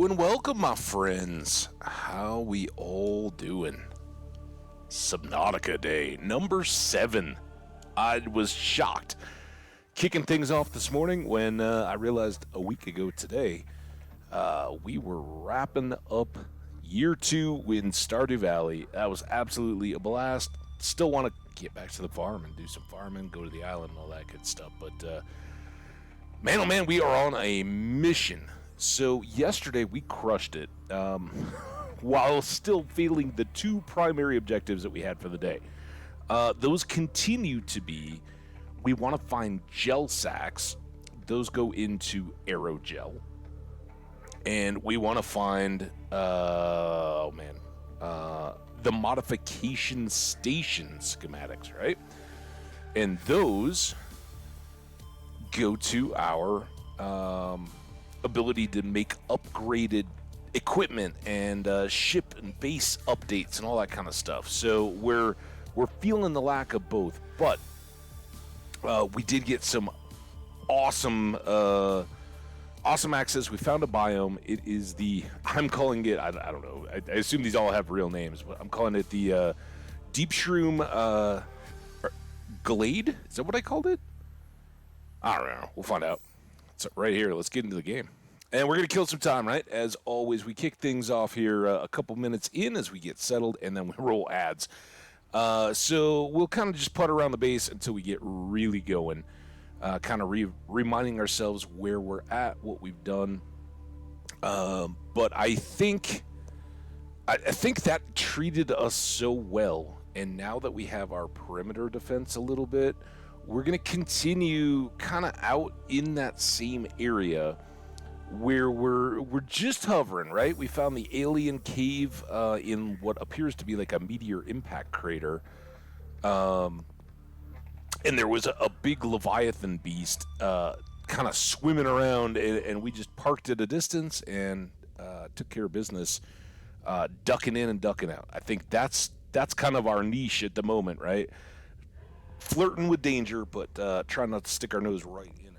and welcome, my friends. How we all doing? Subnautica Day, number 7. I was shocked. Kicking things off this morning when I realized a week ago today we were wrapping up year 2 in Stardew Valley. That was absolutely a blast. Still want to get back to the farm and do some farming, go to the island and all that good stuff. But man, oh man, we are on a mission. So yesterday we crushed it, while still failing the 2 primary objectives that we had for the day. Those continue to be, we want to find gel sacks. Those go into aerogel. And we want to find, the modification station schematics, right? And those go to our ability to make upgraded equipment and ship and base updates and all that kind of stuff. So we're feeling the lack of both, but we did get some awesome access. We found a biome. It is I'm calling it, I don't know, I assume these all have real names, but I'm calling it the Deep Shroom Glade. Is that what I called it? I don't know. We'll find out. So right here, let's get into the game. And we're going to kill some time, right? As always, we kick things off here a couple minutes in as we get settled, and then we roll ads. So we'll kind of just putt around the base until we get really going, kind of reminding ourselves where we're at, what we've done. But I think that treated us so well, and now that we have our perimeter defense a little bit, we're going to continue kind of out in that same area where we're just hovering, right? We found the alien cave in what appears to be like a meteor impact crater. And there was a big Leviathan beast kind of swimming around, and we just parked at a distance and took care of business, ducking in and ducking out. I think that's kind of our niche at the moment, right? Flirting with danger, but trying not to stick our nose right in it.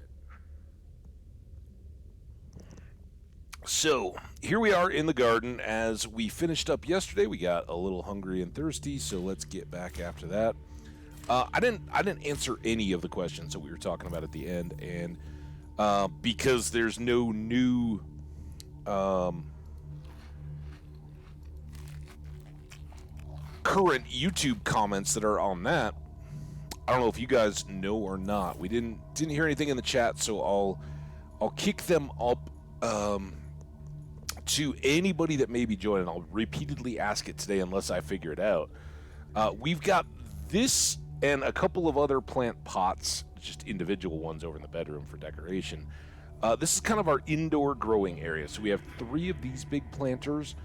So, here we are in the garden. As we finished up yesterday, we got a little hungry and thirsty, so let's get back after that. I didn't answer any of the questions that we were talking about at the end, and because there's no new current YouTube comments that are on that, I don't know if you guys know or not. We didn't hear anything in the chat, so I'll kick them up to anybody that may be joining. I'll repeatedly ask it today unless I figure it out. We've got this and a couple of other plant pots, just individual ones over in the bedroom for decoration. This is kind of our indoor growing area. So we have 3 of these big planters,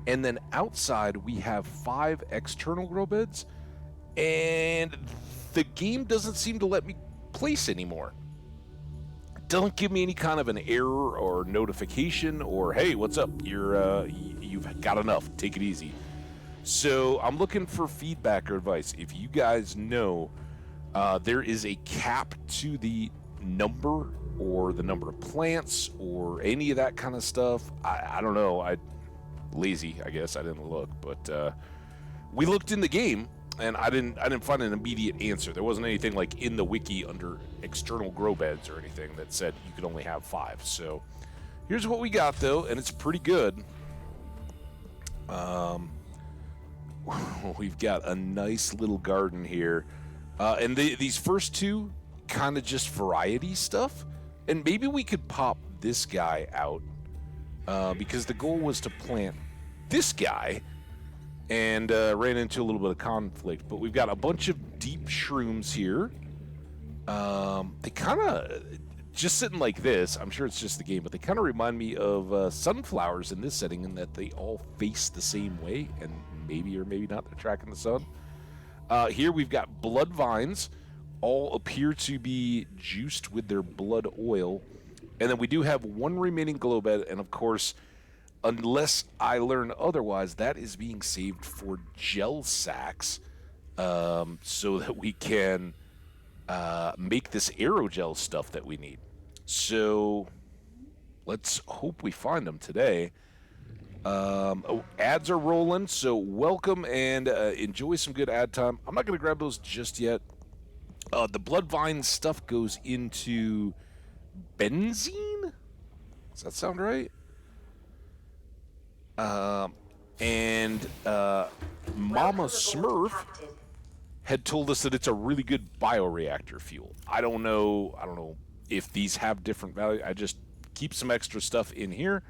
and then outside we have 5 external grow beds, and the game doesn't seem to let me place anymore. Don't give me any kind of an error or notification or, hey, what's up? You've got enough. Take it easy. So I'm looking for feedback or advice. If you guys know, there is a cap to the number or the number of plants or any of that kind of stuff. I don't know. Lazy, I guess. I didn't look, but we looked in the game. And I didn't find an immediate answer. There wasn't anything like in the wiki under external grow beds or anything that said you could only have 5. So here's what we got though, and it's pretty good. We've got a nice little garden here, and these first 2 kind of just variety stuff. And maybe we could pop this guy out because the goal was to plant this guy. And ran into a little bit of conflict. But we've got a bunch of deep shrooms here. They kind of, just sitting like this, I'm sure it's just the game, but they kind of remind me of sunflowers in this setting in that they all face the same way. And maybe or maybe not, they're tracking the sun. Here we've got blood vines. All appear to be juiced with their blood oil. And then we do have 1 remaining glow bed. And of course, unless I learn otherwise, that is being saved for gel sacks, so that we can make this aerogel stuff that we need. So let's hope we find them today. Oh, ads are rolling, so welcome and enjoy some good ad time. I'm not going to grab those just yet. The Bloodvine stuff goes into benzene? Does that sound right? And Mama Smurf had told us that it's a really good bioreactor fuel. I don't know if these have different value. I just keep some extra stuff in here,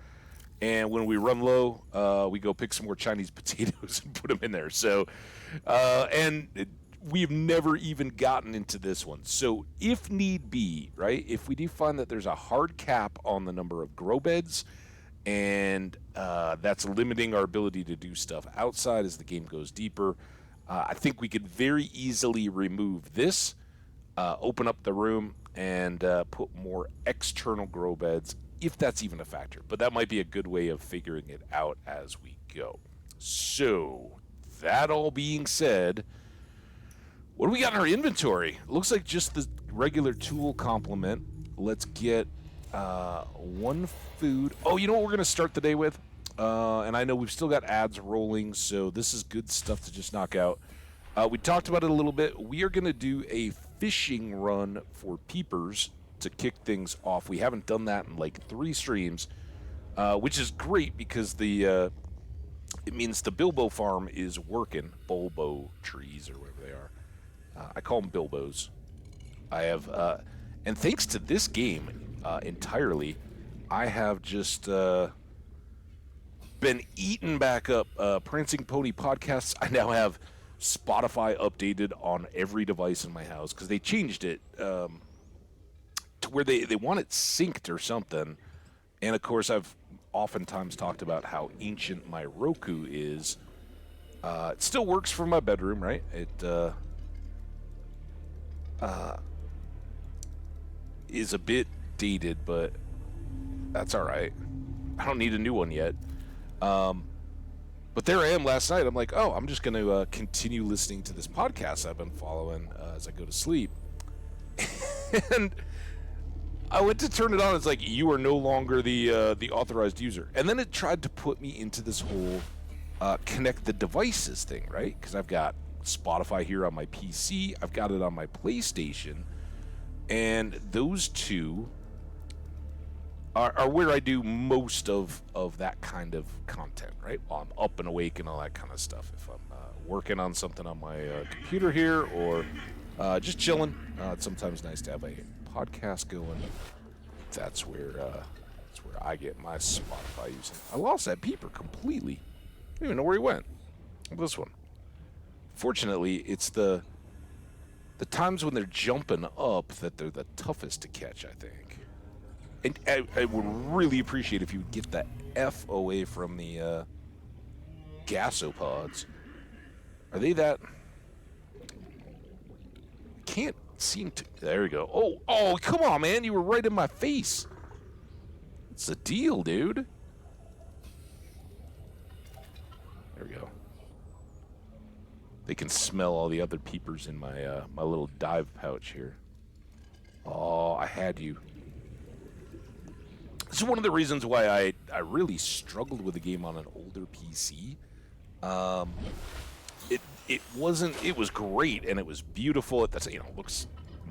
and when we run low, we go pick some more Chinese potatoes and put them in there. So, we've never even gotten into this one. So, if need be, right, if we do find that there's a hard cap on the number of grow beds, and that's limiting our ability to do stuff outside as the game goes deeper, I think we could very easily remove this, open up the room, and put more external grow beds, if that's even a factor. But that might be a good way of figuring it out as we go. So, that all being said, what do we got in our inventory? Looks like just the regular tool complement. Let's get one food. Oh, you know what we're going to start the day with? And I know we've still got ads rolling, so this is good stuff to just knock out. We talked about it a little bit. We are going to do a fishing run for peepers to kick things off. We haven't done that in like 3 streams, which is great because it means the Bilbo farm is working. Bulbo trees or whatever they are. I call them Bilbos. I have, and thanks to this game entirely, I have just been eaten back up. Prancing Pony podcasts. I now have Spotify updated on every device in my house because they changed it to where they want it synced or something. And of course, I've oftentimes talked about how ancient my Roku is. It still works for my bedroom, right? It is a bit dated, but that's all right. I don't need a new one yet. But there I am last night. I'm like, oh, I'm just going to continue listening to this podcast I've been following as I go to sleep. And I went to turn it on. It's like, you are no longer the authorized user. And then it tried to put me into this whole connect the devices thing, right? Because I've got Spotify here on my PC. I've got it on my PlayStation. And those two are where I do most of that kind of content, right? While I'm up and awake and all that kind of stuff. If I'm working on something on my computer here or just chilling, it's sometimes nice to have a podcast going. That's where I get my Spotify using. I lost that peeper completely. I don't even know where he went. This one. Fortunately, it's the times when they're jumping up that they're the toughest to catch, I think. And I would really appreciate if you would get the F away from the gasopods. Are they that? Can't seem to. There we go. Oh, come on, man! You were right in my face. It's a deal, dude. There we go. They can smell all the other peepers in my my little dive pouch here. Oh, I had you. This is one of the reasons why I really struggled with the game on an older PC. It wasn't. It was great and it was beautiful. It looks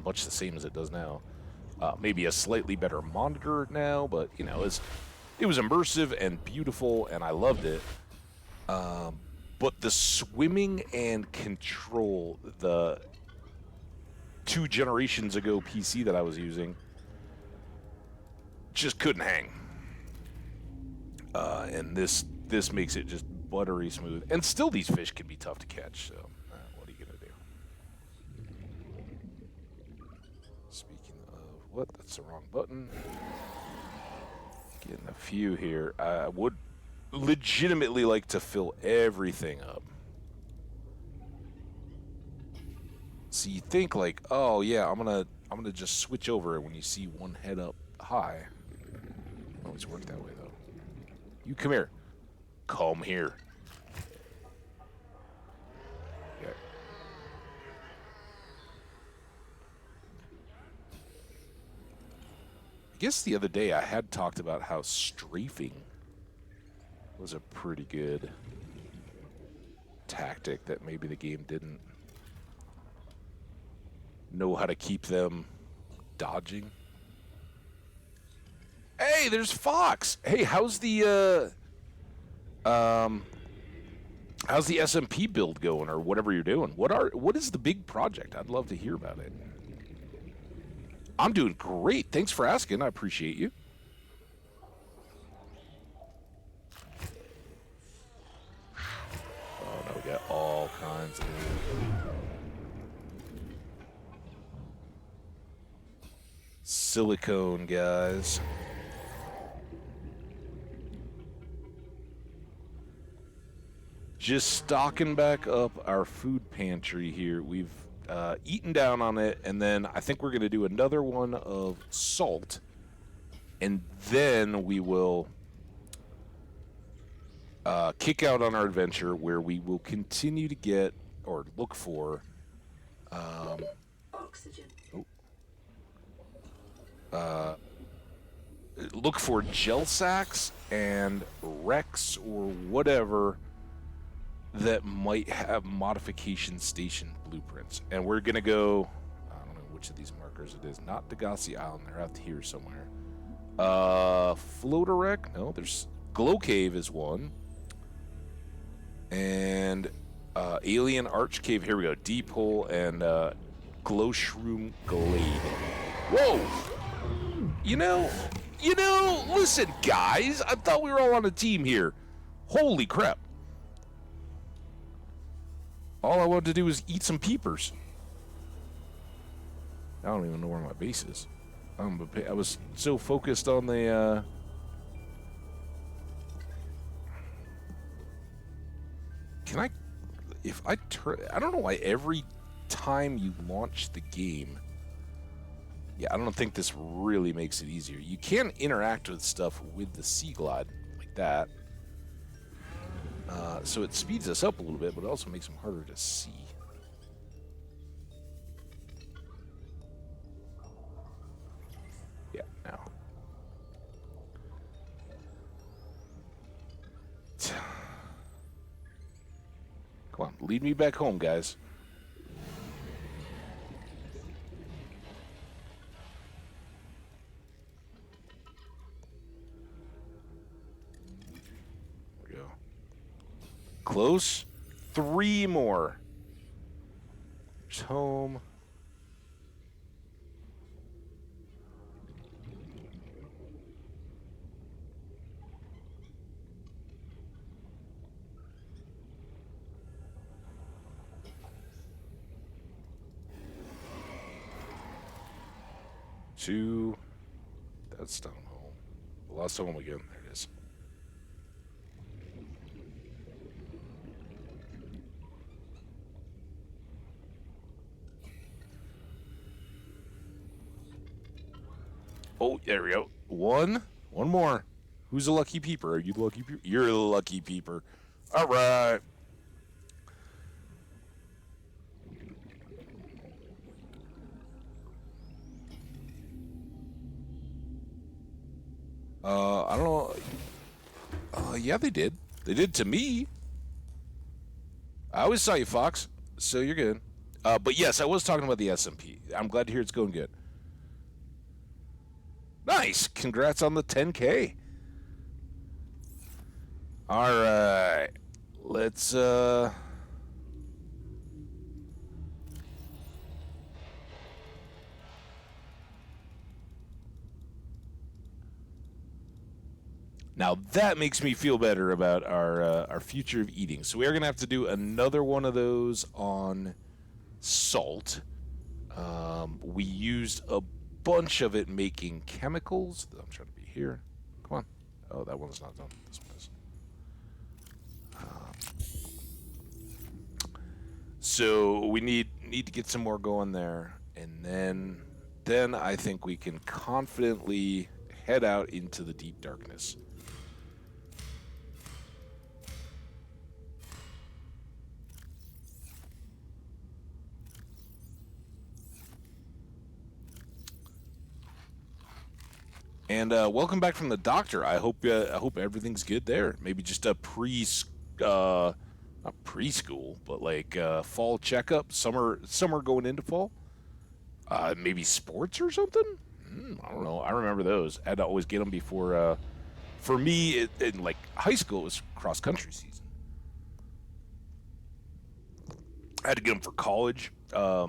much the same as it does now. Maybe a slightly better monitor now, but it was immersive and beautiful and I loved it. But the swimming and control, the 2 generations ago PC that I was using, just couldn't hang. And this makes it just buttery smooth. And still these fish can be tough to catch, so what are you going to do? Speaking of what? That's the wrong button. Getting a few here. I would legitimately like to fill everything up. So you think like, oh yeah, I'm gonna just switch over when you see one head up high. Always work that way though. You come here. Come here. Yeah. I guess the other day I had talked about how strafing was a pretty good tactic that maybe the game didn't know how to keep them dodging. Hey, there's Fox. Hey, how's the SMP build going, or whatever you're doing? What is the big project? I'd love to hear about it. I'm doing great. Thanks for asking. I appreciate you. Oh no, we got all kinds of silicone guys. Just stocking back up our food pantry here. We've eaten down on it, and then I think we're going to do another one of salt, and then we will kick out on our adventure where we will continue to get or look for oxygen. Look for gel sacks and wrecks or whatever that might have modification station blueprints. And we're going to go, I don't know which of these markers it is, not Degassi Island, they're out here somewhere. Floater wreck, no, there's Glow Cave is one. And Alien Arch Cave, here we go, Deep Hole and Glow Shroom Glade. Whoa! You know, listen, guys, I thought we were all on a team here. Holy crap. All I wanted to do was eat some peepers. I don't even know where my base is. I was so focused on the... Can I... If I turn... I don't know why every time you launch the game... Yeah, I don't think this really makes it easier. You can interact with stuff with the Sea Glide like that. So it speeds us up a little bit, but it also makes them harder to see. Yeah, now. Come on, lead me back home, guys. Close. 3 more. There's home. Two. That's down home. Lost home again. There it is. Oh, there we go. One more. Who's a lucky peeper? Are you the lucky peeper? You're the lucky peeper. All right. I don't know. Yeah, they did. They did to me. I always saw you, Fox. So you're good. But yes, I was talking about the SMP. I'm glad to hear it's going good. Nice. Congrats on the 10K. All right. Let's Now that makes me feel better about our future of eating. So we are going to have to do another one of those on salt. We used a bunch of it making chemicals. I'm trying to be here. Come on. Oh, that one's not done. This one is. So we need to get some more going there, and then I think we can confidently head out into the deep darkness. And welcome back from the doctor. I hope everything's good there. Maybe just a uh, not preschool, but like fall checkup. Summer going into fall. Maybe sports or something. I don't know. I remember those. I had to always get them before. For me, in like high school, it was cross country season. I had to get them for college. I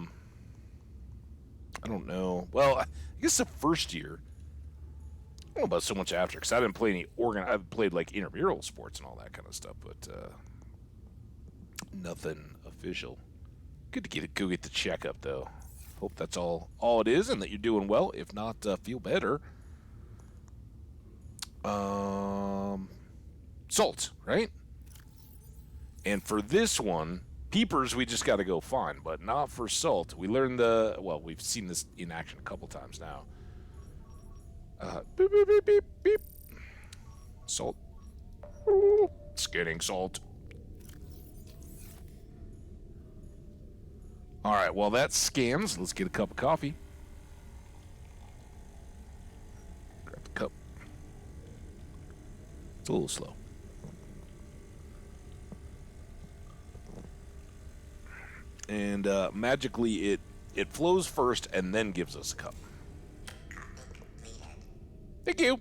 don't know. Well, I guess the first year. I don't know about so much after because I didn't play any organ. I've played like intramural sports and all that kind of stuff, but nothing official. Good to go get the checkup though. Hope that's all it is, and that you're doing well. If not, feel better. Um, Salt, right? And for this one, peepers we just got to go find, but not for salt. We learned we've seen this in action a couple times now. Beep, beep, beep, beep, beep. Salt. It's getting salt. All right, well, that scans. Let's get a cup of coffee. Grab the cup. It's a little slow. And magically, it flows first and then gives us a cup. Thank you.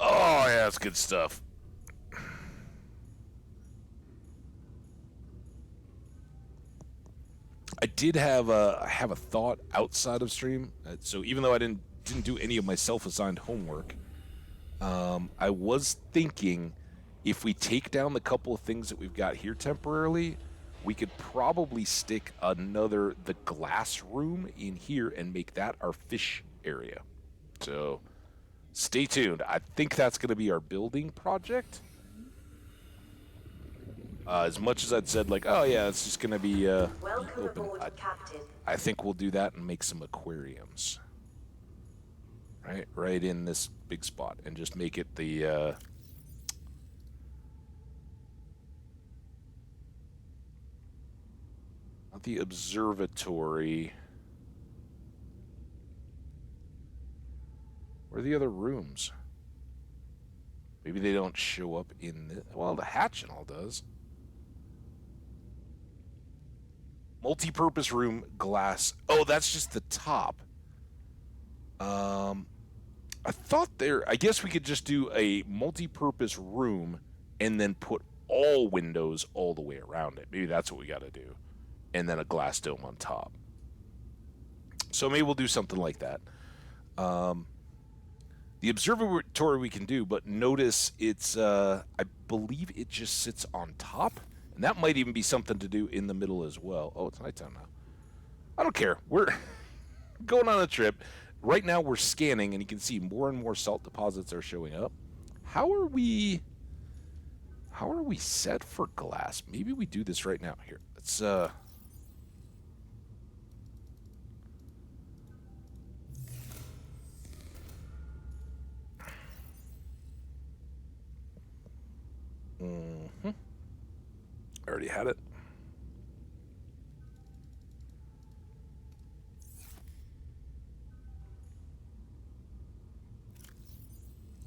Oh, yeah, that's good stuff. I did have a thought outside of stream. So even though I didn't do any of my self-assigned homework, I was thinking if we take down the couple of things that we've got here temporarily, we could probably stick the glass room in here and make that our fish area. So stay tuned. I think that's going to be our building project. As much as I'd said, like, oh yeah, it's just going to be Welcome open. aboard, Captain. I think we'll do that and make some aquariums. Right in this big spot, and just make it not the observatory. Where are the other rooms? Maybe they don't show up in the... Well, the hatch and all does. Multi-purpose room, glass. Oh, that's just the top. I thought I guess we could just do a multi-purpose room and then put all windows all the way around it. Maybe that's what we got to do. And then a glass dome on top. So maybe we'll do something like that. The observatory we can do, but notice it's, I believe it just sits on top. And that might even be something to do in the middle as well. Oh, it's nighttime now. I don't care. We're going on a trip. Right now we're scanning, and you can see more and more salt deposits are showing up. How are we set for glass? Maybe we do this right now. Here, let's I already had it.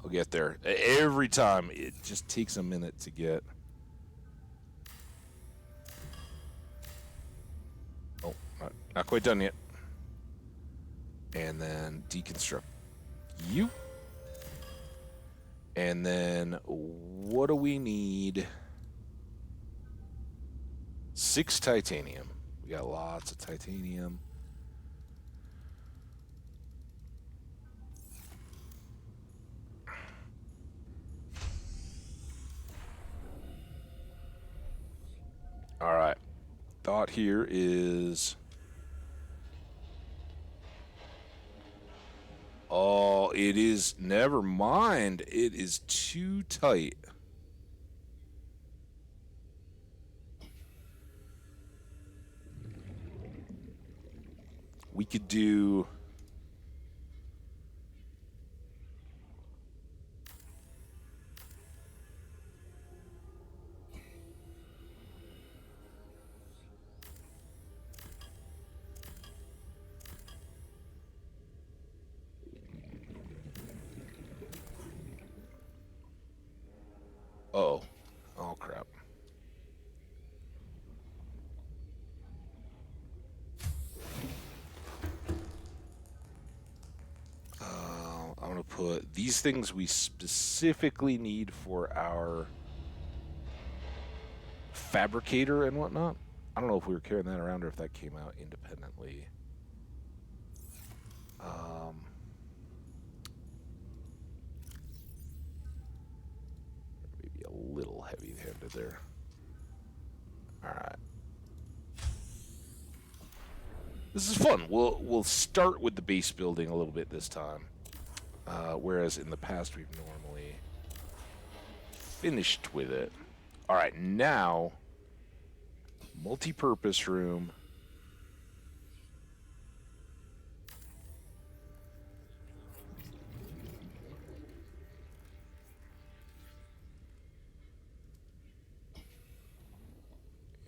I'll get there. Every time, it just takes a minute to get. Oh, not quite done yet. And then deconstruct you. And then what do we need? 6 titanium. We got lots of titanium. All right. Thought here is... Oh, it is... Never mind. It is too tight. We could do... Uh-oh. Oh, crap. I'm going to put these things we specifically need for our fabricator and whatnot. I don't know if we were carrying that around or if that came out independently. Maybe a little heavy-handed there. All right. This is fun. We'll start with the base building a little bit this time, whereas in the past we've normally finished with it. All right, now multi-purpose room.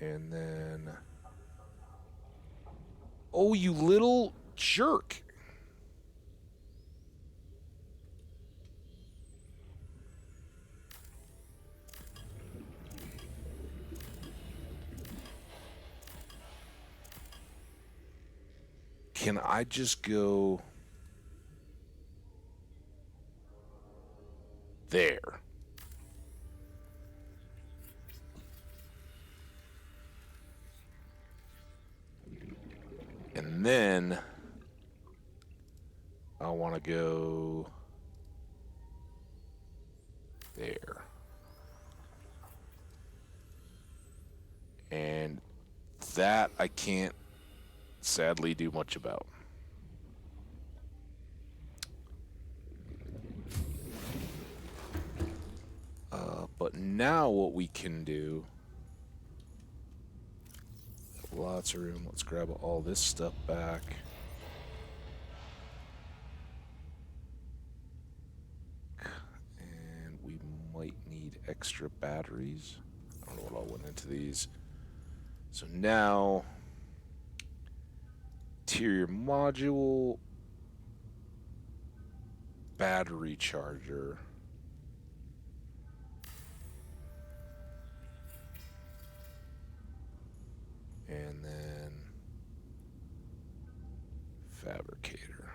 And then... Oh, you little jerk. Can I just go... there? And then I want to go there. And that I can't sadly do much about. But now what we can do... Lots of room. Let's grab all this stuff back. And we might need extra batteries. I don't know what all went into these. So now, interior module, battery charger. And then fabricator.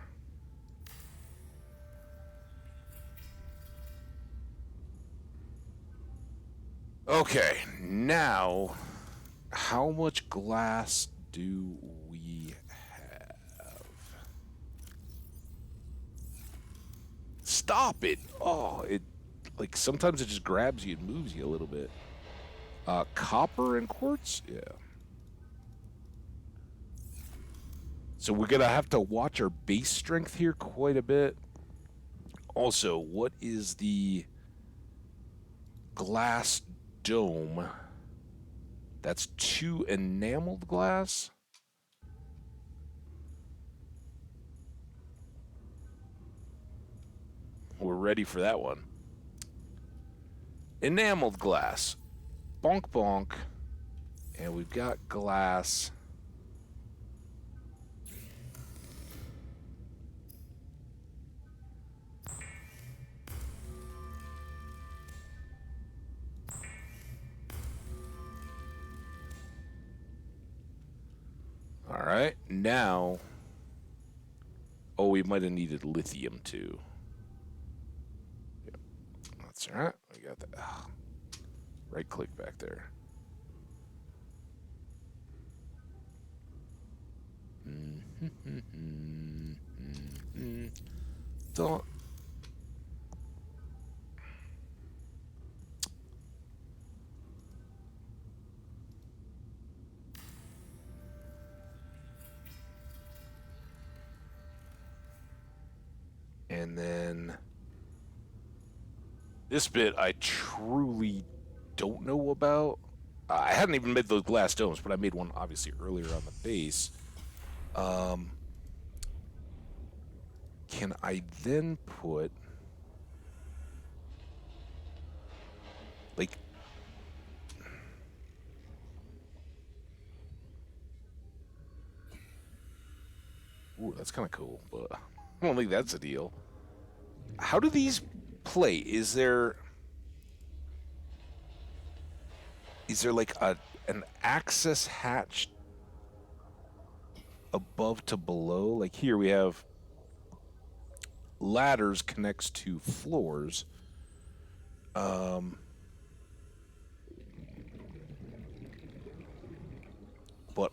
Okay, now how much glass do we have? Stop it! Oh, it like sometimes it just grabs you and moves you a little bit. Copper and quartz? Yeah. So we're gonna have to watch our base strength here quite a bit. Also, what is the glass dome? That's 2 enameled glass. We're ready for that one. Enameled glass. Bonk bonk. And we've got glass. All right, now... Oh, we might have needed lithium, too. Yep. That's all right. We got that. Oh. Right-click back there. Don't... And then this bit I truly don't know about. I hadn't even made those glass domes, but I made one obviously earlier on the base. Can I then put like ooh, that's kind of cool, but I don't think that's a deal. How do these play? Is there... Is there like an access hatch above to below? Like here we have ladders connects to floors. But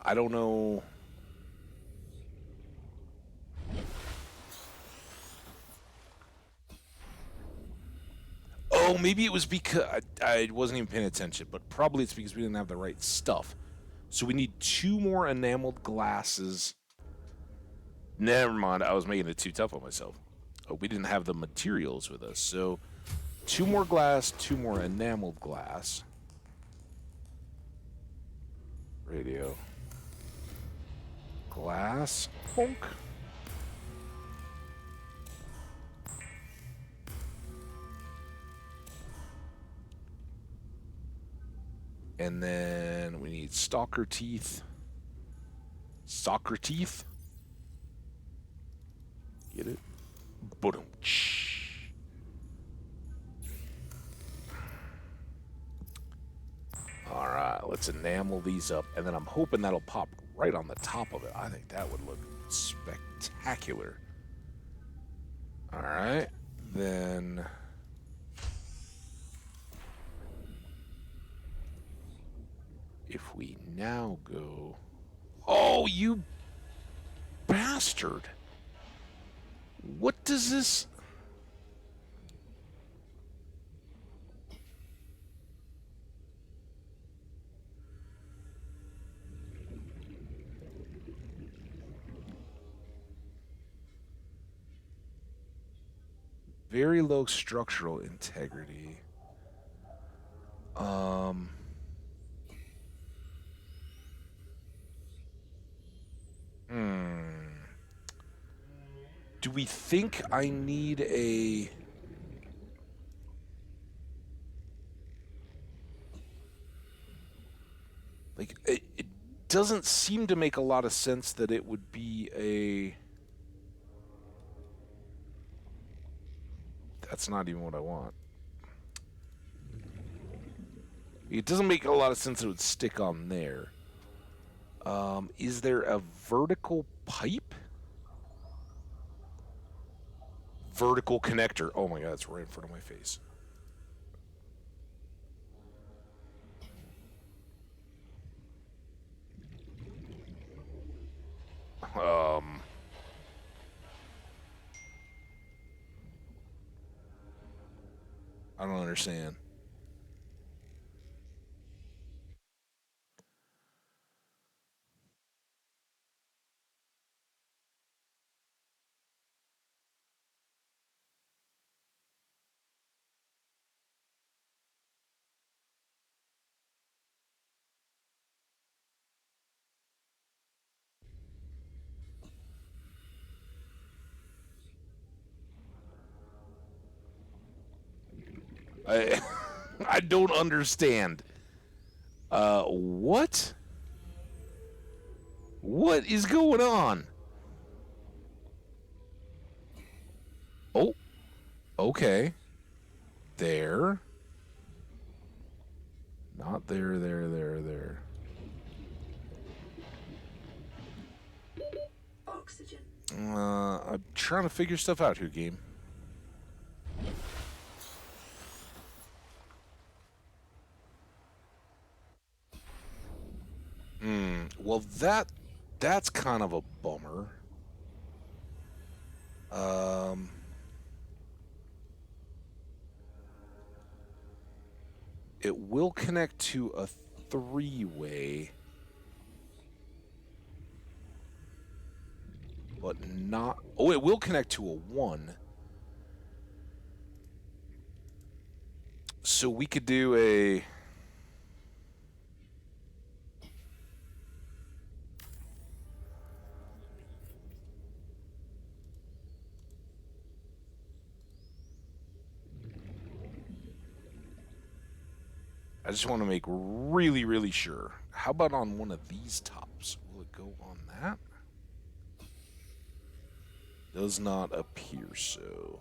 I don't know. Oh, maybe it was because I wasn't even paying attention, but probably it's because we didn't have the right stuff. So we need 2 more enameled glasses. Never mind, I was making it too tough on myself. Oh, we didn't have the materials with us. So 2 more glass, 2 more enameled glass. Radio. Glass. Honk. And then we need stalker teeth. Soccer teeth. Get it? Boom. All right, let's enamel these up, and then I'm hoping that'll pop right on the top of it. I think that would look spectacular. All right, then if we now go... Oh, you bastard! What does this... Very low structural integrity. Do we think I need a... Like, it doesn't seem to make a lot of sense that it would be a... That's not even what I want. It doesn't make a lot of sense that it would stick on there. Is there a vertical pipe? Vertical connector. Oh my god, it's right in front of my face. I don't understand. I I don't understand. What? What is going on? Oh, okay. There. Not there, there. Oxygen. I'm trying to figure stuff out here, game. Well, that's kind of a bummer. It will connect to a 3-way, but not... Oh, it will connect to a 1. So we could do a... I just want to make really, really sure. How about on one of these tops? Will it go on that? Does not appear so.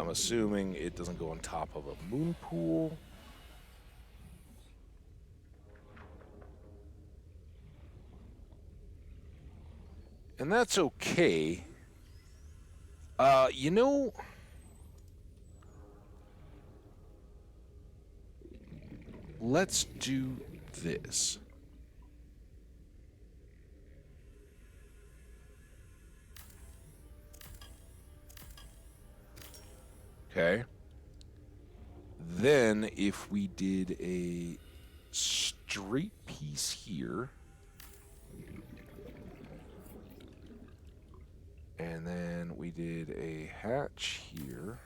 I'm assuming it doesn't go on top of a moon pool. And that's okay. You know, let's do this. Okay. Then if we did a straight piece here, and then we did a hatch here,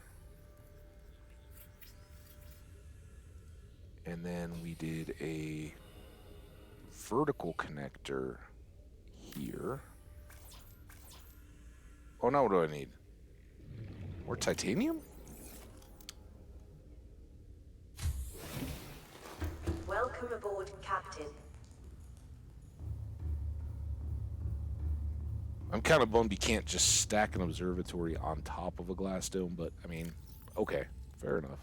and then we did a vertical connector here. Oh, now what do I need? More titanium? Welcome aboard, Captain. I'm kind of bummed you can't just stack an observatory on top of a glass dome, but I mean, okay, fair enough.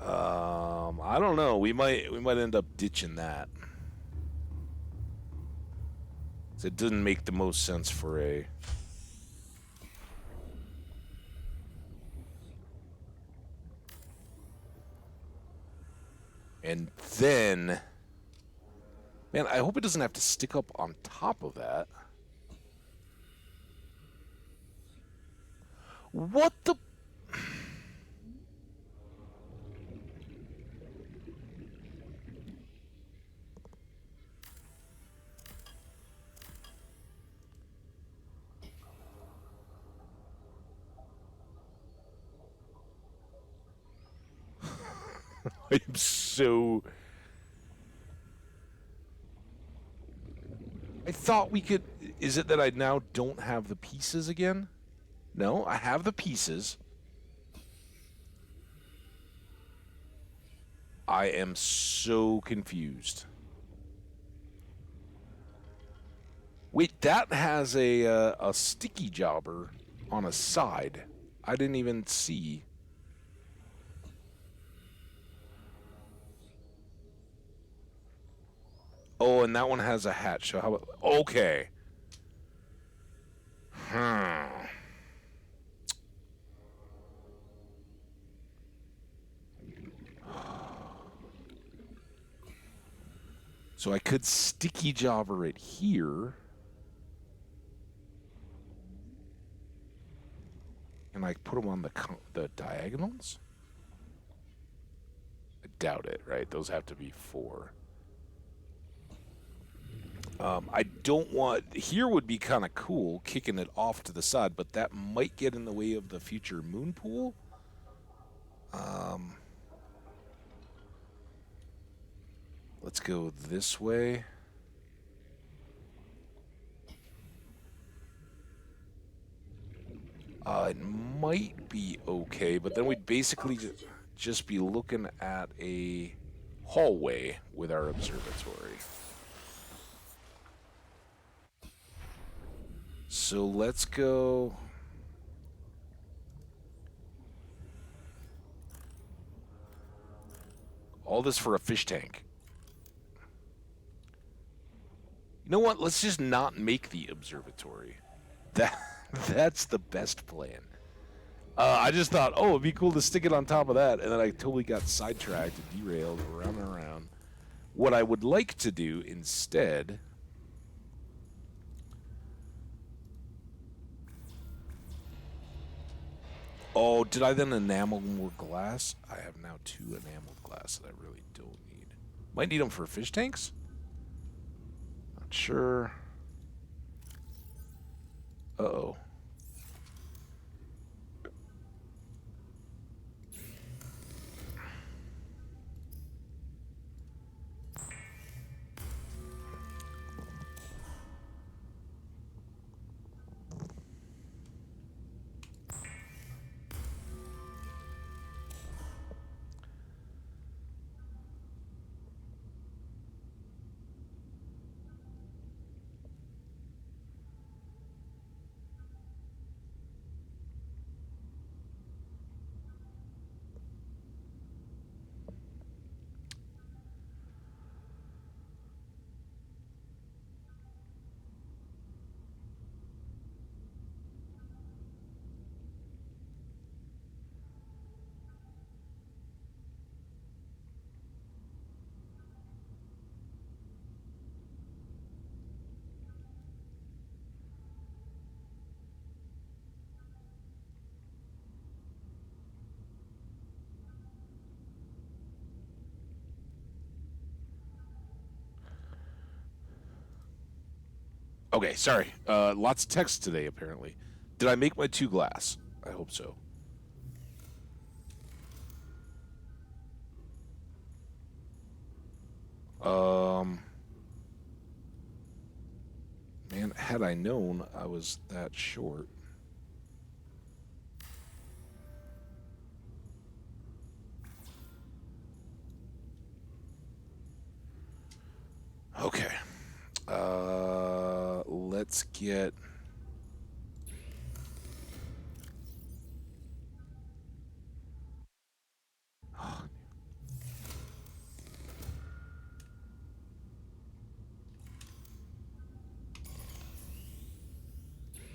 I don't know. We might end up ditching that. It didn't make the most sense for a. And then, man, I hope it doesn't have to stick up on top of that. What the? I'm so. I thought we could. Is it that I now don't have the pieces again? No, I have the pieces. I am so confused. Wait, that has a sticky jobber on a side. I didn't even see. Oh, and that one has a hatch. So how about... Okay. So I could sticky jobber it here. And I put them on the diagonals? I doubt it, right? Those have to be 4. I don't want... Here would be kind of cool, kicking it off to the side, but that might get in the way of the future moon pool. Let's go this way. It might be okay, but then we'd basically just be looking at a hallway with our observatory. So let's go... All this for a fish tank. You know what? Let's just not make the observatory. That's the best plan. I just thought, oh, it'd be cool to stick it on top of that, and then I totally got sidetracked and derailed around and around. What I would like to do instead... Oh, did I then enamel more glass? I have now 2 enameled glass that I really don't need. Might need them for fish tanks? Not sure. Uh-oh. Okay, sorry. Lots of text today, apparently. Did I make my 2 glass? I hope so. Man, had I known I was that short. Okay. Let's get...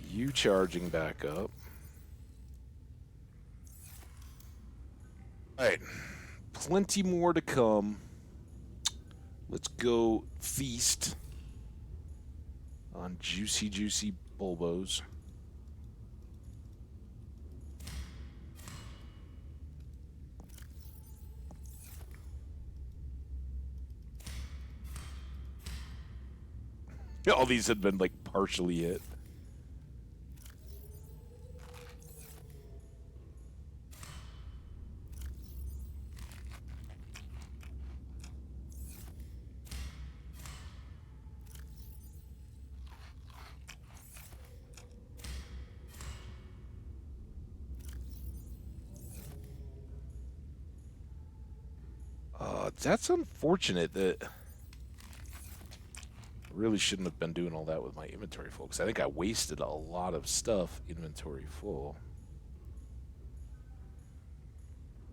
You charging back up. Alright. Plenty more to come. Let's go feast on juicy, juicy bulbos. All these had been, like, partially hit. That's unfortunate that... I really shouldn't have been doing all that with my inventory full, because I think I wasted a lot of stuff inventory full.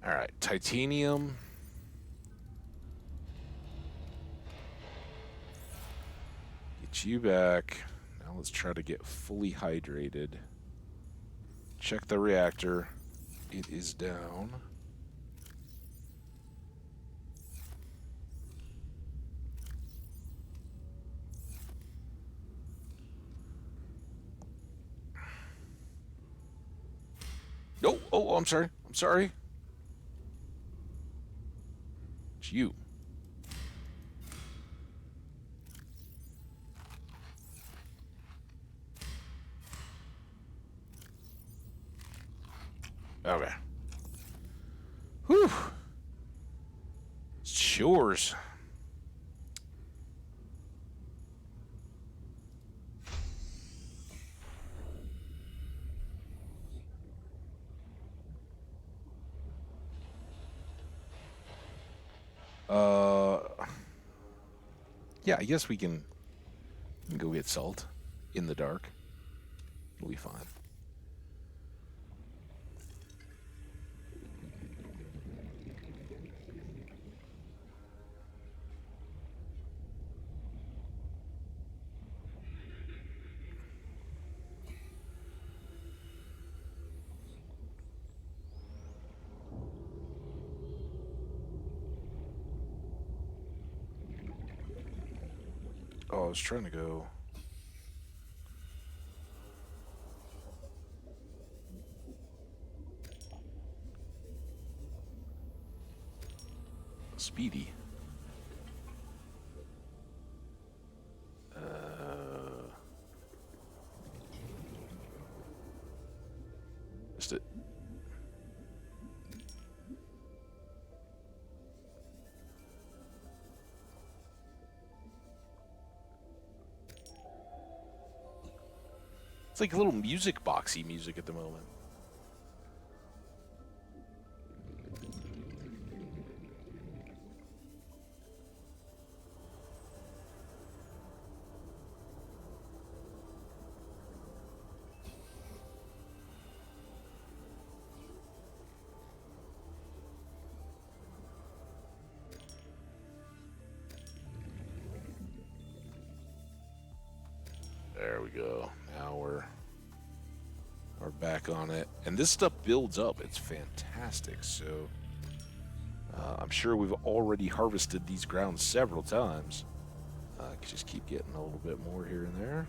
Alright, titanium. Get you back. Now let's try to get fully hydrated. Check the reactor. It is down. No, oh, I'm sorry. I'm sorry. It's you. Okay. Whew. It's chores. Yeah, I guess we can go get salt in the dark. It'll be fine. Oh, I was trying to go... Speedy. Missed it. It's like a little music boxy music at the moment. There we go. Now we're back on it. And this stuff builds up. It's fantastic. So I'm sure we've already harvested these grounds several times. Could just keep getting a little bit more here and there.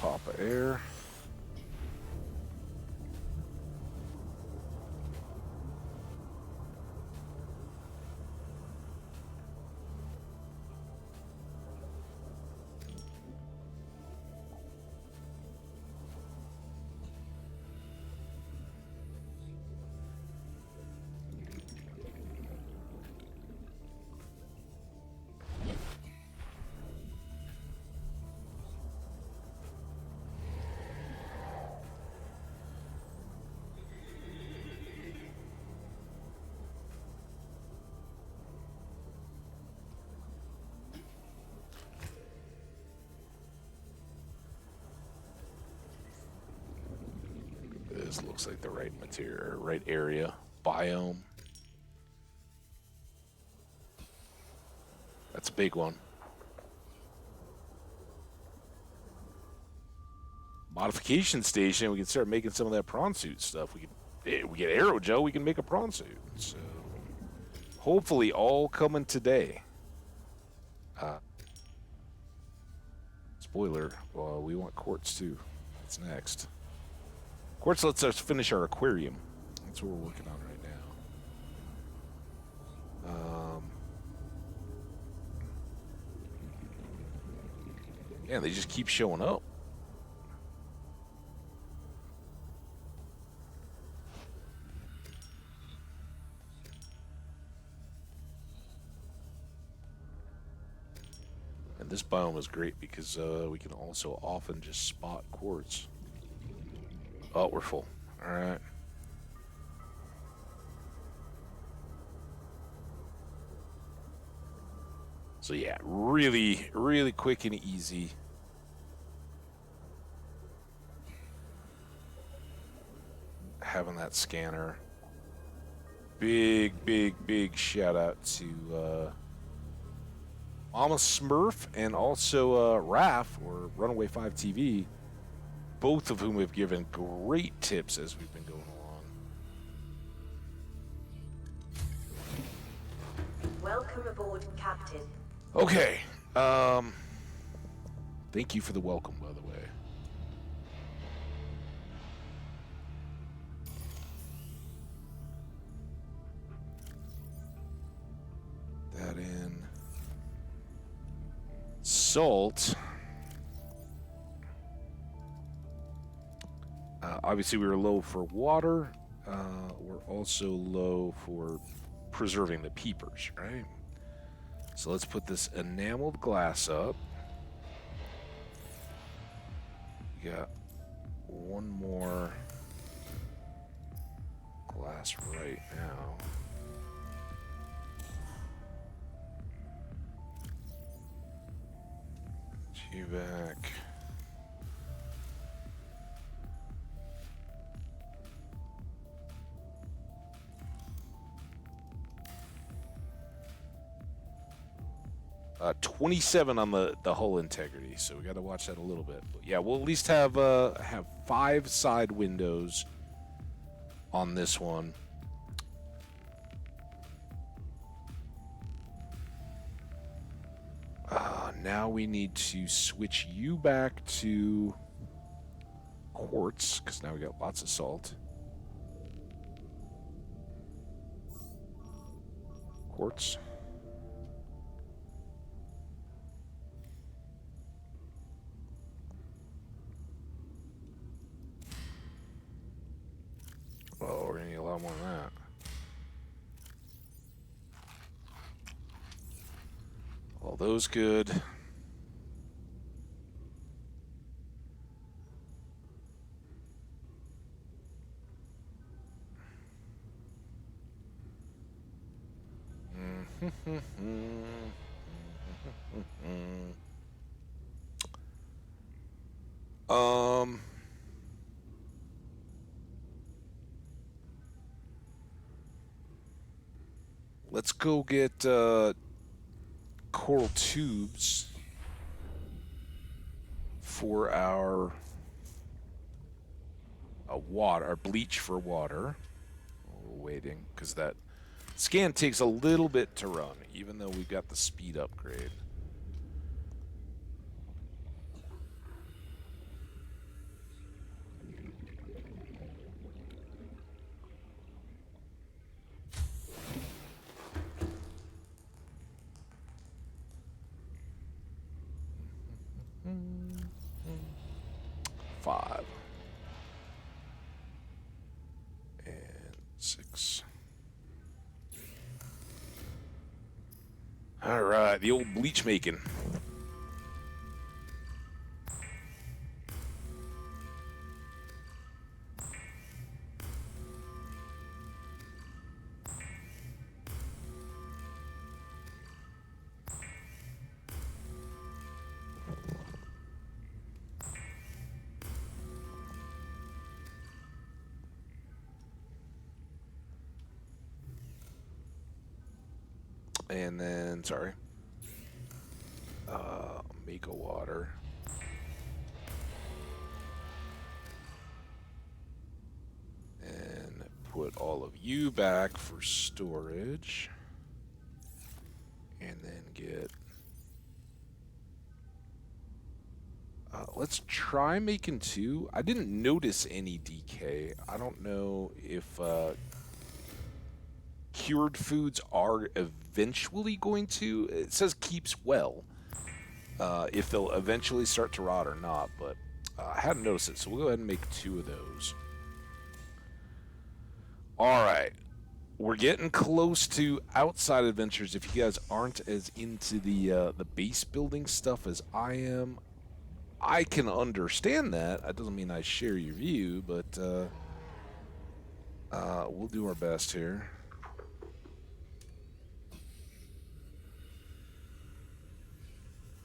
Pop of air. this looks like the right material, right area. Biome. That's a big one. Modification station. We can start making some of that prawn suit stuff. We get aerogel. We can make a prawn suit. So hopefully, all coming today. Spoiler. Well, we want quartz too. That's next. Quartz lets us finish our aquarium. That's what we're working on right now. Yeah, they just keep showing up. And this biome is great because we can also often just spot quartz. Oh, we're full. All right. So yeah, really, really quick and easy. Having that scanner. Big, big, big shout out to Mama Smurf and also Raph, or Runaway 5 TV, both of whom have given great tips as we've been going along. Welcome aboard, Captain. Okay. Thank you for the welcome, by the way. That in. Salt. Obviously, we were low for water. We're also low for preserving the peepers, right? So let's put this enameled glass up. We got one more glass right now. You back. Uh, 27 on the hull integrity, so we got to watch that a little bit. But yeah, we'll at least have 5 side windows on this one. Now we need to switch you back to quartz, because now we got lots of salt. Quartz. Oh, we're gonna need a lot more than that. All those good. Um, let's go get coral tubes for our water, our bleach for water. We're waiting because that scan takes a little bit to run, even though we've got the speed upgrade. Five. And 6. All right, the old bleach making. And then, sorry, make a water. And put all of you back for storage. And then get... let's try making 2. I didn't notice any decay. I don't know if cured foods are eventually going to... It says keeps well. If they'll eventually start to rot or not, but I hadn't noticed it, so we'll go ahead and make 2 of those. Alright. We're getting close to outside adventures. If you guys aren't as into the base building stuff as I am, I can understand that. That doesn't mean I share your view, but we'll do our best here.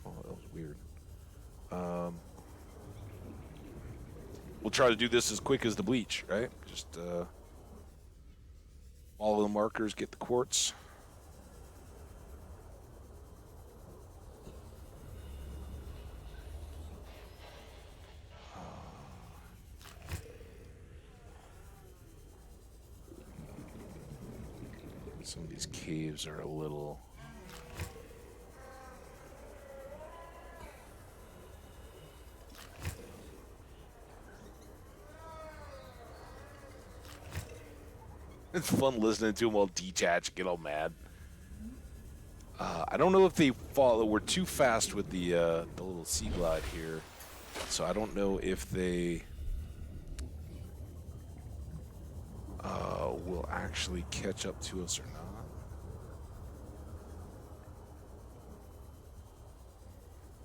Oh, that was weird. We'll try to do this as quick as the bleach, right? Just follow the markers, get the quartz. Some of these caves are a little... It's fun listening to them all detach, get all mad. I don't know if they follow. We're too fast with the little sea glide here, so I don't know if they will actually catch up to us or not.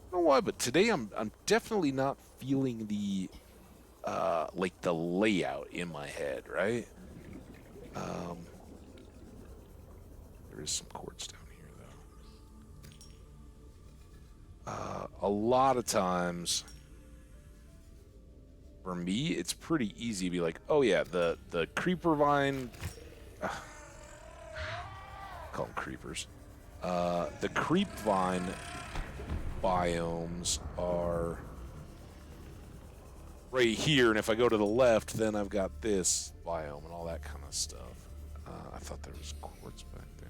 I don't know why, but today I'm definitely not feeling the like the layout in my head, right? There is some quartz down here, though. A lot of times, for me, it's pretty easy to be like, oh yeah, the creeper vine... call them creepers. The creep vine biomes are right here, and if I go to the left, then I've got this biome and all that kind of stuff. I thought there was quartz back there.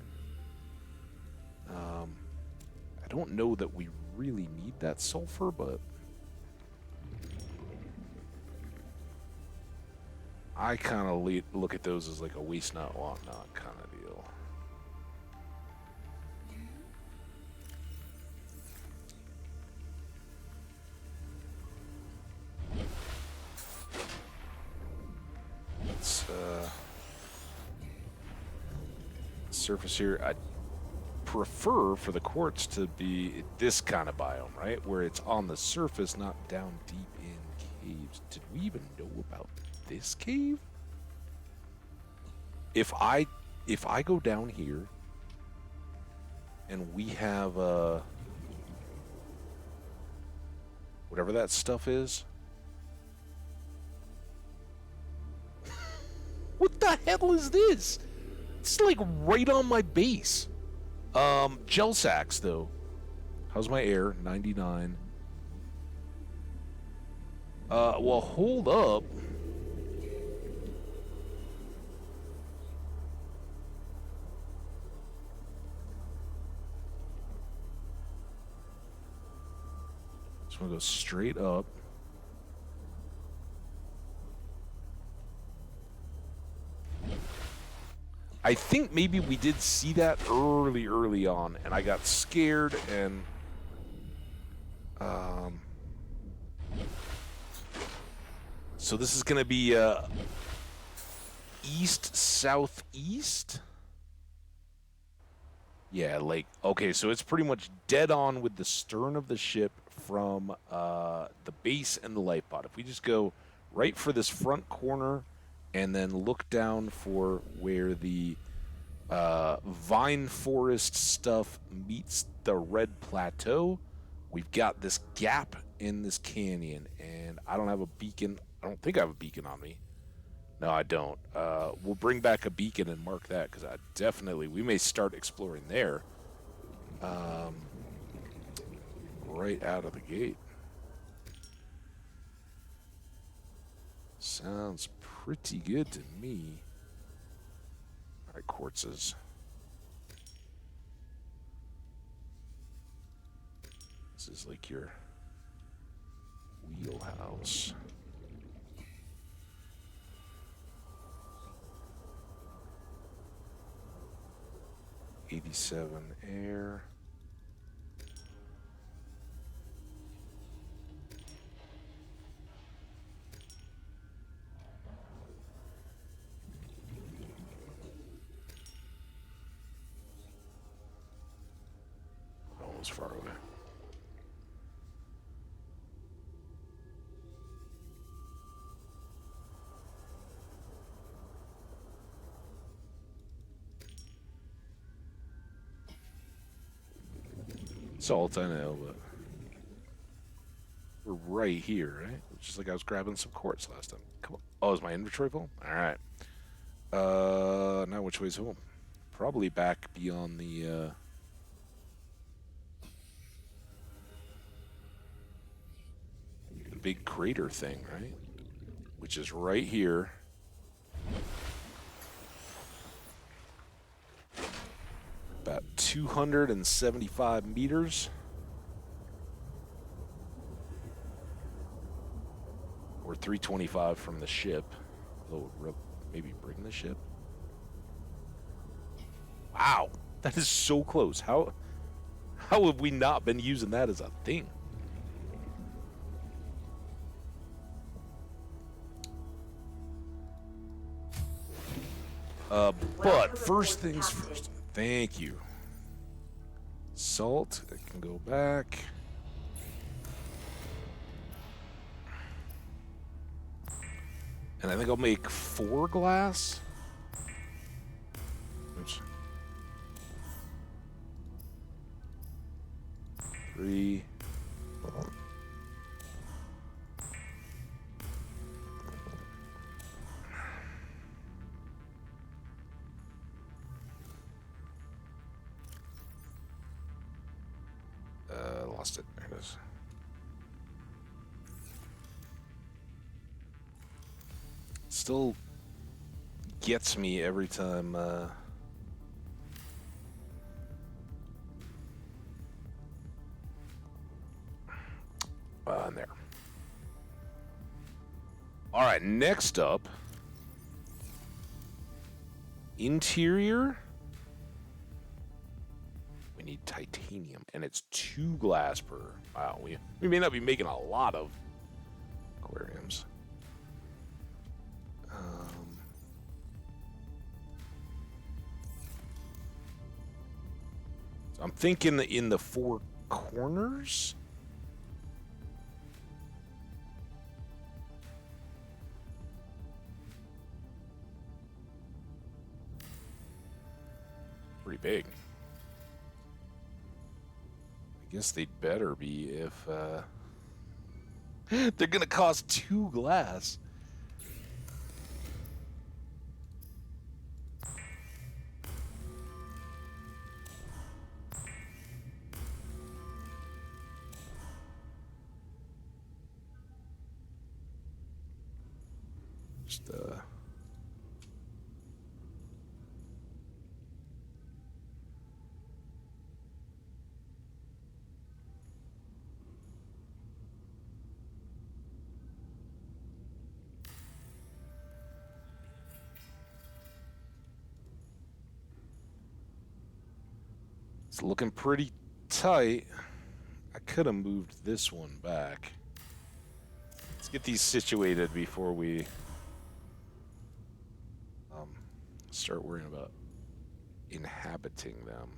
I don't know that we really need that sulfur, but I kind of look at those as like a waste not, want not kind of deal. Let's surface here. I prefer for the quartz to be this kind of biome, right? Where it's on the surface, not down deep in caves. Did we even know about this cave? If I go down here and we have whatever that stuff is. What the hell is this? It's like right on my base. Gel sacks though. How's my air? 99. Well, hold up. So I'm gonna go straight up. I think maybe we did see that early on, and I got scared and so this is gonna be east southeast. Yeah, like okay, so it's pretty much dead on with the stern of the ship from the base and the light pod. If we just go right for this front corner and then look down for where the vine forest stuff meets the red plateau, we've got this gap in this canyon, and I don't have a beacon. I don't think I have a beacon on me. No, I don't. We'll bring back a beacon and mark that, because we may start exploring there. Right out of the gate. Sounds pretty good to me. All right, quartzes. This is like your wheelhouse. '87 air. Almost far away. Salt, I know, but we're right here, right? Just like I was grabbing some quartz last time. Come on. Oh, is my inventory full? All right. Now which way's home? Probably back beyond the big crater thing, right? Which is right here. About 275 meters. Or 325 from the ship. Although maybe bring the ship. Wow, that is so close. How have we not been using that as a thing? But first things first. Thank you. Salt, it can go back. And I think I'll make 4 glass. Oops. 3. Lost it. There it is. Still gets me every time. And there. All right, next up, interior. We need titanium, and it's 2 glass per. Wow, we may not be making a lot of aquariums. So I'm thinking in the 4 corners. Pretty big. I guess they'd better be if they're gonna cost 2 glass. Just it's looking pretty tight. I could have moved this one back. Let's get these situated before we start worrying about inhabiting them.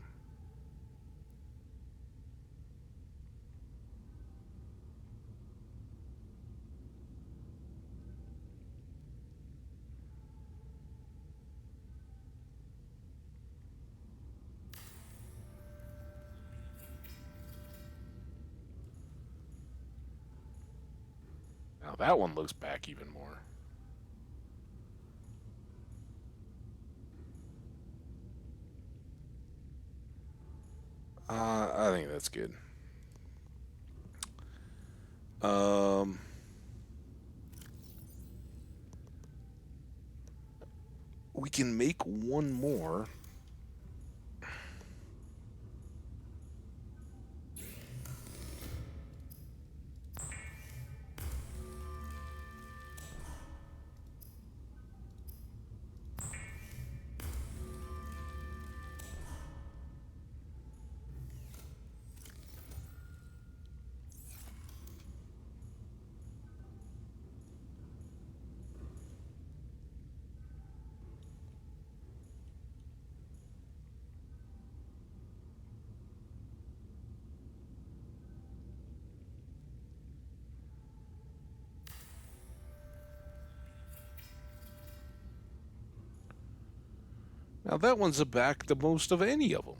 Now that one looks back even more. I think that's good. Um, we can make one more. Now that one's a back the most of any of them.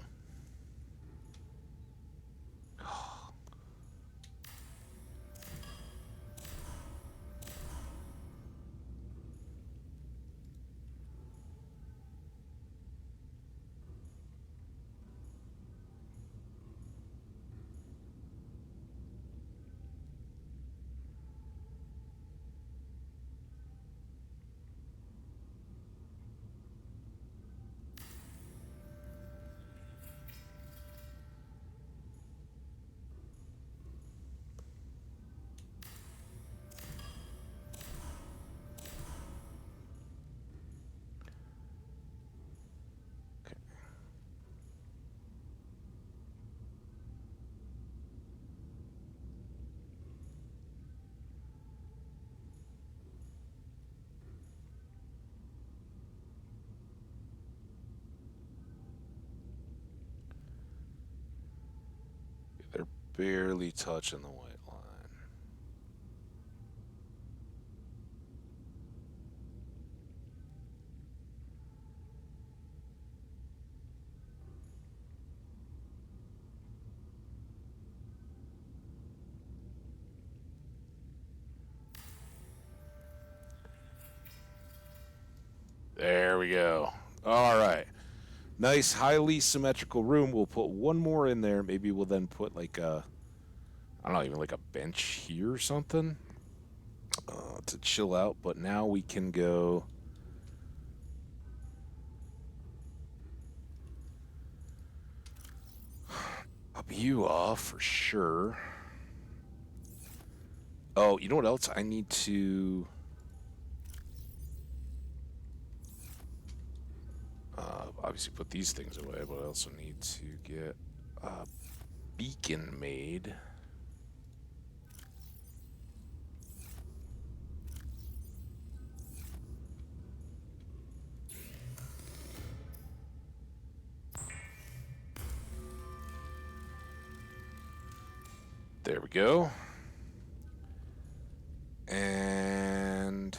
They're barely touching the white line. There we go. All right. Nice, highly symmetrical room. We'll put one more in there. Maybe we'll then put like a, I don't know, even like a bench here or something to chill out. But now we can go. Up you off for sure. Oh, you know what else? I need to obviously put these things away, but I also need to get a beacon made. There we go. And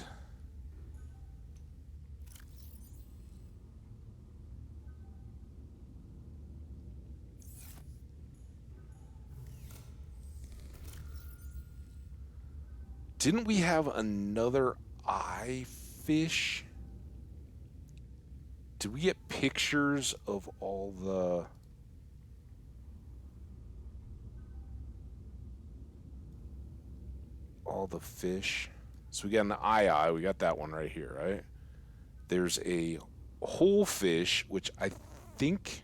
didn't we have another eye fish? Did we get pictures of all the fish? So we got an eye. We got that one right here, right? There's a whole fish, which I think.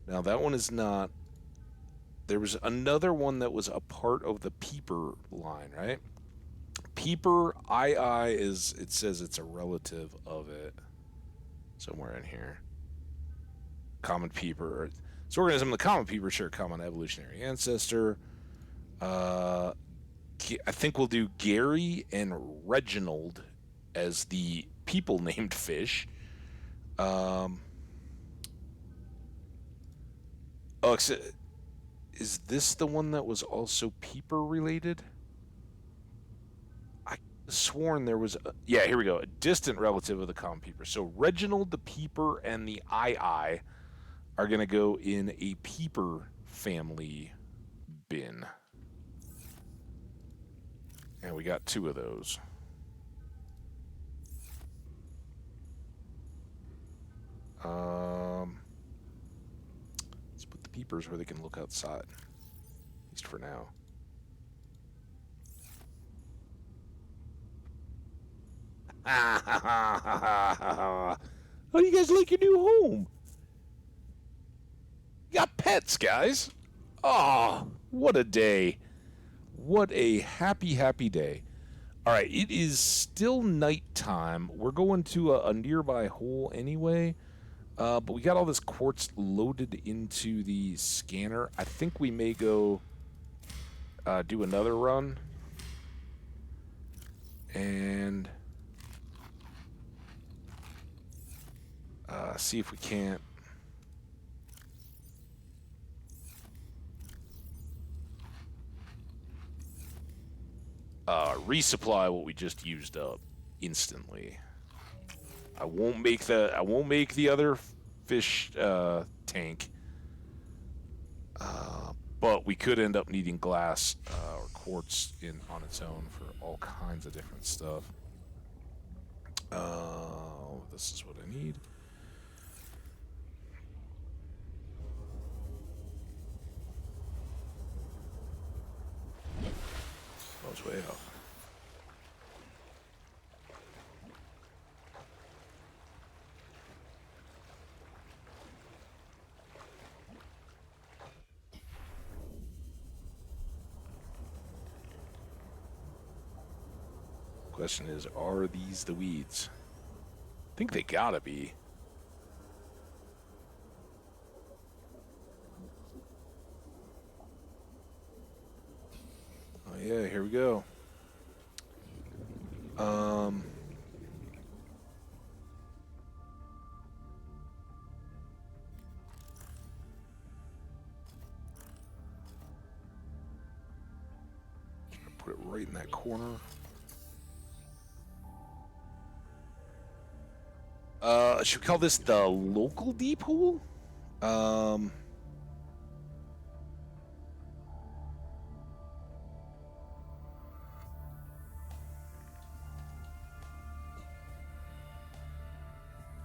Now that one is not. There was another one that was a part of the peeper line, right? Peeper eye is. It says it's a relative of it somewhere in here. Common peeper. This organism, the common peeper, share a common evolutionary ancestor. I think we'll do Gary and Reginald as the people named fish. Oh, is this the one that was also peeper related? I sworn there was. Yeah, here we go. A distant relative of the common peeper. So Reginald the peeper and the eye are going to go in a peeper family bin. And we got two of those. peepers where they can look outside. At least for now. How do you guys like your new home? You got pets, guys. Oh, what a day. What a happy, happy day. All right, it is still nighttime. We're going to a nearby hole anyway. But we got all this quartz loaded into the scanner. I think we may go do another run. And see if we can't resupply what we just used up instantly. I won't make the other fish tank, but we could end up needing glass or quartz on its own for all kinds of different stuff. This is what I need. I was way off. Question is, are these the weeds? I think they gotta be. Oh yeah, here we go. Put it right in that corner. Should we call this the local deep hole?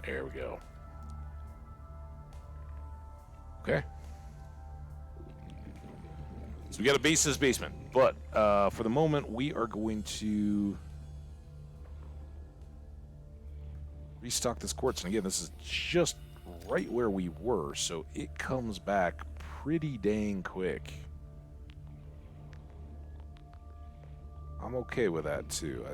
There we go. Okay. So we got a base this basement, but for the moment we are going to restock this quartz. And again, this is just right where we were, so it comes back pretty dang quick. I'm okay with that too.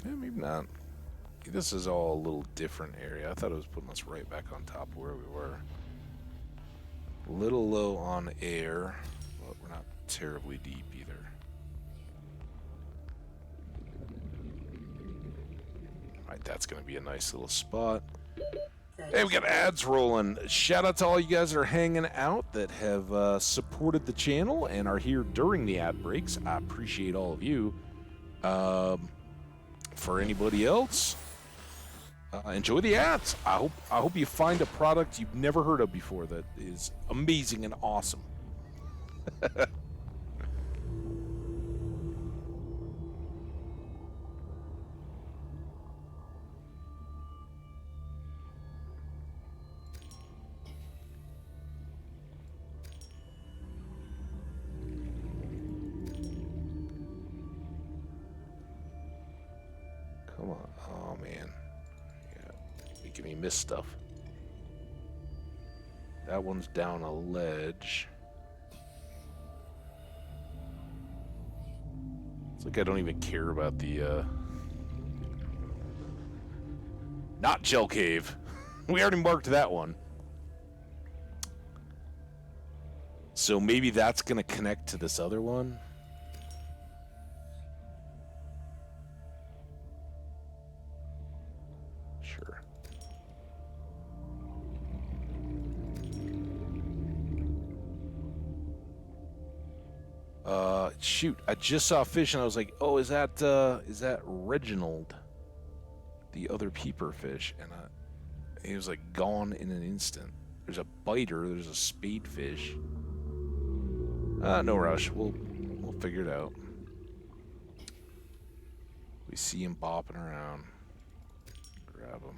Yeah, maybe not. This is all a little different area. I thought it was putting us right back on top of where we were. A little low on air, but we're not terribly deep either. Alright, that's going to be a nice little spot. Hey, we got ads rolling. Shout out to all you guys that are hanging out that have supported the channel and are here during the ad breaks. I appreciate all of you. For anybody else, enjoy the ads. I hope you find a product you've never heard of before that is amazing and awesome. Come on. Oh, man. Yeah, making me miss stuff. That one's down a ledge. It's like I don't even care about the, not Gel Cave. We already marked that one. So maybe that's going to connect to this other one. Sure. Shoot, I just saw a fish and I was like, oh, is that Reginald? The other peeper fish. And he was like gone in an instant. There's a biter, there's a spadefish. No rush. We'll figure it out. We see him bopping around. Grab him.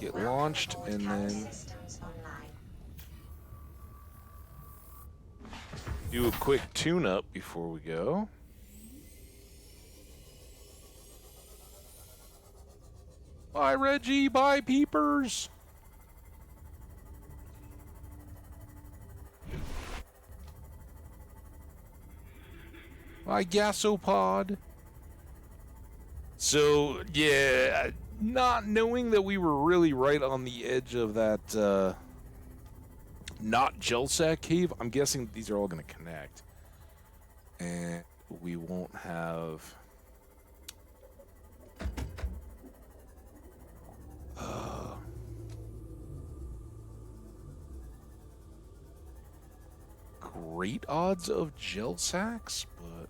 get launched, and then do a quick tune-up before we go. Bye, Reggie. Bye, peepers. Bye, gasopod. So, yeah, not knowing that we were really right on the edge of that, not gel sack cave, I'm guessing these are all going to connect. And we won't have... great odds of gel sacks, but...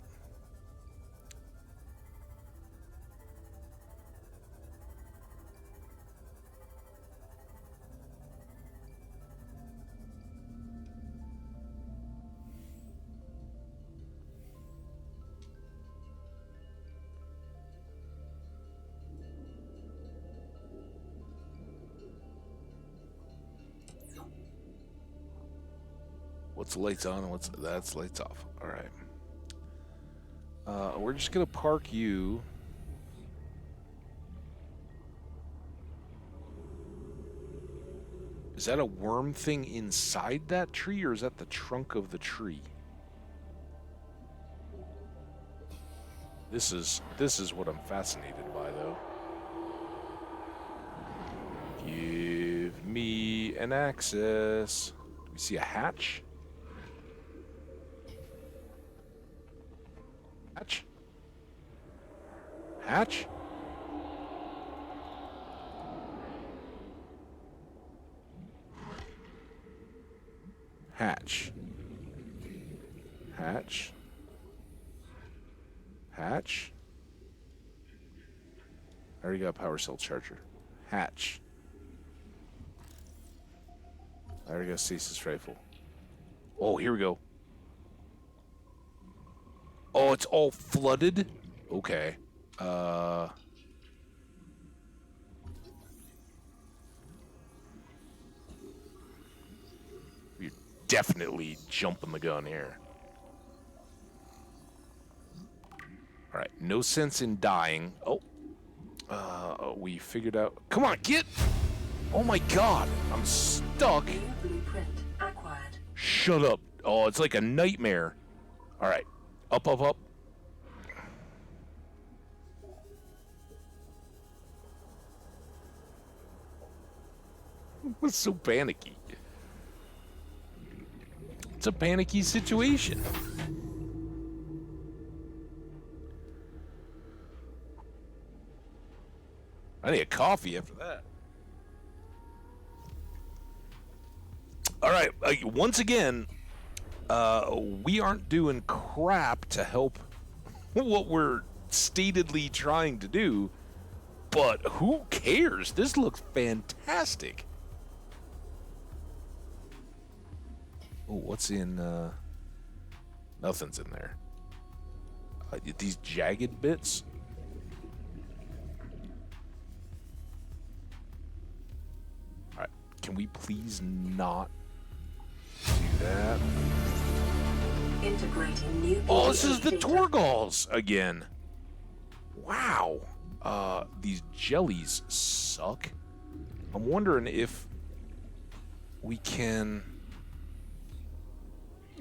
what's lights on and that's lights off. All right. We're just gonna park you. Is that a worm thing inside that tree, or is that the trunk of the tree? This is what I'm fascinated by, though. Give me an access. Do we see a hatch? Hatch? Hatch? Hatch. Hatch. Hatch. I already got a power cell charger. Hatch. I already got a stasis rifle. Oh, here we go. Oh, it's all flooded? Okay. You're definitely jumping the gun here. Alright, no sense in dying. Oh. We figured out... Come on, get... Oh my god, I'm stuck. Blueprint acquired. Shut up. Oh, it's like a nightmare. Alright, up, up, up. What's so panicky? It's a panicky situation. I need a coffee after that. All right, once again, we aren't doing crap to help what we're statedly trying to do, but who cares? This looks fantastic. Oh, what's in, nothing's in there. These jagged bits? Alright, can we please not do that? Integrating new. Oh, this is the Torgals again. Wow. These jellies suck. I'm wondering if we can...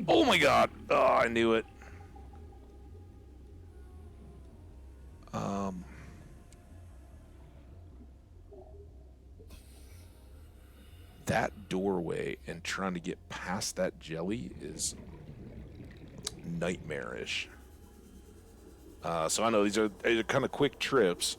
Oh my god! Oh, I knew it. That doorway and trying to get past that jelly is nightmarish. So I know these are kind of quick trips.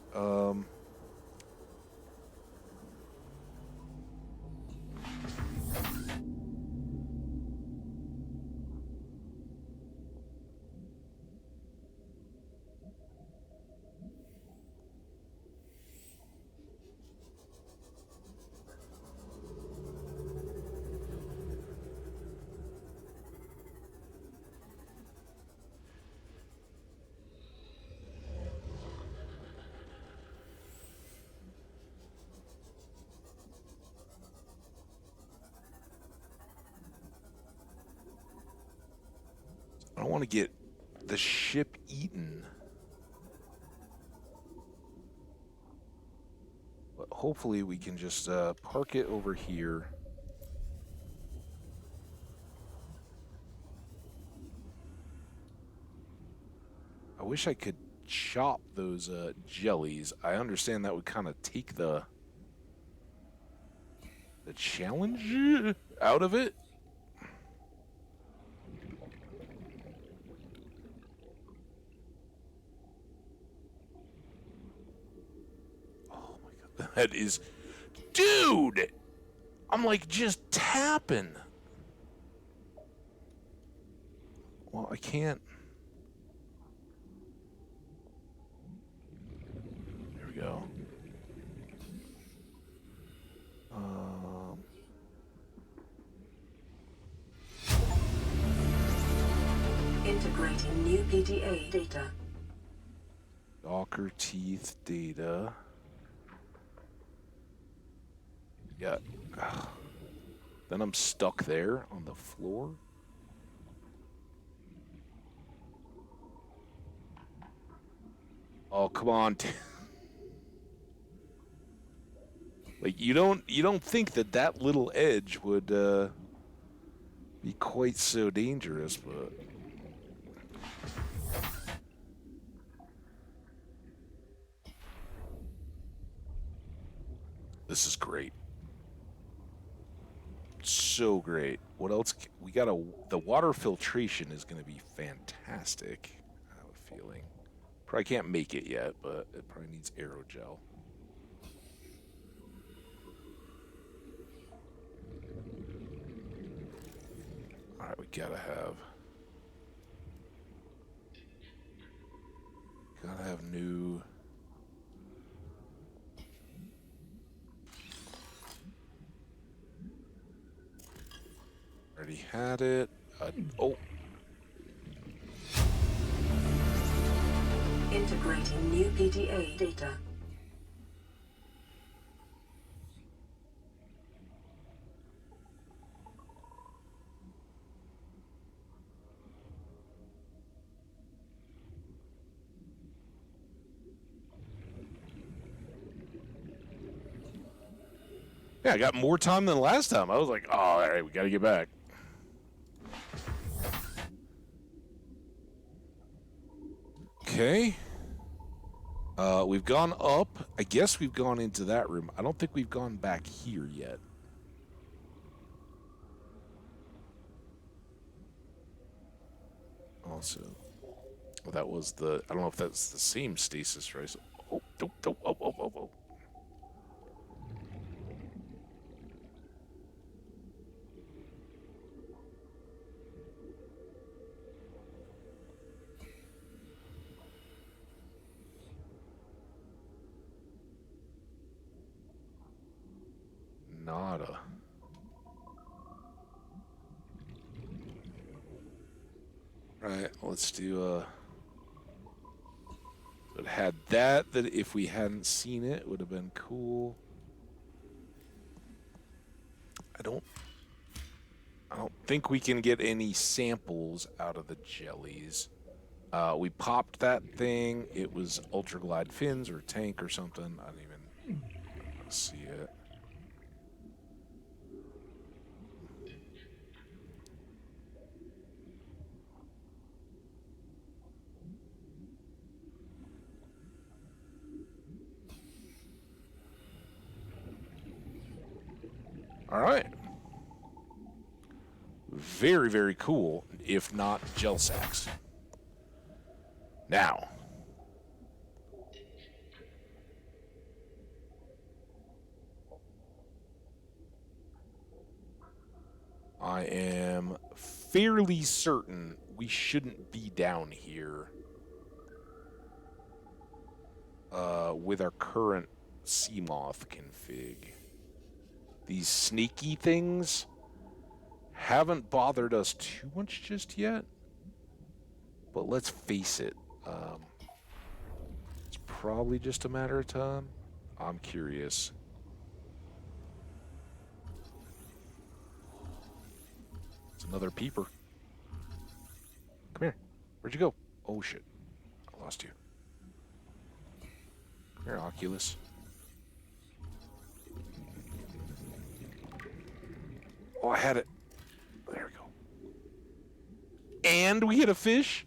want to get the ship eaten. But hopefully we can just park it over here. I wish I could chop those jellies. I understand that would kind of take the challenge out of it. Oh my god, that is, dude! I'm like just tapping. Well, I can't. There we go. Integrating new PDA data. Docker teeth data. Yeah. Then I'm stuck there on the floor. Oh, come on. Like you don't think that that little edge would be quite so dangerous, but this is great. So great. What else? We got the water filtration is going to be fantastic. I have a feeling. Probably can't make it yet, but it probably needs aerogel. All right, we gotta have new. Already had it. Oh. Integrating new PDA data. Yeah, I got more time than last time. I was like, oh, all right, we got to get back. Okay. We've gone up. I guess we've gone into that room. I don't think we've gone back here yet. Also, well, that was the. I don't know if that's the same stasis, right? Oh, oh. Nada. Right, let's do it had that if we hadn't seen it would have been cool. I don't think we can get any samples out of the jellies. We popped that thing. It was Ultra Glide fins or tank or something. I didn't even see it. All right. Very, very cool, if not gel sacks. Now, I am fairly certain we shouldn't be down here with our current Seamoth config. These sneaky things haven't bothered us too much just yet, but let's face it, it's probably just a matter of time. I'm curious. It's another peeper. Come here. Where'd you go? Oh, shit. I lost you. Come here, Oculus. Oh, I had it. There we go. And we hit a fish?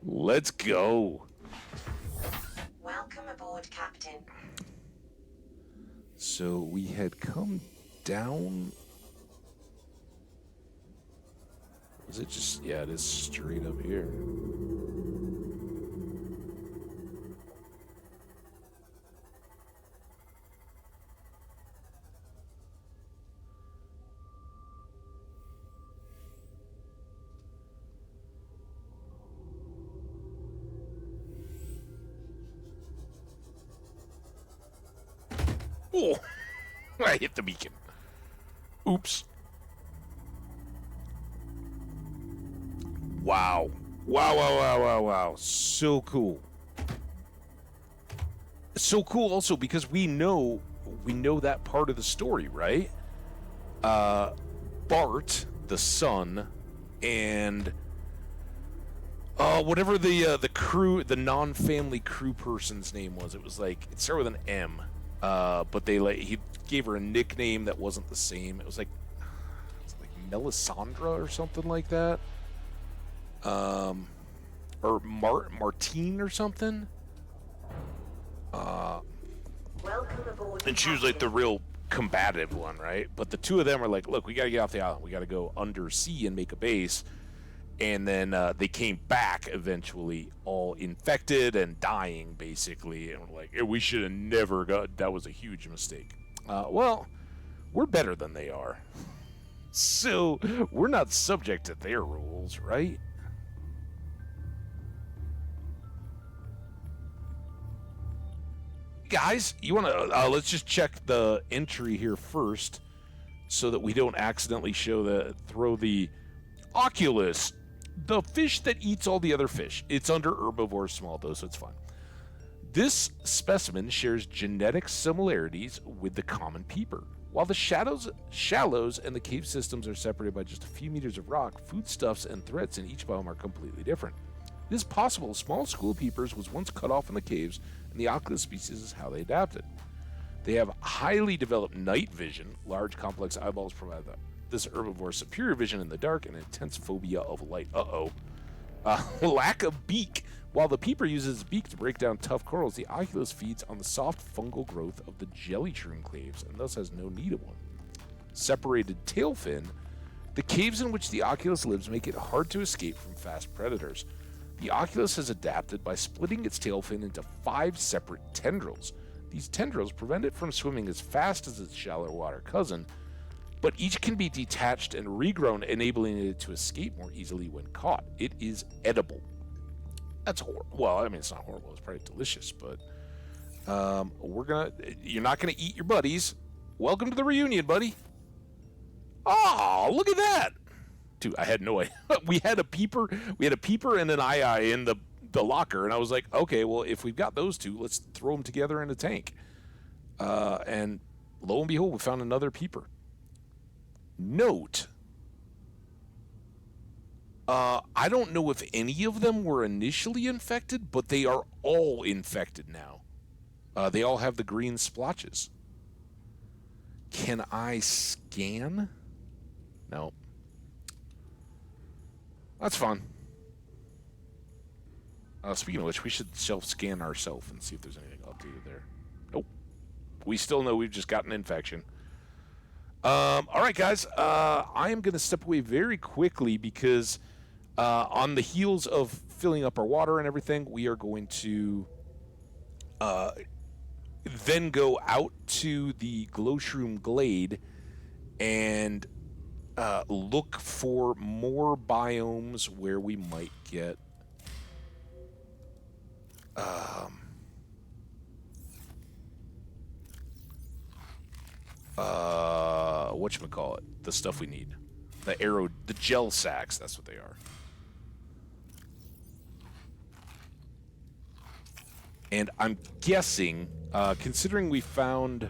Let's go. Welcome aboard, Captain. So we had come down. Was it just, yeah, it is straight up here. Oh, I hit the beacon. Oops. Wow. Wow, wow, wow, wow, wow. So cool. So cool also because we know that part of the story, right? Bart, the son, and whatever the crew, the non-family crew person's name was. It was like, it started with an M. But he gave her a nickname that wasn't the same. It was like Melisandre or something like that. Or Martine or something. Welcome aboard. And she was like the real combative one, right? But the two of them are like, look, we got to get off the island. We got to go undersea and make a base. And then they came back eventually, all infected and dying, basically. And we're like, we should have never got. That was a huge mistake. Well, we're better than they are, so we're not subject to their rules, right? Guys, you want to? Let's just check the entry here first, so that we don't accidentally throw the Oculus. The fish that eats all the other fish. It's under herbivore small, though, so it's fine. This specimen shares genetic similarities with the common peeper. While the shallows and the cave systems are separated by just a few meters of rock, foodstuffs and threats in each biome are completely different. It is possible small school peepers was once cut off in the caves, and the Oculus species is how they adapted. They have highly developed night vision. Large, complex eyeballs provide this herbivore superior vision in the dark and intense phobia of light. Lack of beak. While the peeper uses its beak to break down tough corals, the Oculus feeds on the soft fungal growth of the jelly shroom caves and thus has no need of one. Separated tail fin. The caves in which the Oculus lives make it hard to escape from fast predators. The Oculus has adapted by splitting its tail fin into 5 separate tendrils. These tendrils prevent it from swimming as fast as its shallow water cousin, but each can be detached and regrown, enabling it to escape more easily when caught. It is edible. That's horrible. Well, I mean, it's not horrible. It's probably delicious, but you're not gonna eat your buddies. Welcome to the reunion, buddy. Oh, look at that. Dude, I had no idea. We had a peeper and an eye in the locker, and I was like, okay, well, if we've got those two, let's throw them together in a tank. And lo and behold, we found another peeper. Note, I don't know if any of them were initially infected, but they are all infected now. They all have the green splotches. Can I scan? No. That's fun. Speaking of which, we should self-scan ourselves and see if there's anything updated there. Nope. We still know we've just got an infection. All right, guys. I am going to step away very quickly because on the heels of filling up our water and everything, we are going to then go out to the Glowshroom Glade and look for more biomes where we might get whatchamacallit, the stuff we need. The gel sacks, that's what they are. And I'm guessing, considering we found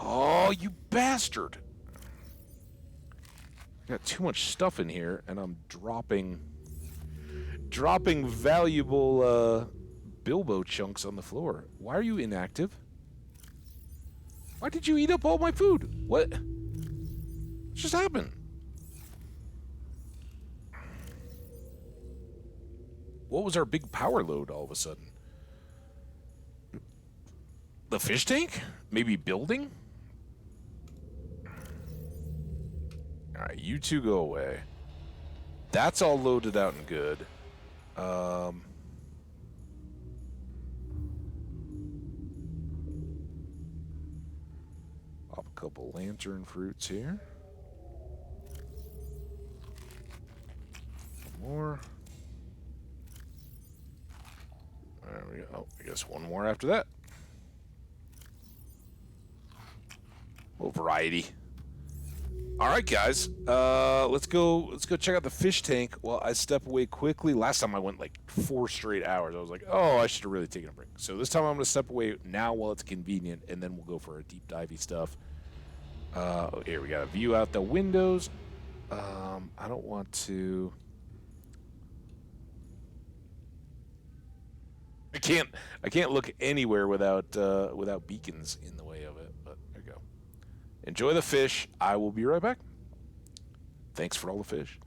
Oh, you bastard! I got too much stuff in here, and I'm dropping valuable Bilbo chunks on the floor. Why are you inactive? Why did you eat up all my food? What just happened? What was our big power load all of a sudden? The fish tank? Maybe building? Alright, you two go away. That's all loaded out and good. Pop a couple lantern fruits here. One more. There we go. Oh, I guess one more after that. A little variety. All right, guys. Let's go check out the fish tank while I step away quickly. Last time I went like 4 straight hours. I was like, oh, I should have really taken a break. So this time I'm going to step away now while it's convenient, and then we'll go for our deep divey stuff. Here we got a view out the windows. I don't want to. I can't look anywhere without beacons in the way of it. But there you go. Enjoy the fish. I will be right back. Thanks for all the fish.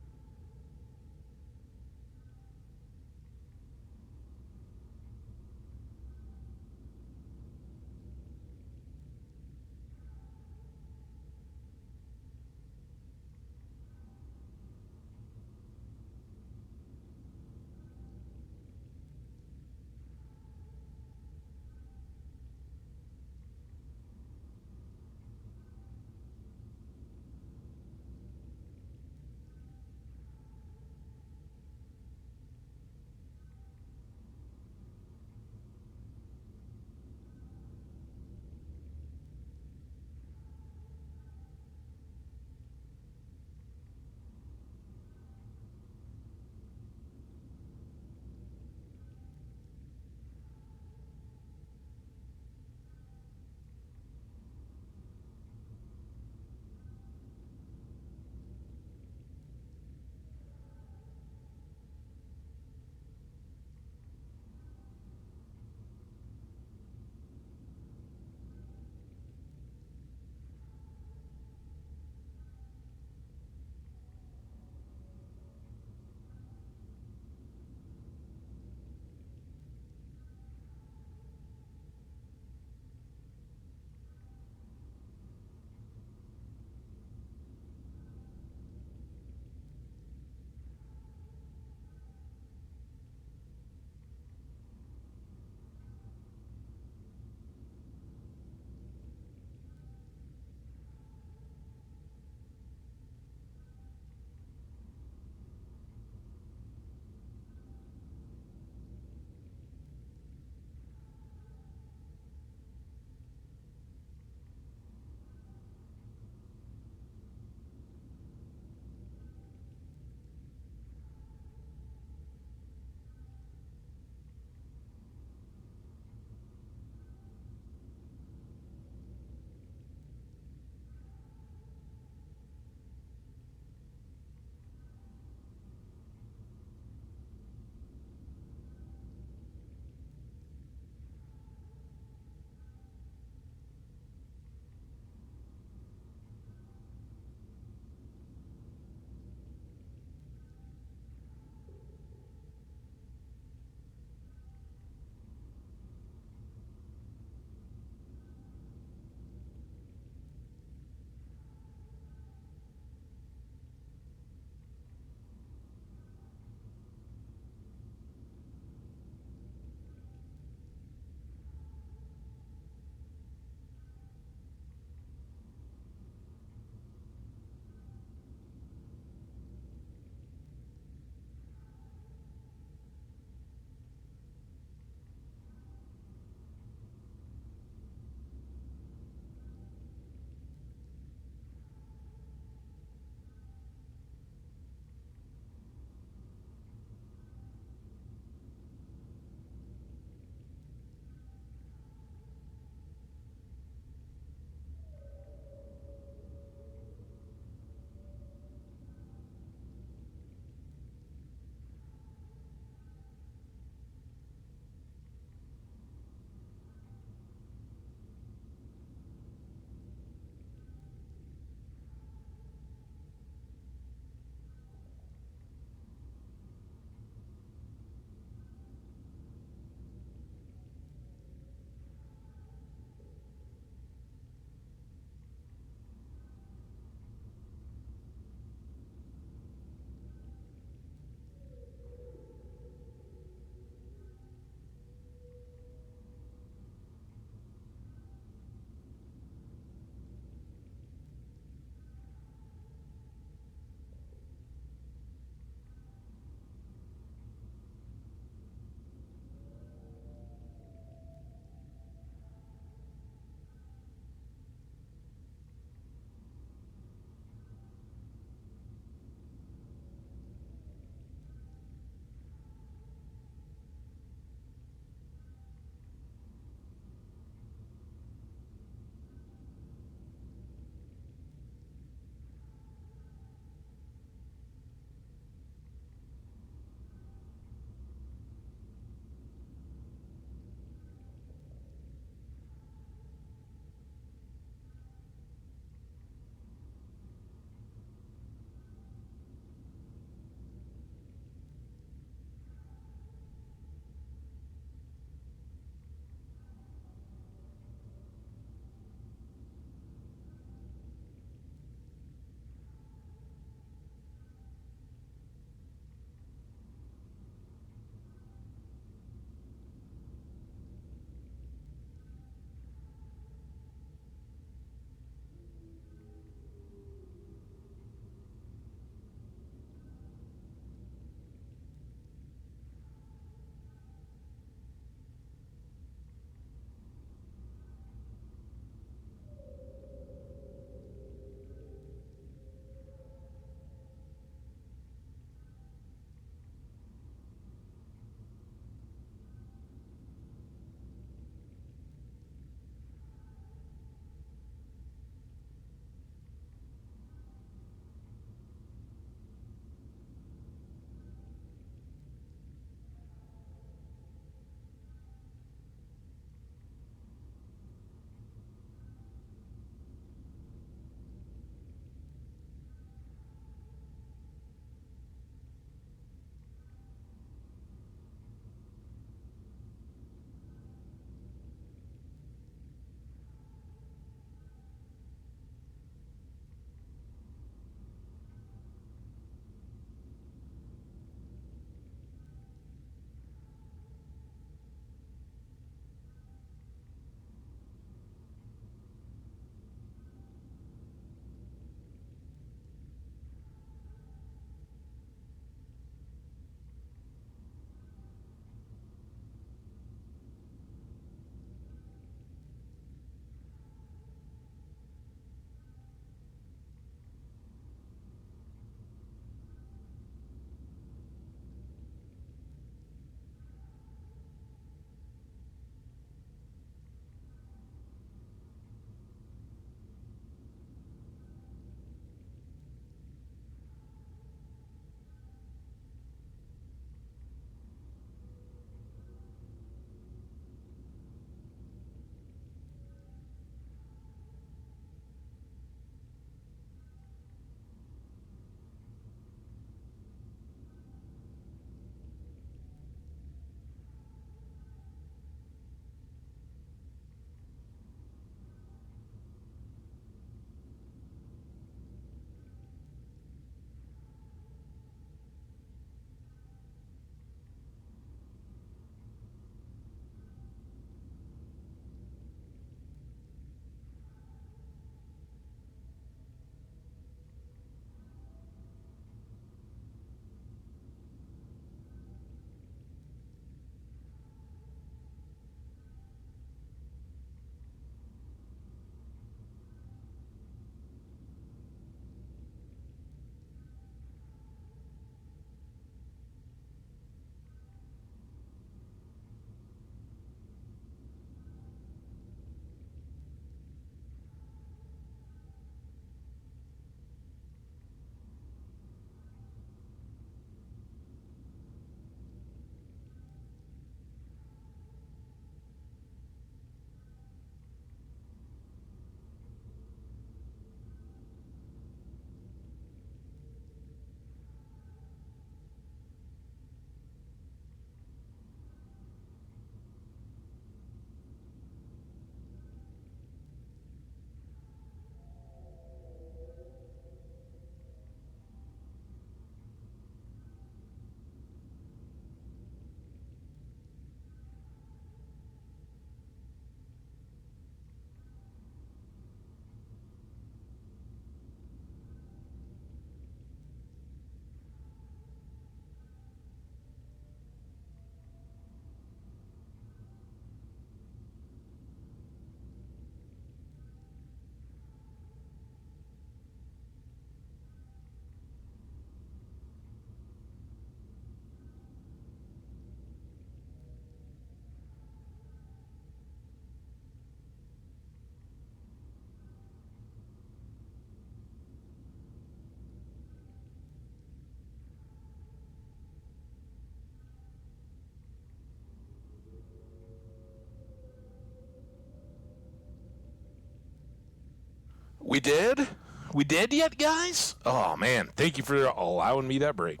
We did? We did yet, guys? Oh man, thank you for allowing me that break.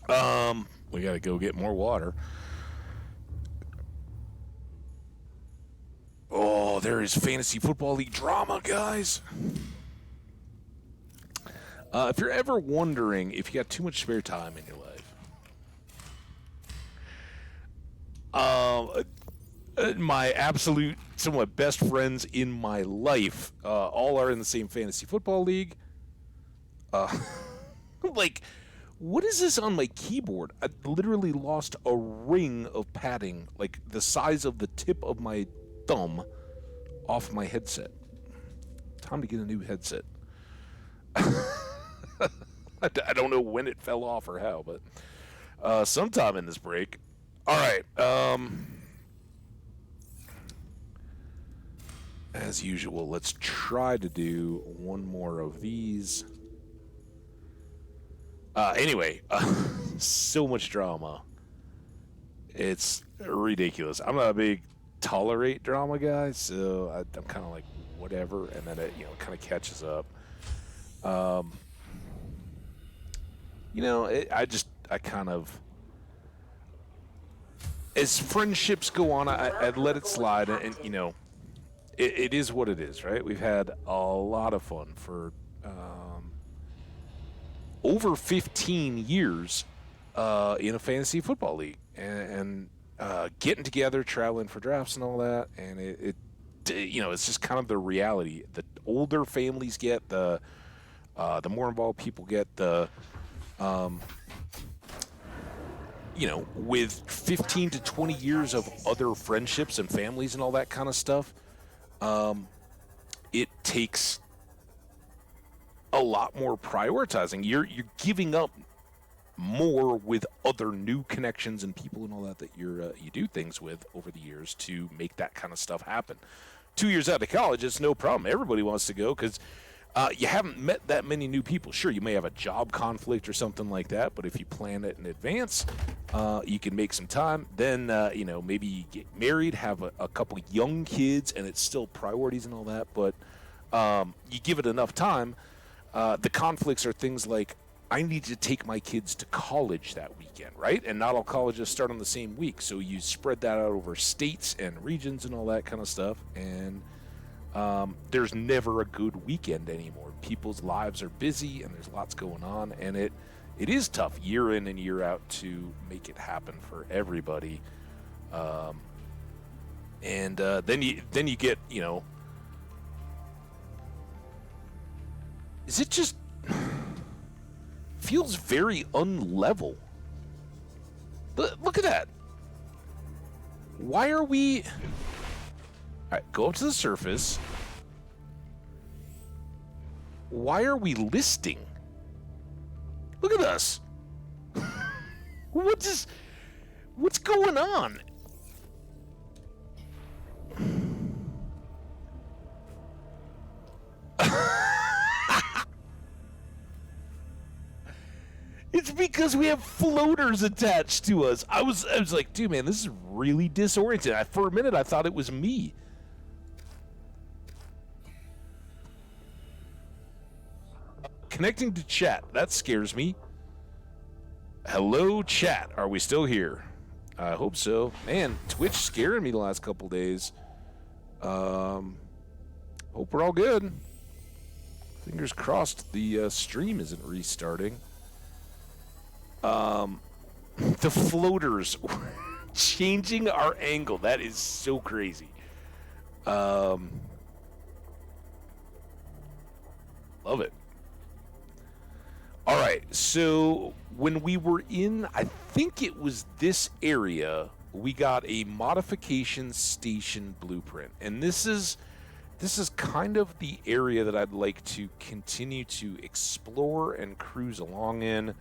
We gotta go get more water. Oh, there is Fantasy Football League drama, guys. If you're ever wondering if you got too much spare time in your life, my absolute, some of my best friends in my life, all are in the same Fantasy Football League. Like, what is this on my keyboard? I literally lost a ring of padding, like the size of the tip of my thumb, off my headset. Time to get a new headset. I don't know when it fell off or how, but sometime in this break. All right. As usual, let's try to do one more of these. Anyway, so much drama. It's ridiculous. I'm not a big tolerate drama guy, so I'm kind of like whatever, and then it kind of catches up. I kind of, as friendships go on, I'd let it slide, and it is what it is, right? We've had a lot of fun for over 15 years in a fantasy football league, and getting together, traveling for drafts and all that, and it's just kind of the reality. The older families get, the more involved people get, with 15 to 20 years of other friendships and families and all that kind of stuff, it takes a lot more prioritizing. You're giving up more with other new connections and people and all that you do things with over the years to make that kind of stuff happen. 2 years out of college, it's no problem. Everybody wants to go because you haven't met that many new people. Sure, you may have a job conflict or something like that, but if you plan it in advance, you can make some time. Then, maybe you get married, have a couple young kids, and it's still priorities and all that, but you give it enough time. The conflicts are things like, I need to take my kids to college that weekend, right? And not all colleges start on the same week, so you spread that out over states and regions and all that kind of stuff, and there's never a good weekend anymore. People's lives are busy, and there's lots going on, and it is tough year in and year out to make it happen for everybody. Then you get, is it just feels very unlevel. Look at that. Why are we... All right, go up to the surface. Why are we listing? Look at us. What's going on? It's because we have floaters attached to us. I was like, dude, man, this is really disorienting. For a minute, I thought it was me. Connecting to chat. That scares me. Hello, chat. Are we still here? I hope so. Man, Twitch scaring me the last couple days. Hope we're all good. Fingers crossed the stream isn't restarting. The floaters changing our angle. That is so crazy. Love it. All right, so when we were in, I think it was this area, we got a modification station blueprint, and this is kind of the area that I'd like to continue to explore and cruise along in.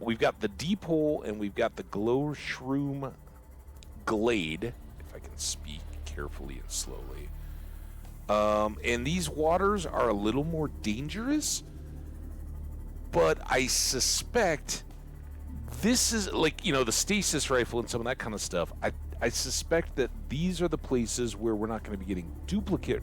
We've got the deep hole, and we've got the glow shroom glade, if I can speak carefully and slowly. And these waters are a little more dangerous, but I suspect this is like, the stasis rifle and some of that kind of stuff. I suspect that these are the places where we're not going to be getting duplicate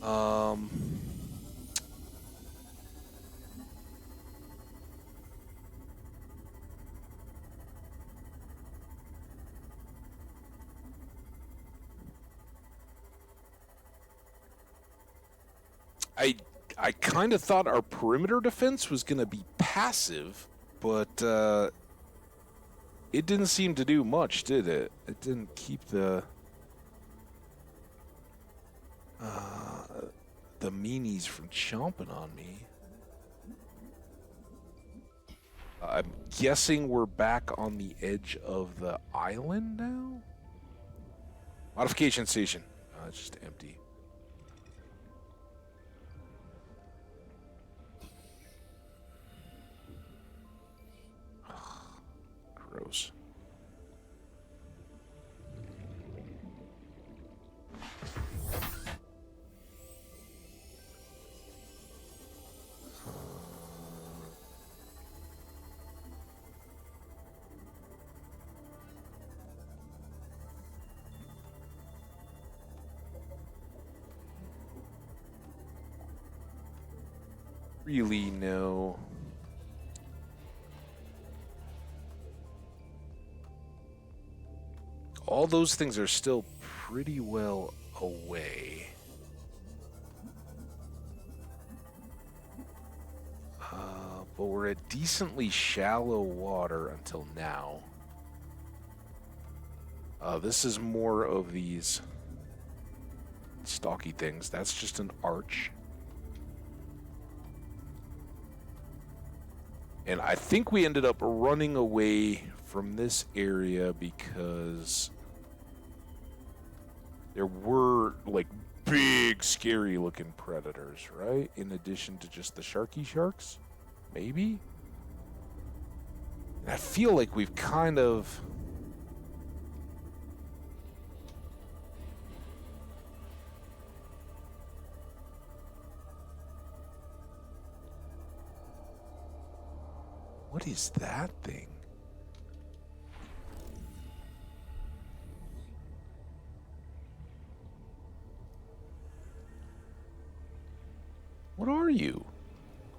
Um, I I kind of thought our perimeter defense was going to be passive, but it didn't seem to do much, did it? It didn't keep the meanies from chomping on me. I'm guessing we're back on the edge of the island now? Modification station. It's just empty. Gross. Really, no. All those things are still pretty well away. But we're at decently shallow water until now. This is more of these stocky things. That's just an arch. And I think we ended up running away from this area because there were, like, big, scary-looking predators, right? In addition to just the sharks? Maybe? And I feel like we've kind of... What is that thing? What are you?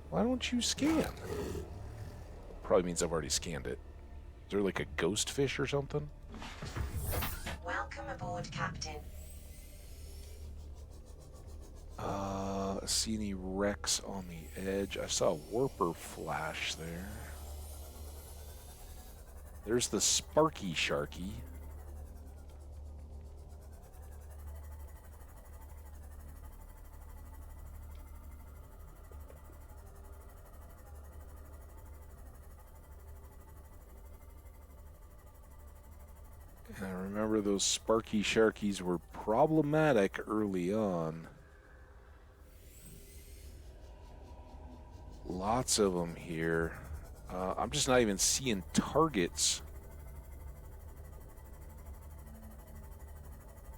Why don't you scan? Probably means I've already scanned it. Is there like a ghost fish or something? Welcome aboard, Captain. See any wrecks on the edge? I saw a warper flash there. There's the Sparky Sharky. And I remember those Sparky Sharkies were problematic early on. Lots of them here. I'm just not even seeing targets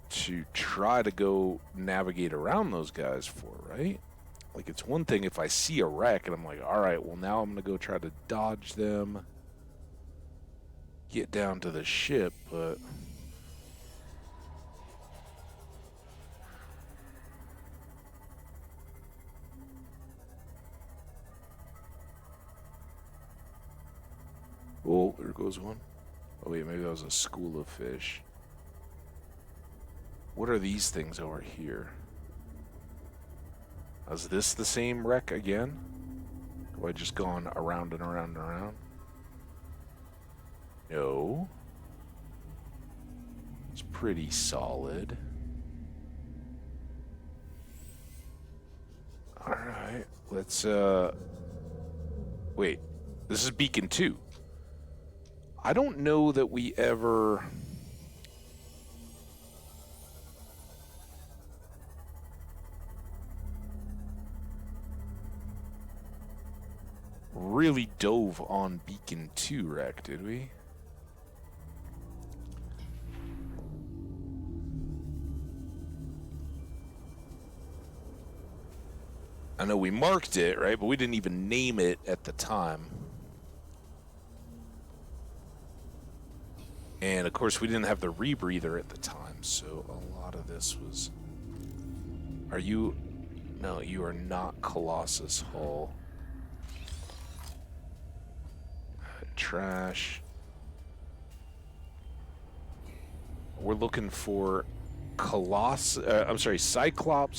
to try to go navigate around those guys for, right? Like, it's one thing if I see a wreck and I'm like, all right, well, now I'm going to go try to dodge them, get down to the ship, but... Oh, there goes one. Oh, wait, maybe that was a school of fish. What are these things over here? Is this the same wreck again? Have I just gone around and around and around? No. It's pretty solid. Alright, let's, wait. This is Beacon 2. I don't know that we ever... really dove on Beacon 2 wreck, did we? I know we marked it, right? But we didn't even name it at the time. And, of course, we didn't have the rebreather at the time, so a lot of this was... Are you No, you are not Colossus Hull. Trash. We're looking for Cyclops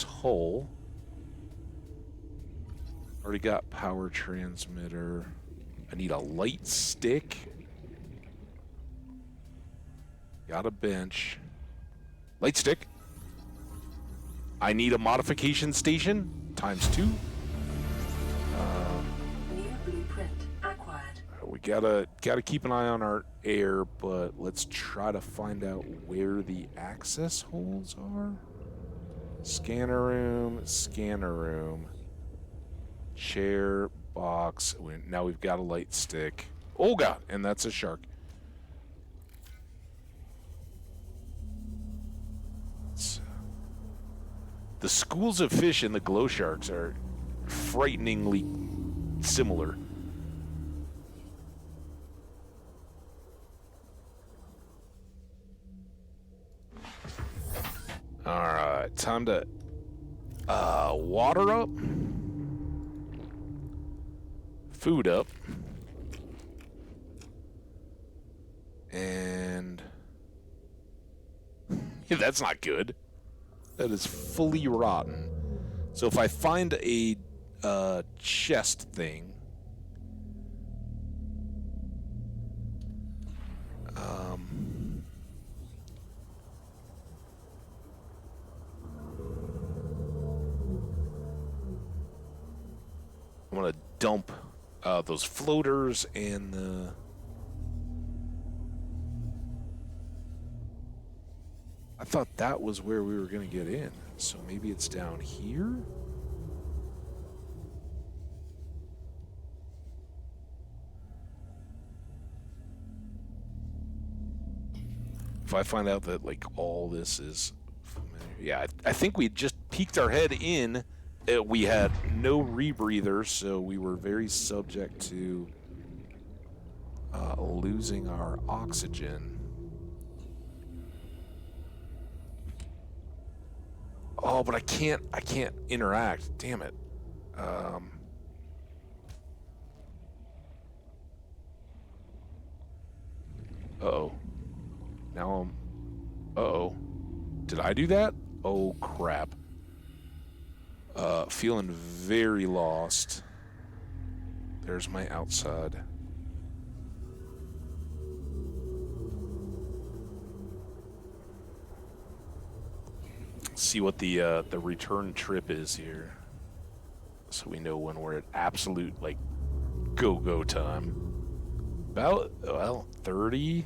Hull. Already got power transmitter. I need a light stick. Got a bench. Light stick. I need a modification station ×2. New blueprint acquired. We gotta keep an eye on our air, but let's try to find out where the access holes are. Scanner room, chair, box. Now we've got a light stick. Oh god, and that's a shark. The schools of fish and the glow sharks are frighteningly similar. Alright, time to water up. Food up. And yeah, that's not good. That is fully rotten. So if I find a chest thing, I'm gonna dump those floaters and the. I thought that was where we were gonna get in, so maybe it's down here? If I find out that, like, all this is familiar. Yeah, I think we just peeked our head in. We had no rebreathers, so we were very subject to losing our oxygen. Oh, but I can't interact. Damn it. Uh-oh. Now I'm... Uh-oh. Did I do that? Oh, crap. Feeling very lost. There's my outside. See what the return trip is here, so we know when we're at absolute, like, go time. About, well, 30.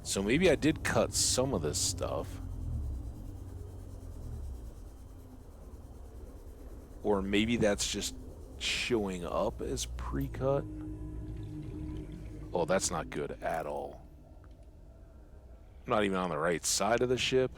So maybe I did cut some of this stuff. Or maybe that's just showing up as pre-cut. Oh, that's not good at all. I'm not even on the right side of the ship.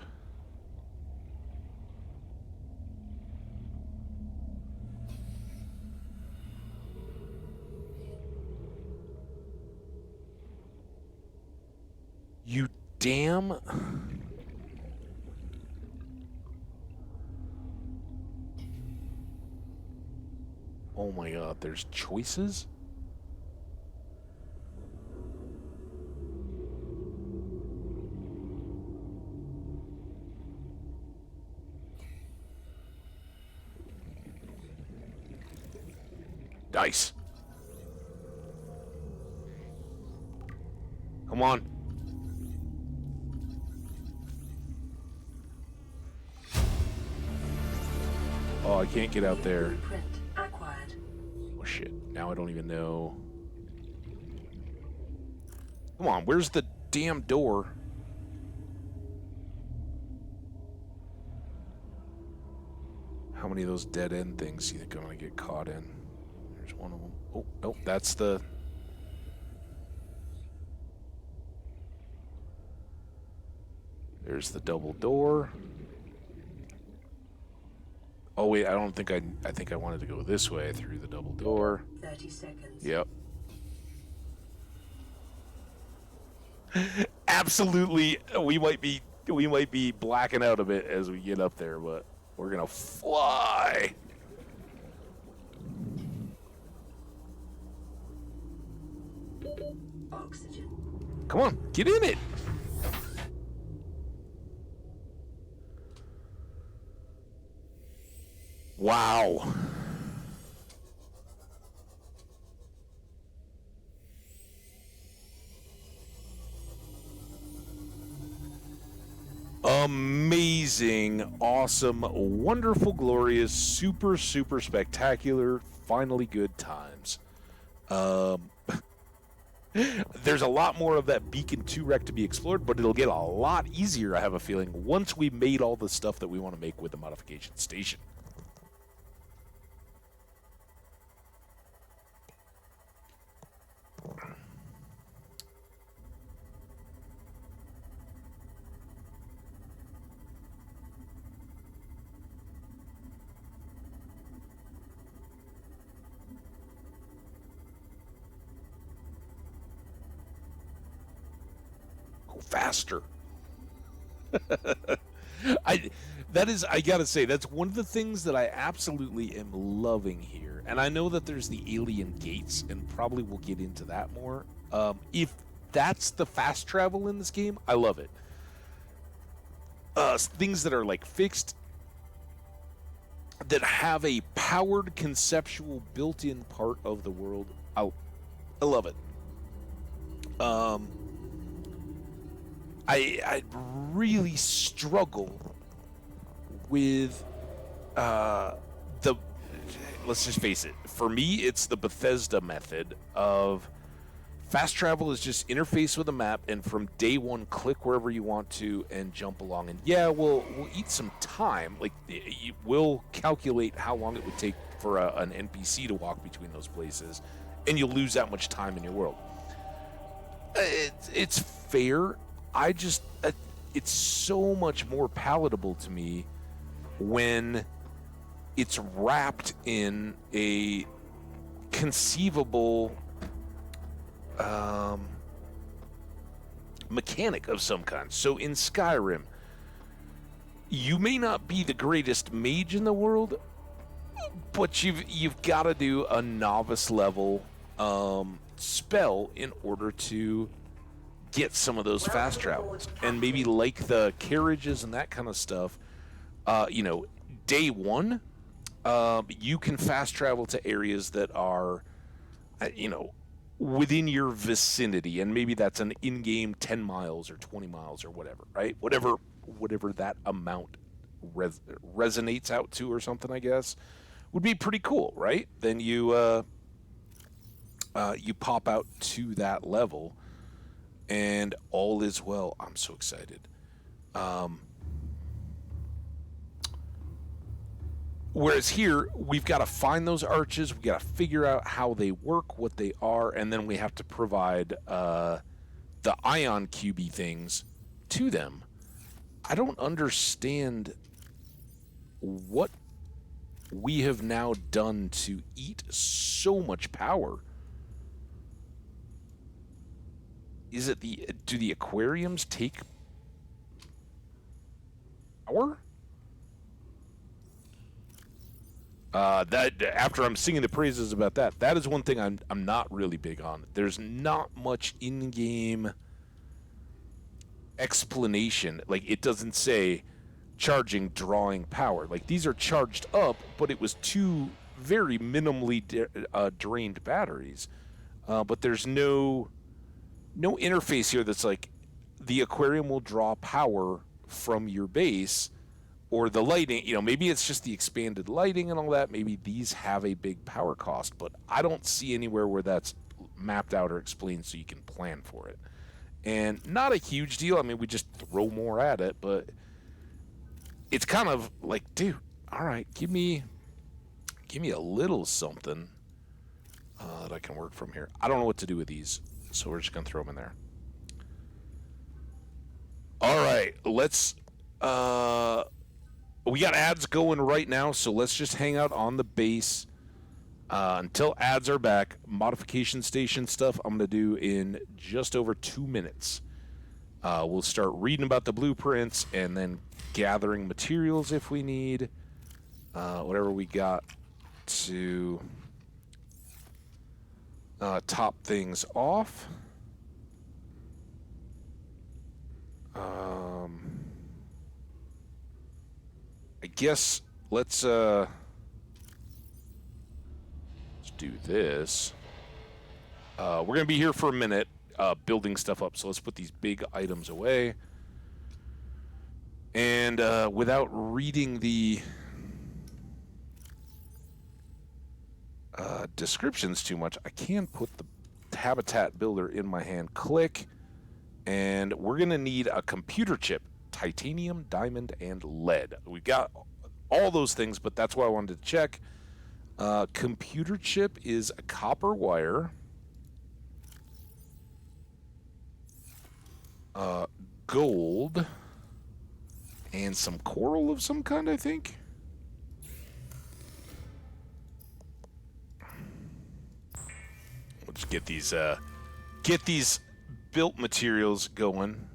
You damn... Oh my god, there's choices? Dice. Come on. Oh, I can't get out there. Oh shit, now I don't even know. Come on, where's the damn door? How many of those dead end things do you think I'm gonna get caught in? There's one of them. Oh, nope, that's the... There's the double door. Oh wait, I don't think I think I wanted to go this way through the double door. 30 seconds. Yep. Absolutely, we might be blacking out a bit as we get up there, but we're gonna fly. Oxygen. Come on, get in it. Wow. Amazing, awesome, wonderful, glorious, super, super spectacular, finally good times. There's a lot more of that Beacon 2 wreck to be explored, but it'll get a lot easier, I have a feeling, once we made all the stuff that we want to make with the modification station. Faster. I gotta say, that's one of the things that I absolutely am loving here. And I know that there's the alien gates, and probably we'll get into that more. If that's the fast travel in this game, I love it. Things that are like fixed, that have a powered conceptual built-in part of the world. I love it. I really struggle with the, let's just face it, for me it's the Bethesda method of fast travel is just interface with a map and from day one click wherever you want to and jump along. And yeah, we'll eat some time, like we'll calculate how long it would take for an NPC to walk between those places, and you'll lose that much time in your world. It's fair. I just, it's so much more palatable to me when it's wrapped in a conceivable mechanic of some kind. So in Skyrim, you may not be the greatest mage in the world, but you've got to do a novice level spell in order to get some of those fast travels. And maybe like the carriages and that kind of stuff, day one, you can fast travel to areas that are, within your vicinity, and maybe that's an in-game 10 miles or 20 miles or whatever, right? Whatever that amount resonates out to or something, I guess, would be pretty cool, right? Then you pop out to that level, and all is well. I'm so excited. Whereas here, we've got to find those arches, we've got to figure out how they work, what they are, and then we have to provide the ion cubey things to them. I don't understand what we have now done to eat so much power. Do the aquariums take power? That after I'm singing the praises about that is one thing I'm not really big on. There's not much in-game explanation. Like, it doesn't say charging, drawing power. Like, these are charged up, but it was two very minimally drained batteries. But there's no interface here that's like the aquarium will draw power from your base, or the lighting, maybe it's just the expanded lighting and all that. Maybe these have a big power cost, but I don't see anywhere where that's mapped out or explained so you can plan for it. And not a huge deal. I mean, we just throw more at it, but it's kind of like, dude, all right, give me a little something that I can work from here. I don't know what to do with these, so we're just going to throw them in there. All right, let's we got ads going right now, so let's just hang out on the base until ads are back. Modification station stuff I'm going to do in just over 2 minutes. We'll start reading about the blueprints and then gathering materials if we need. Whatever we got to top things off. I guess let's do this. We're going to be here for a minute building stuff up, so let's put these big items away. And without reading the descriptions too much, I can put the habitat builder in my hand. Click. And we're going to need a computer chip, titanium, diamond, and lead. We've got all those things, but that's why I wanted to check. Computer chip is a copper wire. Gold. And some coral of some kind, I think. We'll just get these built materials going.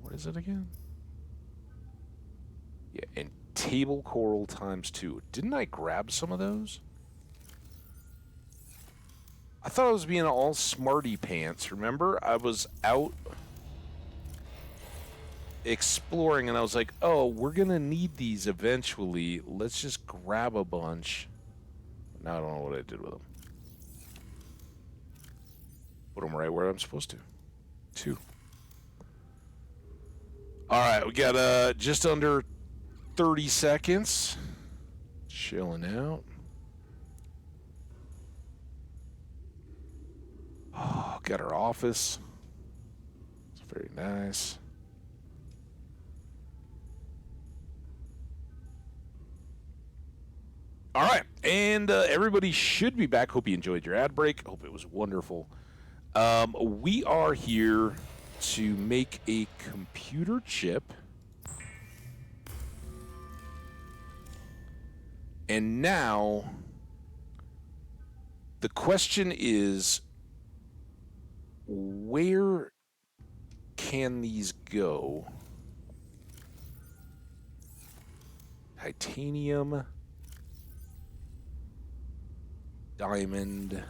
What is it again? Yeah, and table coral ×2. Didn't I grab some of those? I thought I was being all smarty pants. Remember? I was out exploring and I was like, oh, we're going to need these eventually. Let's just grab a bunch. Now I don't know what I did with them. Put them right where I'm supposed to. 2. All right, we got just under 30 seconds. Chilling out. Oh, got our office. It's very nice. All right, and everybody should be back. Hope you enjoyed your ad break. Hope it was wonderful. We are here to make a computer chip. And now, the question is, where can these go? Titanium, diamond,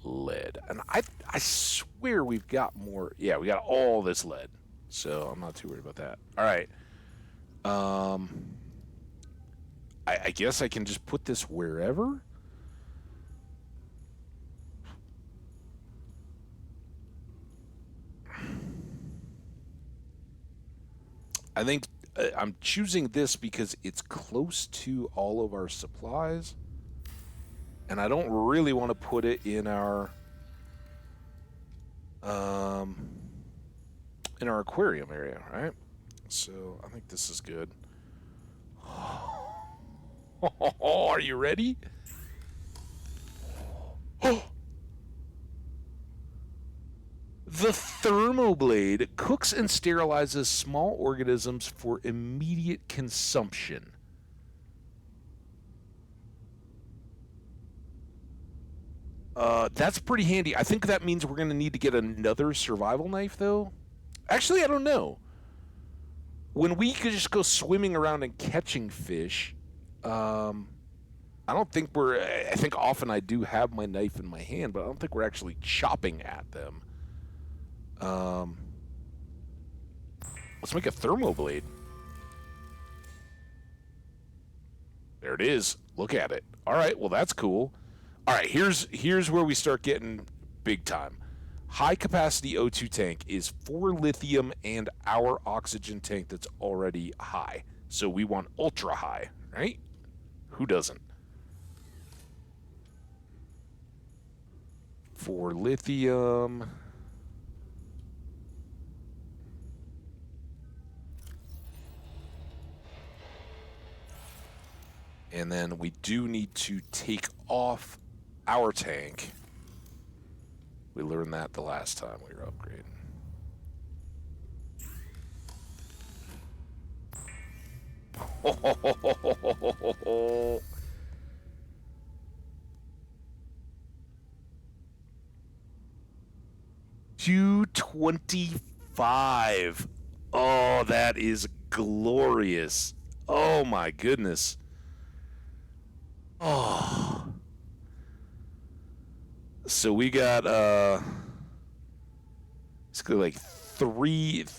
lead. And I swear we've got more. Yeah, we got all this lead. So I'm not too worried about that. All right. I guess I can just put this wherever. I think I'm choosing this because it's close to all of our supplies. And I don't really want to put it in our aquarium area, right? So I think this is good. Are you ready? The thermoblade cooks and sterilizes small organisms for immediate consumption. That's pretty handy. I think that means we're going to need to get another survival knife, though. Actually, I don't know. When we could just go swimming around and catching fish, I don't think I think often I do have my knife in my hand, but I don't think we're actually chopping at them. Let's make a thermoblade. There it is. Look at it. All right, well, that's cool. All right, here's where we start getting big time. High capacity O2 tank is 4 lithium and our oxygen tank that's already high. So we want ultra high, right? Who doesn't? 4 lithium. And then we do need to take off our tank, We learned that the last time we were upgrading. $225. Oh, that is glorious. Oh my goodness. Oh. So we got basically like three and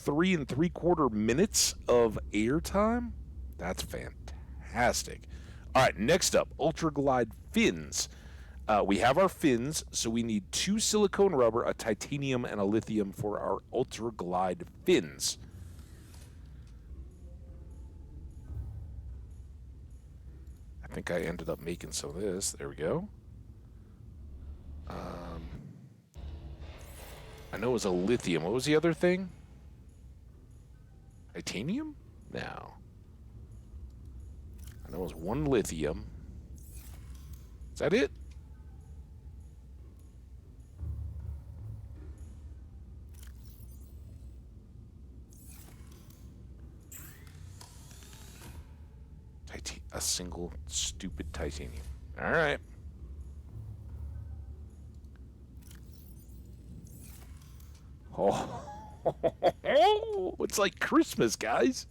3/4 minutes of airtime. That's fantastic. All right, next up, Ultra Glide fins. We have our fins, so we need 2 silicone rubber, a titanium, and a lithium for our Ultra Glide fins. I think I ended up making some of this. There we go. I know it was a lithium. What was the other thing? Titanium? No. I know it was 1 lithium. Is that it? A single stupid titanium. All right. Oh, it's like Christmas, guys.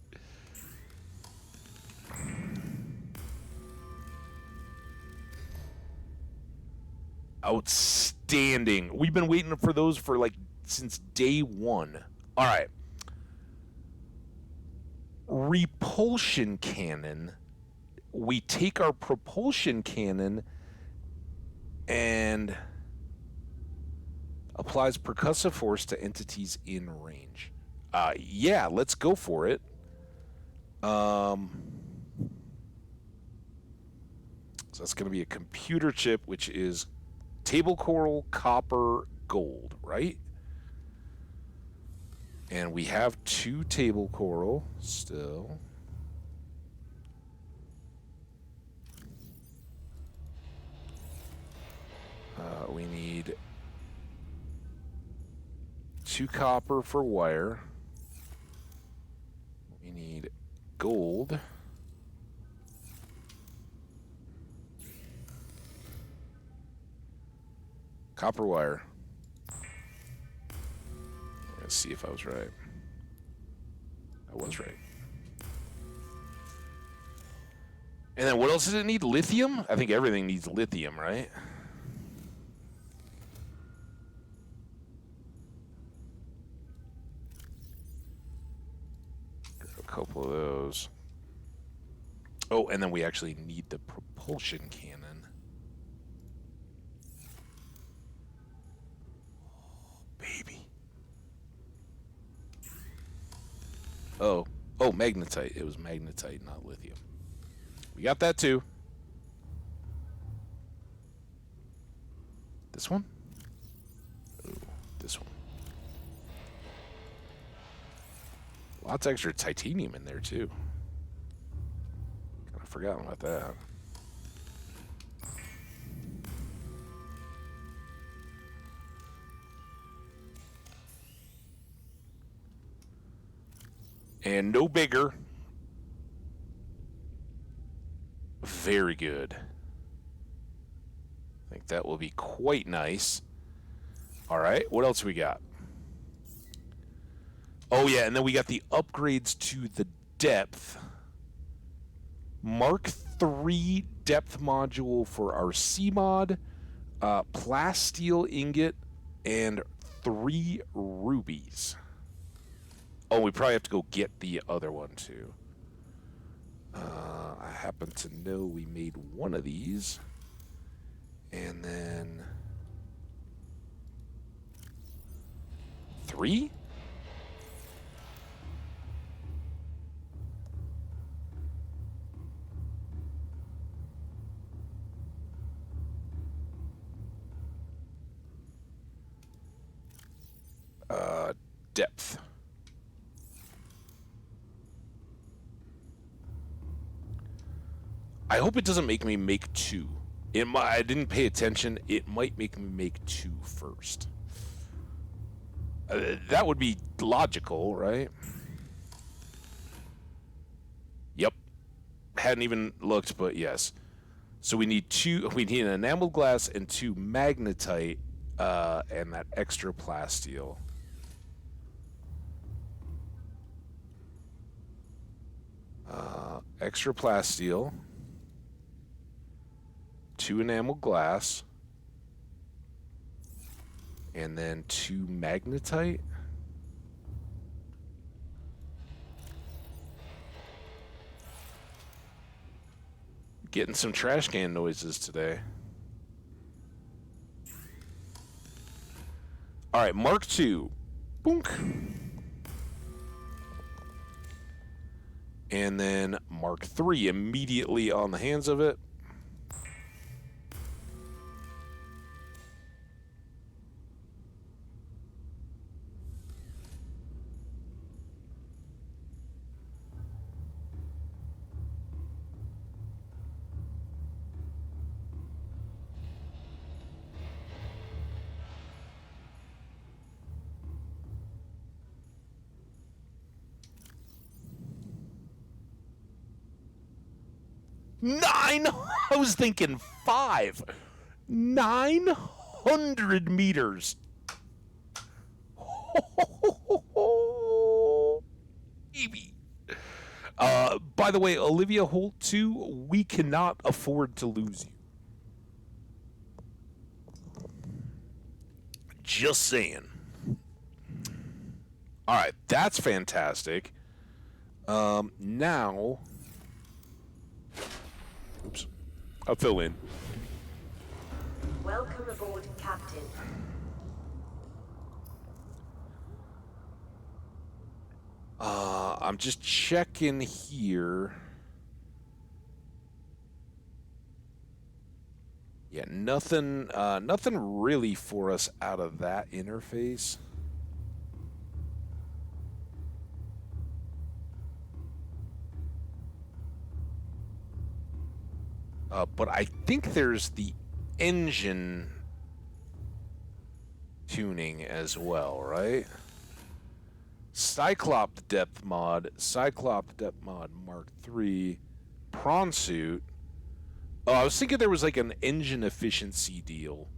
Outstanding. We've been waiting for those for like since day 1. All right. Repulsion cannon. We take our propulsion cannon and applies percussive force to entities in range. Yeah, let's go for it. So that's going to be a computer chip, which is table coral, copper, gold, right? And we have 2 table coral still. We need 2 copper for wire. We need gold. Copper wire. Let's see if I was right. I was right. And then what else does it need? Lithium? I think everything needs lithium, right? Couple of those. Oh, and then we actually need the propulsion cannon. Oh, baby. Oh, magnetite. It was magnetite, not lithium. We got that too. This one? Oh, this one. Lots of extra titanium in there, too. Kind of forgotten about that. And no bigger. Very good. I think that will be quite nice. All right, what else we got? Oh, yeah, and then we got the upgrades to the depth. Mark III depth module for our C-Mod, plasteel ingot, and 3 rubies. Oh, we probably have to go get the other one, too. I happen to know we made one of these. And then 3? Depth. I hope it doesn't make me make 2. I didn't pay attention. It might make me make 2 first. That would be logical, right? Yep. Hadn't even looked, but yes. So we need we need an enameled glass and 2 magnetite, and that extra plasteel. Extra plasteel, 2 enameled glass, and then 2 magnetite. Getting some trash can noises today. All right, Mark II. Boonk. And then Mark III immediately on the hands of it. Nine! I was thinking 5. 900 meters. Baby. By the way, Olivia Holt 2, we cannot afford to lose you. Just saying. All right, that's fantastic. Now, oops, I'll fill in. Welcome aboard, Captain. I'm just checking here. Yeah, nothing really for us out of that interface. But I think there's the engine tuning as well, right? Cyclops Depth Mod Mark III, Prawn Suit. Oh, I was thinking there was like an engine efficiency deal.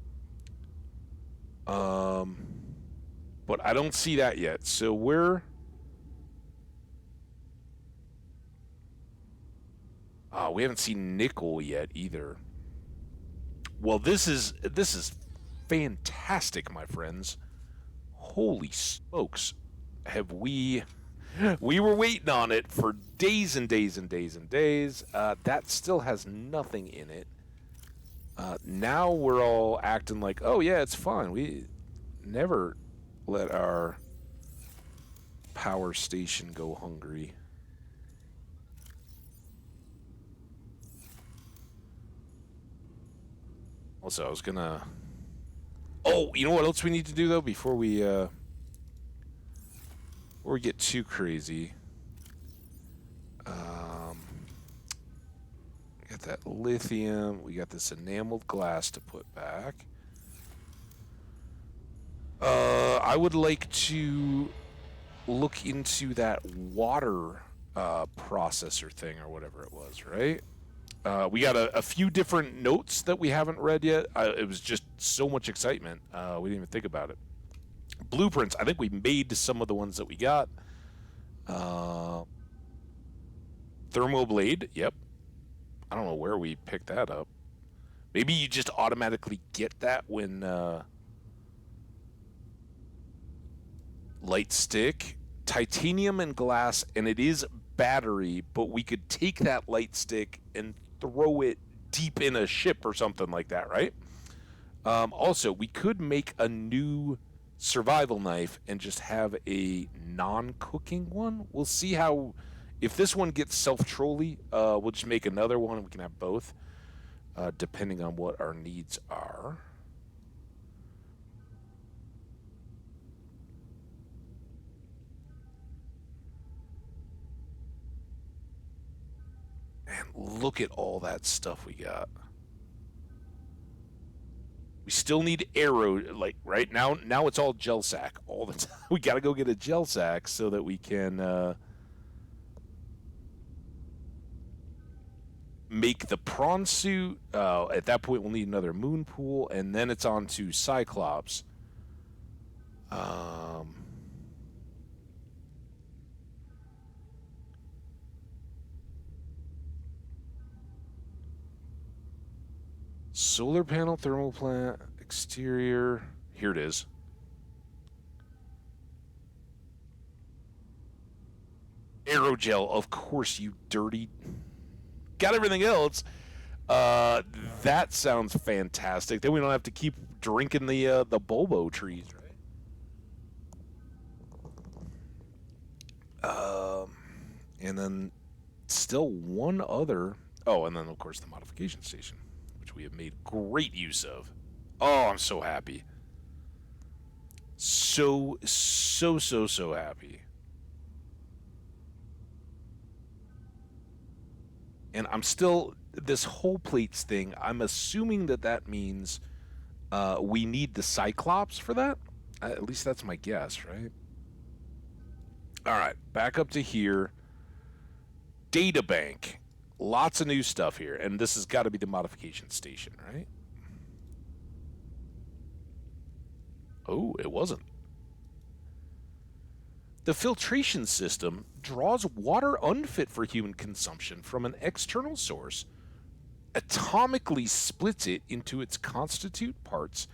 But I don't see that yet. So we're... we haven't seen nickel yet either. Well, this is fantastic, my friends. Holy smokes. Have we were waiting on it for days and days and days and days. That still has nothing in it. Now we're all acting like, oh yeah, it's fine. We never let our power station go hungry. Also, I was gonna... Oh, you know what else we need to do, though, before we get too crazy? We got that lithium. We got this enameled glass to put back. I would like to look into that water processor thing or whatever it was, right? We got a few different notes that we haven't read yet. It was just so much excitement. We didn't even think about it. Blueprints. I think we made some of the ones that we got. Thermoblade. Yep. I don't know where we picked that up. Maybe you just automatically get that when light stick, titanium and glass, and it is battery, but we could take that light stick and throw it deep in a ship or something like that, right? Also, we could make a new survival knife and just have a non-cooking one. We'll see how... If this one gets self-trolly, we'll just make another one and we can have both, depending on what our needs are. And look at all that stuff we got. We still need arrow, like right now. Now it's all gel sack all the time. We got to go get a gel sack so that we can make the prawn suit. At that point, we'll need another moon pool, and then it's on to Cyclops. Um, Solar panel, thermal plant, exterior. Here it is. Aerogel, of course, you dirty. Got everything else. That sounds fantastic. Then we don't have to keep drinking the bulbo trees, right? And then still one other. Oh, and then of course the modification station, which we have made great use of. Oh, I'm so happy. So happy. And I'm still this whole plates thing. I'm assuming that means we need the Cyclops for that. At least that's my guess, right? All right, back up to here. Data bank. Lots of new stuff here, and this has got to be the modification station, right? Oh, it wasn't. The filtration system draws water unfit for human consumption from an external source, atomically splits it into its constituent parts,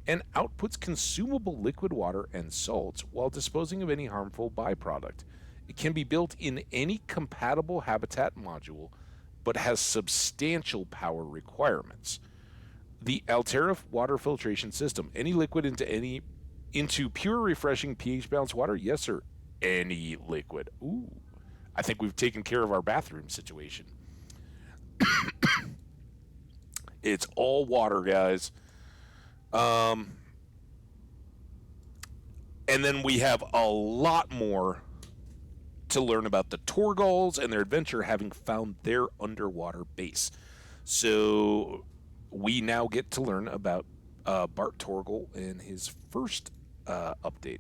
and outputs consumable liquid water and salts while disposing of any harmful byproduct. It can be built in any compatible habitat module, but has substantial power requirements. The Altera water filtration system. Any liquid into pure, refreshing, pH balanced water? Yes, sir. Any liquid. Ooh. I think we've taken care of our bathroom situation. It's all water, guys. And then we have a lot more to learn about the Torgals and their adventure, having found their underwater base. So we now get to learn about Bart Torgal and his first update.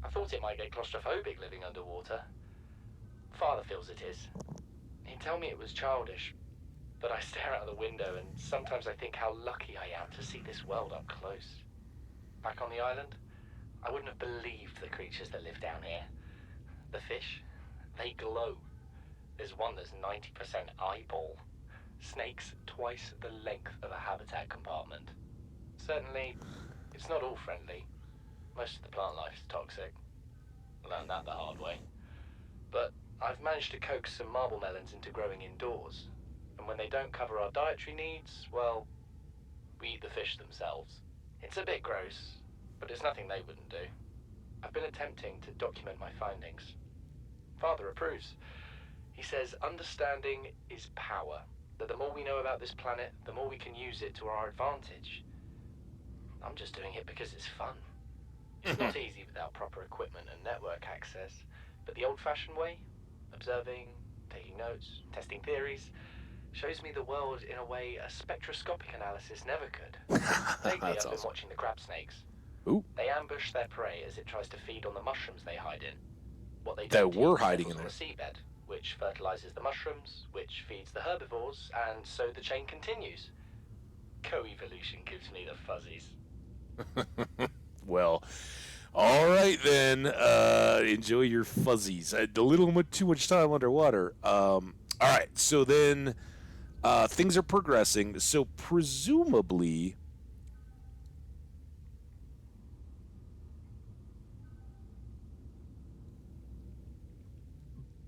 I thought it might get claustrophobic living underwater. Father feels it is. He'd tell me it was childish, but I stare out the window and sometimes I think how lucky I am to see this world up close. Back on the island, I wouldn't have believed the creatures that live down here. The fish, they glow. There's one that's 90% eyeball. Snakes twice the length of a habitat compartment. Certainly, it's not all friendly. Most of the plant life is toxic. Learned that the hard way. But I've managed to coax some marble melons into growing indoors. And when they don't cover our dietary needs, well, we eat the fish themselves. It's a bit gross, but it's nothing they wouldn't do. I've been attempting to document my findings. Father approves. He says understanding is power, that the more we know about this planet, the more we can use it to our advantage. I'm just doing it because it's fun. It's not easy without proper equipment and network access, but the old-fashioned way, observing, taking notes, testing theories, shows me the world in a way a spectroscopic analysis never could. Lately, I've been watching the crab snakes. Ooh. They ambush their prey as it tries to feed on the mushrooms they hide in. What they That do were hiding in on there. the seabed, which fertilizes the mushrooms, which feeds the herbivores, and so the chain continues. Co-evolution gives me the fuzzies. Well, all right then. Enjoy your fuzzies. A little too much time underwater. All right. So then, things are progressing. So presumably,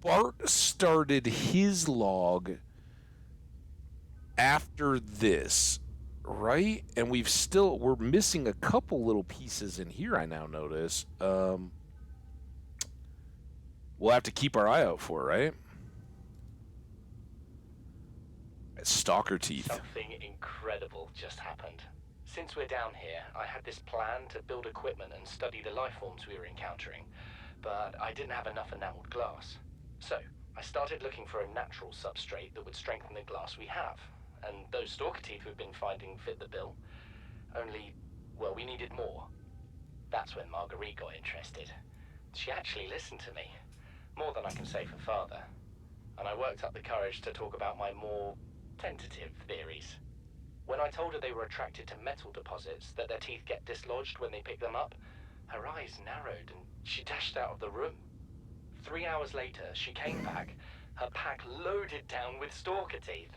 Bart started his log after this, right? And we're missing a couple little pieces in here, I now notice. We'll have to keep our eye out for, right? Stalker teeth. Something incredible just happened. Since we're down here, I had this plan to build equipment and study the life forms we were encountering, but I didn't have enough enameled glass. So, I started looking for a natural substrate that would strengthen the glass we have, and those stalker teeth we've been finding fit the bill. Only, well, we needed more. That's when Marguerite got interested. She actually listened to me, more than I can say for Father. And I worked up the courage to talk about my more tentative theories. When I told her they were attracted to metal deposits, that their teeth get dislodged when they pick them up, her eyes narrowed and she dashed out of the room. 3 hours later, she came back, her pack loaded down with stalker teeth.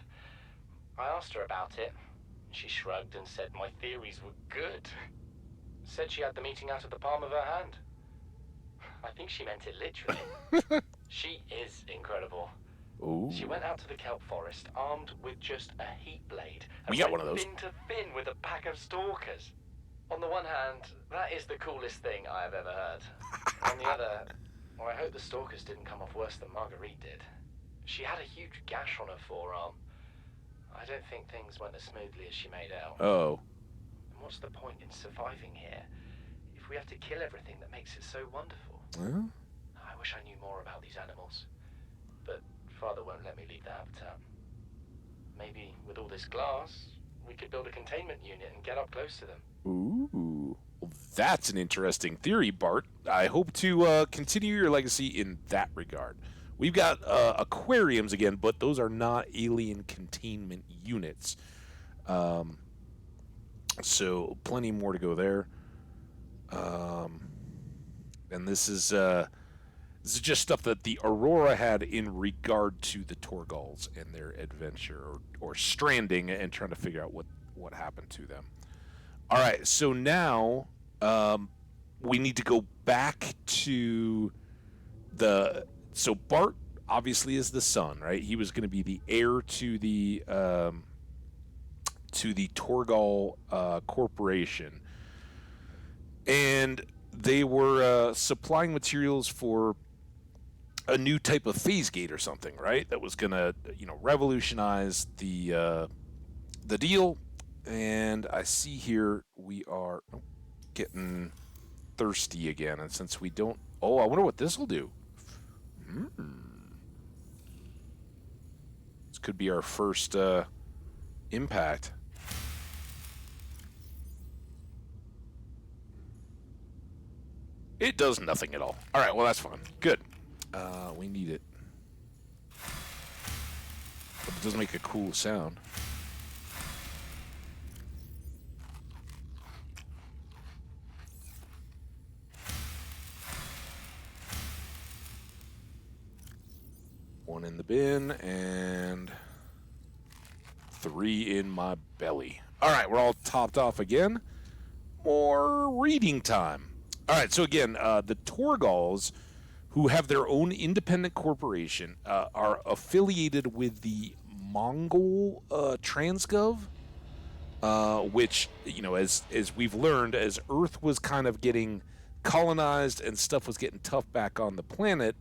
I asked her about it. She shrugged and said my theories were good. Said she had the meeting out of the palm of her hand. I think she meant it literally. She is incredible. Ooh. She went out to the kelp forest armed with just a heat blade and We got went one of those. fin to fin with a pack of stalkers. On the one hand, that is the coolest thing I have ever heard. On the other, well, I hope the stalkers didn't come off worse than Marguerite did. She had a huge gash on her forearm. I don't think things went as smoothly as she made out. Oh. And what's the point in surviving here if we have to kill everything that makes it so wonderful? Well, I wish I knew more about these animals. But Father won't let me leave the habitat. Maybe with all this glass, we could build a containment unit and get up close to them. ooh. Well, that's an interesting theory, Bart. I hope to continue your legacy in that regard. We've got aquariums again, but those are not alien containment units. So plenty more to go there. And this is just stuff that the Aurora had in regard to the Torgals and their adventure or stranding and trying to figure out what happened to them. All right, so now we need to go back to so Bart obviously is the son, right? He was going to be the heir to the Torgal corporation, and they were supplying materials for a new type of phase gate or something, right? That was going to revolutionize the deal. And I see here we are getting thirsty again, and since we don't, I wonder what this will do. This could be our first impact. It does nothing at all. All right, well, that's fine. Good. We need it. But it does make a cool sound. One in the bin and 3 in my belly. All right, we're all topped off again. More reading time. All right, so again, the Torgals, who have their own independent corporation, are affiliated with the Mongol Transgov, which, as we've learned, as Earth was kind of getting colonized and stuff was getting tough back on the planet,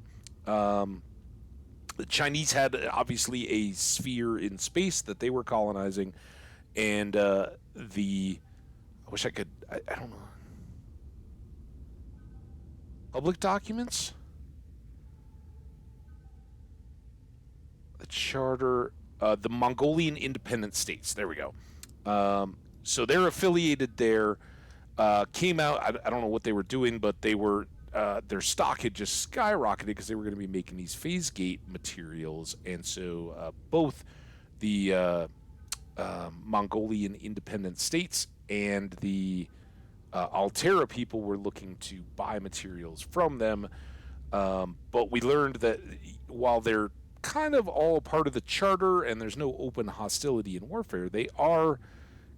the Chinese had obviously a sphere in space that they were colonizing, and I wish I could, I don't know, public documents? The charter, the Mongolian Independent States, there we go. So they're affiliated there, came out, I don't know what they were doing, but they were, their stock had just skyrocketed because they were going to be making these phase gate materials, and so both the Mongolian Independent States and the Altera people were looking to buy materials from them, but we learned that while they're kind of all part of the charter and there's no open hostility in warfare, they are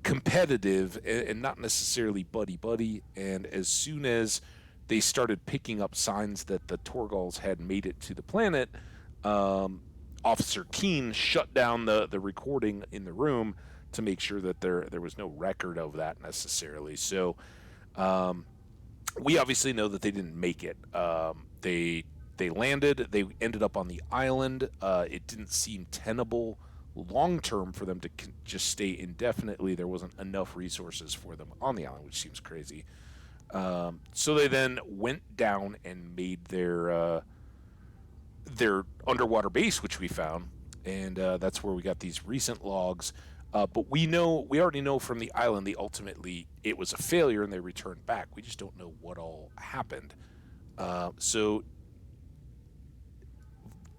competitive and not necessarily buddy-buddy, and as soon as they started picking up signs that the Torgals had made it to the planet, Officer Keen shut down the recording in the room to make sure that there was no record of that necessarily. So we obviously know that they didn't make it. They landed. They ended up on the island. It didn't seem tenable long-term for them to just stay indefinitely. There wasn't enough resources for them on the island, which seems crazy. So they then went down and made their underwater base, which we found, and that's where we got these recent logs But we already know from the island, ultimately it was a failure and they returned back. We just don't know what all happened. So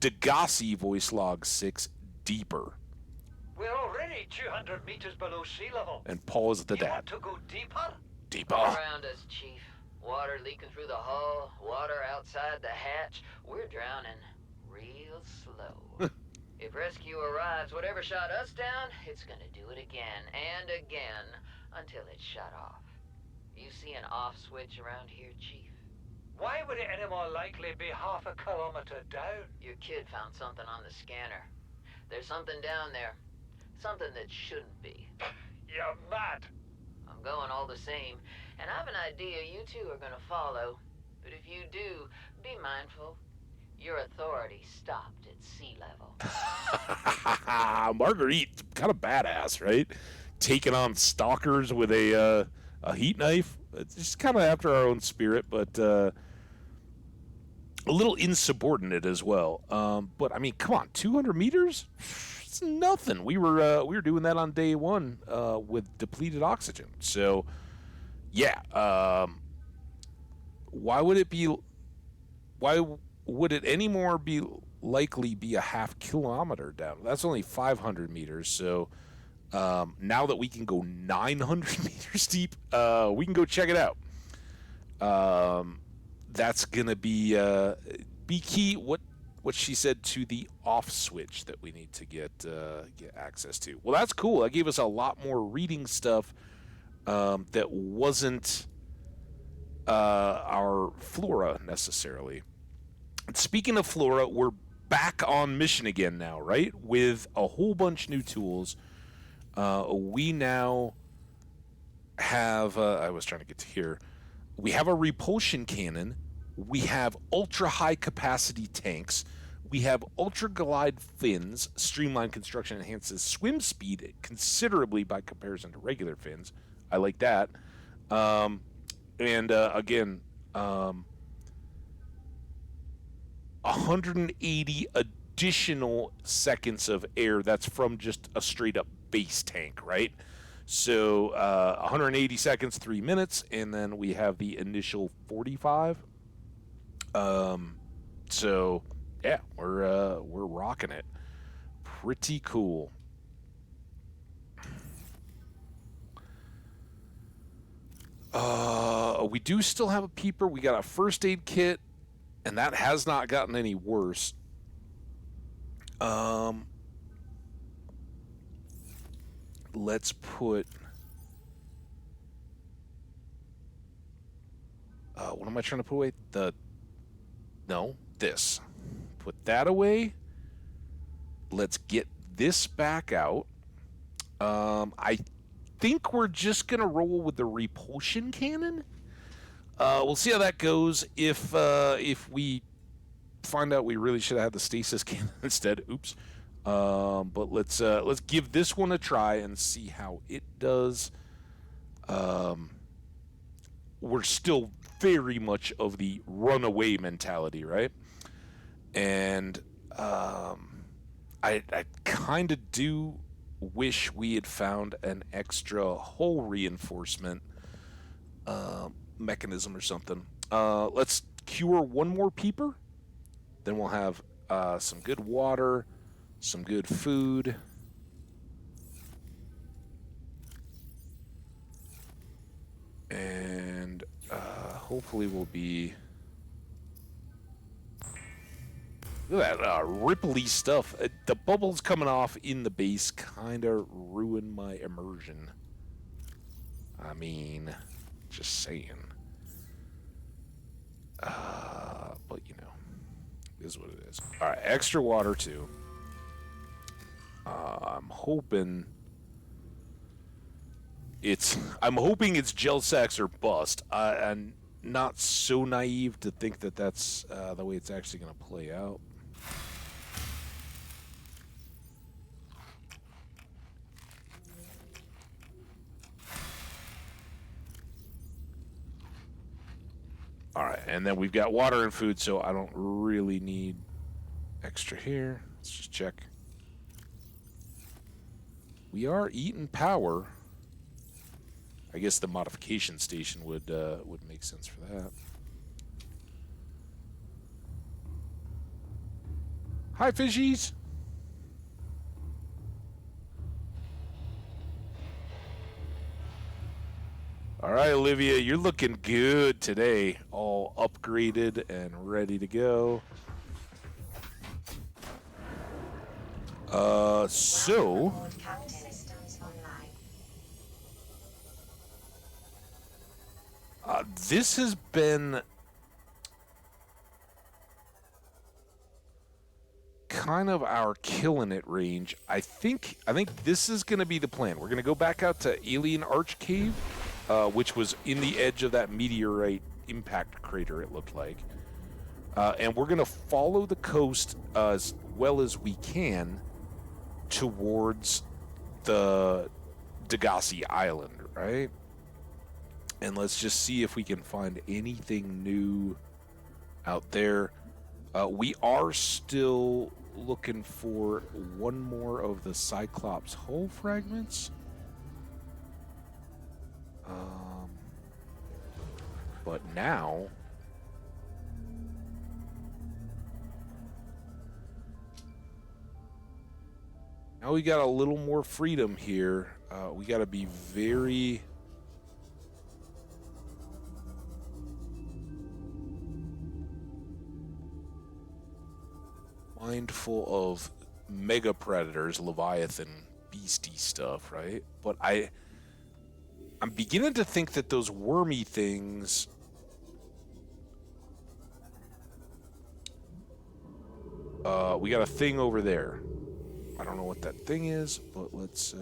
Degassi voice log 6 deeper. We're already 200 meters below sea level. And Paul is the You dad. want to go deeper? Deeper. All around us, Chief. Water leaking through the hull, water outside the hatch. We're drowning real slow. If rescue arrives, whatever shot us down, it's gonna do it again and again until it's shut off. You see an off switch around here, Chief? Why would it any more likely be half a kilometer down? Your kid found something on the scanner. There's something down there. Something that shouldn't be. You're mad. I'm going all the same, and I have an idea you two are gonna follow. But if you do, be mindful. Your authority stopped at sea level. Marguerite, kind of badass, right? Taking on stalkers with a heat knife. It's just kind of after our own spirit, but a little insubordinate as well. But I mean, come on, 200 meters? It's nothing. We were doing that on day one with depleted oxygen. So, yeah. Why would it any more be likely be a half kilometer down? That's only 500 meters. So now that we can go 900 meters deep, we can go check it out. That's gonna be key. What she said to the off switch that we need to get access to. Well, that's cool. That gave us a lot more reading stuff that wasn't our flora necessarily. Speaking of flora, we're back on mission again now, right? With a whole bunch new tools. We now have, I was trying to get to here. We have a repulsion cannon. We have ultra high capacity tanks. We have ultra glide fins. Streamlined construction enhances swim speed considerably by comparison to regular fins. I like that. Again, 180 additional seconds of air. That's from just a straight up base tank, right? So 180 seconds, 3 minutes, and then we have the initial 45. So yeah, we're rocking it. Pretty cool. We do still have a peeper. We got a first aid kit, and that has not gotten any worse. Let's put... what am I trying to put away? This. Put that away. Let's get this back out. I think we're just going to roll with the repulsion cannon. We'll see how that goes. If we find out we really should have had the stasis cannon instead, oops. But let's give this one a try and see how it does. We're still very much of the runaway mentality, right? And I kind of do wish we had found an extra hull reinforcement mechanism or something. Let's cure one more peeper. Then we'll have some good water, some good food. And hopefully we'll be... Look at that ripply stuff. The bubbles coming off in the base kind of ruin my immersion. I mean, just saying. But, you know, it is what it is. All right, extra water, too. I'm hoping it's gel sacks or bust. I'm not so naive to think that that's the way it's actually going to play out. All right, and then we've got water and food, so I don't really need extra here. Let's just check. we are eating power. I guess the modification station would make sense for that. Hi, fishies. All right, Olivia, you're looking good today. All upgraded and ready to go. So this has been kind of our killing it range. I think this is going to be the plan. We're going to go back out to Alien Arch Cave, which was in the edge of that meteorite impact crater, it looked like. And we're going to follow the coast as well as we can towards the Degassi Island, right? And let's just see if we can find anything new out there. We are still looking for one more of the Cyclops hull fragments. But now we got a little more freedom here. We got to be very mindful of mega predators, Leviathan, beastie stuff, right? But I'm beginning to think that those wormy things we got a thing over there. I don't know what that thing is, but let's we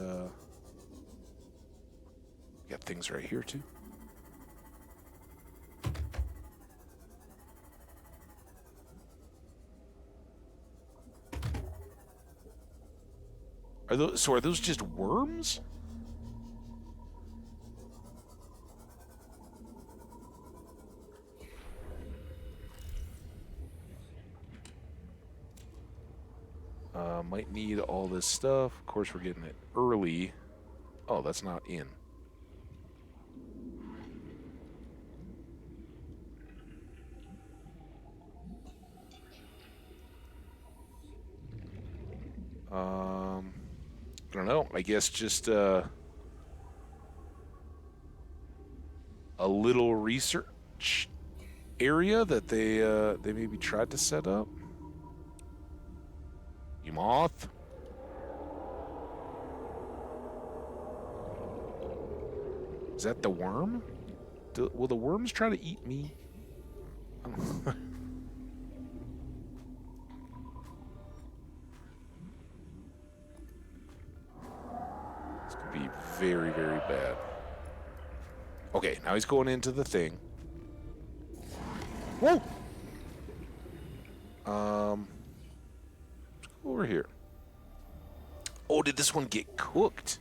got things right here too. Are those just worms? Might need all this stuff. Of course, we're getting it early. Oh, that's not in. I don't know. I guess just a little research area that they maybe tried to set up. You moth. Is that the worm? Will the worms try to eat me? I don't know. This could be very, very bad. Okay, now he's going into the thing. Whoa! Let's go over here. Oh, did this one get cooked?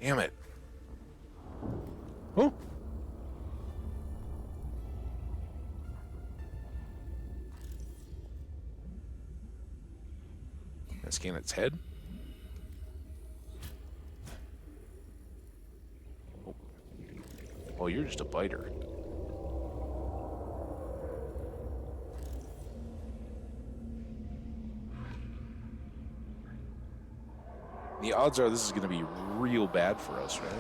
Damn it. Oh. Let's scan its head. Oh, you're just a biter. The odds are this is going to be real bad for us, right?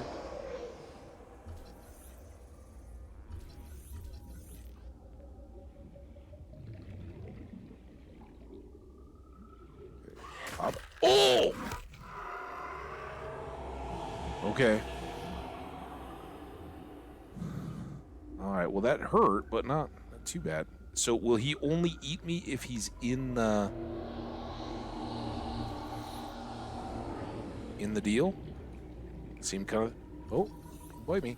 Oh! Okay. All right, well that hurt, but not too bad. So will he only eat me if he's in the deal? Seemed kind of... Oh, bite me.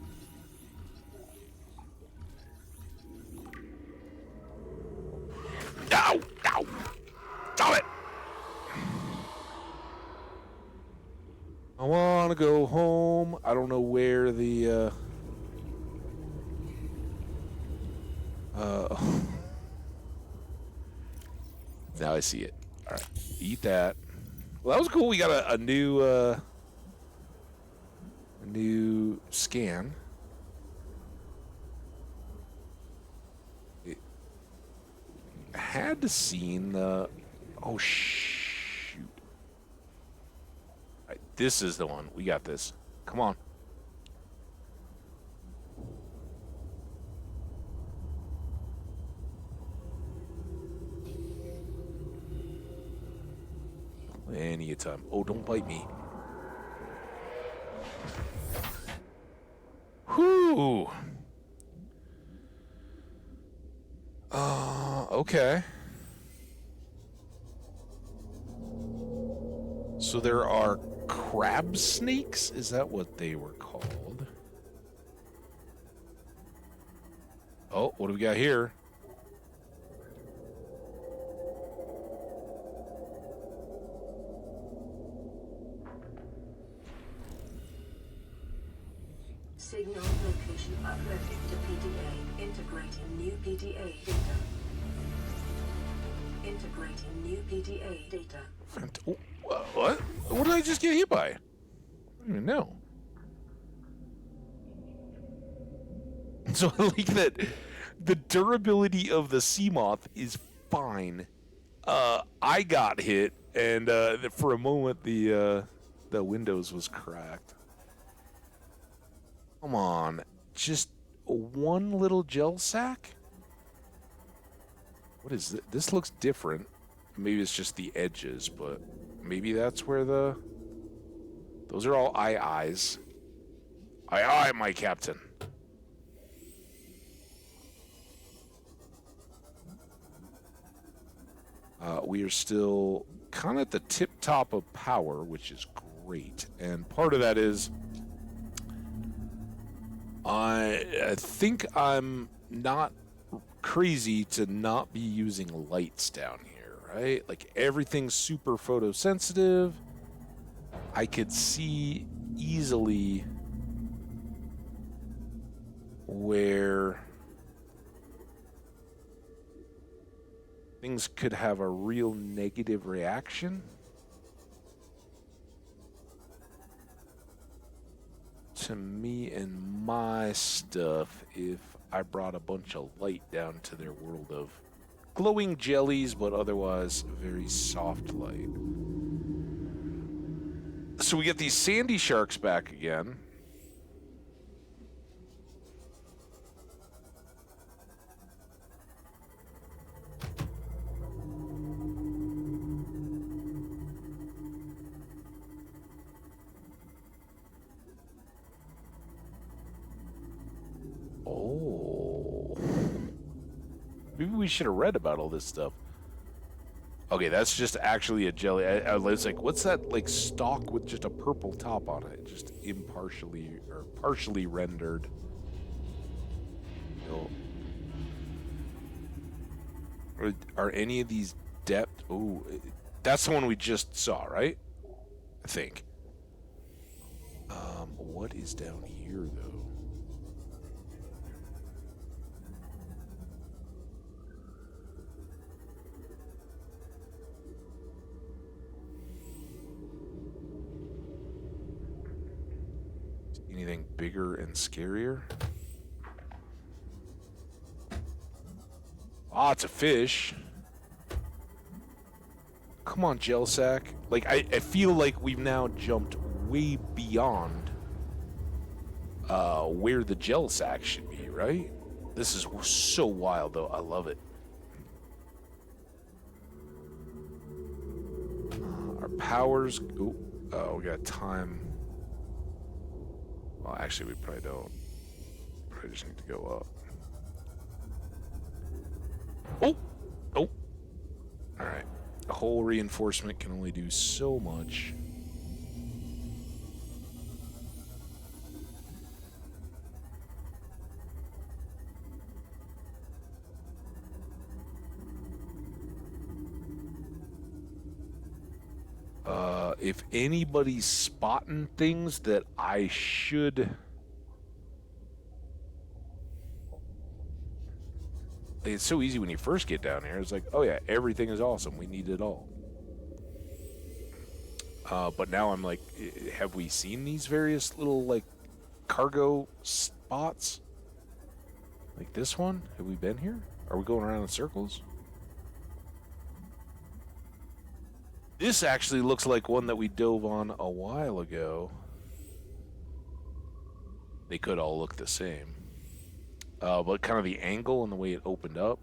Ow! Ow! Stop it! I want to go home. I don't know where the now I see it. All right, eat that. Well, that was cool. We got a new scan. I had seen the. Oh shoot! All right, this is the one. We got this. Come on. Plenty of time. Oh, don't bite me. Whew. Okay. So there are crab snakes? Is that what they were called? Oh, what do we got here? Signal location uploaded to PDA. Integrating new PDA data. Integrating new PDA data. Oh, what? What did I just get hit by? I don't even know. So I like that the durability of the sea moth is fine. I got hit, and for a moment the Windows was cracked. Come on, just one little gel sack? What is this? This looks different. Maybe it's just the edges, but maybe that's where those are all eyes. Aye, my captain. We are still kind of at the tip top of power, which is great. And part of that is I think I'm not crazy to not be using lights down here, right? Like everything's super photosensitive. I could see easily where things could have a real negative reaction. To me and my stuff if I brought a bunch of light down to their world of glowing jellies, but otherwise very soft light. So we get these sandy sharks back again. Oh. Maybe we should have read about all this stuff. Okay, that's just actually a jelly. I was like, what's that, like, stalk with just a purple top on it? Just impartially or partially rendered. No. Are any of these depth? Oh, that's the one we just saw, right? I think. What is down here, though? Anything bigger and scarier? Ah, it's a fish. Come on, gel sack. Like, I feel like we've now jumped way beyond where the gel sack should be, right? This is so wild, though. I love it. Our powers... Ooh, we got time... Well, actually, we probably don't. Probably just need to go up. Oh! Oh! Alright. A whole reinforcement can only do so much. If anybody's spotting things that I should... It's so easy when you first get down here. It's like, oh yeah, everything is awesome. We need it all. But now I'm like, have we seen these various little, like, cargo spots? Like this one? Have we been here? Are we going around in circles? This actually looks like one that we dove on a while ago. They could all look the same. But kind of the angle and the way it opened up.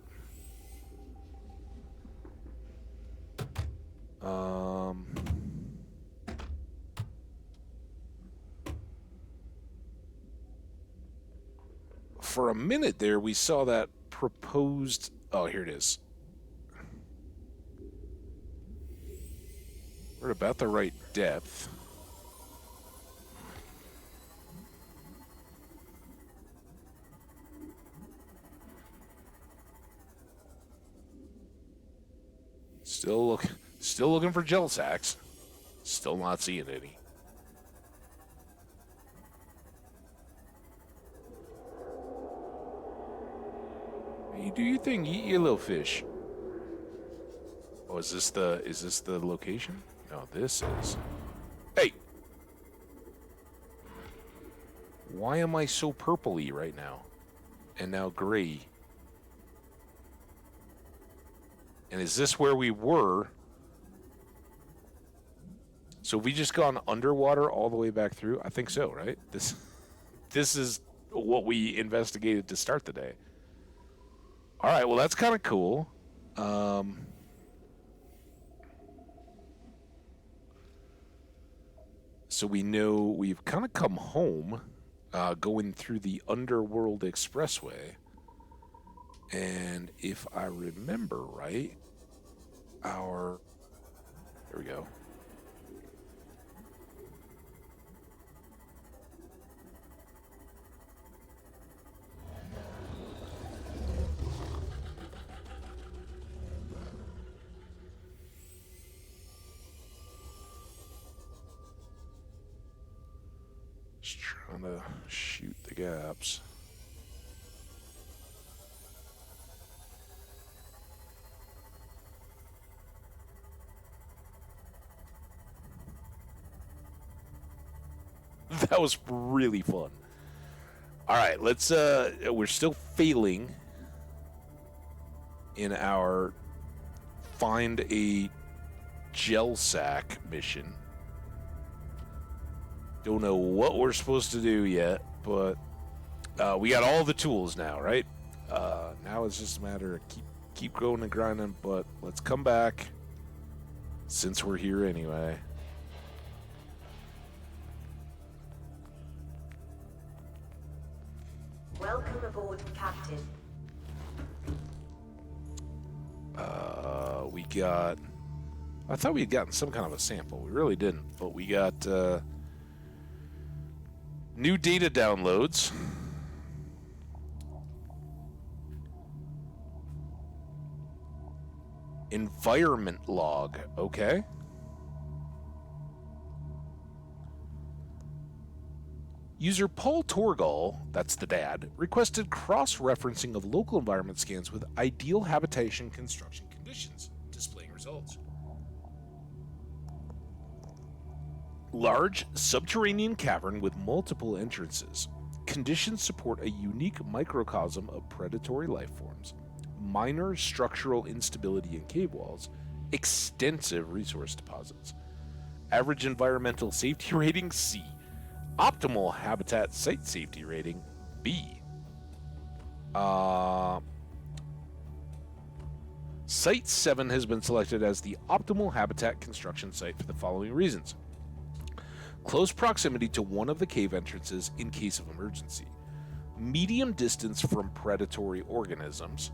For a minute there, we saw that proposed... Oh, here it is. We're at about the right depth. Still looking for gel sacks. Still not seeing any. You do your thing, eat your little fish. Oh, is this the location? No, this is. Hey! Why am I so purpley right now? And now gray. And is this where we were? So have we just gone underwater all the way back through? I think so, right? This is what we investigated to start the day. All right, well, that's kind of cool. So we know we've kind of come home going through the Underworld Expressway. And if I remember right, there we go. Just trying to shoot the gaps. That was really fun. All right, let's we're still failing in our find a gel sack mission. Don't know what we're supposed to do yet, but we got all the tools now, right? Now it's just a matter of keep going and grinding, but let's come back since we're here anyway. Welcome aboard, Captain. We got... I thought we had gotten some kind of a sample. We really didn't, but we got new data downloads. Environment log, okay. User Paul Torgal, that's the dad, requested cross-referencing of local environment scans with ideal habitation construction conditions, displaying results. Large subterranean cavern with multiple entrances. Conditions support a unique microcosm of predatory life forms. Minor structural instability in cave walls. Extensive resource deposits. Average environmental safety rating C. Optimal habitat site safety rating B. Site 7 has been selected as the optimal habitat construction site for the following reasons. Close proximity to one of the cave entrances in case of emergency. Medium distance from predatory organisms.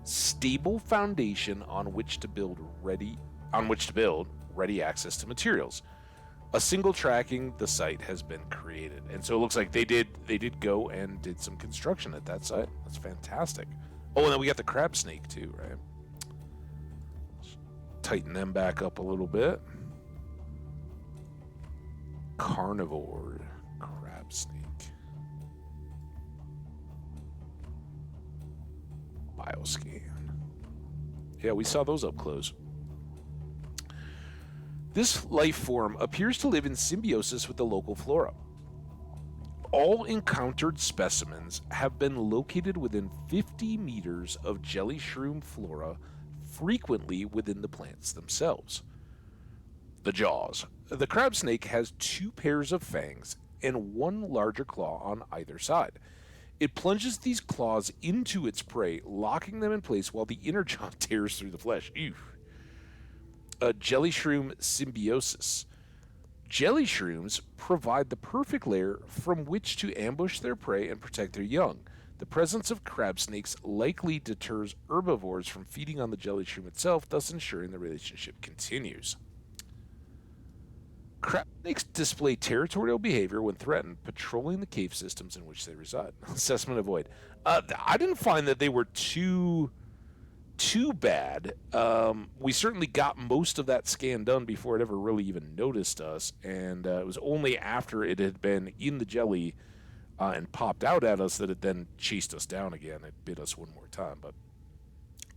Stable foundation on which to build ready access to materials. A single tracking the site has been created. And so it looks like they did go and did some construction at that site. That's fantastic. Oh, and then we got the crab snake too, right? Tighten them back up a little bit. carnivore crab snake. Bioscan. Yeah, we saw those up close. This life form appears to live in symbiosis with the local flora. All encountered specimens have been located within 50 meters of jelly shroom flora, frequently within the plants themselves. The jaws. The crab snake has 2 pairs of fangs and 1 larger claw on either side. It plunges these claws into its prey, locking them in place while the inner jaw tears through the flesh. Ew. A jelly shroom symbiosis. Jelly shrooms provide the perfect lair from which to ambush their prey and protect their young. The presence of crab snakes likely deters herbivores from feeding on the jelly shroom itself, thus ensuring the relationship continues. Crab snakes display territorial behavior when threatened, patrolling the cave systems in which they reside. Assessment avoid. I didn't find that they were too bad. We certainly got most of that scan done before it ever really even noticed us, and it was only after it had been in the jelly and popped out at us that it then chased us down again. It bit us one more time, but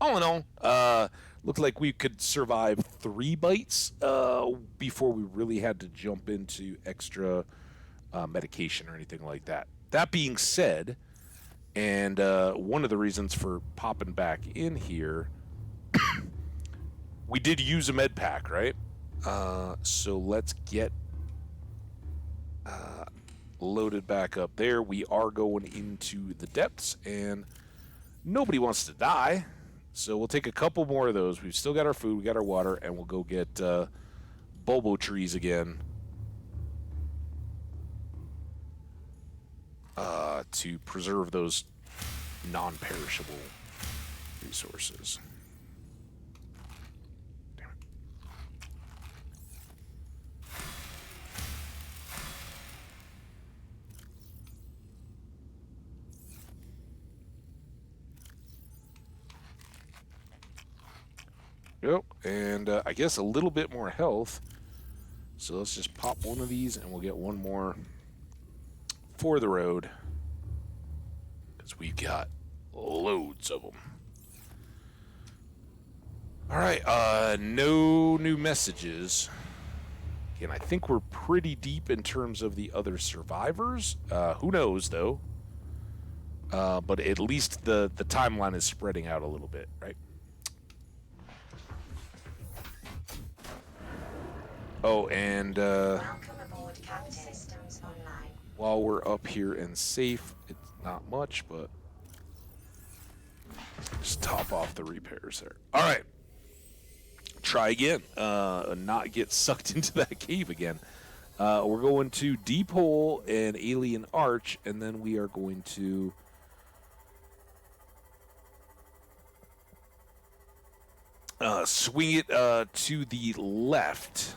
all in all, looked like we could survive 3 bites before we really had to jump into extra medication or anything like that. That being said, and one of the reasons for popping back in here, we did use a med pack, right? So let's get loaded back up there. We are going into the depths, and nobody wants to die. So we'll take a couple more of those. We've still got our food, we got our water, and we'll go get bulbo trees again. To preserve those non-perishable resources. Damn it. Yep, and I guess a little bit more health. So let's just pop one of these, and we'll get one more for the road. Because we've got loads of them. Alright, no new messages. Again, I think we're pretty deep in terms of the other survivors. Who knows, though? But at least the timeline is spreading out a little bit, right? Oh, and Welcome aboard, Captain. Systems online. while we're up here and safe, it's not much, but just top off the repairs there. All right. Try again. Not get sucked into that cave again. We're going to Deep Hole and Alien Arch, and then we are going to swing it to the left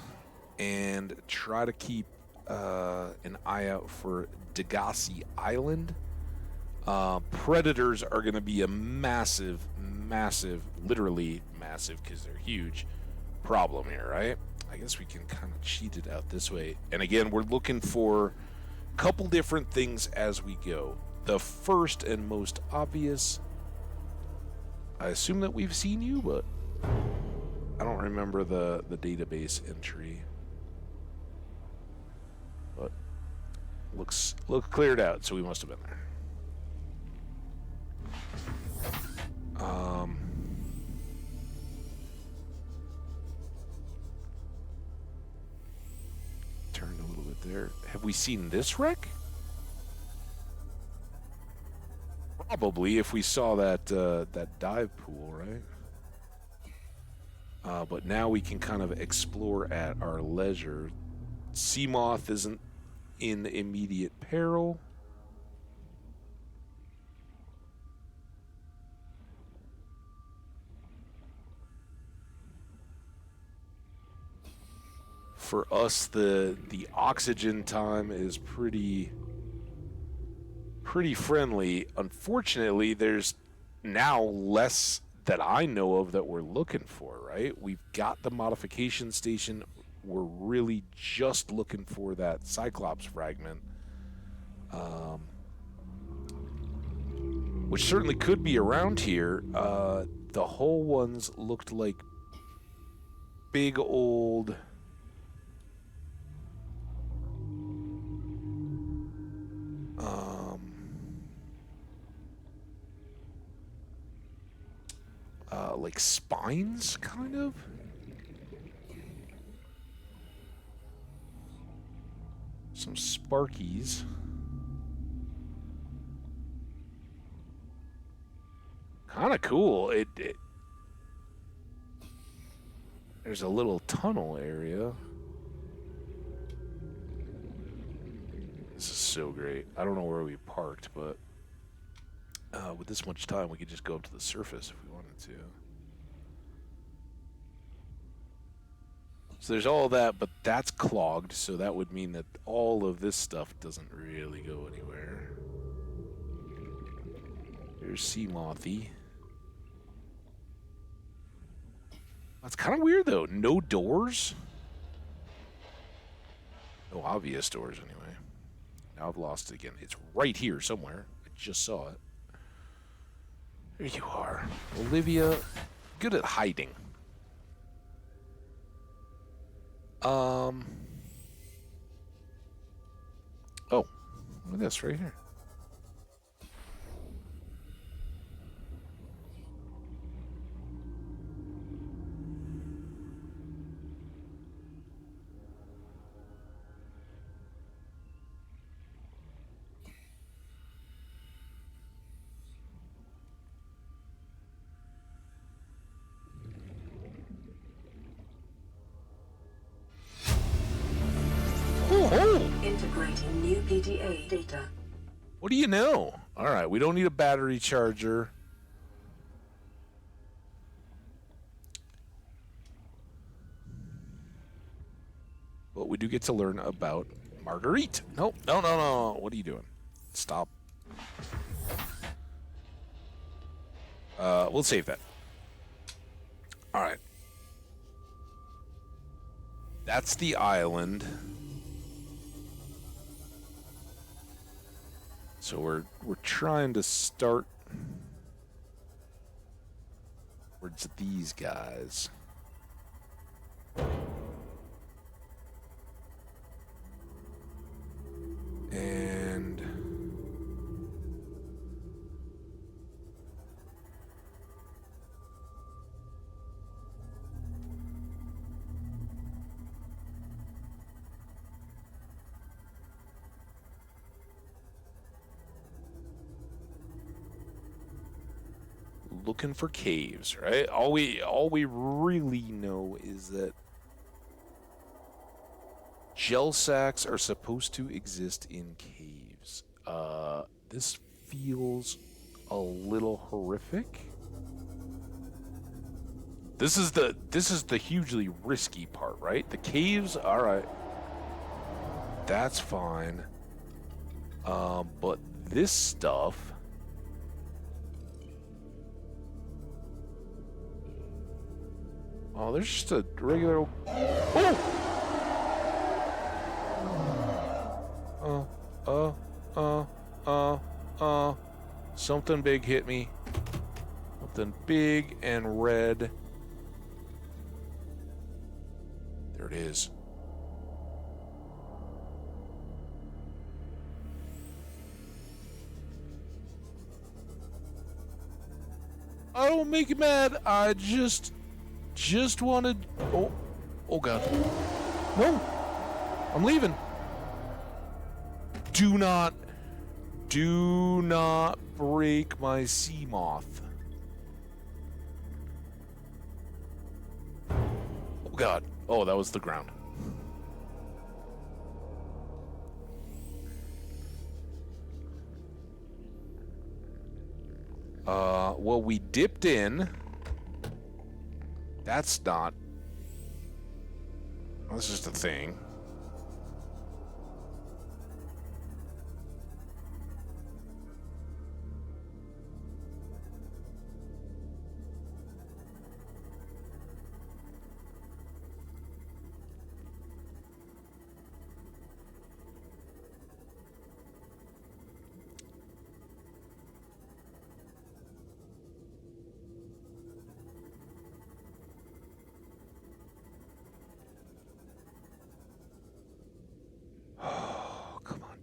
and try to keep an eye out for Degassi Island. Predators are going to be a massive, literally massive because they're huge, problem here, right? I guess we can kind of cheat it out this way. And again, we're looking for a couple different things as we go. The first and most obvious, I assume that we've seen you, but I don't remember the database entry. But looks cleared out, so we must have been there. Turned a little bit there. Have we seen this wreck? Probably, if we saw that that dive pool, right? But now we can kind of explore at our leisure. Seamoth isn't in immediate peril. For us, the oxygen time is pretty friendly. Unfortunately, there's now less that I know of that we're looking for, right? We've got the modification station we're really just looking for that Cyclops fragment. Which certainly could be around here. The whole ones looked like big old... like spines, kind of? Some Sparkies. Kind of cool. There's a little tunnel area. This is so great. I don't know where we parked, but with this much time, we could just go up to the surface if we wanted to. So there's all that, but that's clogged, so that would mean that all of this stuff doesn't really go anywhere. Here's Sea Mothy. That's kind of weird, though. No doors? No obvious doors, anyway. Now I've lost it again. It's right here somewhere. I just saw it. There you are. Olivia, good at hiding. Oh, look at this right here. Integrating new PDA data. What do you know? All right, we don't need a battery charger. But we do get to learn about Marguerite. Nope, no. What are you doing? Stop. We'll save that. All right. That's the island. So we're trying to start towards these guys. And looking for caves, right? All we really know is that gel sacks are supposed to exist in caves. This feels a little horrific. This is the hugely risky part, right? The caves, all right. That's fine. But this stuff, oh, there's just a regular... Something big hit me. Something big and red. There it is. I don't make you mad. I just wanted... Oh God. No. I'm leaving. Do not break my sea moth. Oh God. Oh, that was the ground. Well, we dipped in. That's not... That's just a thing.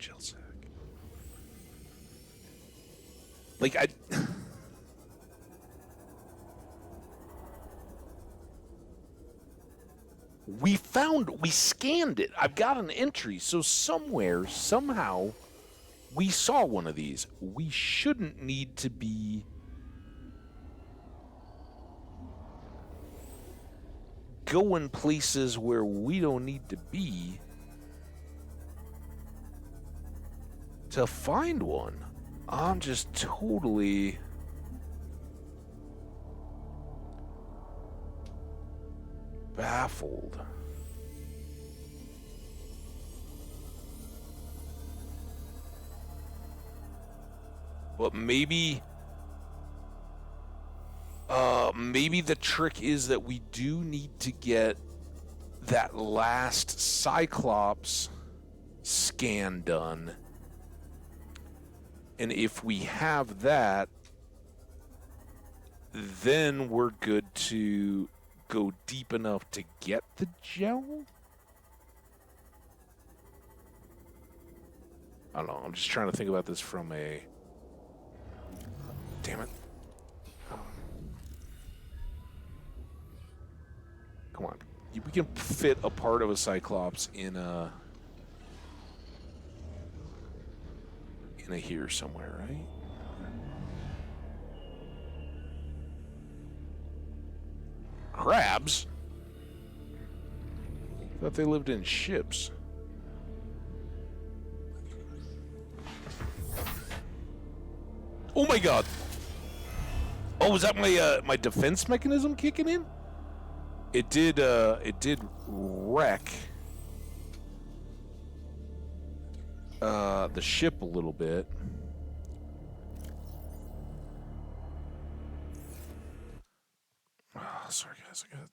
gel sack. Like, I... we scanned it. I've got an entry. So somewhere, somehow, we saw one of these. We shouldn't need to be going places where we don't need to be to find one. I'm just totally... baffled. But maybe the trick is that we do need to get that last Cyclops scan done. And if we have that, then we're good to go deep enough to get the gel? I don't know. I'm just trying to think about this from a... Damn it. Come on. We can fit a part of a Cyclops in a here somewhere, right? Crabs? Thought they lived in ships. Oh my god! Oh, was that my defense mechanism kicking in? It did wreck the ship a little bit. Oh, sorry guys, I got...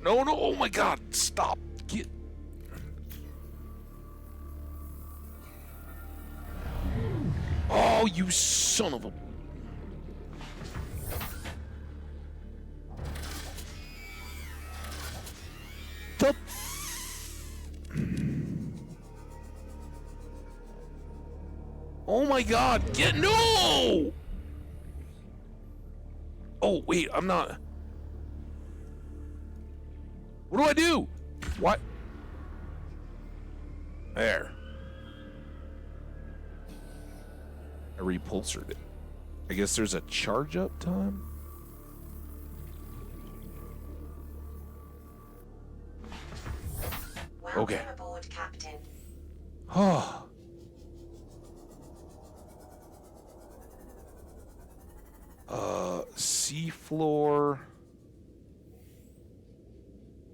No, no, oh my god, stop. Get... Oh, you son of a... The... Oh my god, get... No! Oh, wait, I'm not... What do I do? What? There. I repulsored it. I guess there's a charge up time? Welcome Okay. aboard, Captain. Oh. Seafloor.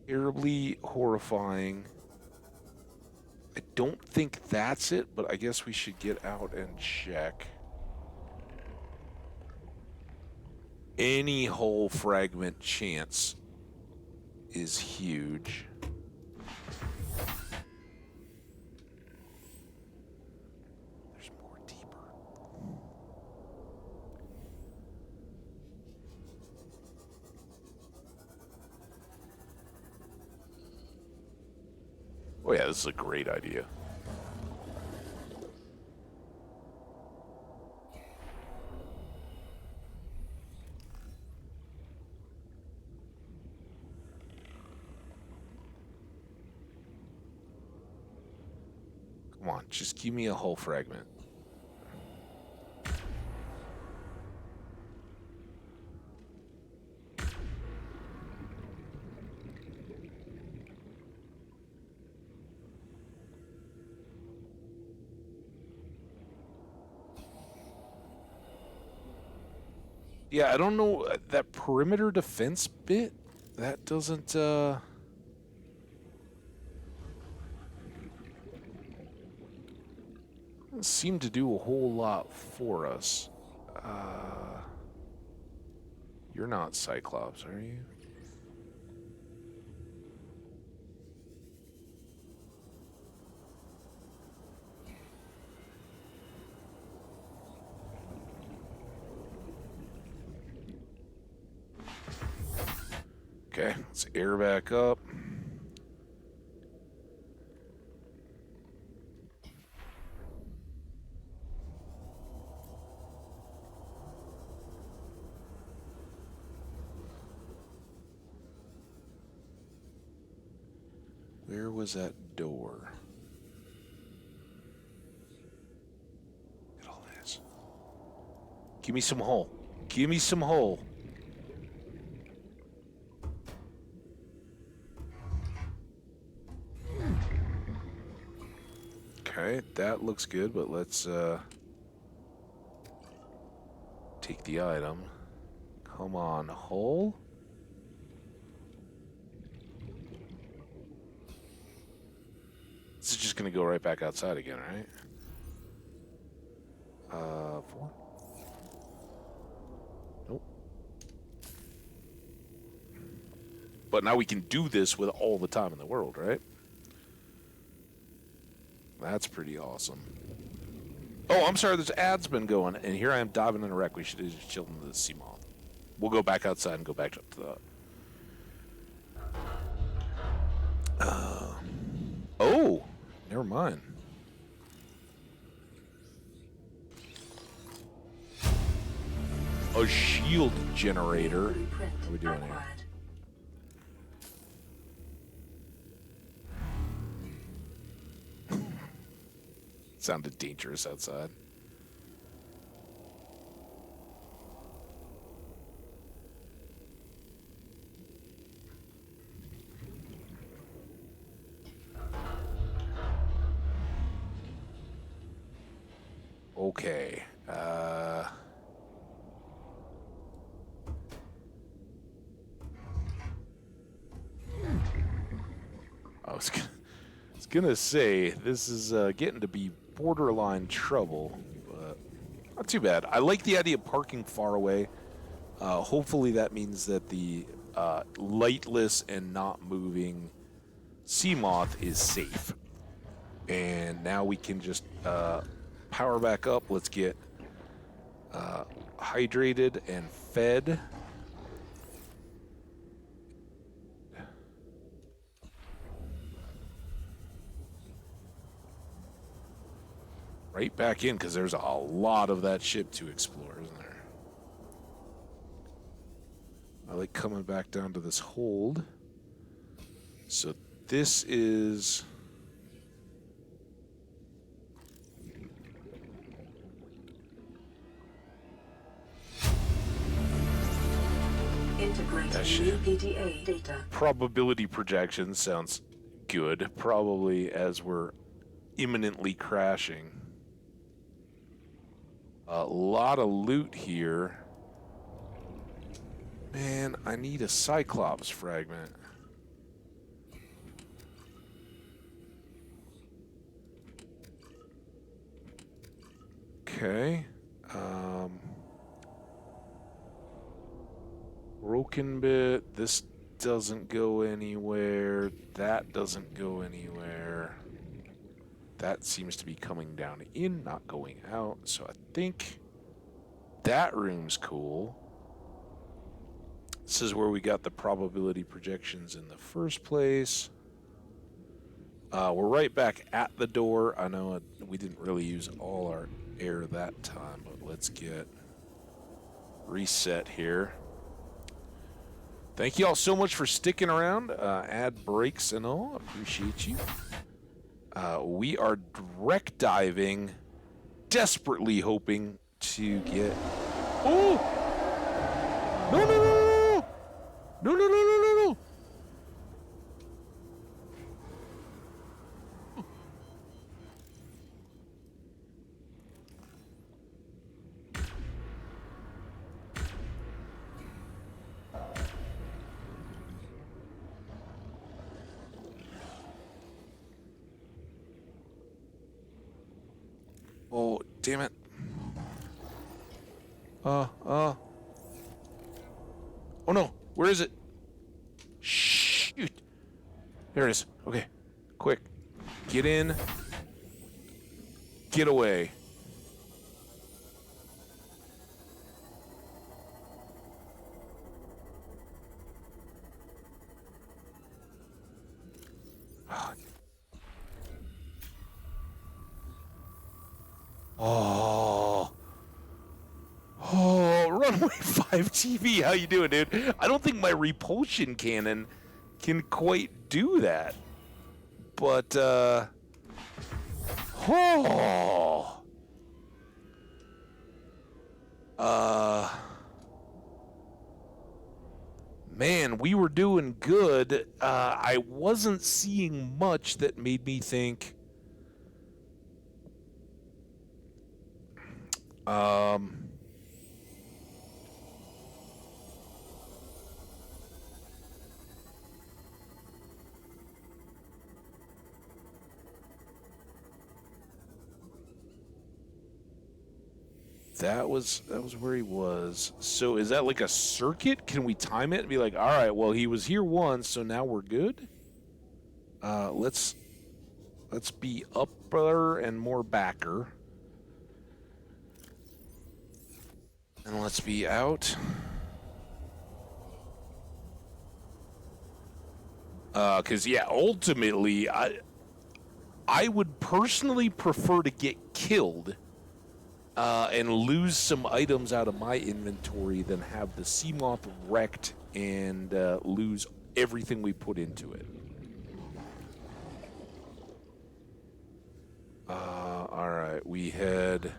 Terribly horrifying. I don't think that's it, but I guess we should get out and check. Any whole fragment chance is huge. There's more deeper. Oh yeah, this is a great idea. Come on, just give me a whole fragment. Yeah, I don't know, that perimeter defense bit, that doesn't, doesn't seem to do a whole lot for us. You're not Cyclops, are you? Okay, let's air back up. Where was that door? Look at all this. Give me some hole. Give me some hole. Okay, that looks good, but let's take the item. Come on, hole. This is just gonna go right back outside again, right? 4. Nope. But now we can do this with all the time in the world, right? That's pretty awesome. Oh, I'm sorry, this ad's been going, and here I am diving in a wreck. We should have just chilled into the sea moth. We'll go back outside and go back up to the... Oh! Never mind. A shield generator. What are we doing here? Sounded dangerous outside. Okay. I was gonna say this is getting to be borderline trouble, but not too bad. I like the idea of parking far away. Hopefully that means that the lightless and not moving sea moth is safe. And now we can just power back up. Let's get hydrated and fed. Right back in, because there's a lot of that ship to explore, isn't there? I like coming back down to this hold. So this is... Integrating new PDA data. Probability projection sounds good, probably as we're imminently crashing. A lot of loot here. Man, I need a Cyclops fragment. Okay. Broken bit. This doesn't go anywhere. That doesn't go anywhere. That seems to be coming down in, not going out. So I think that room's cool. This is where we got the probability projections in the first place. We're right back at the door. I know we didn't really use all our air that time, but let's get reset here. Thank you all so much for sticking around. Ad breaks and all. Appreciate you. We are wreck diving, desperately hoping to get... Oh! No, no, no, no, no! No, no, no, no, no, no! Oh, damn it. Oh no, where is it? Shoot. There it is. Okay, quick. Get in. Get away. Oh. Oh, Runaway 5 TV, how you doing, dude? I don't think my repulsion cannon can quite do that. But, oh. Man, we were doing good. I wasn't seeing much that made me think, that was where he was. So is that like a circuit? Can we time it and be like, all right, well, he was here once, so now we're good? Let's be upper and more backer. And let's be out. Because, yeah, ultimately, I would personally prefer to get killed and lose some items out of my inventory than have the Seamoth wrecked and lose everything we put into it. All right, we had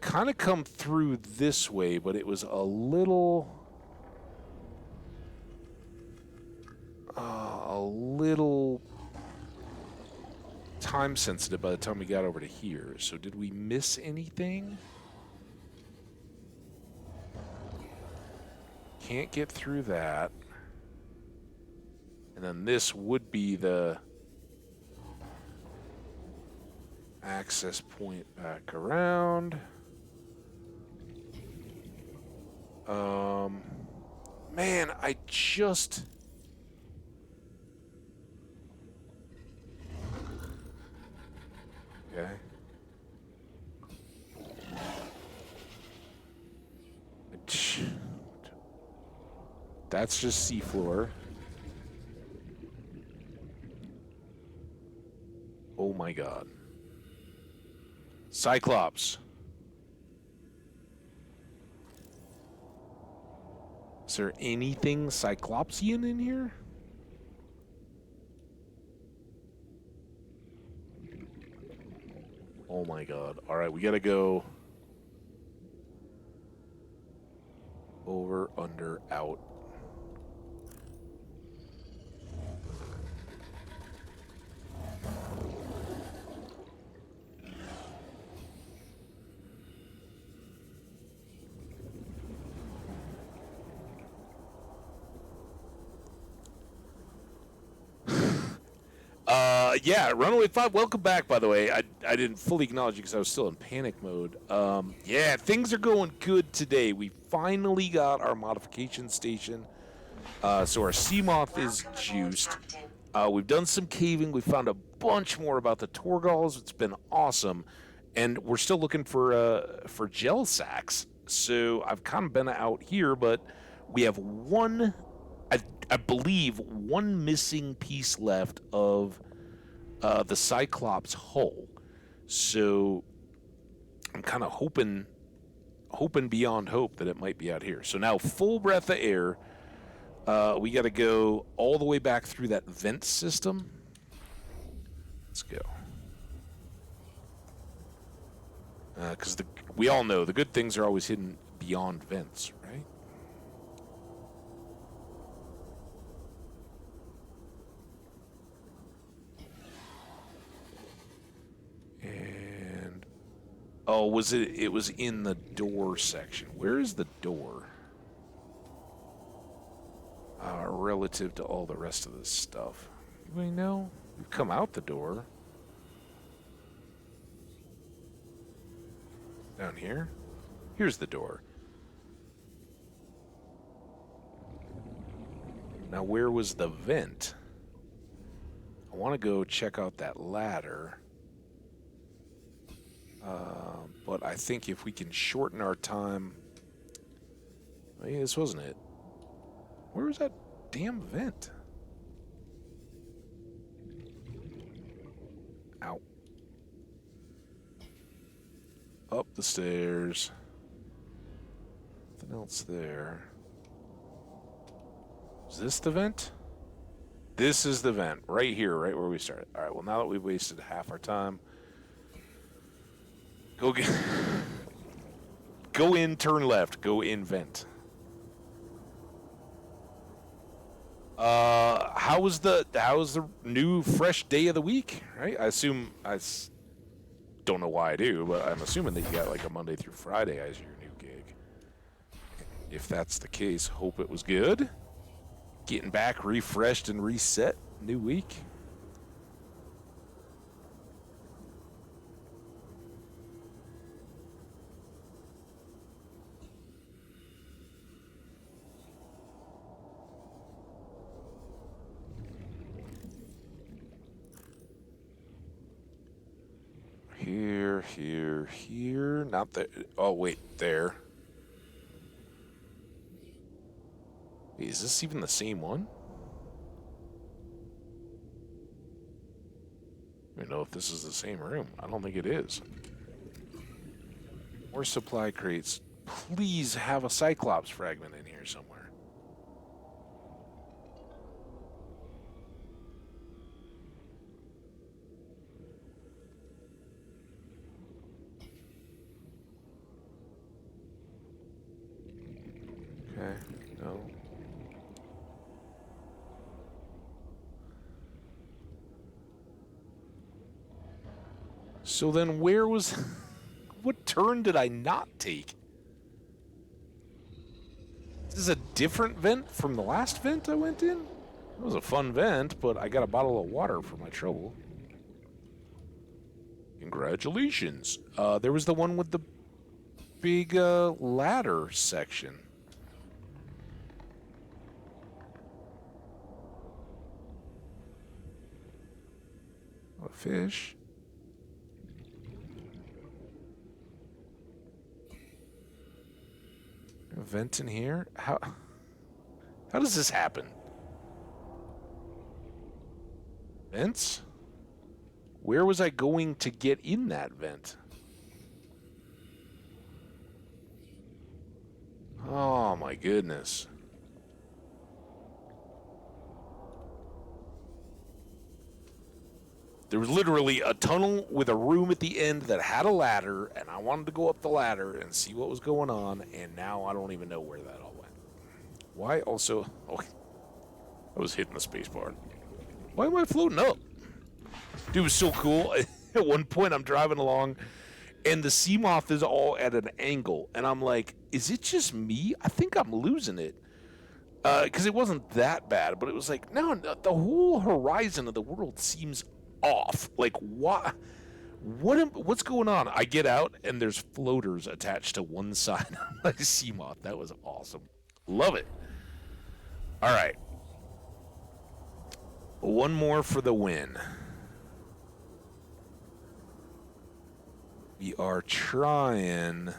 kind of come through this way, but it was a little time sensitive by the time we got over to here. So did we miss anything? Can't get through that. And then this would be the access point back around. Man, I just... Okay. That's just seafloor. Oh my god. Cyclops. Is there anything Cyclopsian in here? Oh my god. Alright, we gotta go over, under, out. Yeah, Runaway 5, welcome back, by the way. I didn't fully acknowledge you because I was still in panic mode. Yeah, things are going good today. We finally got our modification station. So our Seamoth is juiced. We've done some caving. We found a bunch more about the Torgals. It's been awesome. And we're still looking for gel sacks. So I've kind of been out here, but we have one, I believe, one missing piece left of the Cyclops hull. So I'm kind of hoping beyond hope that it might be out here. So now full breath of air. We got to go all the way back through that vent system. Let's go. Because we all know the good things are always hidden beyond vents, right? And oh, was it? It was in the door section. Where is the door? Relative to all the rest of this stuff. Anybody know? We've come out the door. Down here? Here's the door. Now, where was the vent? I want to go check out that ladder. But I think if we can shorten our time... Oh, yeah, this wasn't it. Where was that damn vent? Ow. up the stairs. Nothing else there. Is this the vent? This is the vent, right here, right where we started. All right, well, now that we've wasted half our time, go get... Go in, turn left, go in vent. How's the new fresh day of the week, right? I assume, don't know why I do, but I'm assuming that you got like a Monday through Friday as your new gig. If that's the case, hope it was good. Getting back refreshed and reset, new week. Here. Not there. Oh, wait, there. Wait, is this even the same one? I don't know if this is the same room. I don't think it is. More supply crates. Please have a Cyclops fragment in here somewhere. Okay, no. So then where was... What turn did I not take? This is a different vent from the last vent I went in? It was a fun vent, but I got a bottle of water for my trouble. Congratulations. There was the one with the big ladder section. A fish. A vent in here? How does this happen? Vents? Where was I going to get in that vent? Oh my goodness. There was literally a tunnel with a room at the end that had a ladder, and I wanted to go up the ladder and see what was going on, and now I don't even know where that all went. Why also... Oh, I was hitting the space bar. Why am I floating up? Dude, it was so cool. At one point, I'm driving along, and the Seamoth is all at an angle, and I'm like, is it just me? I think I'm losing it. Because it wasn't that bad, but it was like, no, the whole horizon of the world seems off. Like, what's going on? I get out and there's floaters attached to one side of my Seamoth. That was awesome. Love it. All right. One more for the win. We are trying...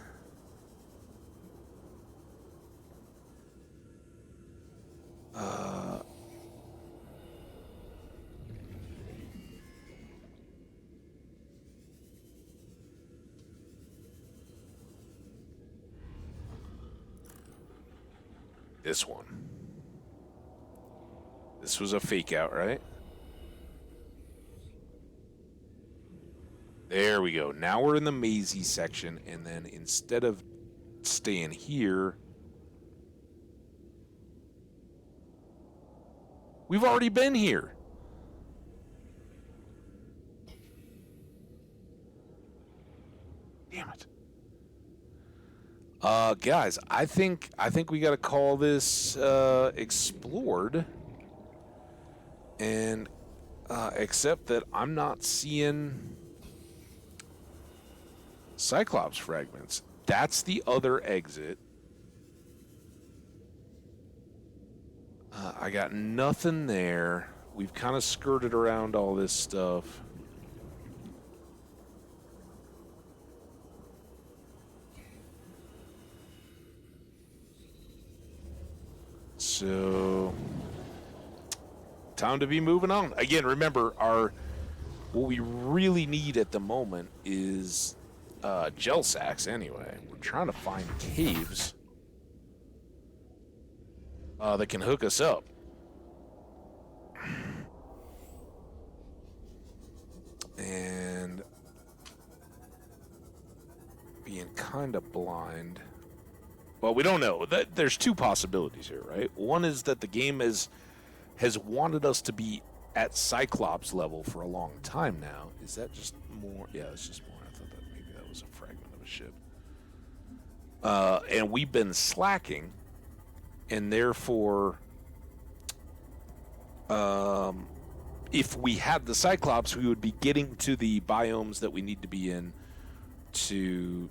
This one. This was a fake out, right? There we go. Now we're in the mazy section, and then instead of staying here, we've already been here. Damn it. Guys, I think we got to call this explored, and except that I'm not seeing Cyclops fragments. That's the other exit. I got nothing there. We've kind of skirted around all this stuff. So, time to be moving on. Again, remember, what we really need at the moment is gel sacks anyway. We're trying to find caves that can hook us up. And being kind of blind. Well, we don't know. There's two possibilities here, right? One is that the game has wanted us to be at Cyclops level for a long time now. Is that just more? Yeah, it's just more. I thought that maybe that was a fragment of a ship. And we've been slacking, and therefore, if we had the Cyclops, we would be getting to the biomes that we need to be in to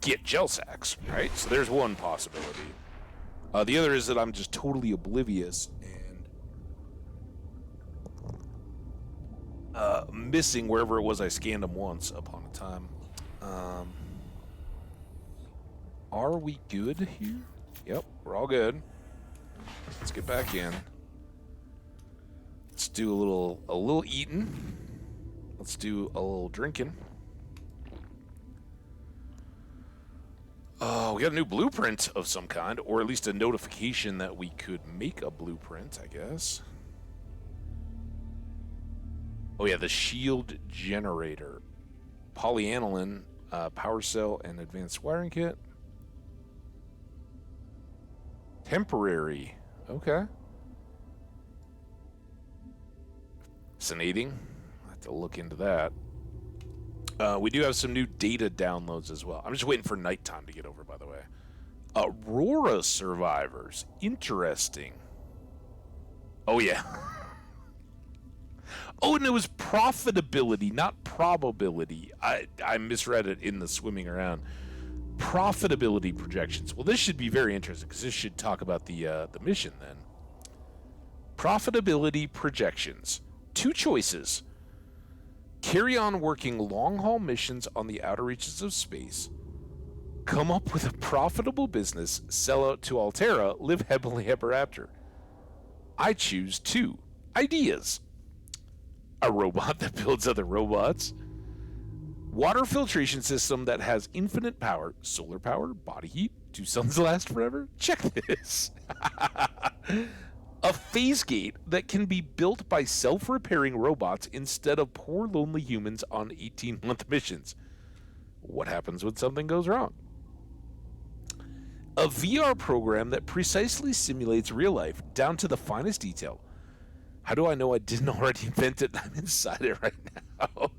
get gel sacks, right? So there's one possibility. The other is that I'm just totally oblivious and missing wherever it was I scanned them once upon a time. Are we good here? Yep, we're all good. Let's get back in. Let's do a little eating. Let's do a little drinking. We got a new blueprint of some kind, or at least a notification that we could make a blueprint, I guess. Oh yeah, the shield generator. Polyaniline, power cell, and advanced wiring kit. Temporary. Okay. Fascinating. I'll have to look into that. We do have some new data downloads as well. I'm just waiting for nighttime to get over, by the way. Aurora survivors. Interesting. Oh, yeah. Oh, and it was profitability, not probability. I misread it in the swimming around. Profitability projections. Well, this should be very interesting because this should talk about the mission then. Profitability projections. Two choices. Carry on working long-haul missions on the outer reaches of space. Come up with a profitable business. Sell out to Altera. Live happily ever after. I choose 2. Ideas. A robot that builds other robots. Water filtration system that has infinite power. Solar power. Body heat. 2 suns last forever. Check this. A phase gate that can be built by self-repairing robots instead of poor lonely humans on 18-month missions. What happens when something goes wrong? A VR program that precisely simulates real life down to the finest detail. How do I know I didn't already invent it? I'm inside it right now.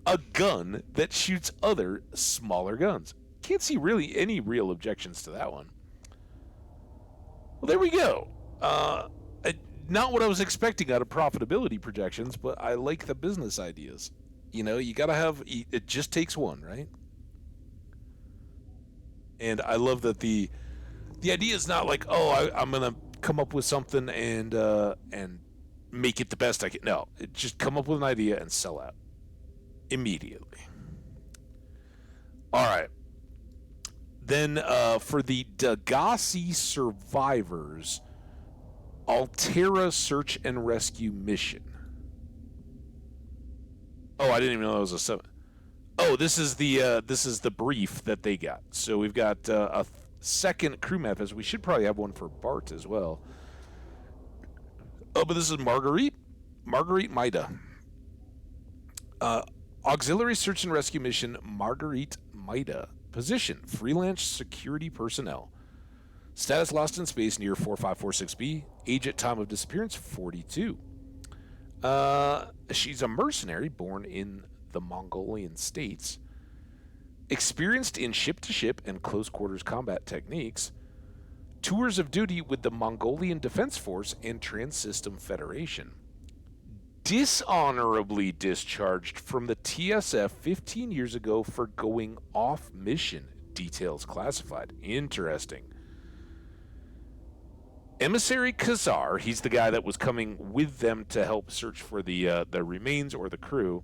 A gun that shoots other smaller guns. Can't see really any real objections to that one. Well, there we go. Not what I was expecting out of profitability projections, but I like the business ideas. You know, you gotta have, it just takes one, right? And I love that the idea is not like, oh, I'm gonna come up with something and make it the best I can. No, just come up with an idea and sell out immediately. All right. Then for the Degasi survivors, Altera search and rescue mission. Oh, I didn't even know that was a 7. Oh, this is the brief that they got. So we've got a second crew manifest. We should probably have one for Bart as well. Oh, but this is Marguerite Maida. Auxiliary search and rescue mission, Marguerite Maida. Position, freelance security personnel. Status lost in space near 4546b. Age at time of disappearance, 42. She's a mercenary born in the Mongolian states. Experienced in ship-to-ship and close-quarters combat techniques. Tours of duty with the Mongolian Defense Force and Trans-System Federation. Dishonorably discharged from the TSF 15 years ago for going off mission. Details classified. Interesting. Emissary Khazar, he's the guy that was coming with them to help search for the remains or the crew,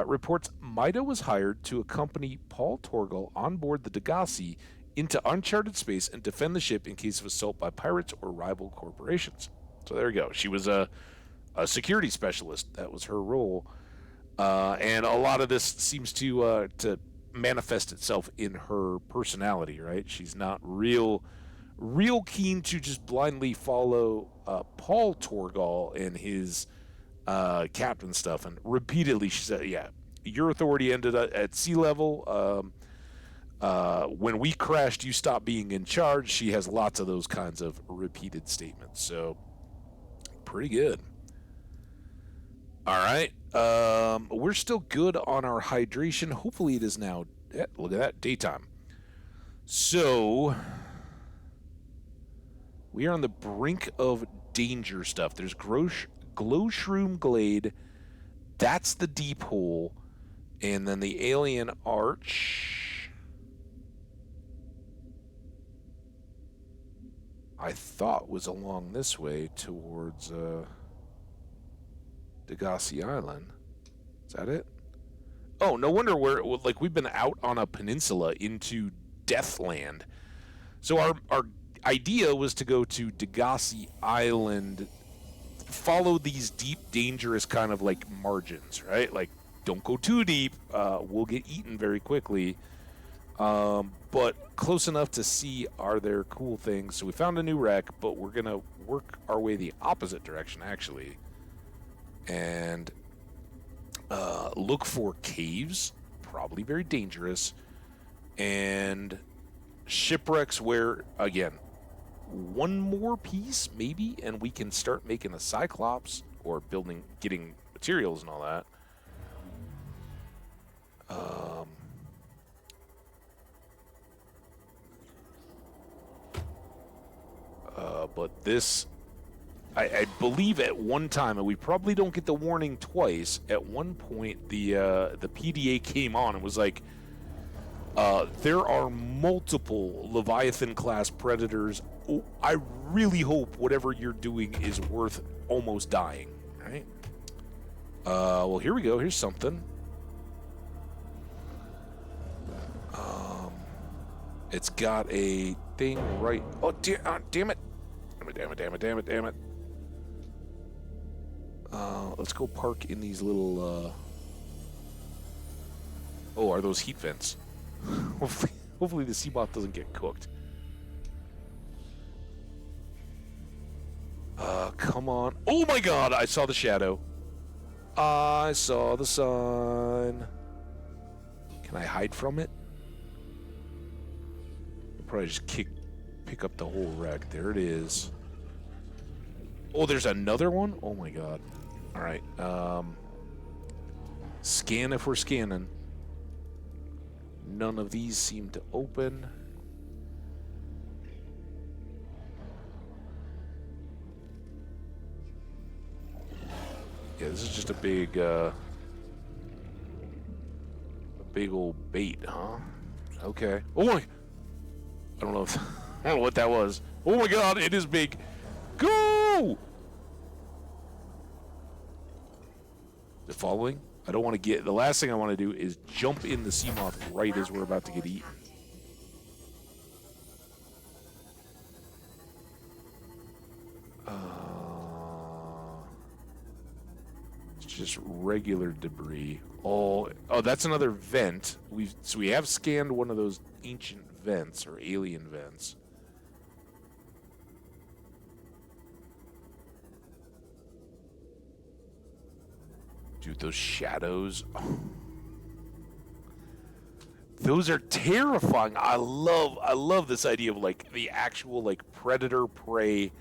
reports Maida was hired to accompany Paul Torgal on board the Degasi into uncharted space and defend the ship in case of assault by pirates or rival corporations. So there you go. She was a a security specialist. That was her role. And a lot of this seems to manifest itself in her personality, right? She's not real keen to just blindly follow Paul Torgal and his captain stuff. And repeatedly she said, yeah, your authority ended at sea level. When we crashed, you stopped being in charge. She has lots of those kinds of repeated statements. So, pretty good. All right. We're still good on our hydration. Hopefully it is now, look at that, daytime. So, we are on the brink of danger stuff. There's Glowshroom Glade. That's the deep hole. And then the Alien Arch, I thought was along this way towards Degassi Island. Is that it? Oh, no wonder we've been out on a peninsula into Deathland. So our idea was to go to Degassi Island, follow these deep, dangerous kind of like margins, right? Like, don't go too deep. We'll get eaten very quickly. But close enough to see, are there cool things? So we found a new wreck, but we're going to work our way the opposite direction, actually. And look for caves, probably very dangerous, and shipwrecks where, again, one more piece, maybe, and we can start making a Cyclops or getting materials and all that. But this, I believe at one time, and we probably don't get the warning twice, at one point the PDA came on and was like, there are multiple Leviathan-class predators. Oh, I really hope whatever you're doing is worth almost dying, right? Well, here we go. Here's something. It's got a thing right... Oh, damn it. Damn it. Let's go park in these little... Oh, are those heat vents? Hopefully the Seabot doesn't get cooked. Come on. Oh my god, I saw the shadow. I saw the sun. Can I hide from it? I'll probably just pick up the whole wreck. There it is. Oh, there's another one? Oh my god. Alright, scan if we're scanning. None of these seem to open. Yeah, this is just a big old bait, huh? Okay. Oh my! I don't know what that was. Oh my god, it is big. Go! Is it following? I don't want to get... The last thing I want to do is jump in the sea moth right as we're about to get eaten. It's just regular debris. Oh, that's another vent. So we have scanned one of those ancient vents or alien vents. Dude, those shadows. Oh. Those are terrifying. I love this idea of like the actual like predator prey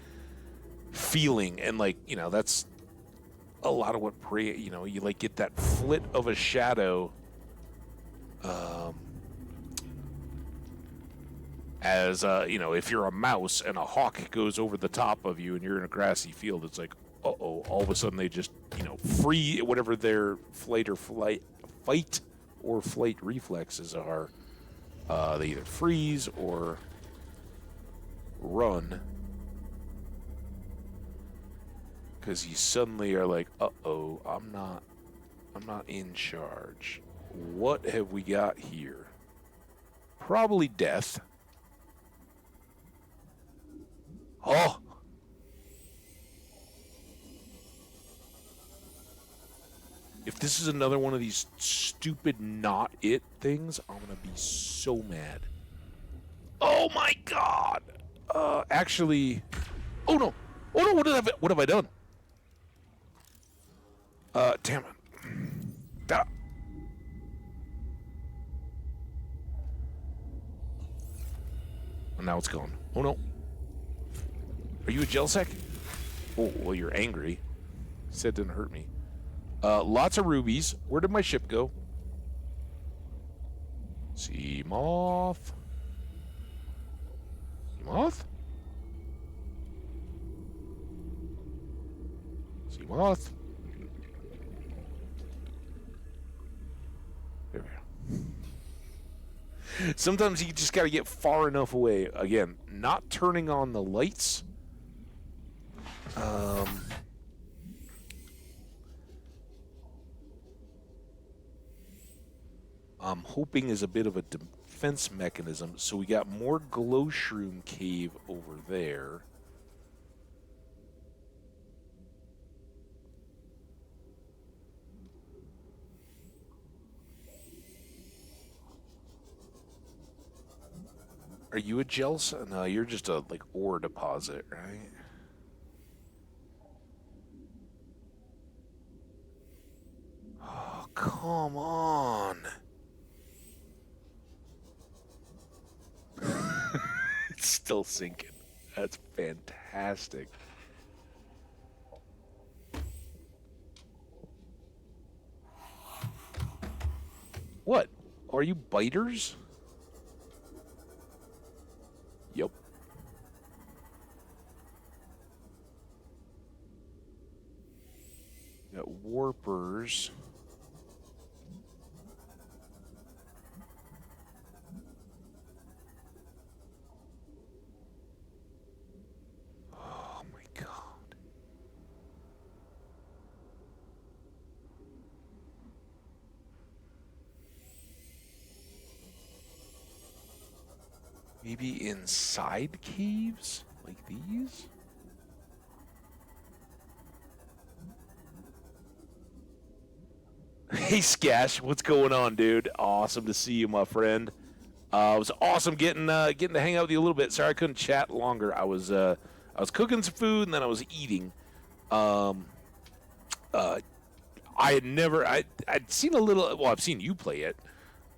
feeling, and like, you know, that's a lot of what prey, you know, you like get that flit of a shadow as you know, if you're a mouse and a hawk goes over the top of you and you're in a grassy field, it's like, uh-oh, all of a sudden they just, you know, free whatever their fight or flight reflexes are. They either freeze or run. Because you suddenly are like, uh-oh, I'm not in charge. What have we got here? Probably death. Oh! If this is another one of these stupid not it things, I'm gonna be so mad. Oh my god! Actually, oh no! Oh no! What have I done? Damn it! Da- Now it's gone. Oh no! Are you a gel sec? Oh well, you're angry. Said didn't hurt me. Lots of rubies. Where did my ship go? Sea moth. Sea moth? Sea moth. There we go. Sometimes you just gotta get far enough away. Again, not turning on the lights. I'm hoping is a bit of a defense mechanism. So we got more glow shroom cave over there. Are you a gel? No, you're just a like ore deposit, right? Oh, come on. It's still sinking. That's fantastic. What? Are you biters? Yep. Got warpers. Oh my god. Maybe inside caves? Like these? Hey Skash, what's going on, dude? Awesome to see you, my friend. It was awesome getting to hang out with you a little bit. Sorry I couldn't chat longer. I was cooking some food and then I was eating. I'd seen a little. Well, I've seen you play it,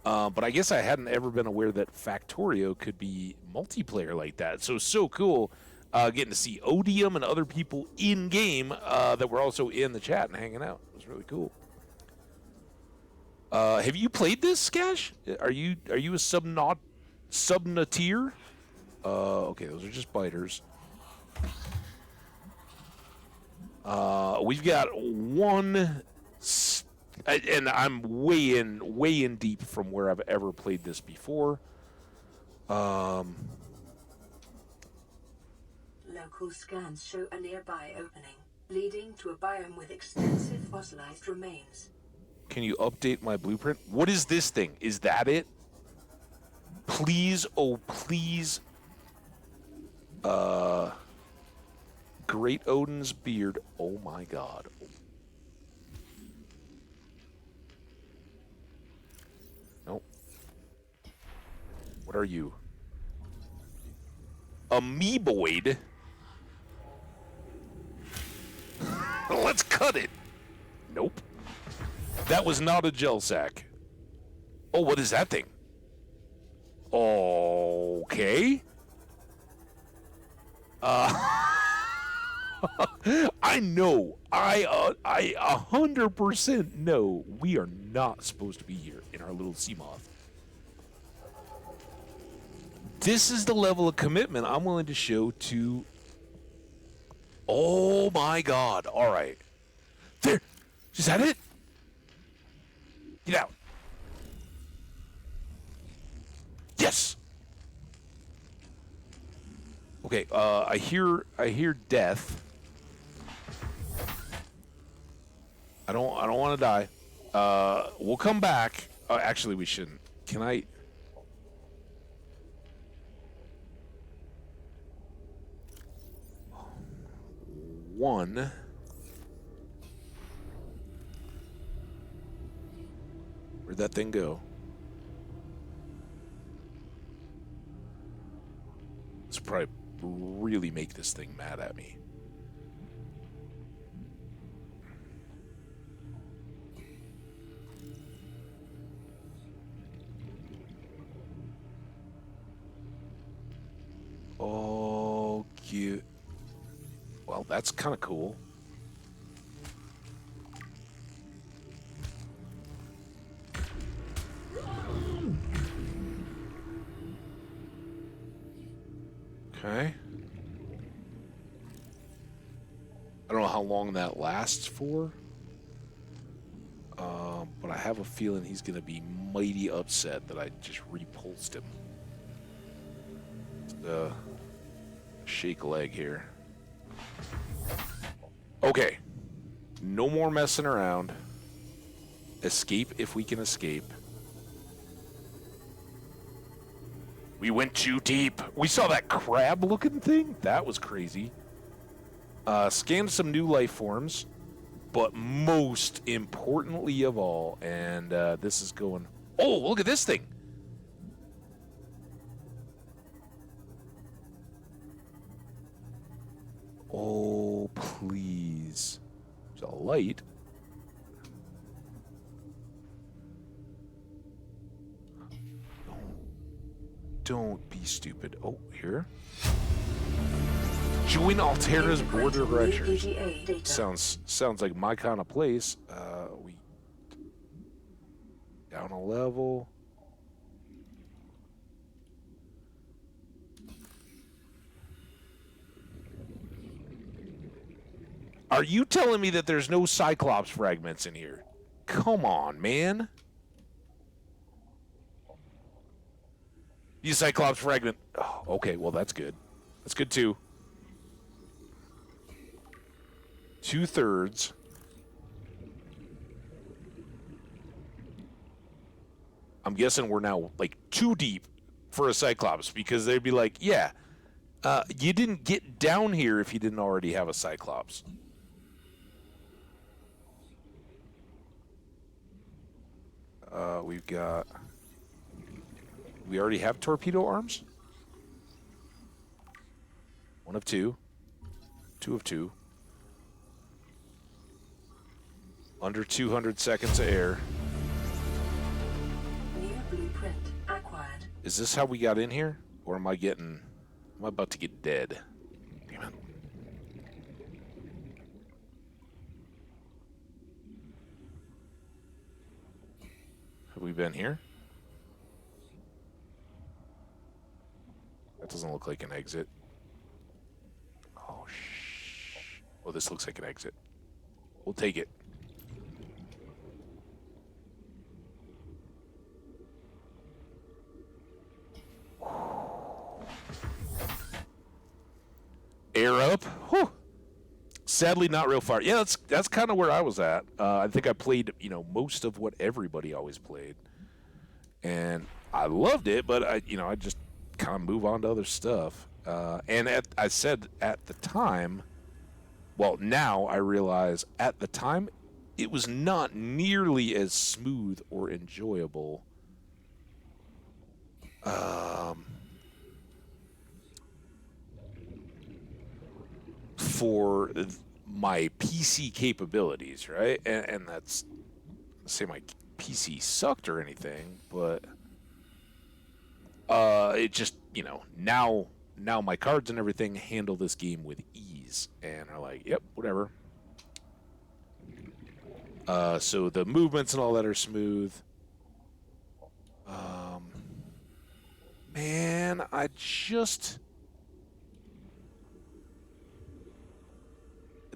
but I guess I hadn't ever been aware that Factorio could be multiplayer like that. So cool getting to see Odium and other people in game that were also in the chat and hanging out. It was really cool. Have you played this, Skash? Are you a subnatier? Okay, those are just biters. We've got one, and I'm way in deep from where I've ever played this before. Local scans show a nearby opening, leading to a biome with extensive fossilized remains. Can you update my blueprint? What is this thing? Is that it? Please, oh please. Great Odin's beard. Oh my god. Nope. What are you? Amoeboid? Let's cut it. Nope. That was not a gel sack. Oh, what is that thing? Okay. I know. I 100% know we are not supposed to be here in our little sea moth. This is the level of commitment I'm willing to show to... Oh my god. All right. There. Is that it? Get out. Yes. Okay, I hear death. I don't want to die. We'll come back. Actually, we shouldn't. Can I? One. Where'd that thing go? This will probably really make this thing mad at me. Oh, cute. Well, that's kind of cool. Okay. I don't know how long that lasts for. But I have a feeling he's going to be mighty upset that I just repulsed him. Shake a leg here. Okay. No more messing around. Escape if we can escape. We went too deep. We saw that crab-looking thing? That was crazy. Scanned some new life forms. But most importantly of all, and this is going... Oh, look at this thing! Oh, please. There's a light. Don't be stupid. Oh, here. Join Altera's border rangers. Sounds like my kind of place. We down a level. Are you telling me that there's no Cyclops fragments in here? Come on, man. You Cyclops fragment. Oh, okay, well that's good. That's good too. 2/3. I'm guessing we're now like too deep for a Cyclops because they'd be like, yeah, you didn't get down here if you didn't already have a Cyclops. We've got... We already have torpedo arms? 1 of 2. 2 of 2. Under 200 seconds of air. New blueprint acquired. Is this how we got in here? Or am I about to get dead? Damn it. Have we been here? That doesn't look like an exit. Oh, oh, this looks like an exit. We'll take it. Air up. Whew. Sadly, not real far. Yeah, that's kind of where I was at. I think I played, most of what everybody always played, and I loved it. But I just kind of move on to other stuff. And I said at the time, well, now I realize at the time, it was not nearly as smooth or enjoyable. For my PC capabilities, right? And that's say my PC sucked or anything, but it just now my cards and everything handle this game with ease and are like, yep, whatever. So the movements and all that are smooth. Man,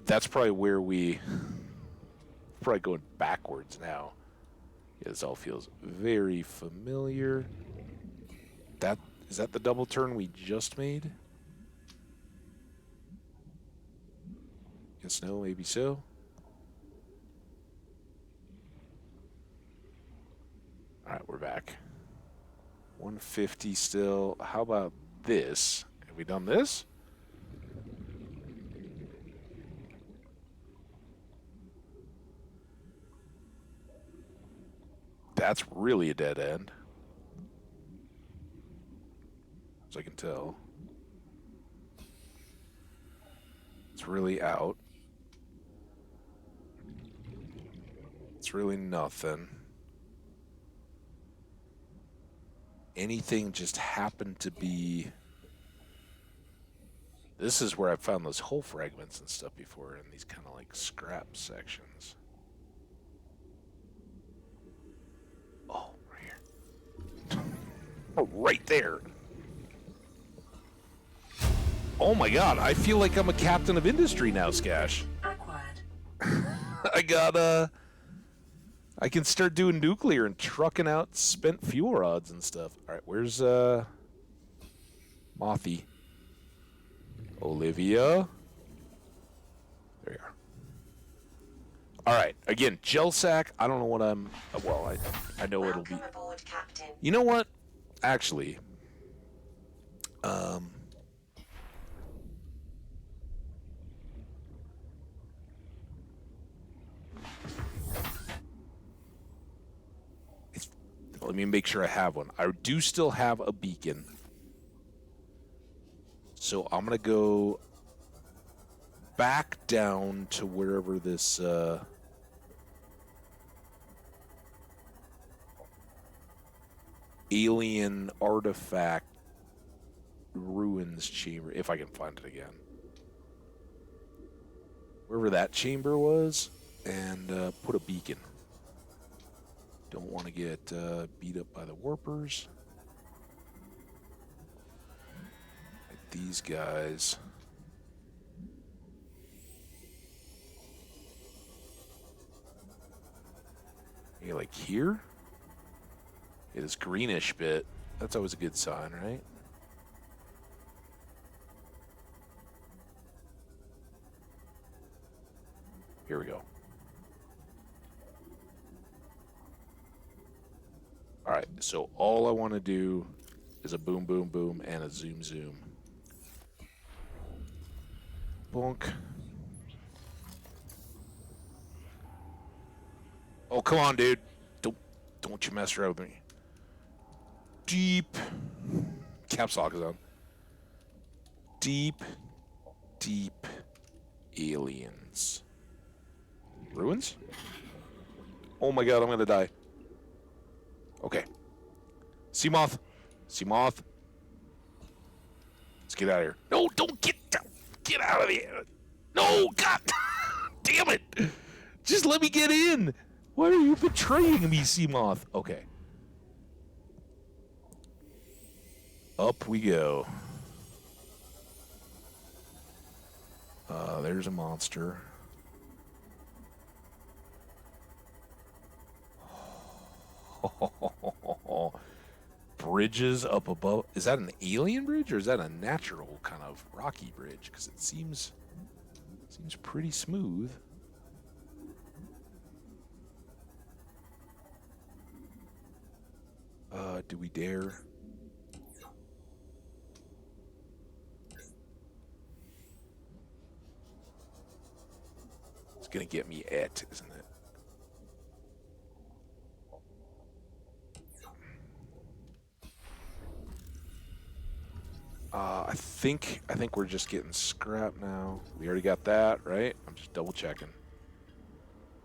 that's probably where probably going backwards now. Yeah, this all feels very familiar. Is that the double turn we just made? Guess no, maybe so. All right, we're back. 150 still. How about this? Have we done this? That's really a dead end. As I can tell. It's really out. It's really nothing. Anything just happened to be... This is where I've found those hull fragments and stuff before, in these kind of like scrap sections. Oh, right here. Oh, right there. Oh my god, I feel like I'm a captain of industry now, Skash. Acquired. I got, I can start doing nuclear and trucking out spent fuel rods and stuff. Alright, where's, Mothy? Olivia? There you are. Alright, again, gel sack, I don't know what I'm... Well, I know it'll be... Welcome aboard, Captain. You know what? Actually, let me make sure I have one. I do still have a beacon. So I'm going to go back down to wherever this... alien artifact ruins chamber, if I can find it again. Wherever that chamber was, and put a beacon. Don't want to get beat up by the warpers. Like these guys. Hey, like here? It is greenish bit. That's always a good sign, right? Here we go. Alright, so all I want to do is a boom, boom, boom, and a zoom, zoom. Bonk. Oh, come on, dude. Don't you mess around with me. Deep. Caps lock is on. Deep, deep aliens. Ruins? Oh my god, I'm gonna die. Okay. Sea moth. Sea moth. Let's get out of here. No, don't get down. Get out of here. No, god. Damn it. Just let me get in. Why are you betraying me, sea moth? Okay. Up we go. There's a monster. Bridges up above. Is that an alien bridge or is that a natural kind of rocky bridge? Because it seems pretty smooth. Do we dare? It's gonna get me isn't it? I think we're just getting scrap now. We already got that, right? I'm just double checking.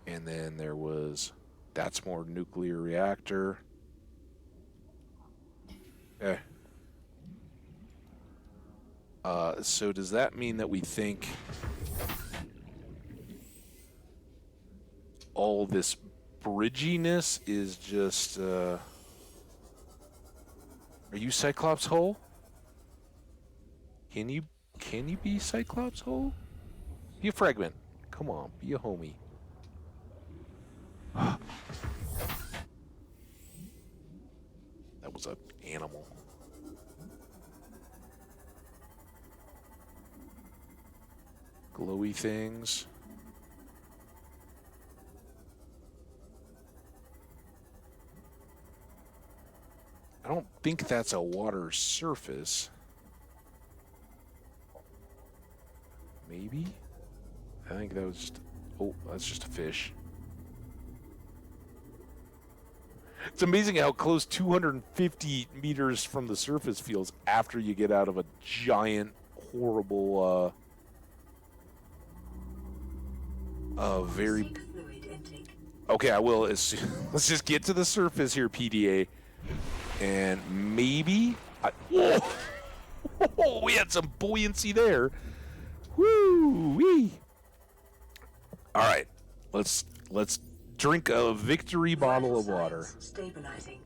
And then there was, that's more nuclear reactor. Okay. So does that mean that we think all this bridginess is just, are you Cyclops Hull? Can you be Cyclops Hull? Be a fragment. Come on, be a homie. That was an animal. Glowy things. I don't think that's a water surface. Maybe? I think that was just... Oh, that's just a fish. It's amazing how close 250 meters from the surface feels after you get out of a giant, horrible, very... Seek fluid intake. Okay, I will. Let's just get to the surface here, PDA. And maybe... Whoa! We had some buoyancy there. Woo-wee! All right, let's drink a victory bottle of water. Stabilizing.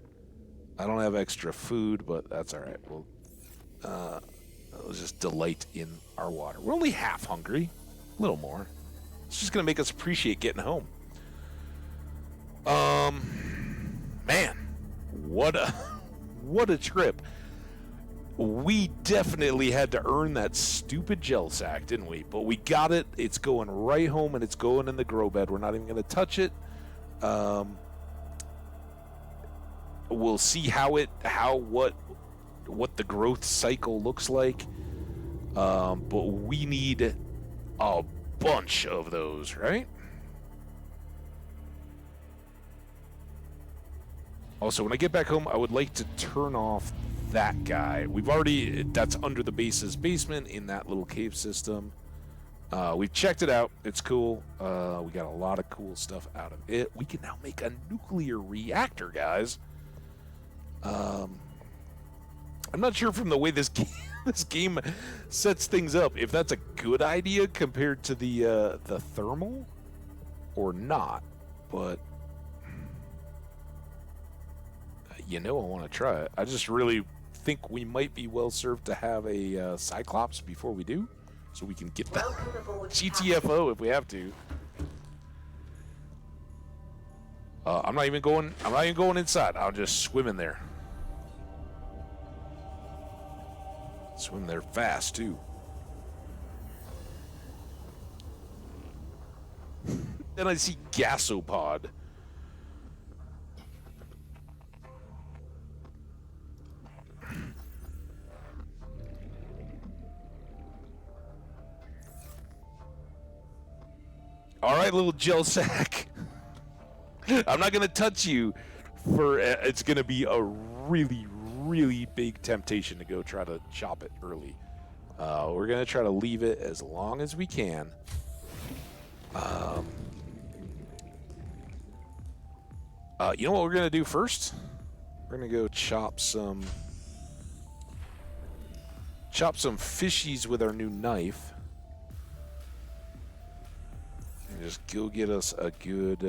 I don't have extra food, but that's all right. We'll just delight in our water. We're only half hungry, a little more. It's just gonna make us appreciate getting home. Man, what a trip. We definitely had to earn that stupid gel sack, didn't we? But we got it. It's going right home, and it's going in the grow bed. We're not even going to touch it. We'll see what the growth cycle looks like. But we need a bunch of those, right? Also, when I get back home, I would like to turn off that guy. That's under the base's basement in that little cave system. We've checked it out. It's cool. We got a lot of cool stuff out of it. We can now make a nuclear reactor, guys. I'm not sure from the way this game sets things up if that's a good idea compared to the thermal or not, but I want to try it. I just really think we might be well served to have a Cyclops before we do, so we can get the GTFO if we have to. I'm not even going inside. I'll just swim in there. Swim there fast too. Then I see Gasopod. All right, little gel sack. I'm not gonna touch you for. It's gonna be a really, really big temptation to go try to chop it early. We're gonna try to leave it as long as we can. You know what we're gonna do first? We're gonna go chop some fishies with our new knife. And just go get us a good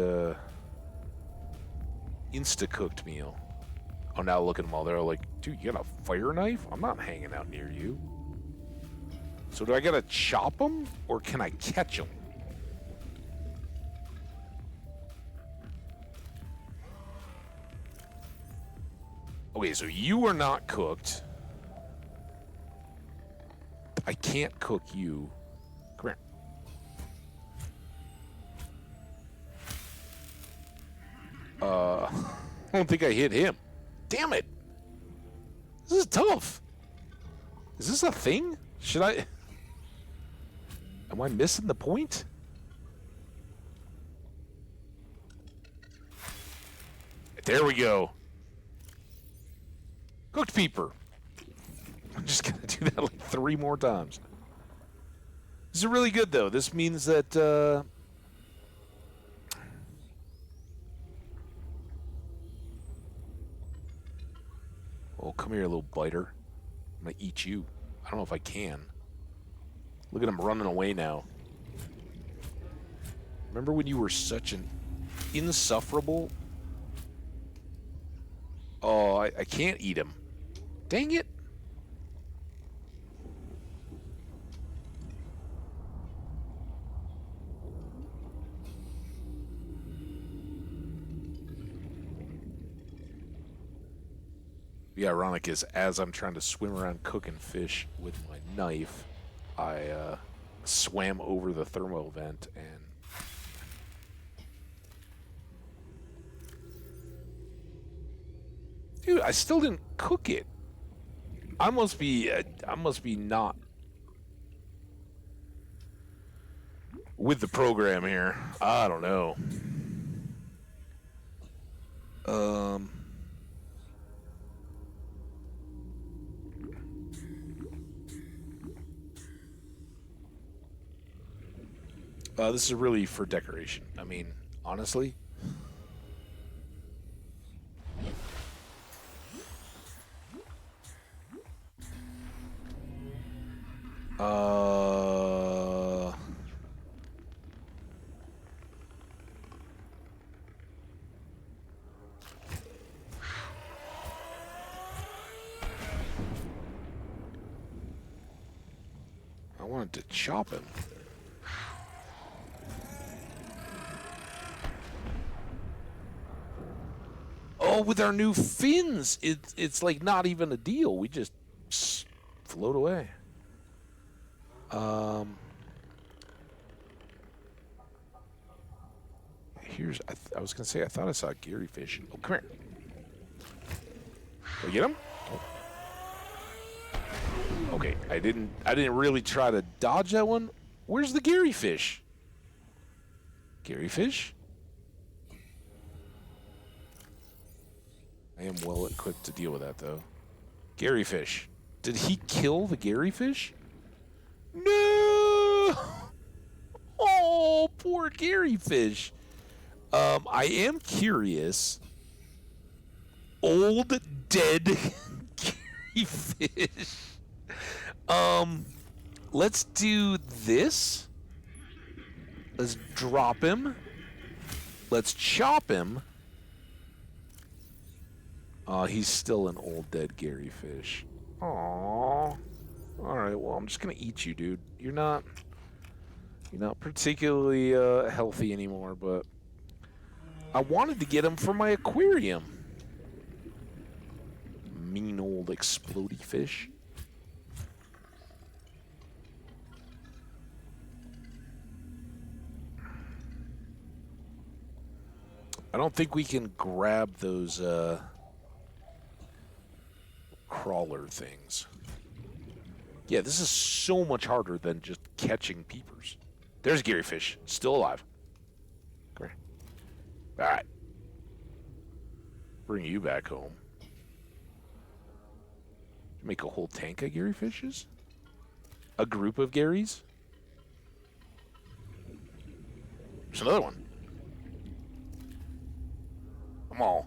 insta-cooked meal. Oh, now look at them all. They're like, dude, you got a fire knife? I'm not hanging out near you. So do I gotta chop them, or can I catch them? Okay, so you are not cooked. I can't cook you. Come here. I don't think I hit him. Damn it. This is tough. Is this a thing? Should I... Am I missing the point? There we go. Cooked peeper. I'm just gonna do that like 3 more times. This is really good though. This means that oh, come here, little biter. I'm gonna eat you. I don't know if I can. Look at him running away now. Remember when you were such an insufferable? Oh, I can't eat him. Dang it. The ironic is, as I'm trying to swim around cooking fish with my knife, I swam over the thermal vent and... Dude, I still didn't cook it. I must be not with the program here. I don't know. This is really for decoration. I mean, honestly. I wanted to chop him. Oh, with our new fins, it's like not even a deal. We just float away. Here's I was gonna say I thought I saw Gary fish. Oh, come here. Did I get him? Oh. Okay, I didn't really try to dodge that one. Where's the Gary fish? Gary fish? I am well equipped to deal with that, though. Gary fish. Did he kill the Gary fish? No! Oh, poor Gary fish. I am curious. Old dead Gary fish. Let's do this. Let's drop him. Let's chop him. He's still an old dead Gary fish. Aww. Alright, well, I'm just gonna eat you, dude. You're not particularly healthy anymore, but I wanted to get him for my aquarium. Mean old explodey fish. I don't think we can grab those crawler things. Yeah, this is so much harder than just catching peepers. There's Gary fish, still alive. Come here. All right. Bring you back home. Make a whole tank of Gary fishes? A group of Garys? There's another one. Come on.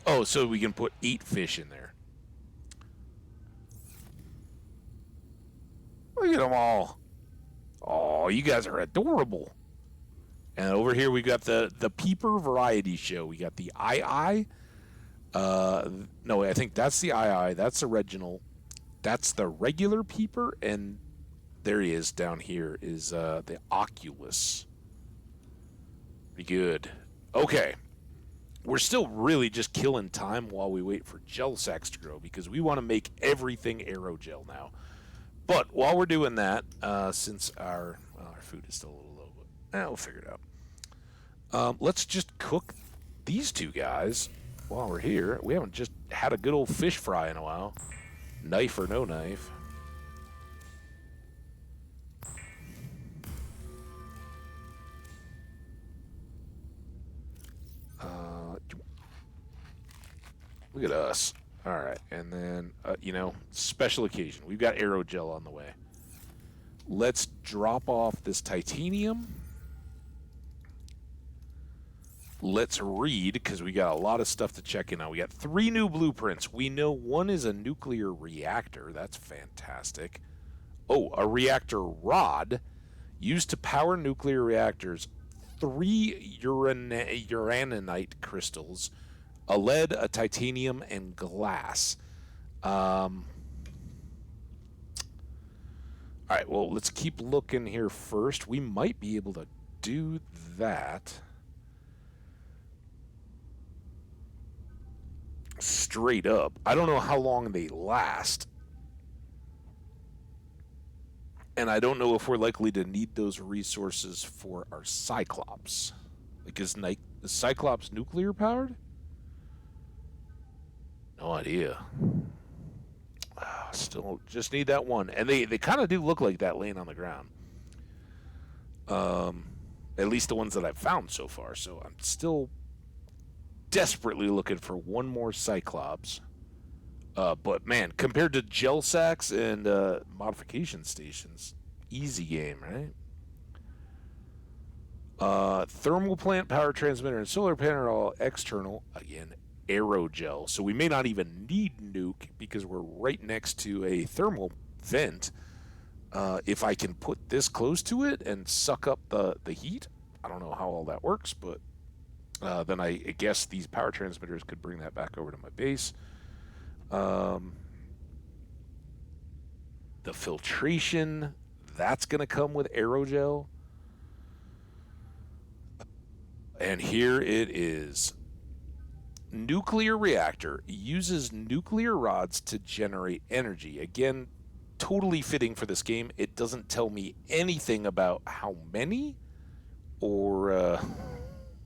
Oh, so we can put 8 fish in there. Look at them all. Oh, you guys are adorable. And over here we got the Peeper Variety Show. We got the II. No, I think that's the II. That's original. That's the regular Peeper, and there he is down here is the Oculus. Pretty good. Okay. We're still really just killing time while we wait for gel sacks to grow because we want to make everything aerogel now. But while we're doing that, since our food is still a little low, but we'll figure it out. Let's just cook these two guys while we're here. We haven't just had a good old fish fry in a while. Knife or no knife. Look at us. All right, and then, special occasion. We've got aerogel on the way. Let's drop off this titanium. Let's read, because we got a lot of stuff to check in on. We got 3 new blueprints. We know one is a nuclear reactor. That's fantastic. Oh, a reactor rod used to power nuclear reactors. 3 uraninite crystals. A lead, a titanium, and glass. All right, well, let's keep looking here first. We might be able to do that straight up. I don't know how long they last. And I don't know if we're likely to need those resources for our Cyclops. Like, is Cyclops nuclear powered? No idea. Still just need that one. And they kind of do look like that laying on the ground. At least the ones that I've found so far. So I'm still desperately looking for one more Cyclops. But man, compared to gel sacks and modification stations, easy game, right? Thermal plant, power transmitter, and solar panel are all external. Again, aerogel. So we may not even need nuke because we're right next to a thermal vent. If I can put this close to it and suck up the heat, I don't know how all that works, but then I guess these power transmitters could bring that back over to my base. The filtration, that's going to come with aerogel. And here it is. Nuclear reactor uses nuclear rods to generate energy. Again, totally fitting for this game. It doesn't tell me anything about how many or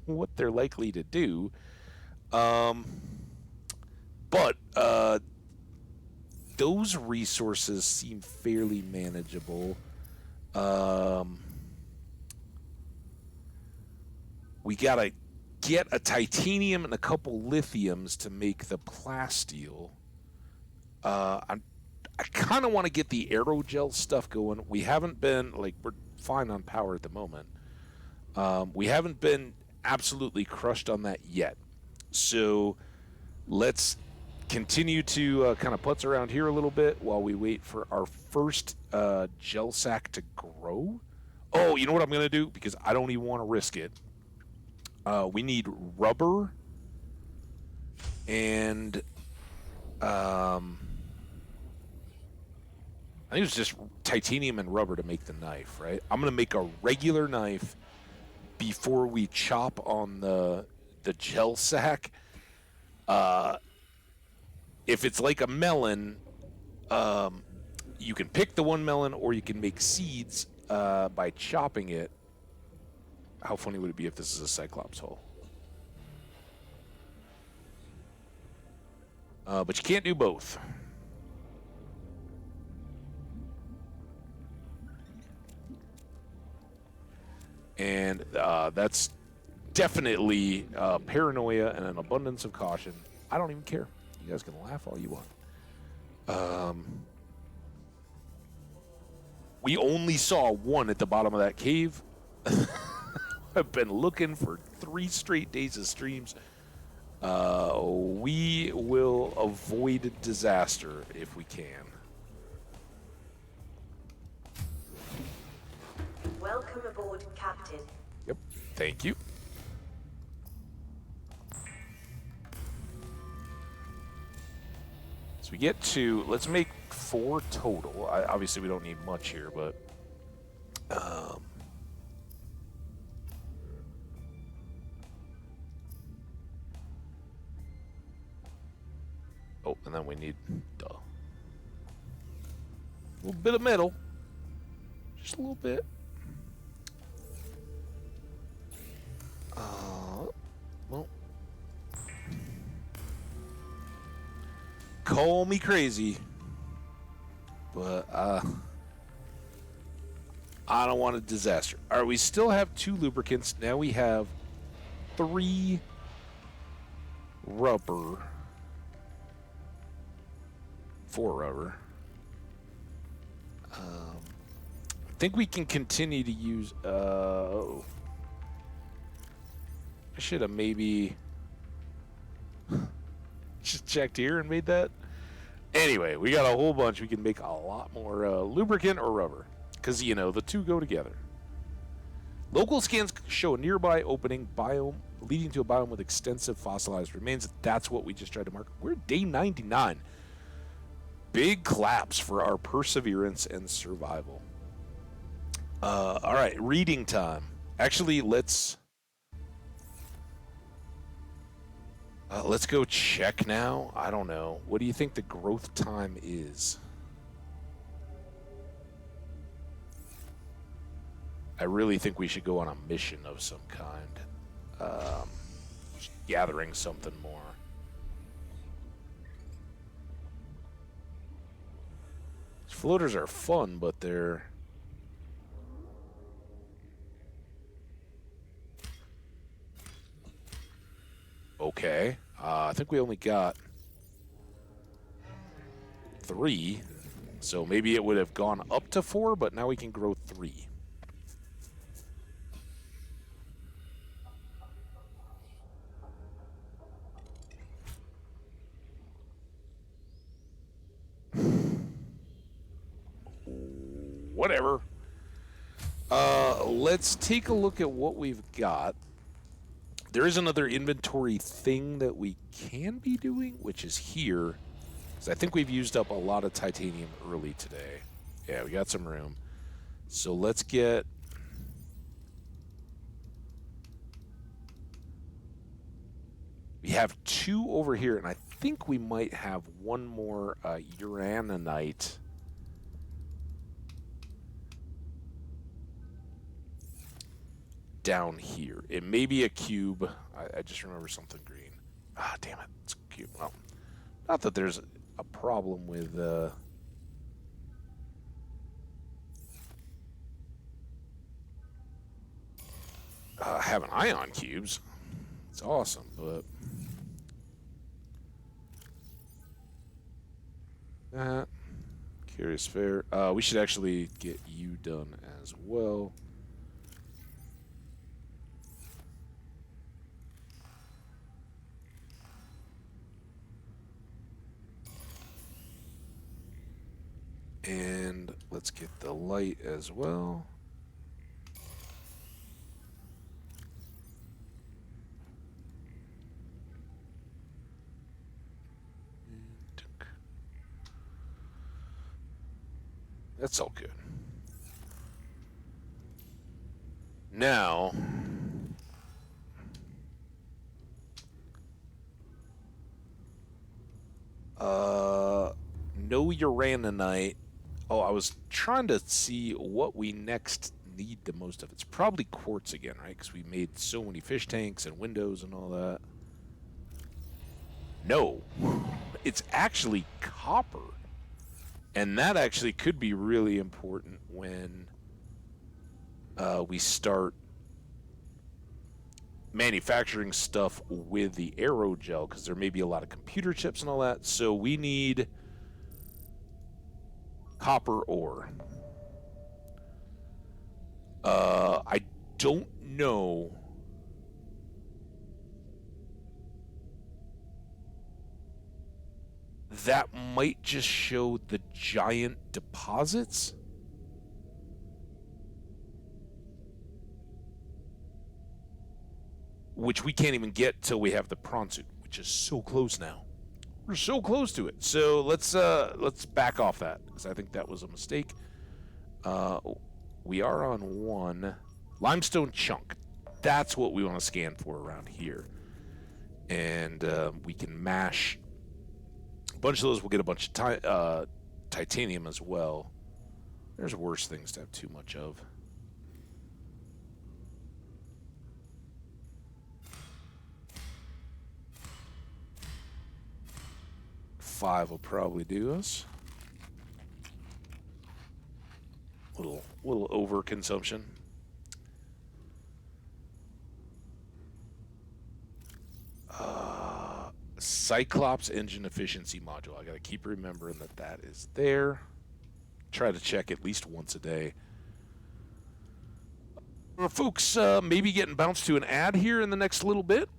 what they're likely to do. But those resources seem fairly manageable. We gotta get a titanium and a couple lithiums to make the plasteel. I kind of want to get the aerogel stuff going. We haven't been, like, we're fine on power at the moment. We haven't been absolutely crushed on that yet. So let's continue to kind of putz around here a little bit while we wait for our first gel sack to grow. Oh, you know what I'm going to do? Because I don't even want to risk it. We need rubber and I think it's just titanium and rubber to make the knife, right? I'm going to make a regular knife before we chop on the gel sack. If it's like a melon, you can pick the one melon or you can make seeds by chopping it. How funny would it be if this is a Cyclops hole? But you can't do both. And that's definitely paranoia and an abundance of caution. I don't even care. You guys can laugh all you want. We only saw one at the bottom of that cave. I've been looking for 3 straight days of streams. We will avoid disaster if we can. Welcome aboard, Captain. Yep, thank you. So we get to, let's make 4 total. Obviously, we don't need much here, but oh, and then we need a little bit of metal, just a little bit. Well, call me crazy, but I don't want a disaster. All right, we still have 2 lubricants. Now we have 3 rubber, 4 rubber. I think we can continue to use. I should have maybe just checked here and made that. Anyway, we got a whole bunch. We can make a lot more lubricant or rubber because, you know, the 2 go together. Local scans show a nearby opening biome leading to a biome with extensive fossilized remains. That's what we just tried to mark. We're at day 99. Big claps for our perseverance and survival. All right, reading time. Actually, let's go check now. I don't know. What do you think the growth time is? I really think we should go on a mission of some kind. Just gathering something more. Floaters are fun, but they're I think we only got 3. So maybe it would have gone up to 4, but now we can grow 3. Whatever. Let's take a look at what we've got. There is another inventory thing that we can be doing, which is here. Because I think we've used up a lot of titanium early today. Yeah, we got some room. So let's get... We have 2 over here, and I think we might have one more uraninite. Down here. It may be a cube. I just remember something green. Ah, damn it. It's a cube. Well, not that there's a problem with... having ion cubes. It's awesome, but... That. Curious fair. We should actually get you done as well. And let's get the light as well. That's all good. Now, no uraninite. Oh, I was trying to see what we next need the most of. It's probably quartz again, right? Because we made so many fish tanks and windows and all that. No, it's actually copper. And that actually could be really important when we start manufacturing stuff with the aerogel, because there may be a lot of computer chips and all that. So we need copper ore. I don't know. That might just show the giant deposits. Which we can't even get till we have the prawn suit, which is so close now. We're so close to it. So let's back off that, because I think that was a mistake. We are on 1 limestone chunk. That's what we want to scan for around here. And we can mash a bunch of those. We'll get a bunch of titanium as well. There's worse things to have too much of. Five will probably do us. Little overconsumption. Cyclops engine efficiency module. I gotta keep remembering that is there. Try to check at least once a day. Folks, maybe getting bounced to an ad here in the next little bit.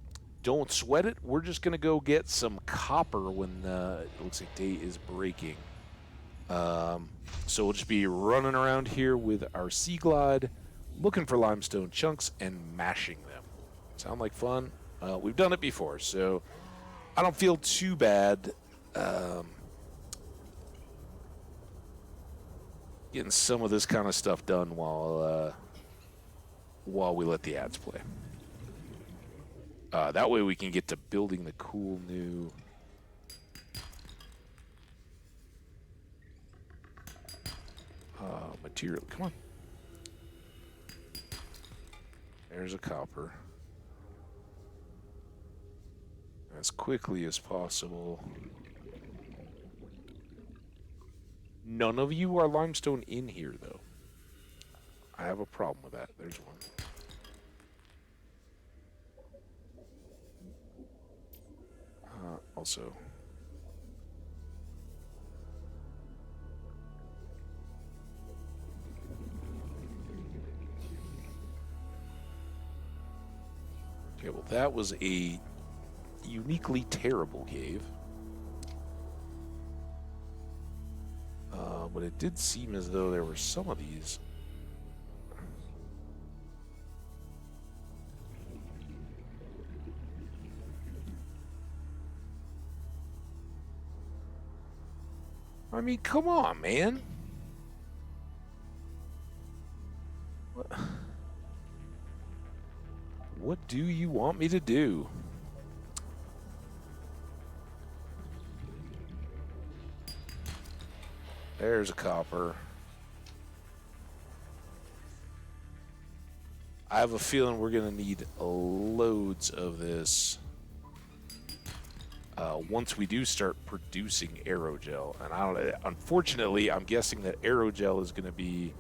Don't sweat it. We're just going to go get some copper when it looks like day is breaking. So we'll just be running around here with our Sea Glide, looking for limestone chunks and mashing them. Sound like fun? We've done it before, so I don't feel too bad getting some of this kind of stuff done while we let the ads play. That way we can get to building the cool new... material. Come on. There's a copper. As quickly as possible. None of you are limestone in here, though. I have a problem with that. There's one. also. Okay, well, that was a uniquely terrible cave. But it did seem as though there were some of these. I mean, come on, man. What do you want me to do? There's a copper. I have a feeling we're going to need loads of this once we do start producing aerogel. And I don't. Unfortunately, I'm guessing that aerogel is going to be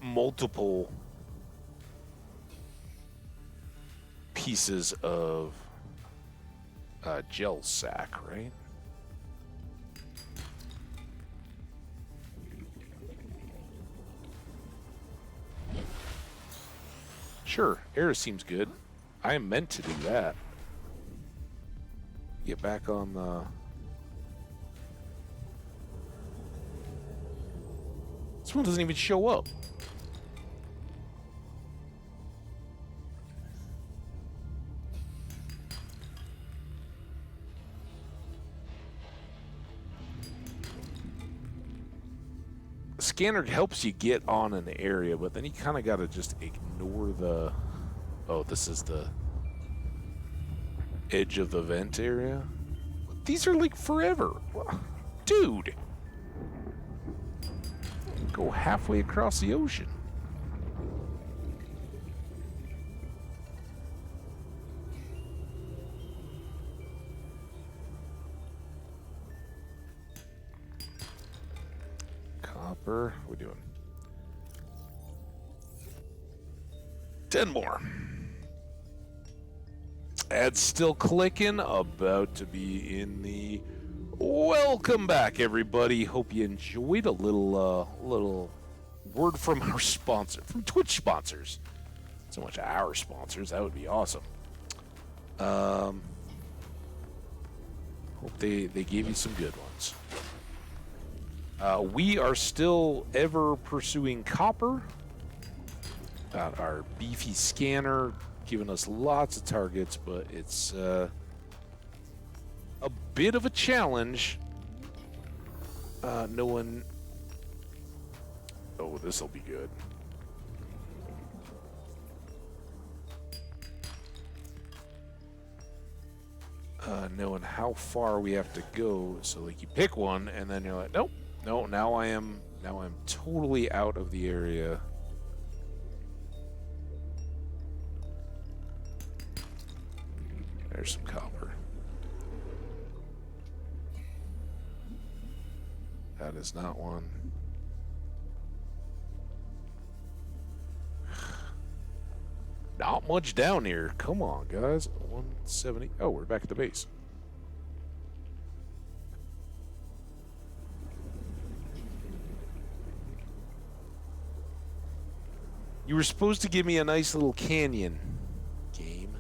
multiple pieces of gel sack, right? Sure, air seems good. I am meant to do that. Get back on the... This one doesn't even show up. Scanner helps you get on an area, but then you kind of got to just ignore the... Oh, this is the edge of the vent area? These are like forever. Dude! Go halfway across the ocean. Copper. What are we doing? 10 more. Ad's still clicking. About to be in the... Welcome back, everybody. Hope you enjoyed a little word from our sponsor, from Twitch sponsors. So much our sponsors. That would be awesome. Hope they gave you some good ones. We are still ever pursuing copper. Our beefy scanner giving us lots of targets, but it's a bit of a challenge. No one... Oh, this'll be good. Knowing how far we have to go, so like you pick one, and then you're like, nope, no, now I'm totally out of the area. There's some copper. That is not one. Not much down here. Come on, guys. 170. Oh, we're back at the base. You were supposed to give me a nice little canyon game.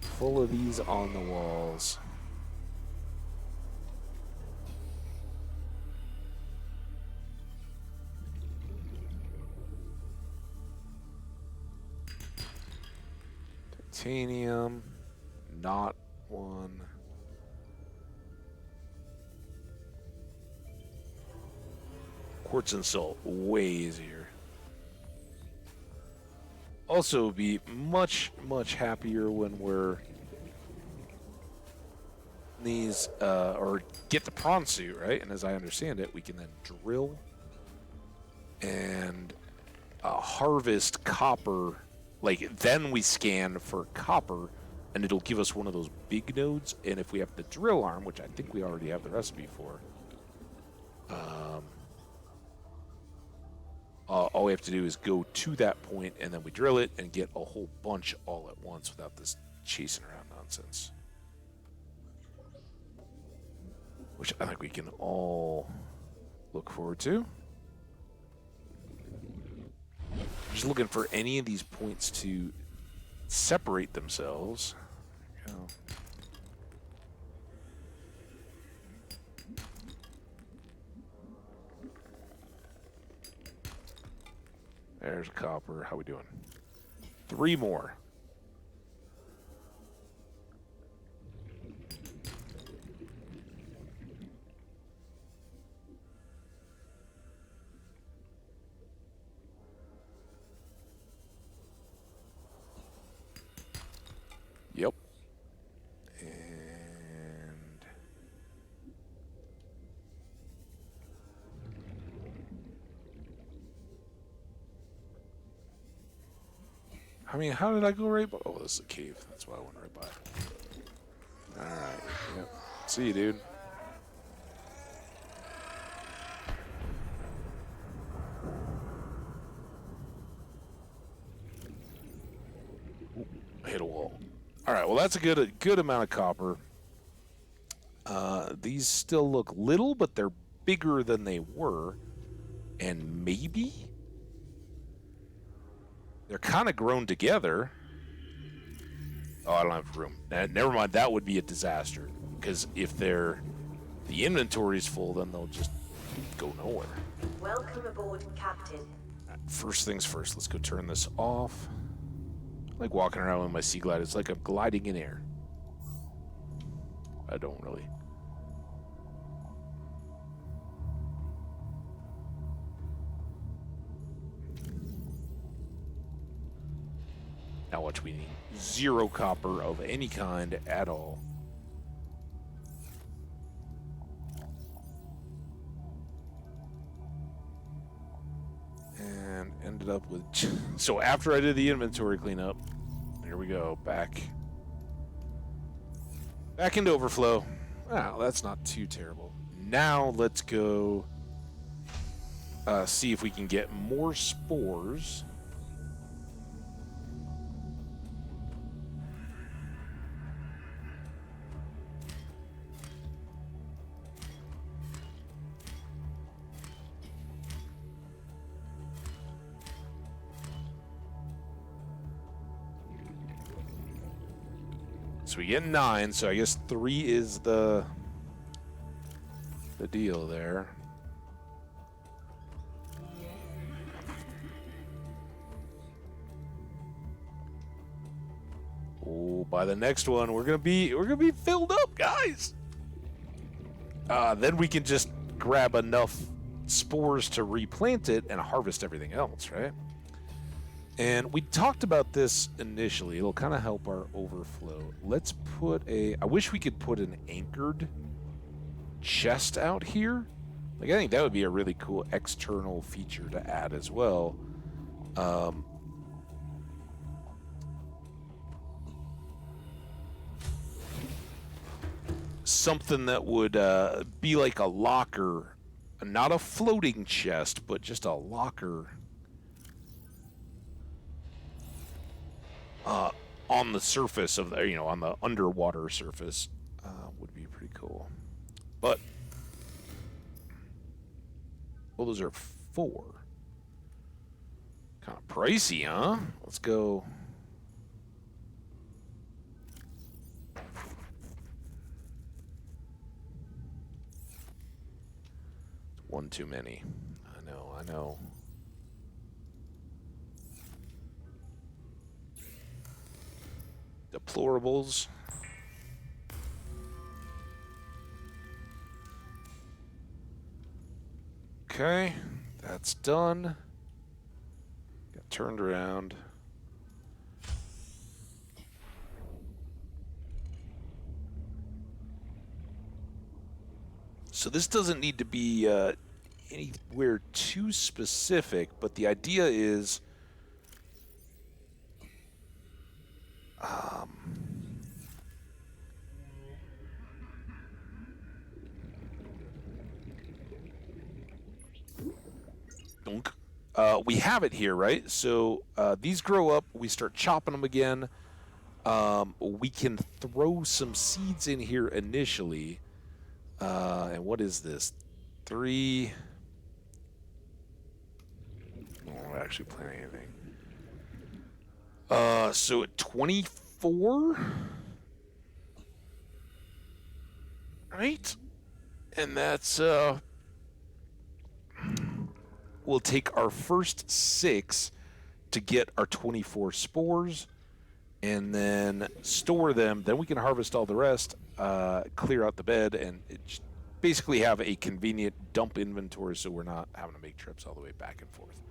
Full of these on the walls. Titanium, not one. Quartz and salt, way easier. Also be much happier when we're these or get the prawn suit, right? And as I understand it, we can then drill and harvest copper. Like, then we scan for copper, and it'll give us one of those big nodes. And if we have the drill arm, which I think we already have the recipe for, all we have to do is go to that point, and then we drill it and get a whole bunch all at once without this chasing around nonsense. Which I think we can all look forward to. Just looking for any of these points to separate themselves. There we go. There's copper. How we doing? 3 more. Yep. And I mean, how did I go right by? Oh, this is a cave. That's why I went right by. Alright. Yep. See you, dude. Ooh, I hit a wall. Alright, well, that's a good amount of copper. These still look little, but they're bigger than they were. And maybe they're kind of grown together. Oh, I don't have room. Never mind. That would be a disaster. Because if the inventory's full, then they'll just go nowhere. Welcome aboard, Captain. Right, first things first. Let's go turn this off. I like walking around with my sea glide. It's like I'm gliding in air. I don't really. Now watch, we need 0 copper of any kind at all. And ended up with... So after I did the inventory cleanup, here we go, back into overflow. Wow, that's not too terrible. Now let's go see if we can get more spores. So we get 9, so I guess 3 is the deal there. Oh, by the next one, we're gonna be filled up, guys. Then we can just grab enough spores to replant it and harvest everything else, right? And we talked about this initially. It'll kind of help our overflow. Let's put I wish we could put an anchored chest out here. Like, I think that would be a really cool external feature to add as well. Something that would be like a locker. Not a floating chest, but just a locker. On the surface of the, on the underwater surface, would be pretty cool. But, well, those are 4. Kind of pricey, huh? Let's go. It's one too many. I know. Deplorables. Okay, that's done. Got turned around. So this doesn't need to be anywhere too specific, but the idea is dunk. we have it here, right? So these grow up. We start chopping them again. We can throw some seeds in here initially. And what is this? 3. I'm not actually planting anything. So at 24, right? And that's we'll take our first 6 to get our 24 spores, and then store them. Then we can harvest all the rest, clear out the bed, and basically have a convenient dump inventory, so we're not having to make trips all the way back and forth.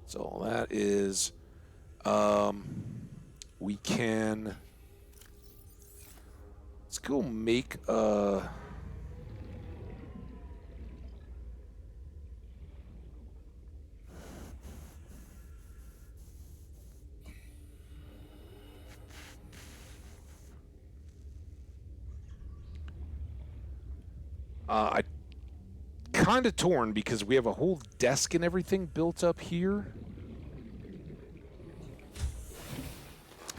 So that is, we can, let's go make I kind of torn because we have a whole desk and everything built up here.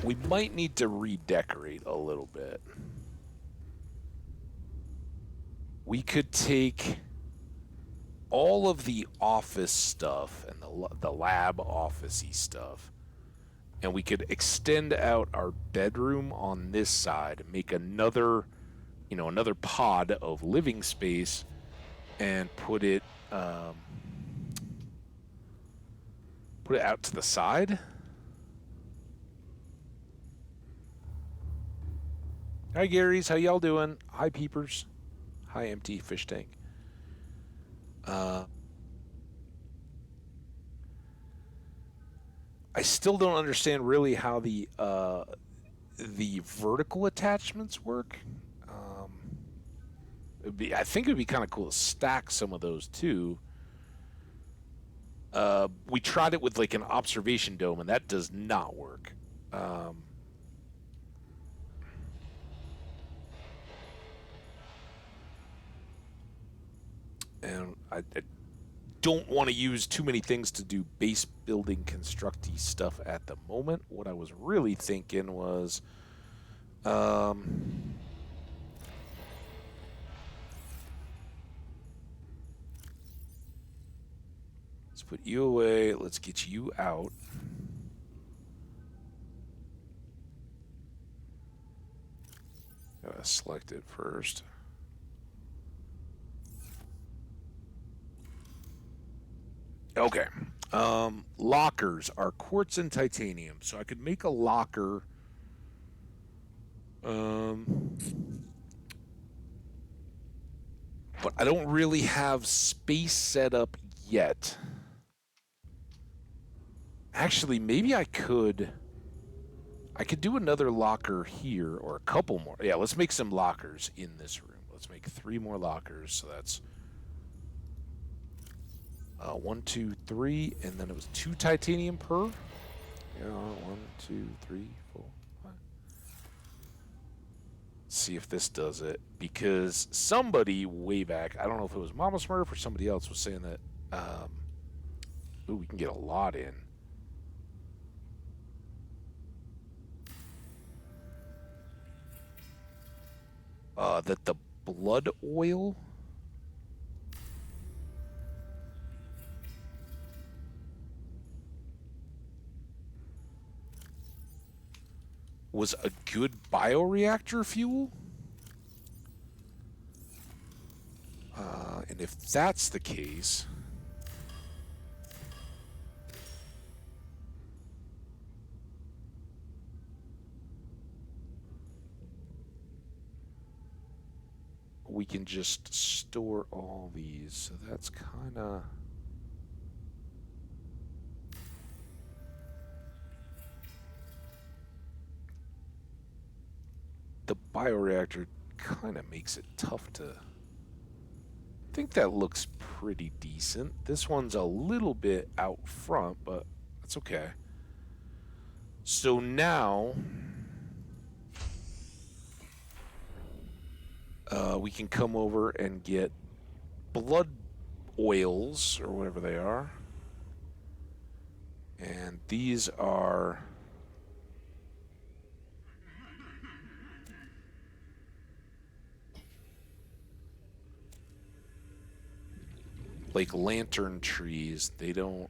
We might need to redecorate a little bit. We could take all of the office stuff and the lab office-y stuff, and we could extend out our bedroom on this side, make another, another pod of living space, and put it out to the side. Hi, Garys. How y'all doing? Hi, peepers. Hi, empty fish tank. I still don't understand really how the vertical attachments work. I think it would be kind of cool to stack some of those too. We tried it with like an observation dome, and that does not work. And I don't want to use too many things to do base building constructy stuff at the moment. What I was really thinking was, let's put you away. Let's get you out. Gotta select it first. Okay. Lockers are quartz and titanium, so I could make a locker. But I don't really have space set up yet. Actually, maybe I could do another locker here, or a couple more. Yeah, let's make some lockers in this room. Let's make 3 more lockers, so that's 1, 2, 3, and then it was 2 titanium per. Yeah, 1, 2, 3, 4, 5. Let's see if this does it, because somebody way back, I don't know if it was Mama Smurf or somebody else, was saying that ooh, we can get a lot in. That the blood oil was a good bioreactor fuel? And if that's the case, we can just store all these. So that's kind of... The bioreactor kind of makes it tough to... I think that looks pretty decent. This one's a little bit out front, but that's okay. So now... we can come over and get blood oils, or whatever they are. And these are... like lantern trees. They don't...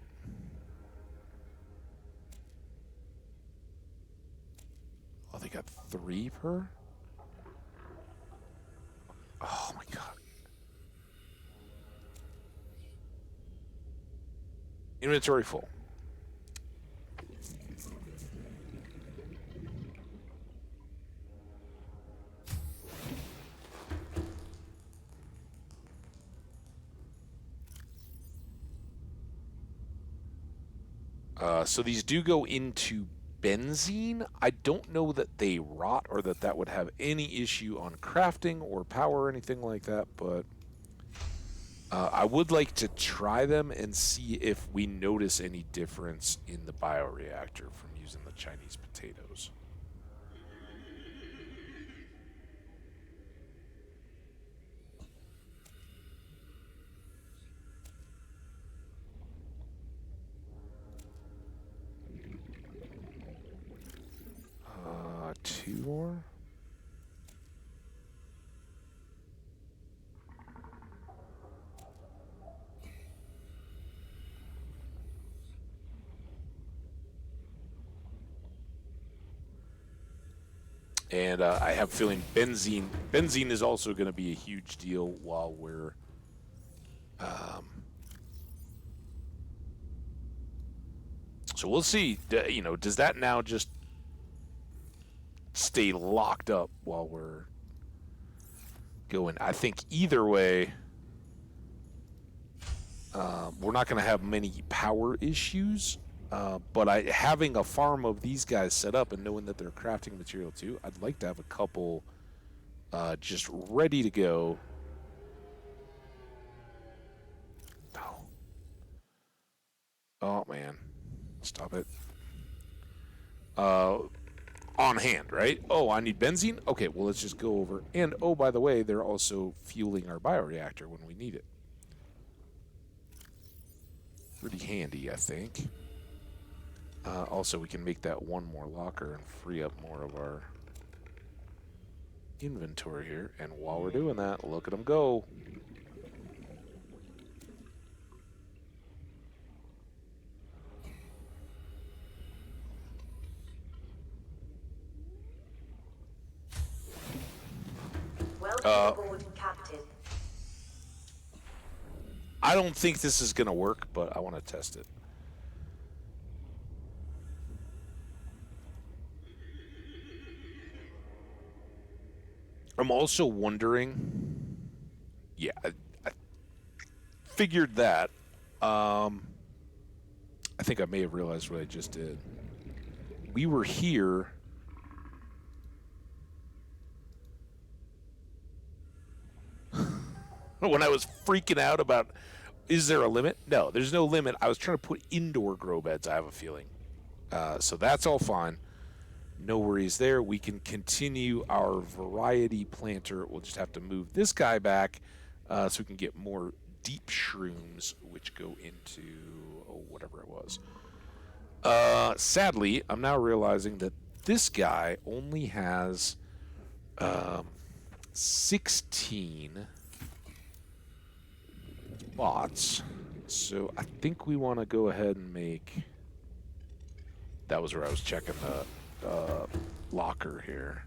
Oh, they got 3 per? Oh my god. Inventory full. So these do go into benzene. I don't know that they rot or that would have any issue on crafting or power or anything like that, but I would like to try them and see if we notice any difference in the bioreactor from using the Chinese potatoes. Two more. And I have a feeling benzene is also going to be a huge deal while we're so we'll see. You know, does that now just stay locked up while we're going? I think either way, we're not going to have many power issues. But having a farm of these guys set up and knowing that they're crafting material too, I'd like to have a couple just ready to go. Oh. Oh man, stop it. On hand, right? Oh, I need benzene? Okay, well, let's just go over. And, oh, by the way, they're also fueling our bioreactor when we need it. Pretty handy, I think. Also, we can make that one more locker and free up more of our inventory here. And while we're doing that, look at them go. Welcome aboard, Captain. I don't think this is going to work, but I want to test it. I'm also wondering... Yeah, I figured that. I think I may have realized what I just did. We were here... when I was freaking out about, is there a limit? No, there's no limit. I was trying to put indoor grow beds, I have a feeling. So that's all fine. No worries there. We can continue our variety planter. We'll just have to move this guy back so we can get more deep shrooms, which go into whatever it was. Sadly, I'm now realizing that this guy only has 16 bots. So I think we want to go ahead and make... That was where I was checking the locker here.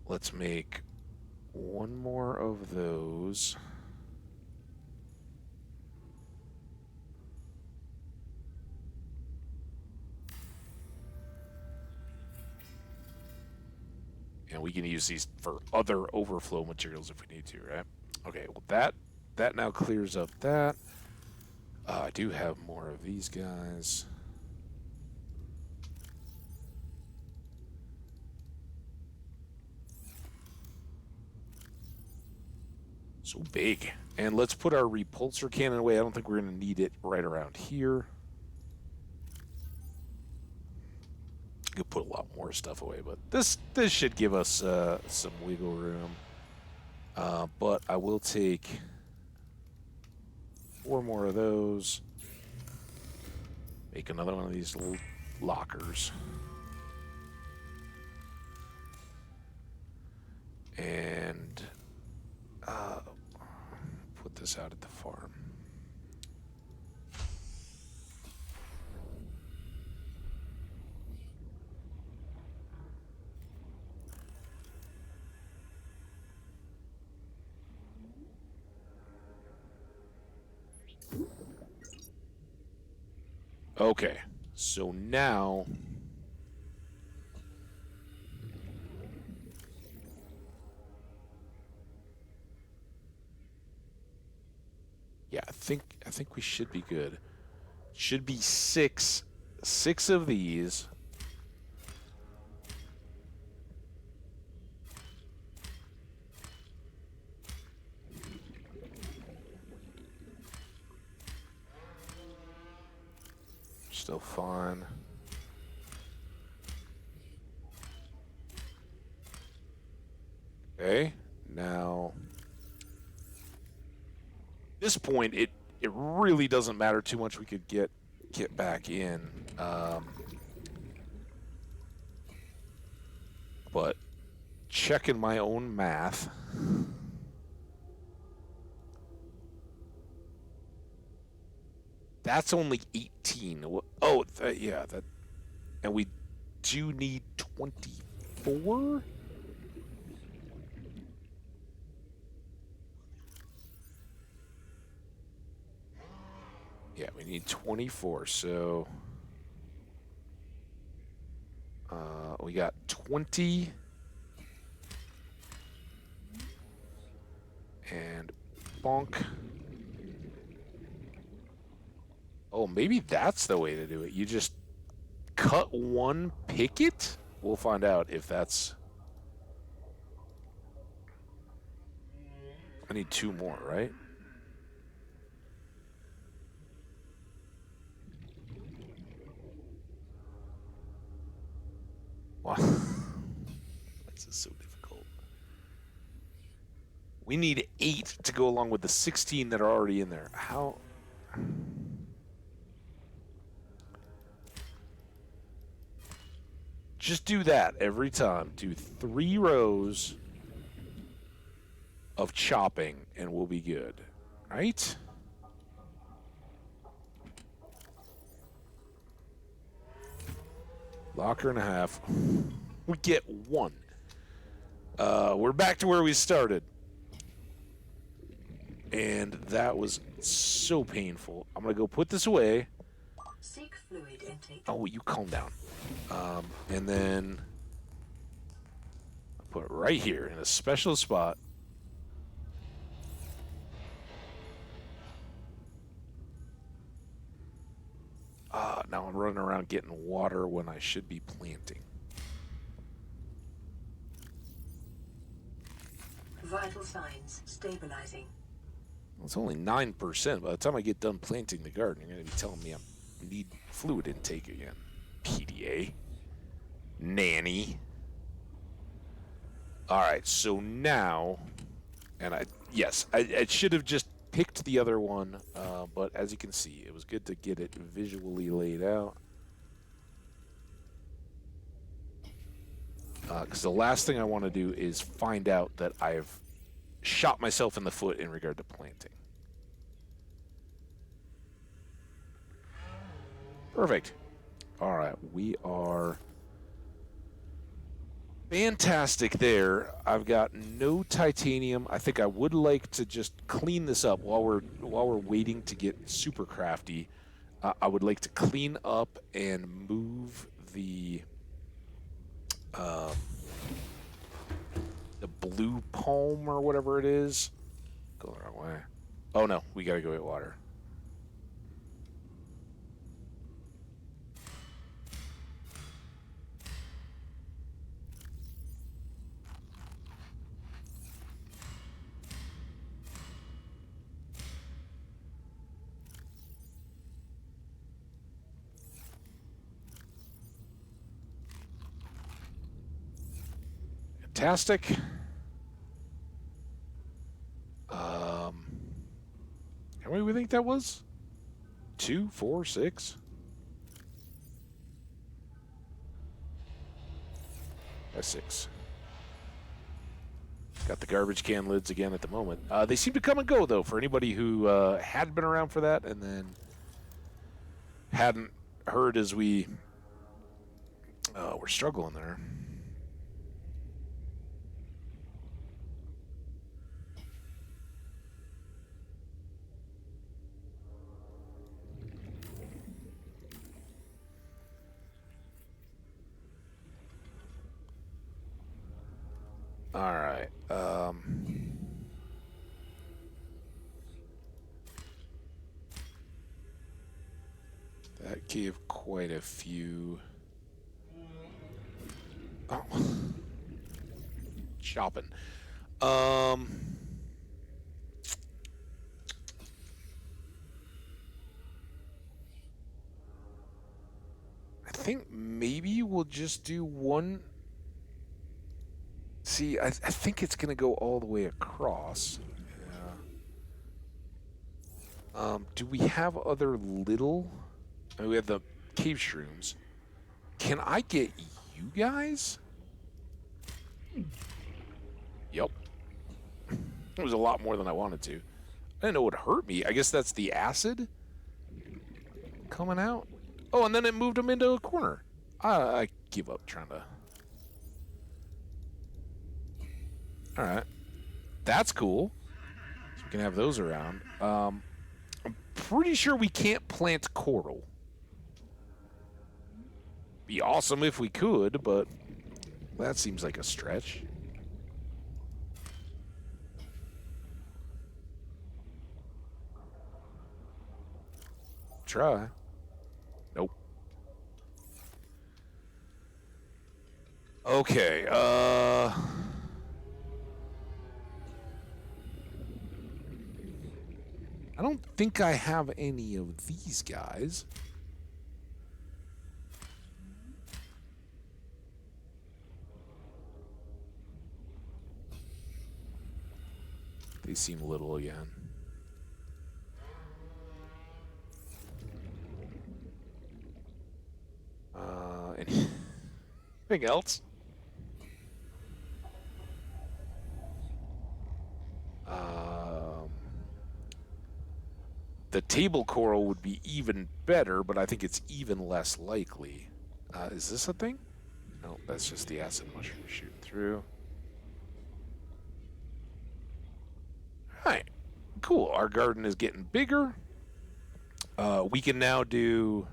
Let's make one more of those. And we can use these for other overflow materials if we need to, right? Okay, well that now clears up that. I do have more of these guys. So big. And let's put our repulsor cannon away. I don't think we're going to need it right around here. Could put a lot more stuff away, but this should give us some wiggle room. But I will take 4 more of those. Make another one of these little lockers. And put this out at the farm. Okay, so now yeah, I think we should be good. Should be six of these. Still fine. Okay, now at this point it really doesn't matter too much. We could get back in, but checking my own math. That's only 18. Oh, yeah, that, and we do need 24? Yeah, we need 24, so we got 20 and bonk. Oh, maybe that's the way to do it. You just cut one picket? We'll find out if that's... I need 2 more, right? Wow. This is so difficult. We need 8 to go along with the 16 that are already in there. How... Just do that every time. Do 3 rows of chopping, and we'll be good. Right? Locker and a half. We get 1. We're back to where we started. And that was so painful. I'm going to go put this away. Seek fluid intake. Oh, you calm down. And then I'll put it right here in a special spot. Now I'm running around getting water when I should be planting. Vital signs stabilizing. It's only 9%. By the time I get done planting the garden, you're going to be telling me I need fluid intake again. PDA. Nanny. All right, so now, and I should have just picked the other one, but as you can see, it was good to get it visually laid out. Because the last thing I want to do is find out that I've shot myself in the foot in regard to planting. Perfect. All right, we are fantastic there. I've got no titanium. I think I would like to just clean this up while we're waiting to get super crafty. I would like to clean up and move the blue palm or whatever it is. Go the wrong way. Oh no, we gotta go get water. Fantastic. How many do we think that was? 2, 4, 6? S6. Got the garbage can lids again at the moment. They seem to come and go, though, for anybody who had been around for that and then hadn't heard as we were struggling there. All right. That gave quite a few. Oh. Shopping. I think maybe we'll just do one. See, I think it's going to go all the way across. Yeah. Do we have other little? I mean, we have the cave shrooms. Can I get you guys? Yep. It was a lot more than I wanted to. I didn't know it would hurt me. I guess that's the acid coming out. Oh, and then it moved him into a corner. I give up trying to. All right. That's cool. So we can have those around. I'm pretty sure we can't plant coral. Be awesome if we could, but that seems like a stretch. Try. Nope. Okay, I don't think I have any of these guys. They seem little again. Anything else? The table coral would be even better, but I think it's even less likely. Is this a thing? No, that's just the acid mushroom shooting through. All right, cool. Our garden is getting bigger. We can now do...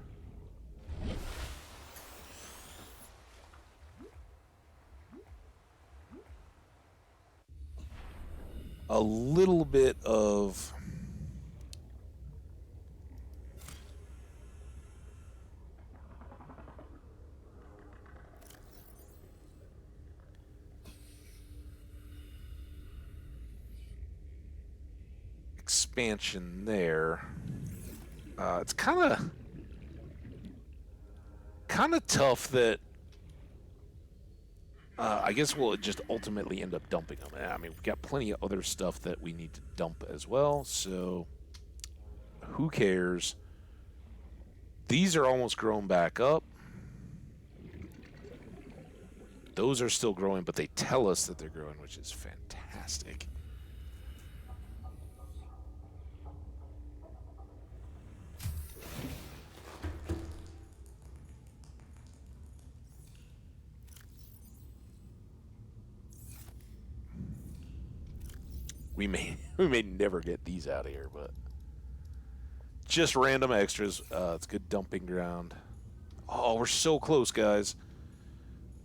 a little bit of... expansion there. It's kind of tough that I guess we'll just ultimately end up dumping them. I mean, we've got plenty of other stuff that we need to dump as well, so who cares? These are almost grown back up. Those are still growing, but they tell us that they're growing, which is fantastic. We may never get these out of here, but just random extras. It's good dumping ground. Oh, we're so close, guys.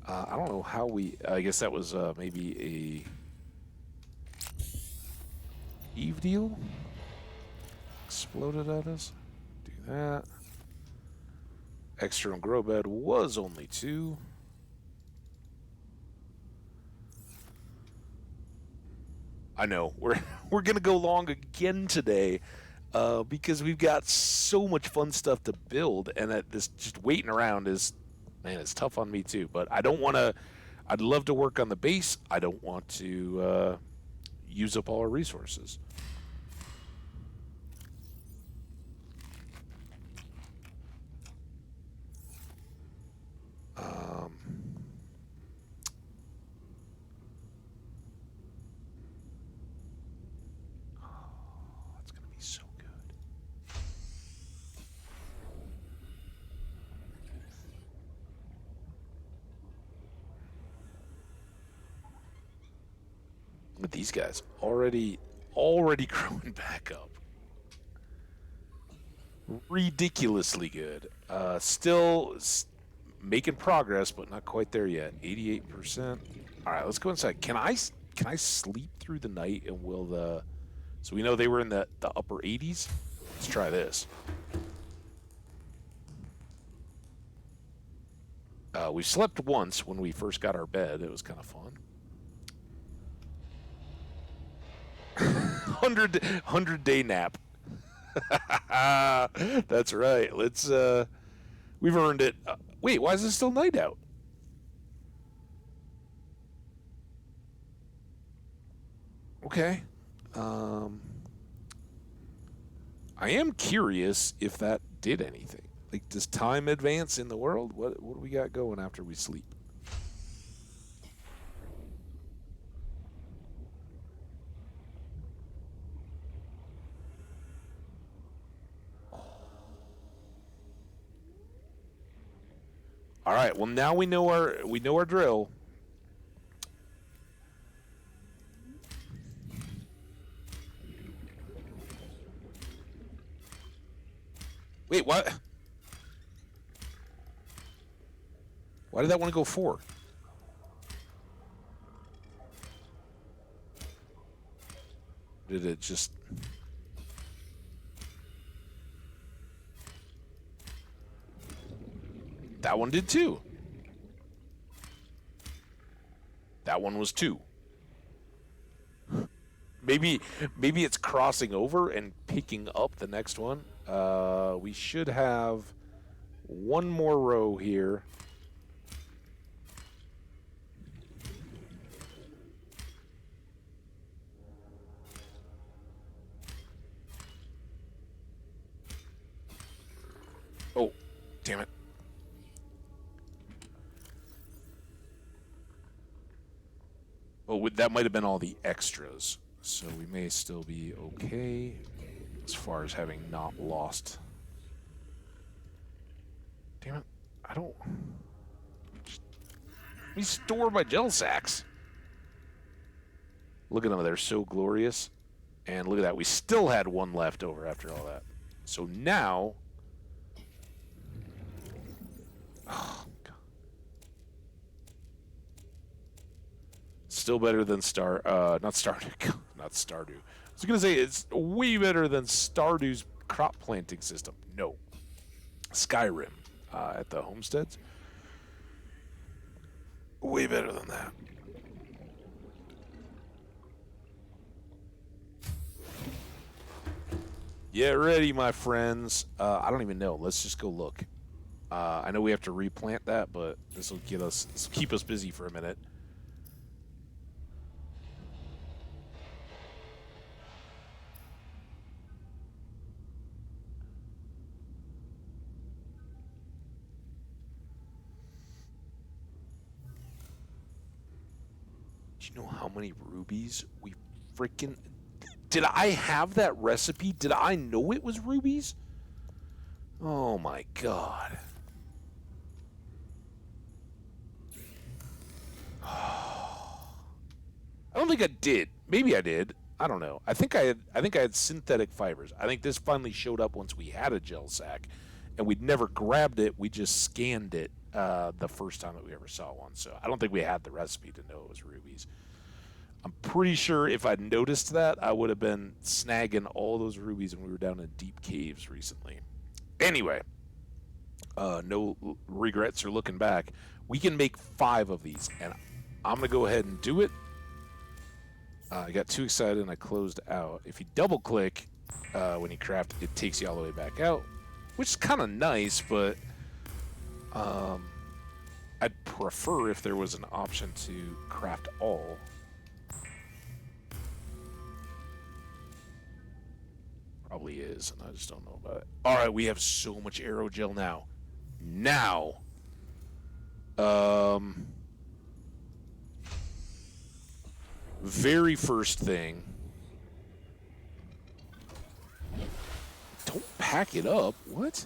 I don't know how we... I guess that was maybe a Eve deal. Exploded at us. Do that. External grow bed was only 2. I know we're gonna go long again today because we've got so much fun stuff to build, and that this just waiting around is, man, it's tough on me too. But I don't want to. I'd love to work on the base. I don't want to use up all our resources. at these guys? Already growing back up. Ridiculously good. Still making progress, but not quite there yet. 88%. All right, let's go inside. Can I sleep through the night and will the... So we know they were in the upper 80s. Let's try this. We slept once when we first got our bed. It was kind of fun. 100-day nap. That's right. Let's we've earned it. Wait, why is it still night out? Okay. I am curious if that did anything. Like, does time advance in the world? What do we got going after we sleep? All right. Well, now we know our drill. Wait, what? Why did that want to go 4? Did it just... That one did too. That one was 2. Maybe it's crossing over and picking up the next one. We should have one more row here. Oh, damn it. Oh, that might have been all the extras, so we may still be okay as far as having not lost. Damn it, I don't... We store my gel sacks. Look at them, they're so glorious. And look at that, we still had one left over after all that. So now... Oh, God. Still better than not Stardew. Not Stardew. I was going to say, it's way better than Stardew's crop planting system. No. Skyrim at the homesteads. Way better than that. Get ready, my friends. I don't even know. Let's just go look. I know we have to replant that, but this will keep us busy for a minute. Do you know how many rubies we freaking... Did I have that recipe? Did I know it was rubies? Oh my God. I don't think I did. Maybe I did. I don't know. I think I had synthetic fibers. I think this finally showed up once we had a gel sack, and we'd never grabbed it. We just scanned it the first time that we ever saw one. So I don't think we had the recipe to know it was rubies. I'm pretty sure if I'd noticed that, I would have been snagging all those rubies when we were down in deep caves recently. Anyway, no regrets or looking back. We can make 5 of these, and I'm going to go ahead and do it. I got too excited and I closed out. If you double click when you craft, it takes you all the way back out, which is kind of nice, but I'd prefer if there was an option to craft all. Probably is, and I just don't know about it. All right, we have so much aerogel now. Very first thing. Don't pack it up. What?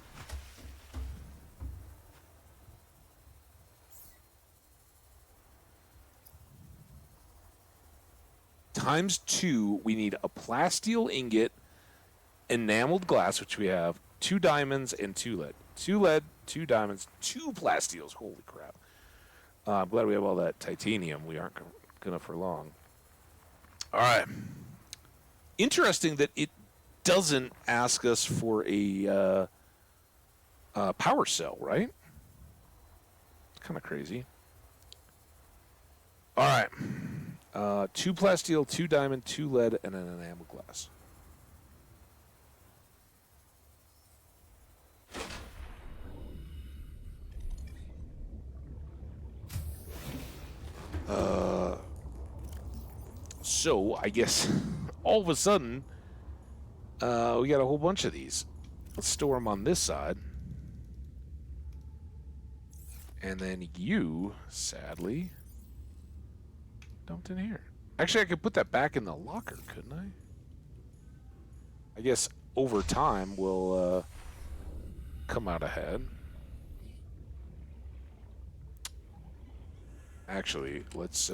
times 2, we need a plasteel ingot, enameled glass, which we have, 2 diamonds, and 2 lead. 2 lead, 2 diamonds, 2 plasteels. Holy crap. I'm glad we have all that titanium. We aren't going to for long. All right. Interesting that it doesn't ask us for a power cell, right? It's kind of crazy. All right. 2 plasteel, 2 diamond, 2 lead, and an enamel glass. So I guess all of a sudden we got a whole bunch of these. Let's store them on this side. And then you, sadly, dumped in here. Actually, I could put that back in the locker, couldn't I? I guess over time we'll come out ahead. Actually, let's...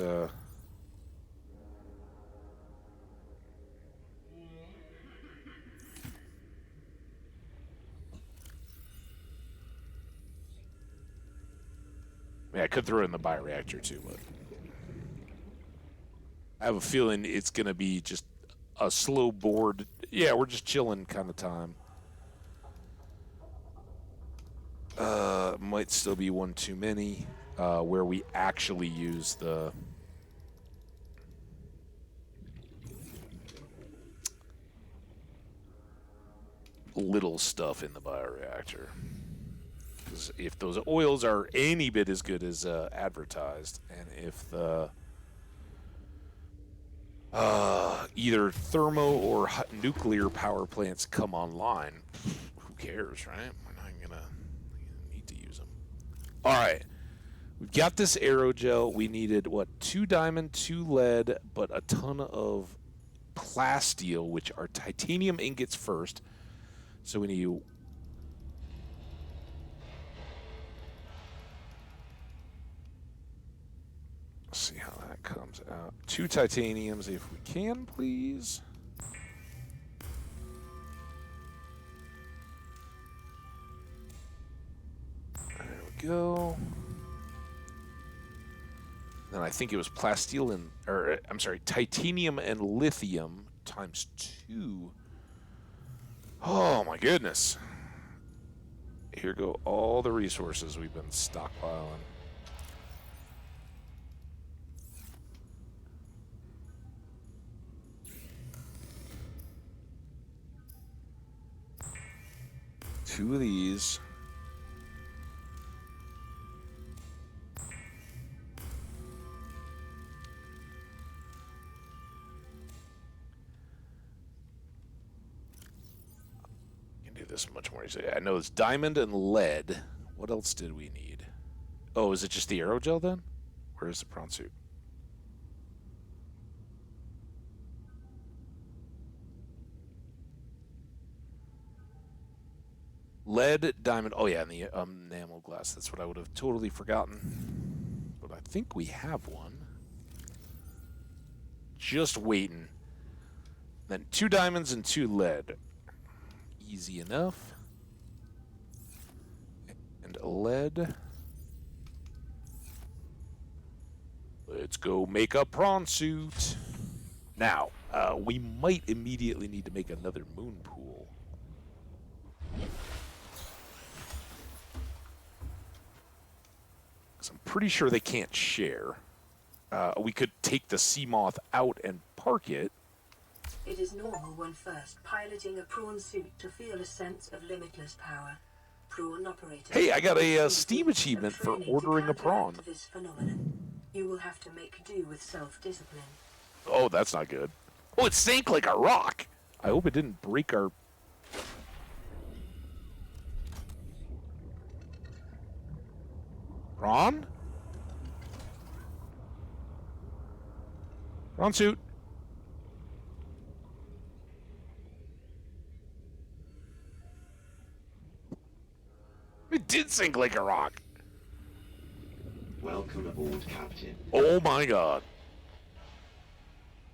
Yeah, I could throw it in the bioreactor too, but I have a feeling it's going to be just a slow board. Yeah, we're just chilling kind of time. Might still be one too many where we actually use the little stuff in the bioreactor. If those oils are any bit as good as advertised, and if the either thermo or nuclear power plants come online, who cares, right? We're not gonna need to use them. All right, we've got this aerogel. We needed what? 2 diamond, 2 lead, but a ton of plasteel, which are titanium ingots first. So we need. See how that comes out. 2 titaniums if we can, please. There we go. Then I think it was plasteel and, or I'm sorry, titanium and lithium times 2. Oh my goodness. Here go all the resources we've been stockpiling. Two of these. Can do this much more easily. I know it's diamond and lead. What else did we need? Oh, is it just the aerogel then? Where's the prawn suit? Lead, diamond. Oh, yeah, and the enamel glass. That's what I would have totally forgotten. But I think we have one. Just waiting. Then 2 diamonds and 2 lead. Easy enough. And lead. Let's go make a prawn suit. Now, we might immediately need to make another moon pool. I'm pretty sure they can't share. We could take the sea moth out and park it. It is normal when first piloting a prawn suit to feel a sense of limitless power. Prawn operators. Hey, I got a Steam achievement for ordering a prawn. This phenomenon. You will have to make do with self-discipline. Oh, that's not good. Oh, it sank like a rock. I hope it didn't break our... Prawn? Prawn suit. It did sink like a rock. Welcome aboard, Captain. Oh my god.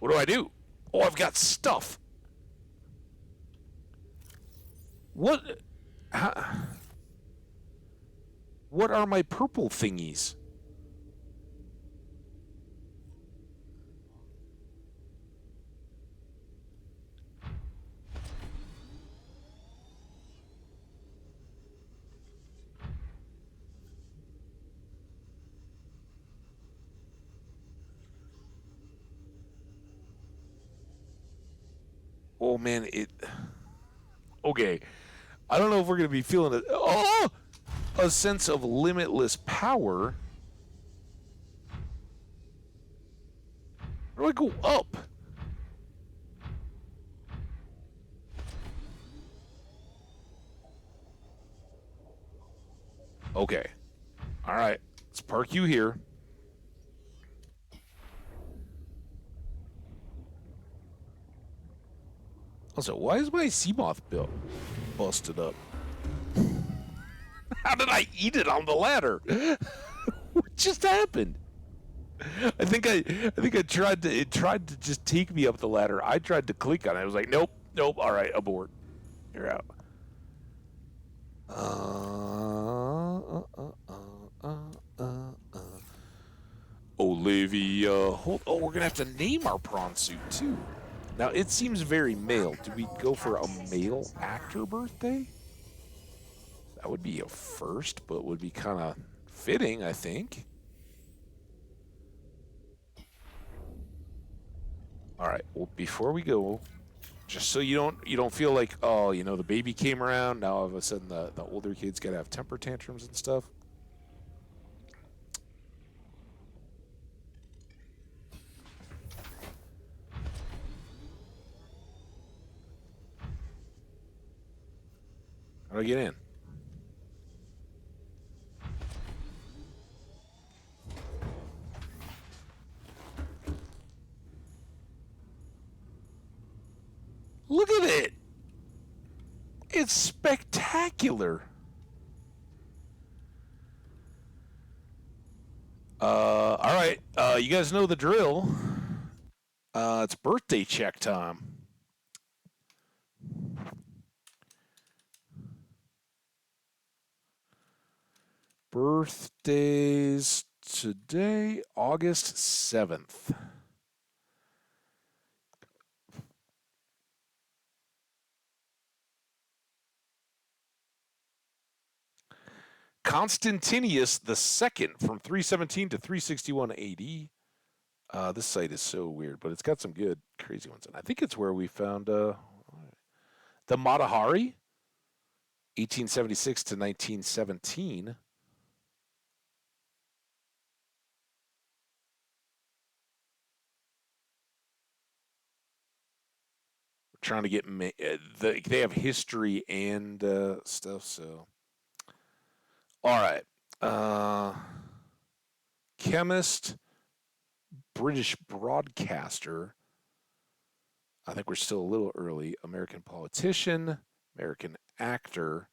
What do I do? Oh, I've got stuff. What? What are my purple thingies? Oh man, it. Okay, I don't know if we're gonna be feeling it. Oh, a sense of limitless power. Where do I go up? Okay. All right. Let's park you here. Also, why is my Seamoth bill busted up? How did I eat it on the ladder? What just happened? I think I tried to. It tried to just take me up the ladder. I tried to click on it. I was like, nope, nope. All right, abort. You're out. Olivia, hold. Oh, we're gonna have to name our prawn suit too. Now it seems very male. Do we go for a male actor birthday? That would be a first, but would be kind of fitting, I think. All right. Well, before we go, just so you don't feel like, oh, the baby came around, now all of a sudden the older kids gotta have temper tantrums and stuff. How do I get in? Look at it! It's spectacular. All right. You guys know the drill. It's birthday check time. Birthdays today, August 7th. Constantinius II from 317 to 361 AD. This site is so weird, but it's got some good, crazy ones. And I think it's where we found the Matahari, 1876 to 1917. We're trying to get they have history and stuff. So, all right, chemist, British broadcaster. I think we're still a little early. American politician, American actor.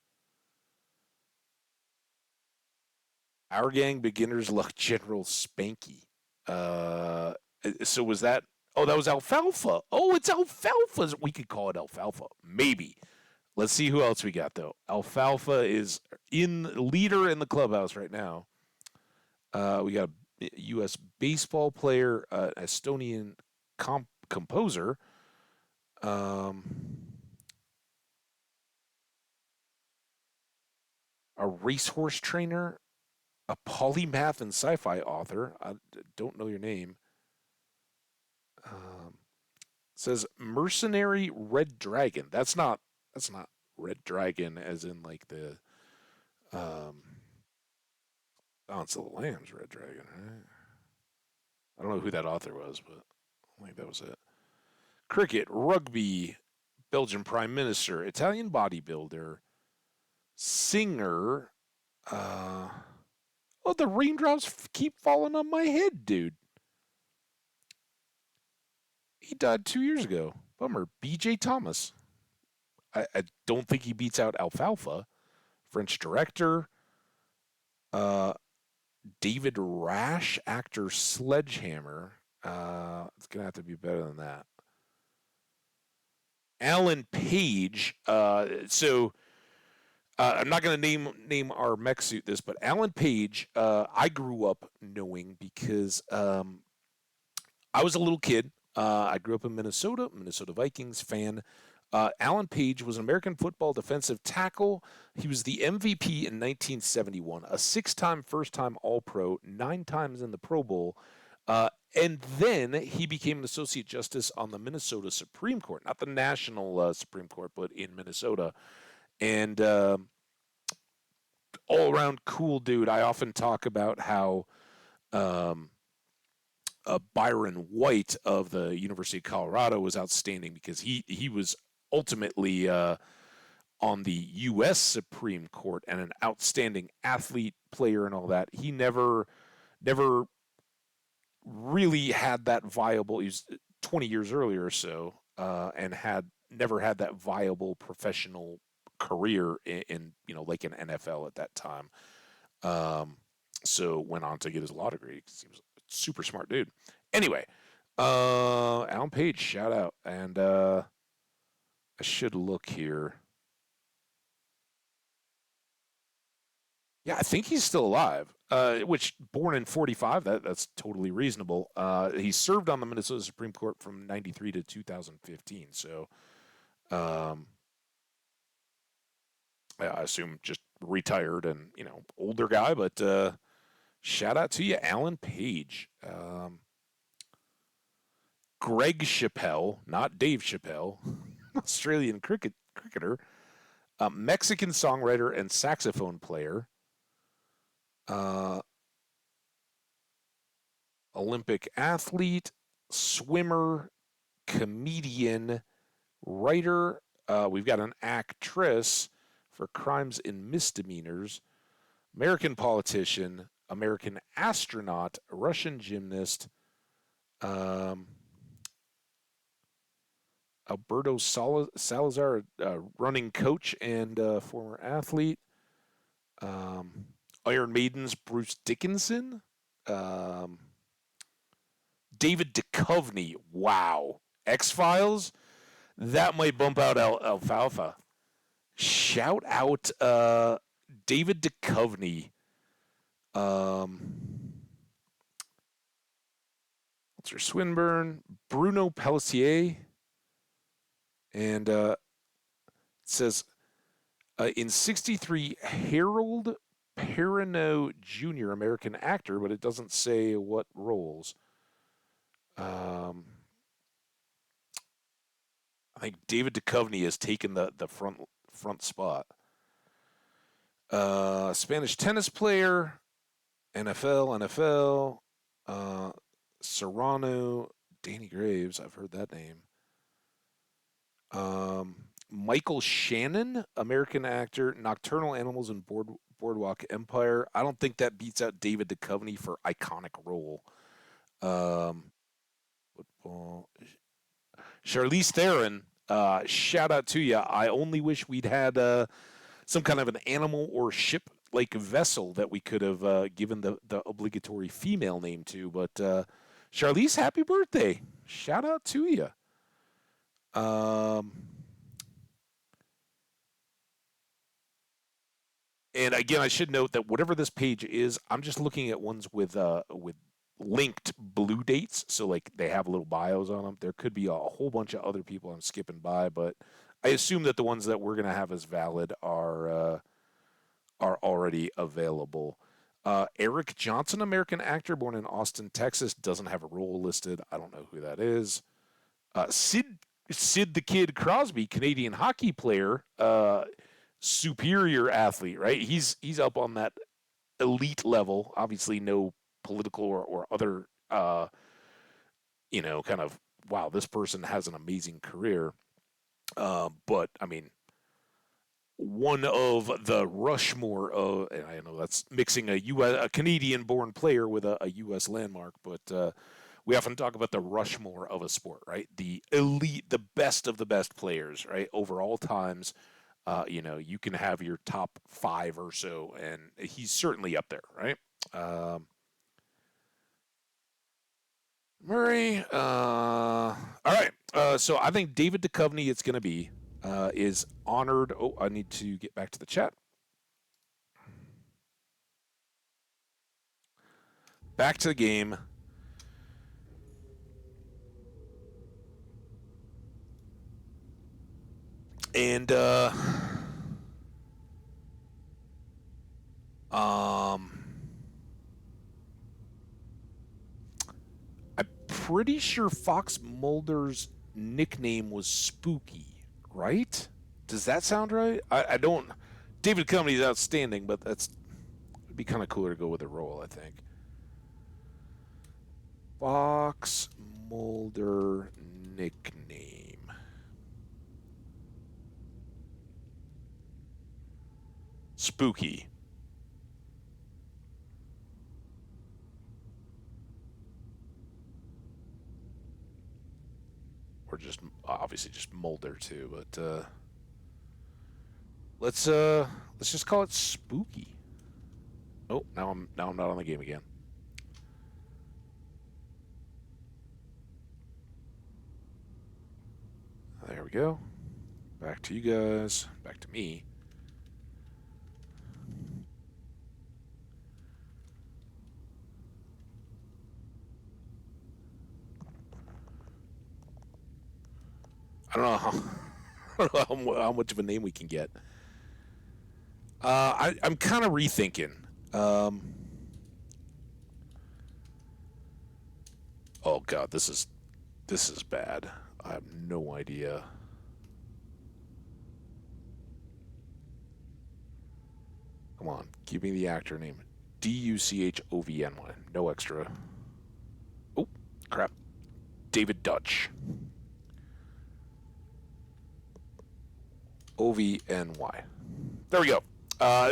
Our Gang Beginner's Luck General Spanky. So was that? Oh, that was Alfalfa. Oh, it's Alfalfa. We could call it Alfalfa. Maybe. Let's see who else we got though. Alfalfa is leader in the clubhouse right now. We got a U.S. baseball player, Estonian composer. A racehorse trainer, a polymath and sci-fi author. I don't know your name. Says mercenary red dragon. That's not red dragon as in like the Silence of the Lambs red dragon, right? I don't know who that author was, but I think that was it. Cricket, rugby, Belgian prime minister, Italian bodybuilder, singer. Oh, the raindrops keep falling on my head, dude. He died 2 years ago. Bummer. B.J. Thomas. I don't think he beats out Alfalfa. French director. David Rash, actor Sledgehammer. It's gonna have to be better than that. Alan Page. I'm not going to name our mech suit this, but Alan Page, I grew up knowing because I was a little kid. I grew up in Minnesota, Minnesota Vikings fan. Alan Page was an American football defensive tackle. He was the MVP in 1971, a six-time first-time All-Pro, 9 times in the Pro Bowl. And then he became an associate justice on the Minnesota Supreme Court, not the national Supreme Court, but in Minnesota. And all around cool dude. I often talk about how um, Byron White of the University of Colorado was outstanding because he was ultimately on the U.S. Supreme Court and an outstanding athlete, player, and all that. He never really had that viable. He was 20 years earlier or so, and had never had that viable professional career in like an NFL at that time. Um, so went on to get his law degree because he was a super smart dude. Anyway, Alan Page, shout out, and I should look here. Yeah, I think he's still alive. Which born in '45, that's totally reasonable. He served on the Minnesota Supreme Court from '93 to 2015. So, um, I assume just retired and older guy, but shout out to you, Alan Page. Greg Chappelle, not Dave Chappelle, Australian cricketer, Mexican songwriter and saxophone player, uh, Olympic athlete, swimmer, comedian, writer. We've got an actress for crimes and misdemeanors, American politician, American astronaut, Russian gymnast, um, Alberto Salazar, running coach and former athlete. Um, Iron Maiden's Bruce Dickinson. Um, David Duchovny. Wow. X Files. That might bump out Alfalfa. Shout out David Duchovny. Walter Swinburne. Bruno Pelletier. And it says in '63, Harold Perrineau Jr., American actor, but it doesn't say what roles. I think David Duchovny has taken the front spot. Spanish tennis player, NFL. Serrano, Danny Graves. I've heard that name. Michael Shannon, American actor, Nocturnal Animals and Boardwalk Empire. I don't think that beats out David Duchovny for iconic role. Football. Charlize Theron, shout out to you. I only wish we'd had some kind of an animal or ship like vessel that we could have given the obligatory female name to. But Charlize, happy birthday. Shout out to you. And again, I should note that whatever this page is, I'm just looking at ones with linked blue dates, so like they have little bios on them. There could be a whole bunch of other people I'm skipping by, but I assume that the ones that we're gonna have as valid are already available. Eric Johnson, American actor, born in Austin, Texas, doesn't have a role listed. I don't know who that is. Sid the Kid Crosby, Canadian hockey player, superior athlete, right? He's up on that elite level. Obviously, no political or other, kind of wow, this person has an amazing career. But I mean, one of the Rushmore of, and I know that's mixing a Canadian-born player with a U.S. landmark, but we often talk about the Rushmore of a sport, right? The elite, the best of the best players, right? Over all times, you can have your top 5 or so, and he's certainly up there, right? Um, Murray. All right. So I think David Duchovny, it's going to be, is honored. Oh, I need to get back to the chat. Back to the game. And I'm pretty sure Fox Mulder's nickname was Spooky, right? Does that sound right? I don't. David Duchovny is outstanding, but it'd be kind of cooler to go with a role, I think. Fox Mulder nickname. Spooky. Or just obviously just Mulder too, but let's just call it Spooky. Oh, now I'm not on the game again. There we go. Back to you guys. Back to me. I don't know how much of a name we can get. I'm kind of rethinking. Oh God, this is bad. I have no idea. Come on, give me the actor name. Duchovny. No extra. Oh, crap. David Dutch. Ovny. There we go.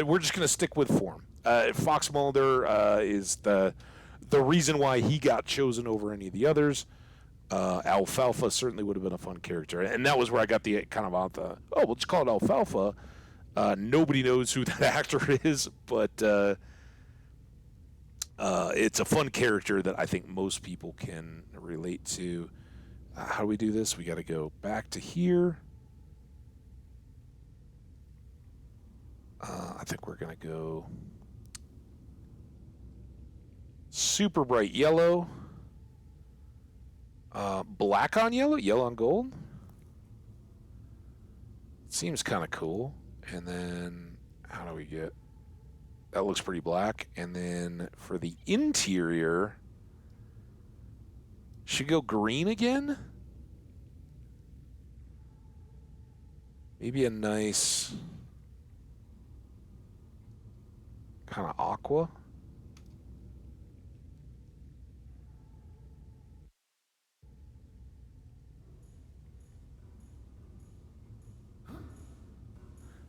We're just gonna stick with form. Fox Mulder is the reason why he got chosen over any of the others. Alfalfa certainly would have been a fun character, and that was where I got the kind of out the we'll just call it Alfalfa. Nobody knows who that actor is, but it's a fun character that I think most people can relate to. How do we do this? We got to go back to here. I think we're going to go super bright yellow, black on yellow, yellow on gold. Seems kind of cool. And then how do we get... That looks pretty black. And then for the interior, should go green again? Maybe a nice kind of aqua.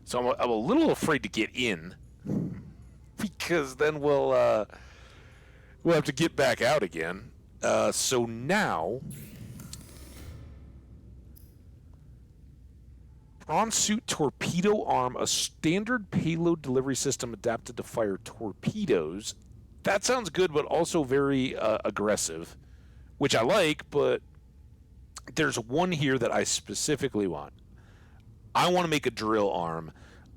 So I'm a little afraid to get in because then we'll have to get back out again. So now, prawn suit torpedo arm, a standard payload delivery system adapted to fire torpedoes. That sounds good, but also very aggressive, which I like, but there's one here that I specifically want. I want to make a drill arm.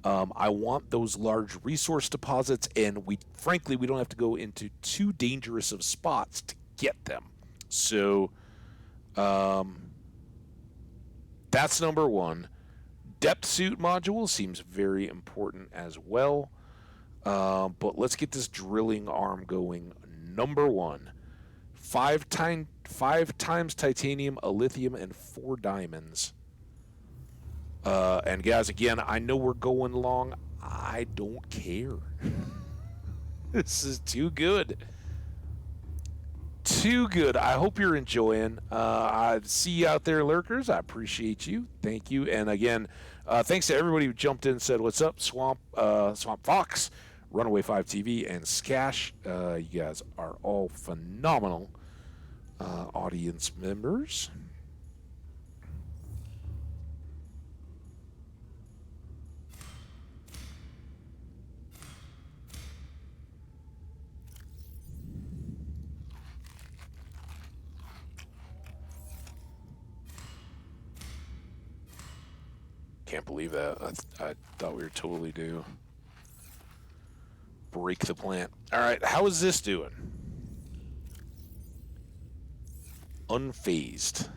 I want those large resource deposits, and frankly, we don't have to go into too dangerous of spots to get them. So, that's number one. Depth suit module seems very important as well. But let's get this drilling arm going. Number one, 5 times titanium, a lithium, and 4 diamonds. And guys, again, I know we're going long. I don't care. This is too good. Too good. I hope you're enjoying. I see you out there, lurkers. I appreciate you. Thank you. And again, thanks to everybody who jumped in and said, what's up, Swamp Fox, Runaway 5 TV, and Skash. You guys are all phenomenal audience members. can't believe that. I thought we were totally due. Break the plant. All right, how is this doing? Unfazed.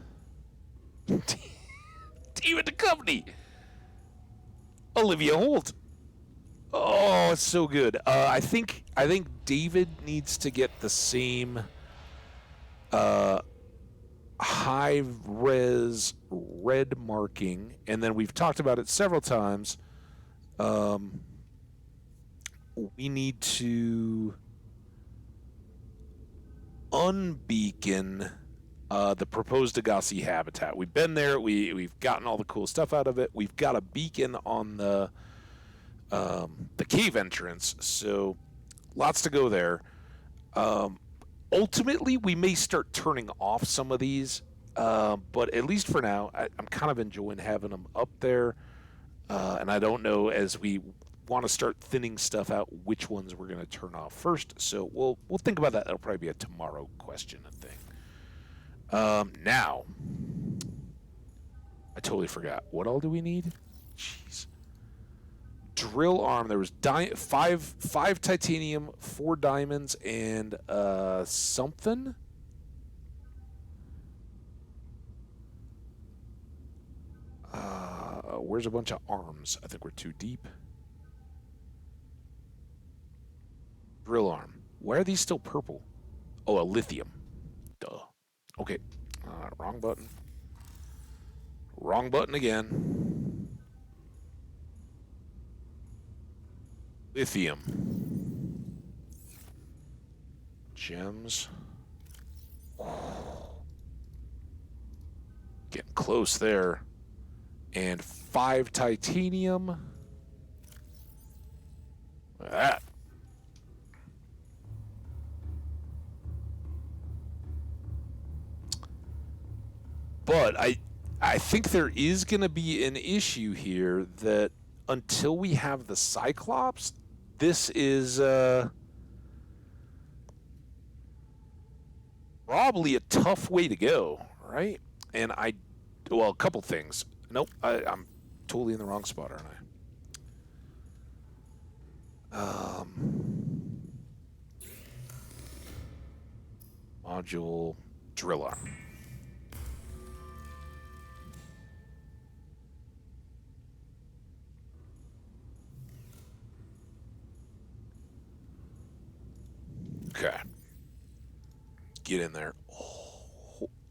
David Duchovny. Olivia Holt. Oh, it's so good. I think David needs to get the same high res red marking, and then we've talked about it several times. We need to unbeacon the proposed Degassi habitat. We've been there. We've gotten all the cool stuff out of it. We've got a beacon on the cave entrance, so lots to go there. Ultimately, we may start turning off some of these, but at least for now, I'm kind of enjoying having them up there. And I don't know, as we want to start thinning stuff out, which ones we're going to turn off first. So we'll think about that. That'll probably be a tomorrow question and thing. Now, I totally forgot. What all do we need? Jeez. Drill arm. There was five titanium, 4 diamonds, and something. Where's a bunch of arms? I think we're too deep. Drill arm. Why are these still purple? Oh, a lithium. Duh. Okay. Wrong button. Wrong button again. Lithium. Gems. Getting close there. And 5 titanium. Look at that. But I think there is going to be an issue here that until we have the Cyclops, this is probably a tough way to go, right? And well, a couple things. Nope, I'm totally in the wrong spot, aren't I? Module drill arm. Okay. Get in there.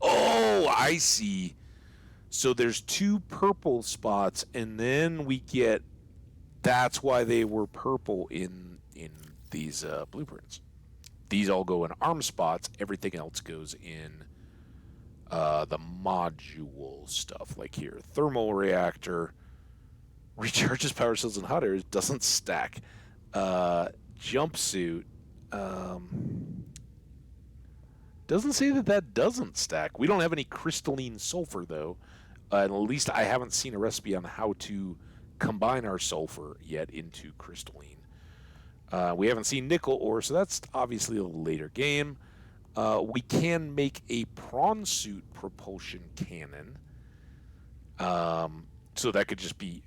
Oh, I see. So there's 2 purple spots, and then we get. That's why they were purple in these blueprints. These all go in arm spots. Everything else goes in the module stuff, like here. Thermal reactor recharges power cells and hot air. Doesn't stack. Jumpsuit. Doesn't say that doesn't stack. We don't have any crystalline sulfur, though. At least I haven't seen a recipe on how to combine our sulfur yet into crystalline. We haven't seen nickel ore, so that's obviously a later game. We can make a prawn suit propulsion cannon. So that could just be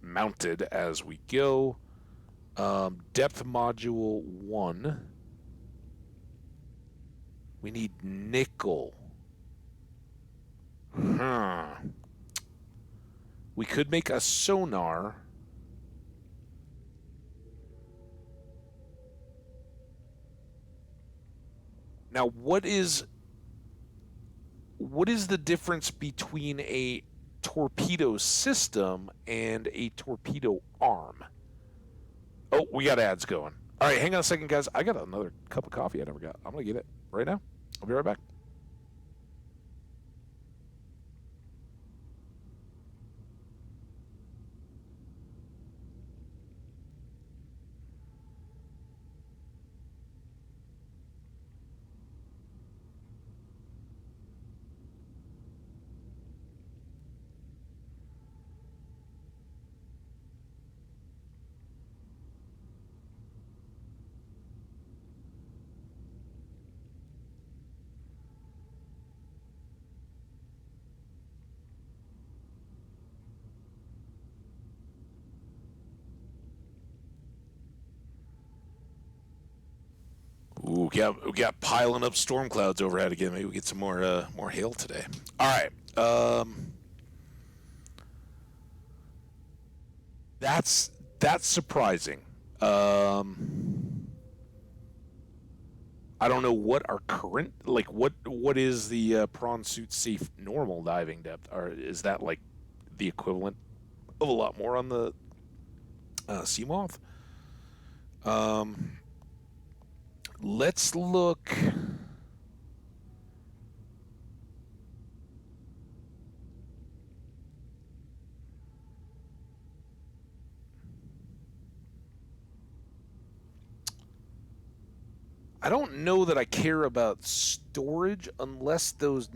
mounted as we go. Depth module 1. We need nickel. We could make a sonar. Now, what is the difference between a torpedo system and a torpedo arm? Oh, we got ads going. All right, hang on a second, guys. I got another cup of coffee I never got. I'm going to get it right now. I'll be right back. we got piling up storm clouds overhead again. Maybe we get some more hail today. All right. That's surprising. I don't know what our current what is the prawn suit safe normal diving depth, or is that like the equivalent of a lot more on the sea moth? Let's look. I don't know that I care about storage unless those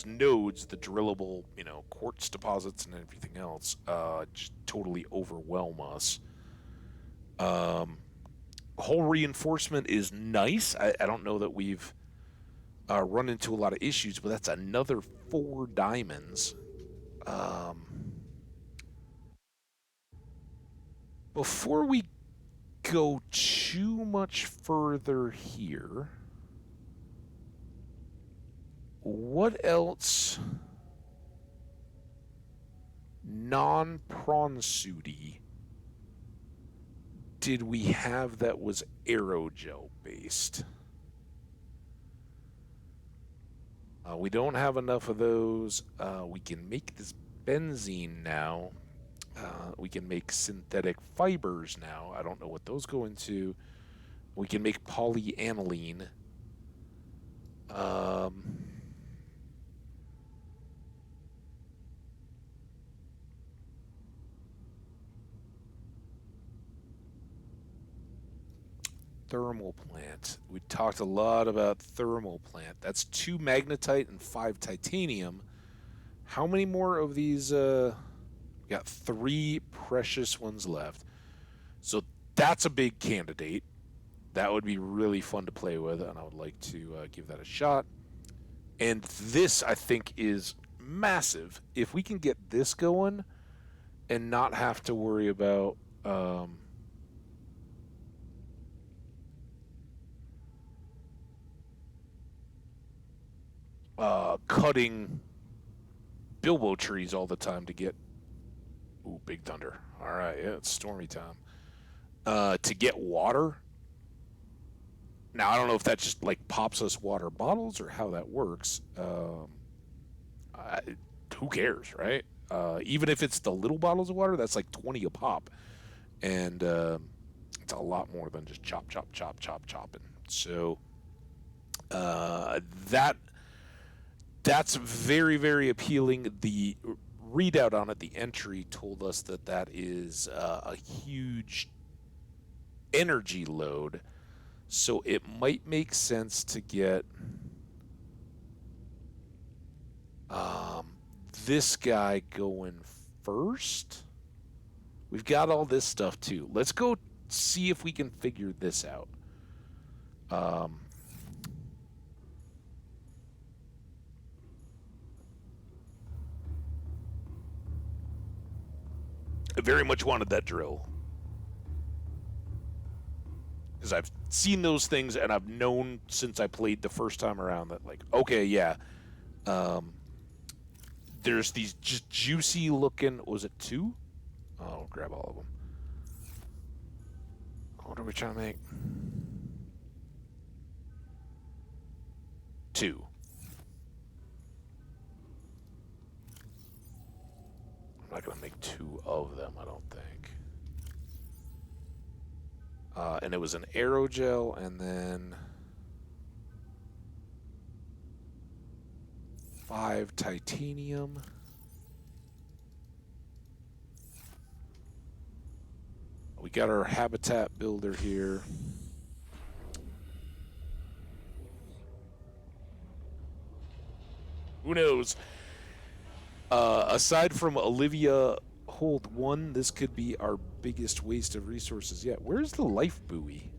nodes, the drillable, quartz deposits and everything else, just totally overwhelm us. Hull reinforcement is nice. I don't know that we've run into a lot of issues, but that's another 4 diamonds. Before we go too much further here, what else non-prawn suity did we have that was aerogel based? We don't have enough of those. We can make this benzene now. We can make synthetic fibers now. I don't know what those go into. We can make polyaniline. Thermal plant. We talked a lot about thermal plant. That's 2 magnetite and 5 titanium. How many more of these? We got 3 precious ones left. So that's a big candidate. That would be really fun to play with, and I would like to give that a shot. And this, I think, is massive. If we can get this going and not have to worry about cutting bilbo trees all the time to get... Ooh, big thunder. All right, yeah, it's stormy time. To get water. Now, I don't know if that just, pops us water bottles or how that works. Who cares, right? Even if it's the little bottles of water, that's like 20 a pop. And it's a lot more than just chop, chop, chop, chop, chopping. So that's very, very appealing. The readout on it, the entry, told us that is a huge energy load. So it might make sense to get this guy going first. We've got all this stuff too. Let's go see if we can figure this out. I very much wanted that drill, because I've seen those things and I've known since I played the first time around that, okay, yeah, there's these just juicy looking... Was it 2? Oh, I'll grab all of them. What are we trying to make? 2. I'm not going to make 2 of them, I don't think. And it was an aerogel, and then 5 titanium. We got our habitat builder here. Who knows? Aside from Olivia Hold 1, this could be our biggest waste of resources yet. Where's the life buoy?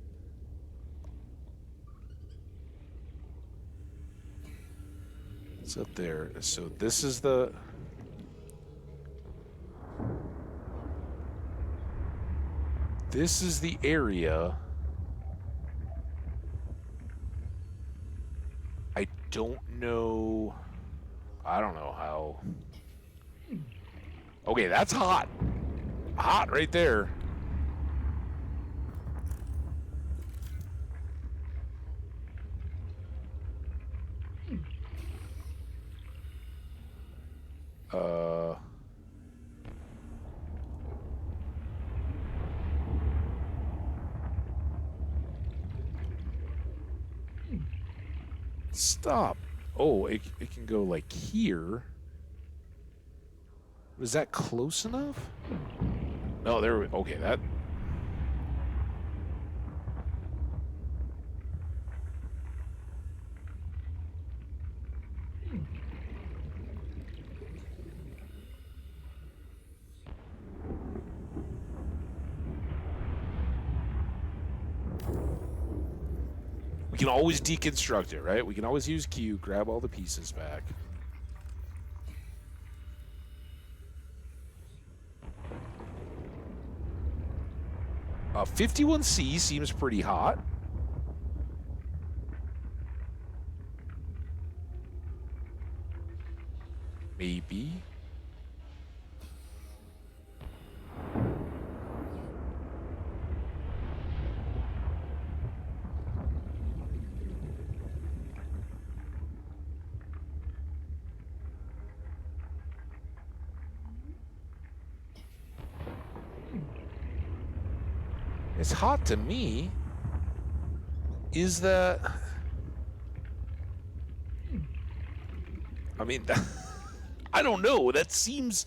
It's up there. So this is the... This is the area I don't know. I don't know how. Okay, that's hot. Hot right there. Stop. Oh, it can go like here. Was that close enough? No, there. Okay, that. We can always deconstruct it, right? We can always use Q, grab all the pieces back. Uh, 51C seems pretty hot. Maybe. It's hot to me. Is that... I mean, I don't know. That seems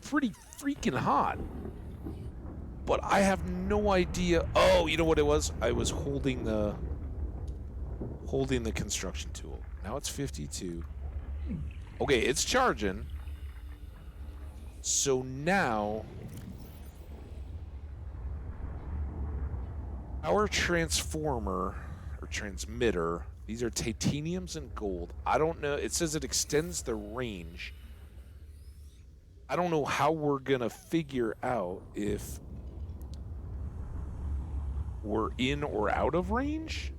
pretty freaking hot. But I have no idea. Oh, you know what it was? I was holding the construction tool. Now it's 52. Okay, it's charging. So now our transformer or transmitter, these are titaniums and gold. I don't know. It says it extends the range. I don't know how we're going to figure out if we're in or out of range.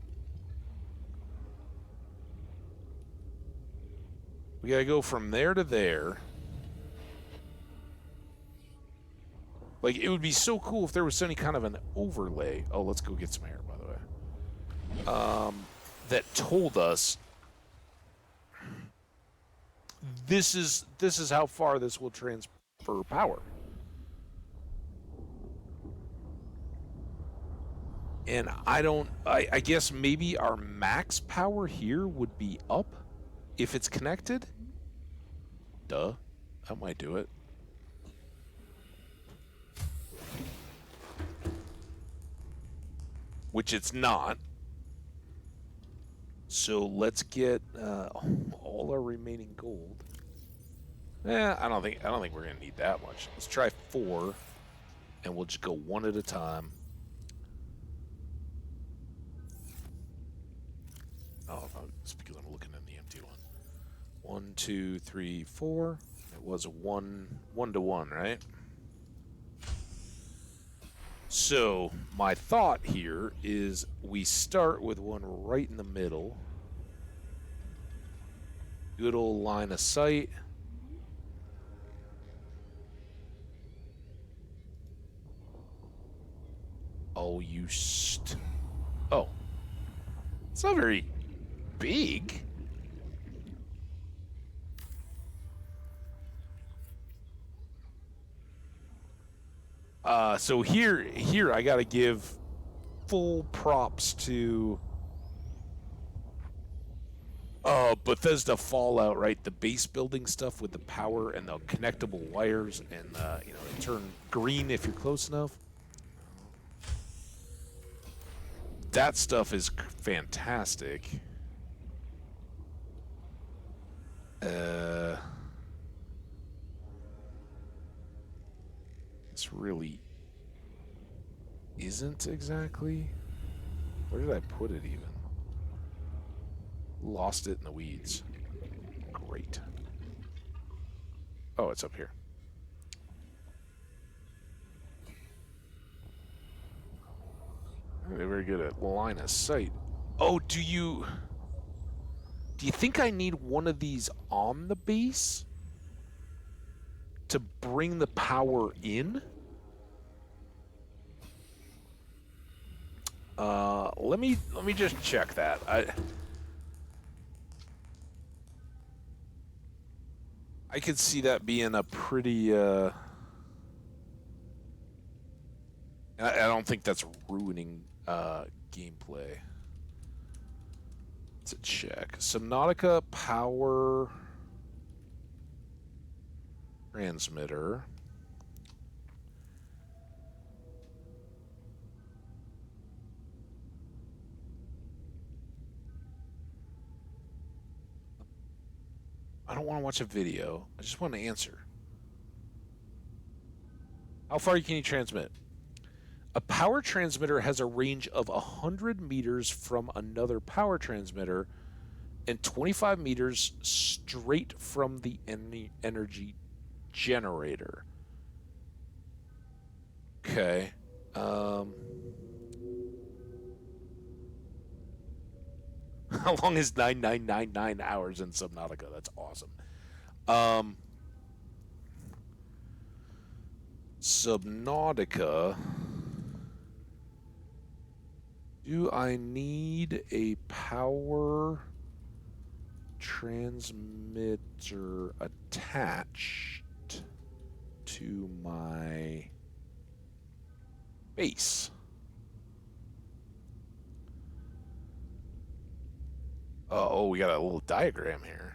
We got to go from there to there. Like, it would be so cool if there was any kind of an overlay. Oh, let's go get some air, by the way. That told us this is how far this will transfer power. And I guess maybe our max power here would be up if it's connected. Duh. That might do it. Which it's not. So let's get all our remaining gold. I don't think we're gonna need that much. Let's try 4, and we'll just go one at a time. Oh, it's because I'm looking in the empty one. 1, 2, 3, 4. It was a 1-to-1, right? So my thought here is we start with one right in the middle. Good old line of sight. Oh, oh. It's not very big. So here I gotta give full props to Bethesda Fallout, right? The base building stuff with the power and the connectable wires, and they turn green if you're close enough. That stuff is fantastic. This really isn't exactly. Where did I put it even? Lost it in the weeds. Great. Oh, it's up here. They're very good at line of sight. Oh, do you... Do you think I need one of these on the base to bring the power in? Let me just check that. I could see that being a pretty and I don't think that's ruining gameplay. Let's check. Subnautica power transmitter. I don't want to watch a video. I just want to answer. How far can you transmit? A power transmitter has a range of 100 meters from another power transmitter and 25 meters straight from the energy generator. Okay. How long is 9999 hours in Subnautica? That's awesome. Subnautica. Do I need a power transmitter attached to my base? Oh, we got a little diagram here.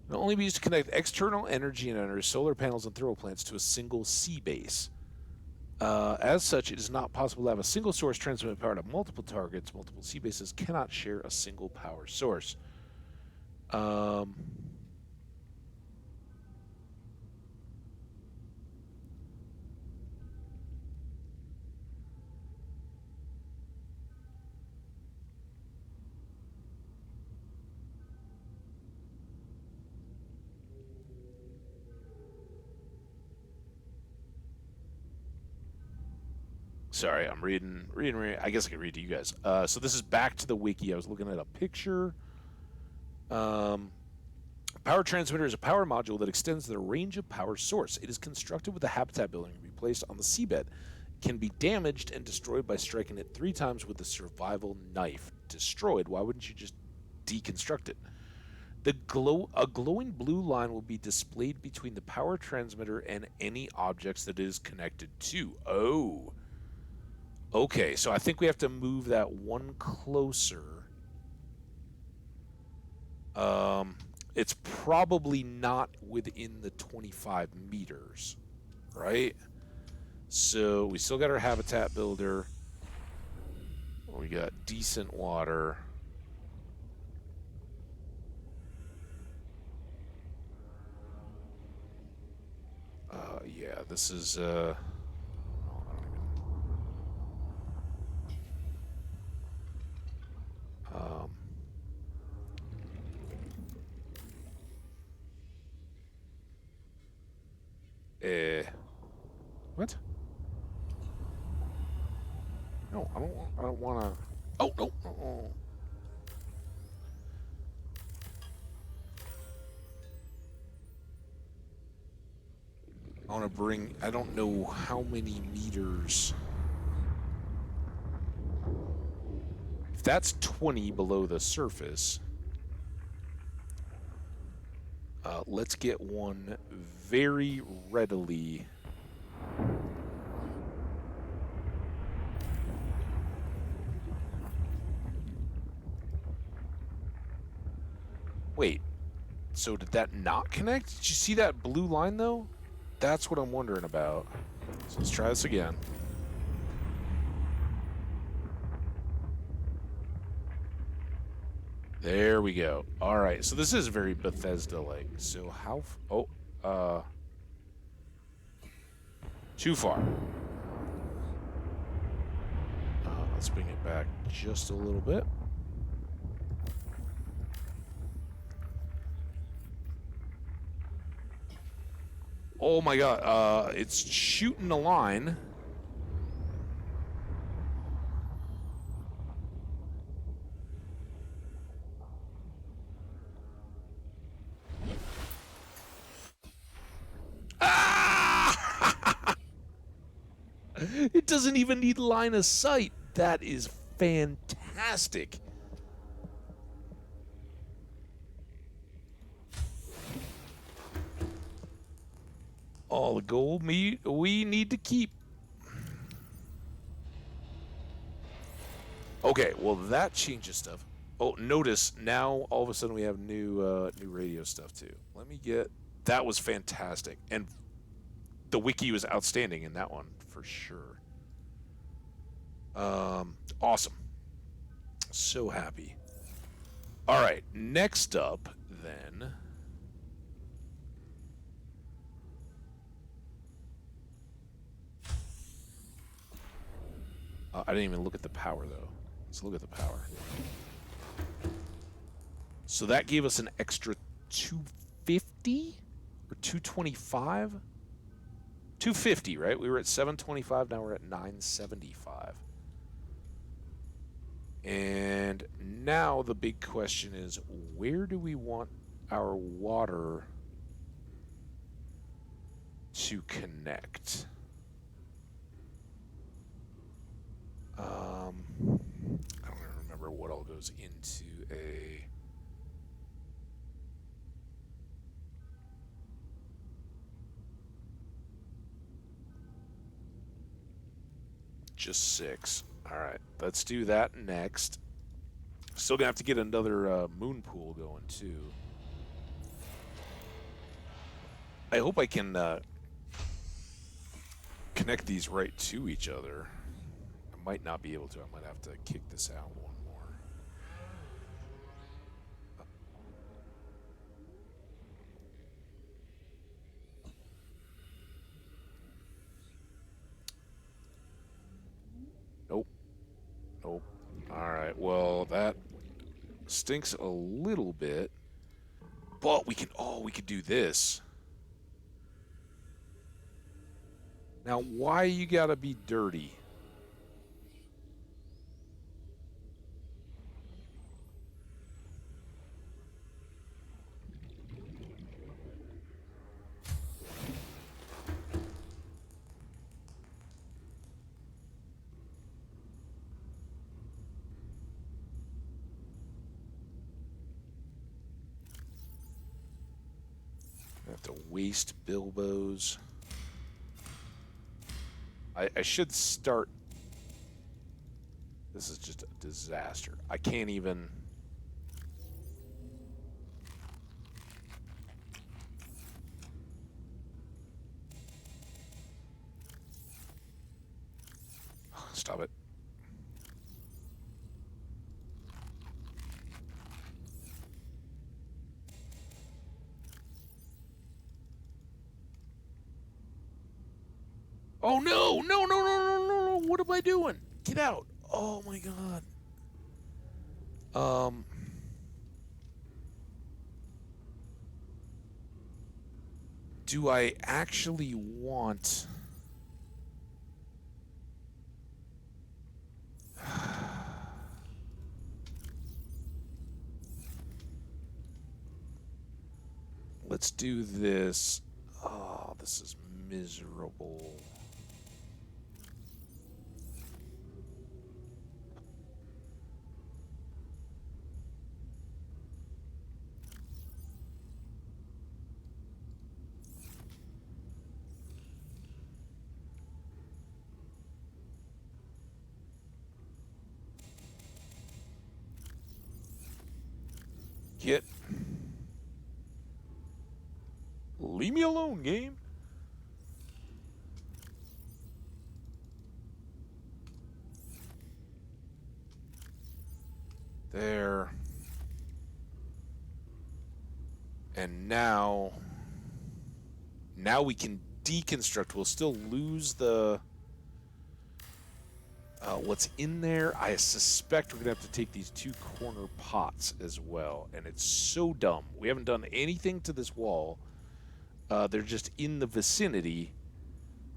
It will only be used to connect external energy generators, solar panels, and thermal plants to a single sea base. As such, it is not possible to have a single source transmit power to multiple targets. Multiple sea bases cannot share a single power source. Sorry, I'm reading. I guess I could read to you guys. So this is back to the wiki. I was looking at a picture. Power transmitter is a power module that extends the range of power source. It is constructed with a habitat building to be placed on the seabed. It can be damaged and destroyed by striking it 3 times with a survival knife. Destroyed. Why wouldn't you just deconstruct it? A glowing blue line will be displayed between the power transmitter and any objects that it is connected to. Oh. Okay, so I think we have to move that one closer. It's probably not within the 25 meters, right? So we still got our habitat builder. We got decent water. Yeah, this is, what? No, I don't want to. Oh, no. Oh. I want to bring, I don't know how many meters. If that's 20 below the surface, let's get one very readily. Wait, so did that not connect? Did you see that blue line though? That's what I'm wondering about. So let's try this again. There we go. All right, so this is very Bethesda-like. So how? Too far. Let's bring it back just a little bit. Oh my god, it's shooting a line. It doesn't even need line of sight. That is fantastic. All the gold we need to keep. Okay, well that changes stuff. Oh, notice now all of a sudden we have new radio stuff too. Let me get. That was fantastic, and the wiki was outstanding in that one for sure. Awesome. So happy. All right, next up then. I didn't even look at the power though. Let's look at the power. So that gave us an extra 250 or 225? 250, right? We were at 725, now we're at 975. And now the big question is, where do we want our water to connect? I don't even remember what all goes into a... Just 6. All right, let's do that next. Still gonna have to get another moon pool going too. I hope I can connect these right to each other. I might not be able to. I might have to kick this out one more. Nope. Nope. All right. Well, that stinks a little bit, but we can. Oh, we could do this. Now, why you gotta be dirty? I have to waste Bilbos. I should start. This is just a disaster. I can't even. Stop it. Oh no! No, no, no, no, no, no! What am I doing? Get out! Oh my god. Do I actually want... Let's do this. Oh, this is miserable. Get. Leave me alone, game. There. And now we can deconstruct. We'll still lose the what's in there. I suspect we're gonna have to take these 2 corner pots as well, and it's so dumb. We haven't done anything to this wall. They're just in the vicinity,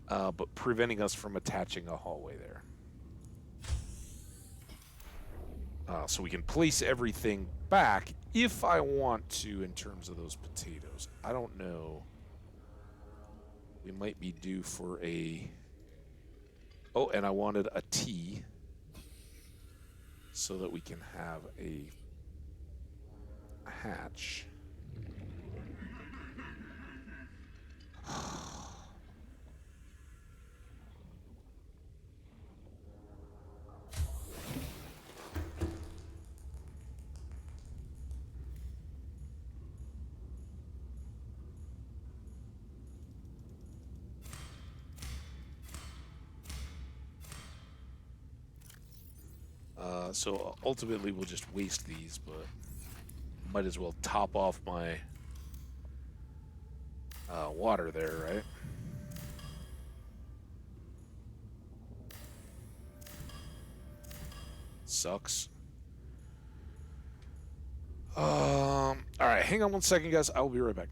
but preventing us from attaching a hallway there. So we can place everything back if I want to in terms of those potatoes. I don't know. We might be due for a Oh, and I wanted a T so that we can have a hatch. So ultimately we'll just waste these, but might as well top off my water there, right? Sucks. All right, hang on one second, guys. I will be right back.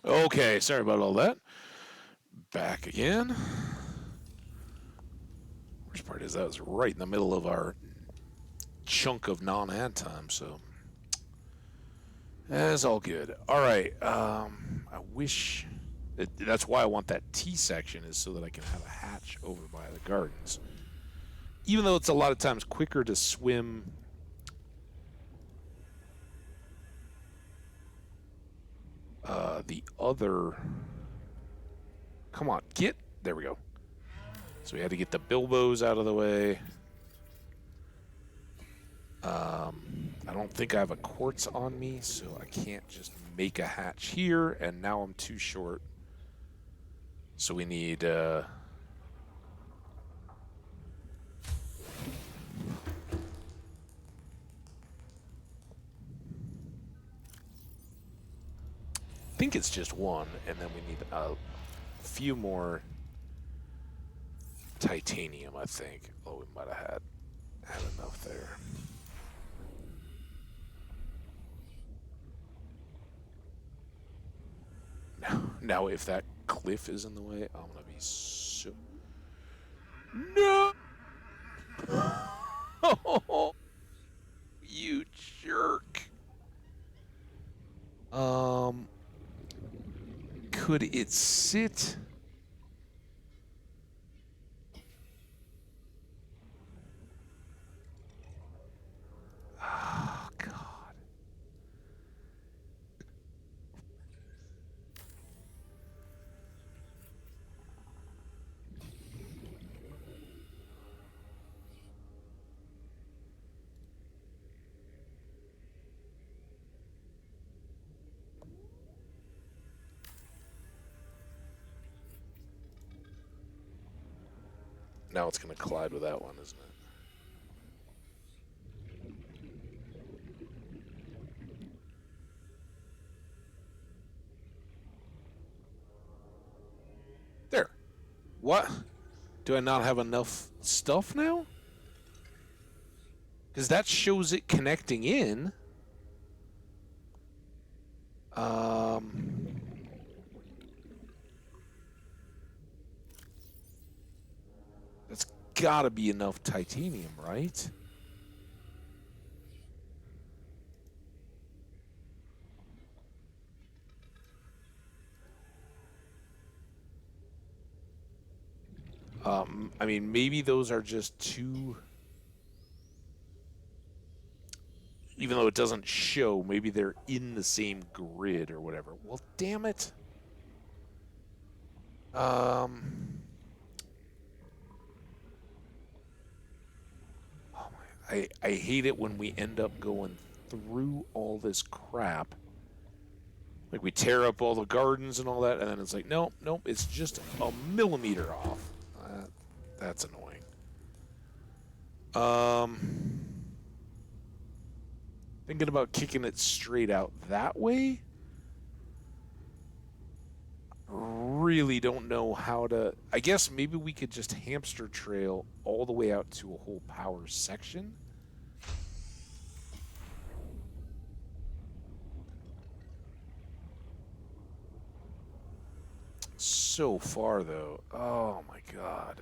Okay, sorry about all that. Back again. Worst part is that was right in the middle of our chunk of non-ad time, so that's all good. All right. I wish that's why I want that T section is so that I can have a hatch over by the gardens. Even though it's a lot of times quicker to swim the other. Come on, get there. We go. So we had to get the bilbos out of the way. I don't think I have a quartz on me, so I can't just make a hatch here, and now I'm too short. So we need, I think it's just one, and then we need a few more titanium, I think. Oh, we might have had enough there. Now, if that cliff is in the way, I'm gonna be so. No! You jerk. Could it sit? Oh, God. Now it's gonna collide with that one, isn't it? There. What? Do I not have enough stuff now? Because that shows it connecting in. That's gotta be enough titanium, right? I mean, maybe those are just two. Even though it doesn't show, maybe they're in the same grid or whatever. Well, damn it. I hate it when we end up going through all this crap. Like we tear up all the gardens and all that, and then it's like, nope, nope, it's just a millimeter off. That's annoying. Thinking about kicking it straight out that way. Really don't know how to. I guess maybe we could just hamster trail all the way out to a whole power section. So far, though. Oh my god.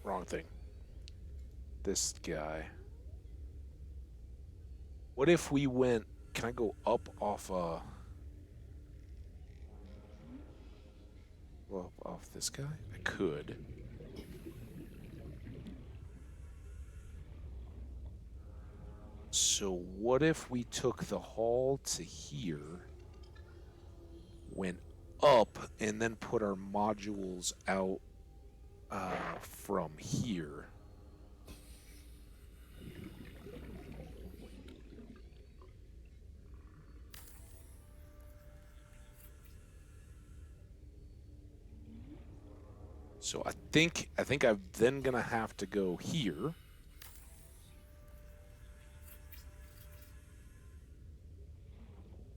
Wrong thing. This guy. What if we went... Can I go up off well, off this guy? I could. So what if we took the hall to here, went up, and then put our modules out from here? So I think I'm then gonna have to go here.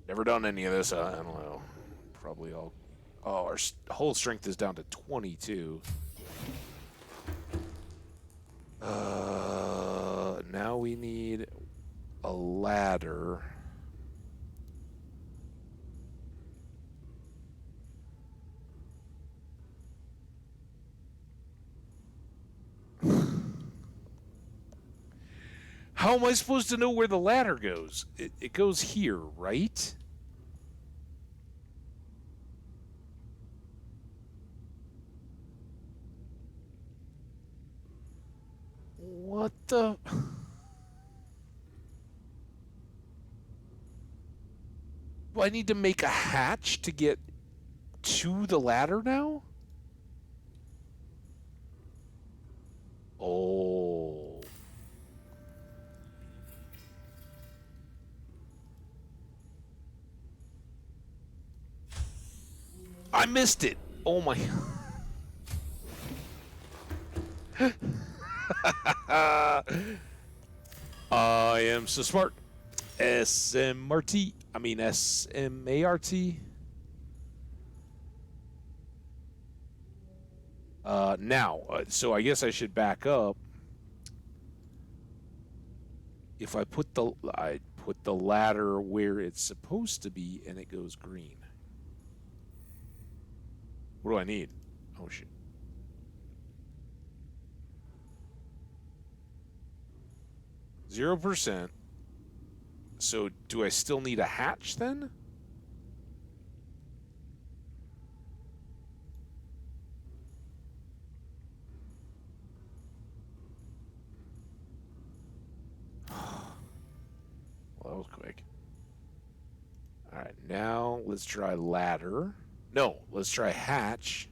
Never done any of this. I don't know. Probably all. Oh, our whole strength is down to 22. Now we need a ladder. How am I supposed to know where the ladder goes? It goes here, right? What the... Do I need to make a hatch to get to the ladder now? Oh. I missed it. Oh my. I am so smart. SMRT. I mean SMART. Now, so I guess I should back up. If I put the ladder where it's supposed to be, and it goes green. What do I need? Oh shit. %. So do I still need a hatch then? Well, that was quick. All right, now let's try ladder. No, let's try hatch.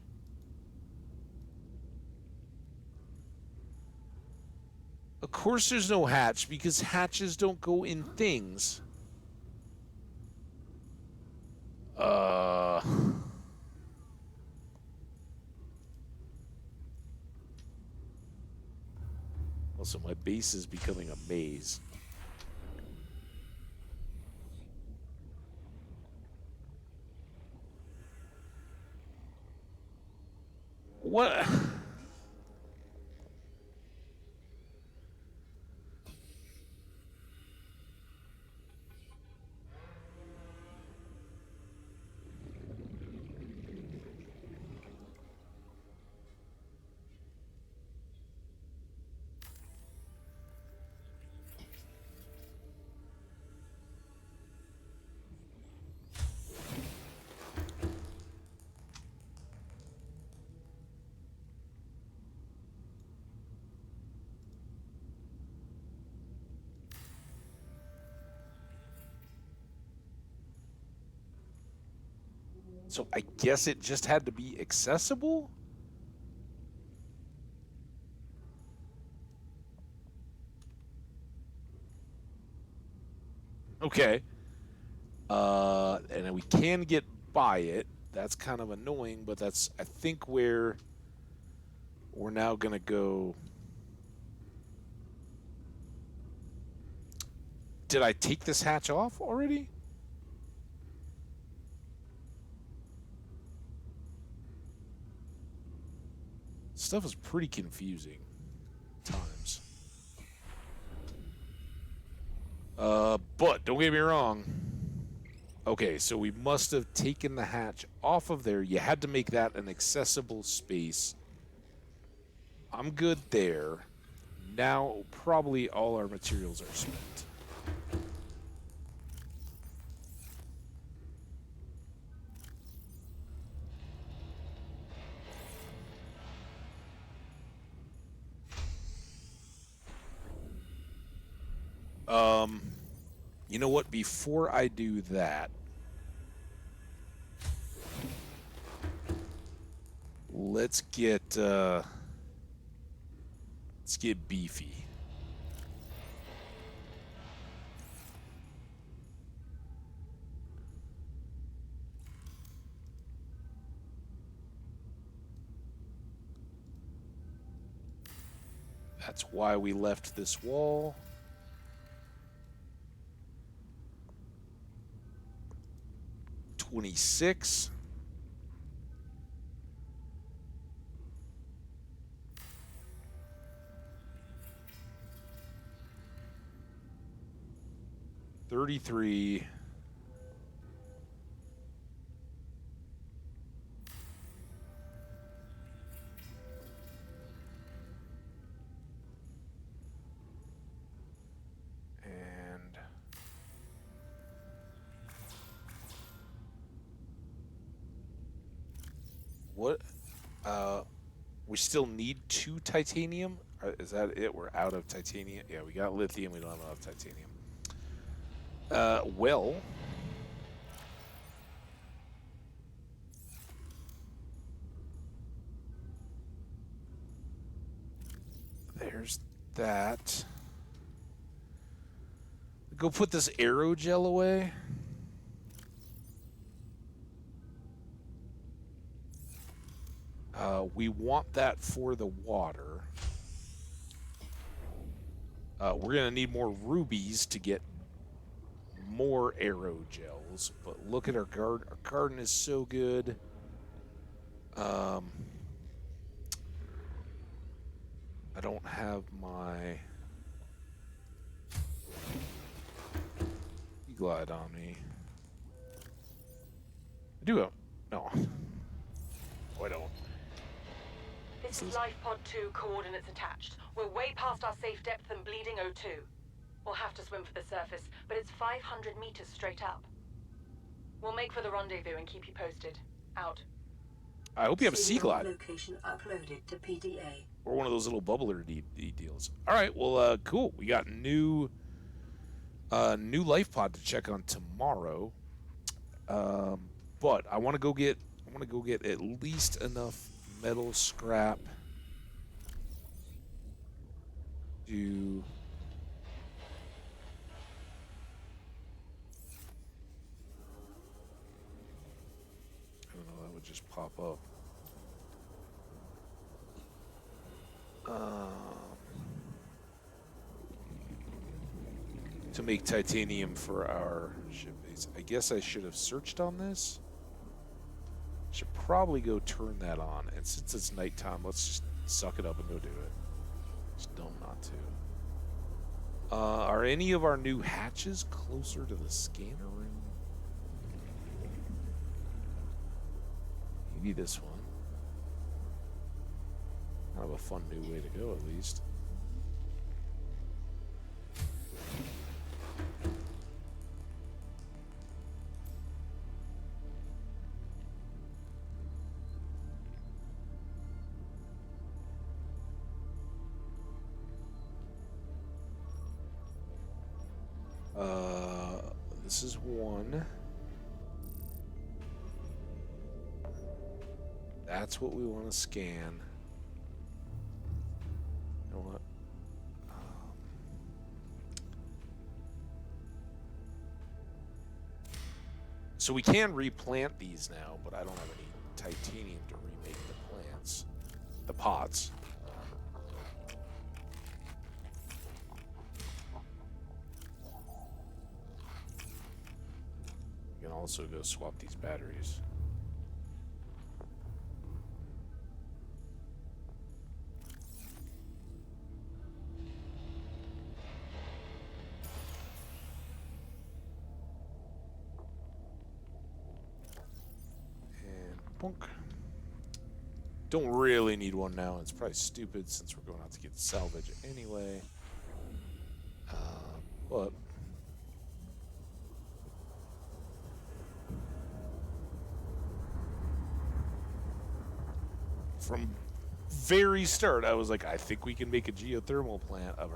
Of course there's no hatch, because hatches don't go in things. Also, my base is becoming a maze. What? So I guess it just had to be accessible? Okay. And then we can get by it. That's kind of annoying, but that's, I think, where we're now going to go. Did I take this hatch off already? Stuff is pretty confusing at times. But don't get me wrong. Okay, so we must have taken the hatch off of there. You had to make that an accessible space. I'm good there. Now, probably all our materials are spent. You know what? Before I do that, let's get beefy. That's why we left this wall. $26. $33. And what? We still need 2 titanium? Is that it? We're out of titanium? Yeah, we got lithium. We don't have enough titanium. Well... There's that. Go put this aerogel away. We want that for the water. We're going to need more rubies to get more aerogels. But look at our garden. Our garden is so good. I don't have my... You glide on me. I do have... No. Oh, I don't. This is Life Pod 2, coordinates attached. We're way past our safe depth and bleeding O2. We'll have to swim for the surface, but it's 500 meters straight up. We'll make for the rendezvous and keep you posted. Out. I hope you have a sea glide. Location uploaded to PDA. Or one of those little bubbler deals. All right, well, cool. We got new life pod to check on tomorrow. But I want to go get at least enough metal scrap to I don't know, that would just pop up. To make titanium for our ship base. I guess I should have searched on this. Should probably go turn that on. And since it's nighttime, let's just suck it up and go do it. It's dumb not to. Are any of our new hatches closer to the scanner room? Maybe this one. Kind of a fun new way to go, at least. This is one. That's what we want to scan. You know what? So we can replant these now, but I don't have any titanium to remake the plants. The pots. You can also go swap these batteries. And bonk. Don't really need one now. It's probably stupid since we're going out to get salvage anyway. But from very start, I was like, I think we can make a geothermal plant. I've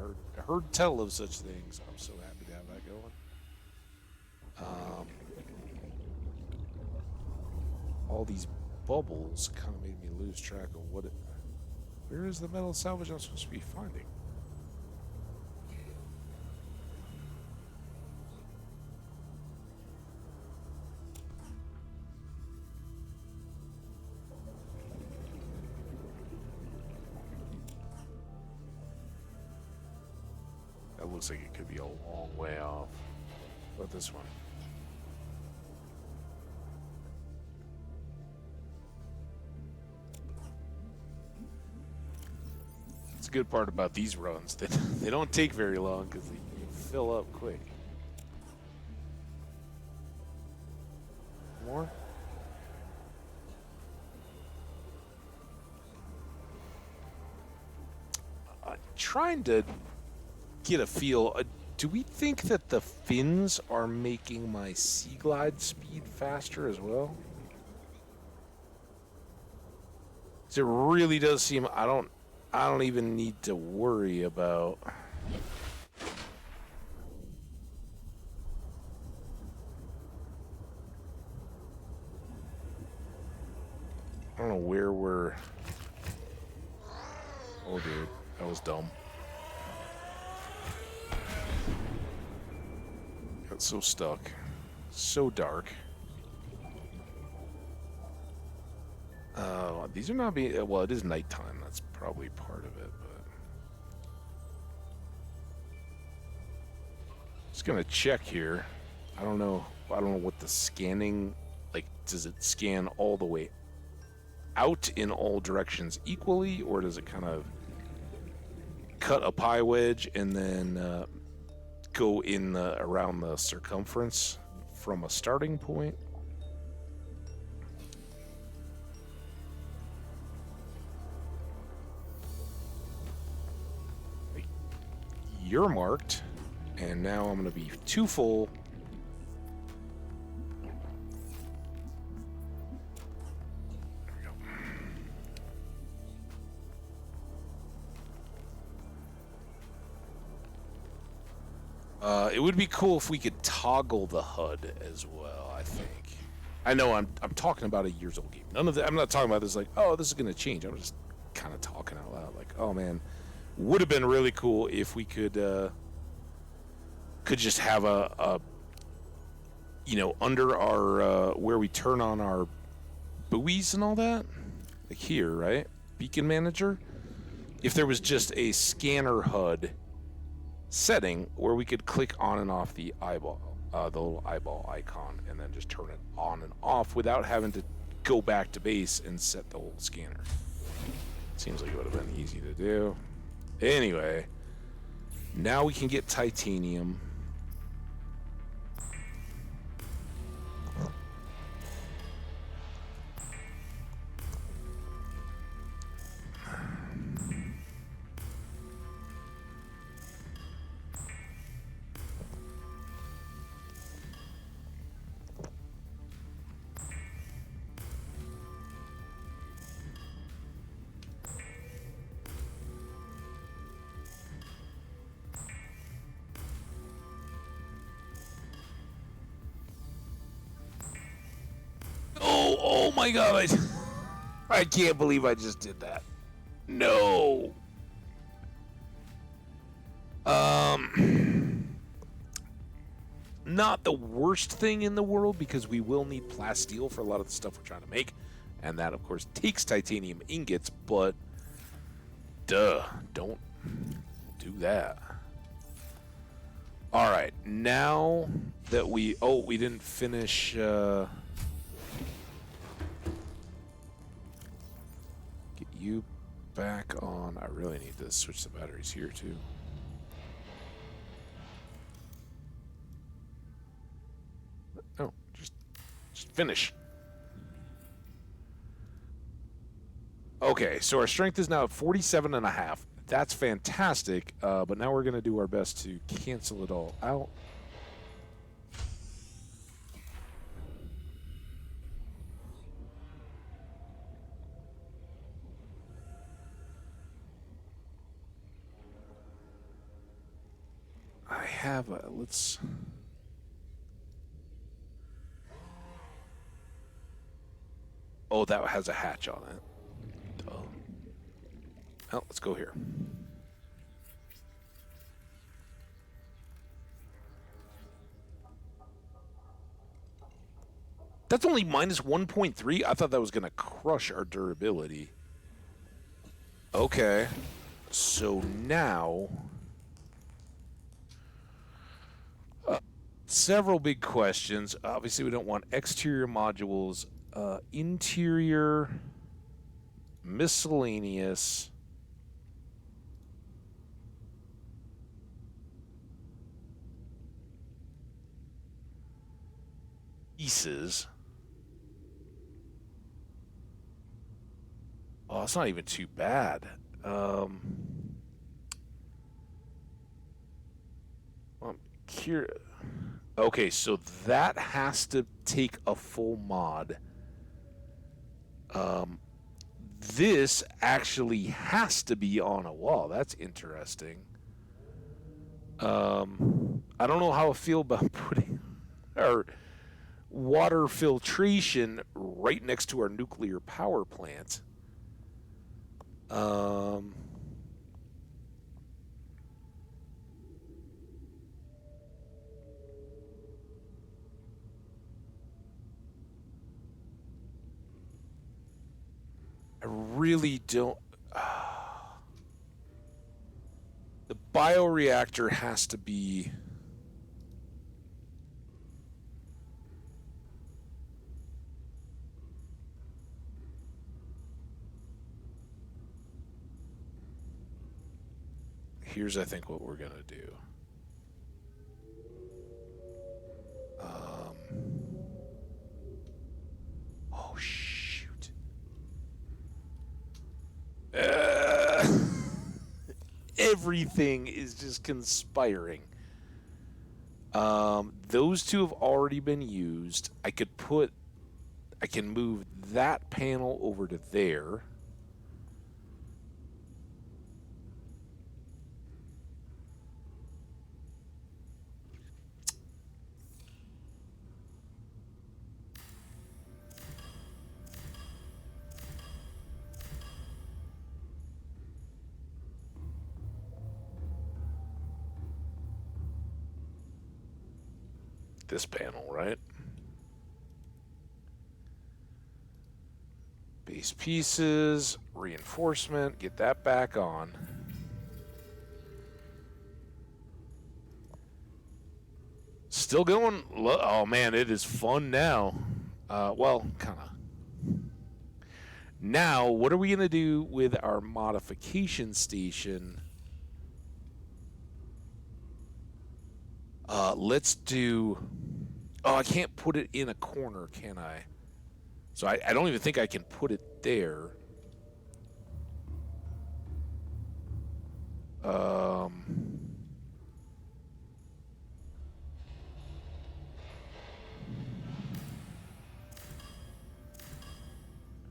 heard tell of such things. I'm so happy to have that going. All these bubbles kind of made me lose track of what it. Where is the metal salvage I'm supposed to be finding? That looks like it could be a long way off. What about this one? It's a good part about these runs that they don't take very long because they fill up quick. More? Trying to get a feel. Do we think that the fins are making my sea glide speed faster as well? 'Cause it really does seem. I don't even need to worry about. I don't know where we're. Oh, dude, that was dumb. Got so stuck. So dark. These are not being. Well, it is nighttime. That's probably part of it, but. Just gonna check here. I don't know what the scanning. Like, does it scan all the way out in all directions equally, or does it kind of cut a pie wedge and then go in around the circumference from a starting point? You're marked, and now I'm going to be too full. It would be cool if we could toggle the HUD as well, I think. I know I'm talking about a years old game. None of that. I'm not talking about this like, oh, this is going to change. I'm just kind of talking out loud like, oh man, would have been really cool if we could just have a under our where we turn on our buoys and all that, like here, right? Beacon manager. If there was just a scanner HUD setting where we could click on and off the eyeball, the little eyeball icon, and then just turn it on and off without having to go back to base and set the whole scanner. Seems like it would have been easy to do. Anyway, now we can get titanium. Oh my god, I can't believe I just did that. No. Not the worst thing in the world, because we will need plasteel for a lot of the stuff we're trying to make, and that of course takes titanium ingots, but duh, don't do that. All right, now that we didn't finish get you back on. I really need to switch the batteries here too. Oh, just finish. Okay, so our strength is now at 47.5. That's fantastic, but now we're going to do our best to cancel it all out. I have a, let's... Oh, that has a hatch on it. Oh. Well, let's go here. That's only minus 1.3? I thought that was going to crush our durability. Okay. So now... several big questions. Obviously, we don't want exterior modules. Interior... miscellaneous... pieces. Oh, it's not even too bad. I'm curious. Okay, so that has to take a full mod. This actually has to be on a wall. That's interesting. I don't know how I feel about putting our water filtration right next to our nuclear power plant. I really don't... The bioreactor has to be... Here's, I think, what we're going to do. Oh, shoot. Everything is just conspiring. Those two have already been used. I can move that panel over to there. This panel, right? Base pieces, reinforcement, get that back on. Still going. Oh man, it is fun now. Well, kind of. Now, what are we going to do with our modification station? Let's do... Oh, I can't put it in a corner, can I? So I don't even think I can put it there.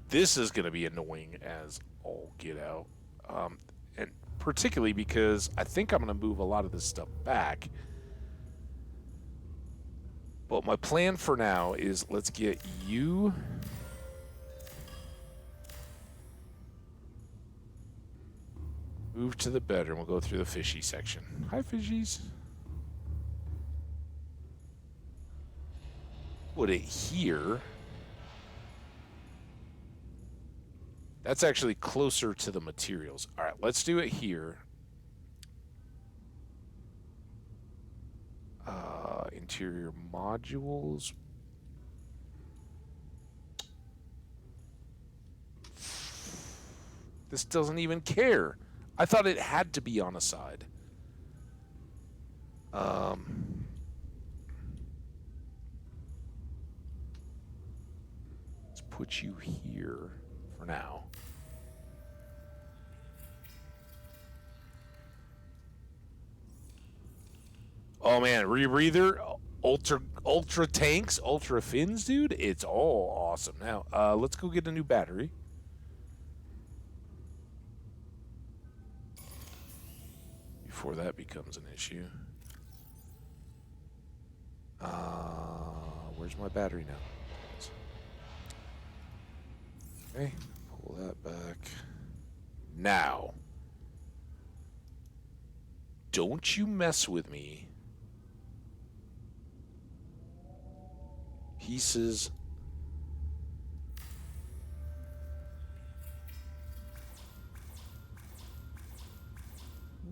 This is going to be annoying as all get out. And particularly because I think I'm going to move a lot of this stuff back. But my plan for now is let's get you... Move to the bedroom. We'll go through the fishy section. Hi, fishies. Put it here. That's actually closer to the materials. All right, let's do it here. Interior modules. This doesn't even care. I thought it had to be on a side. Let's put you here for now. Oh man, rebreather, ultra tanks, ultra fins, dude. It's all awesome. Now, let's go get a new battery. Before that becomes an issue. Where's my battery now? Okay, pull that back. Now, don't you mess with me. Pieces.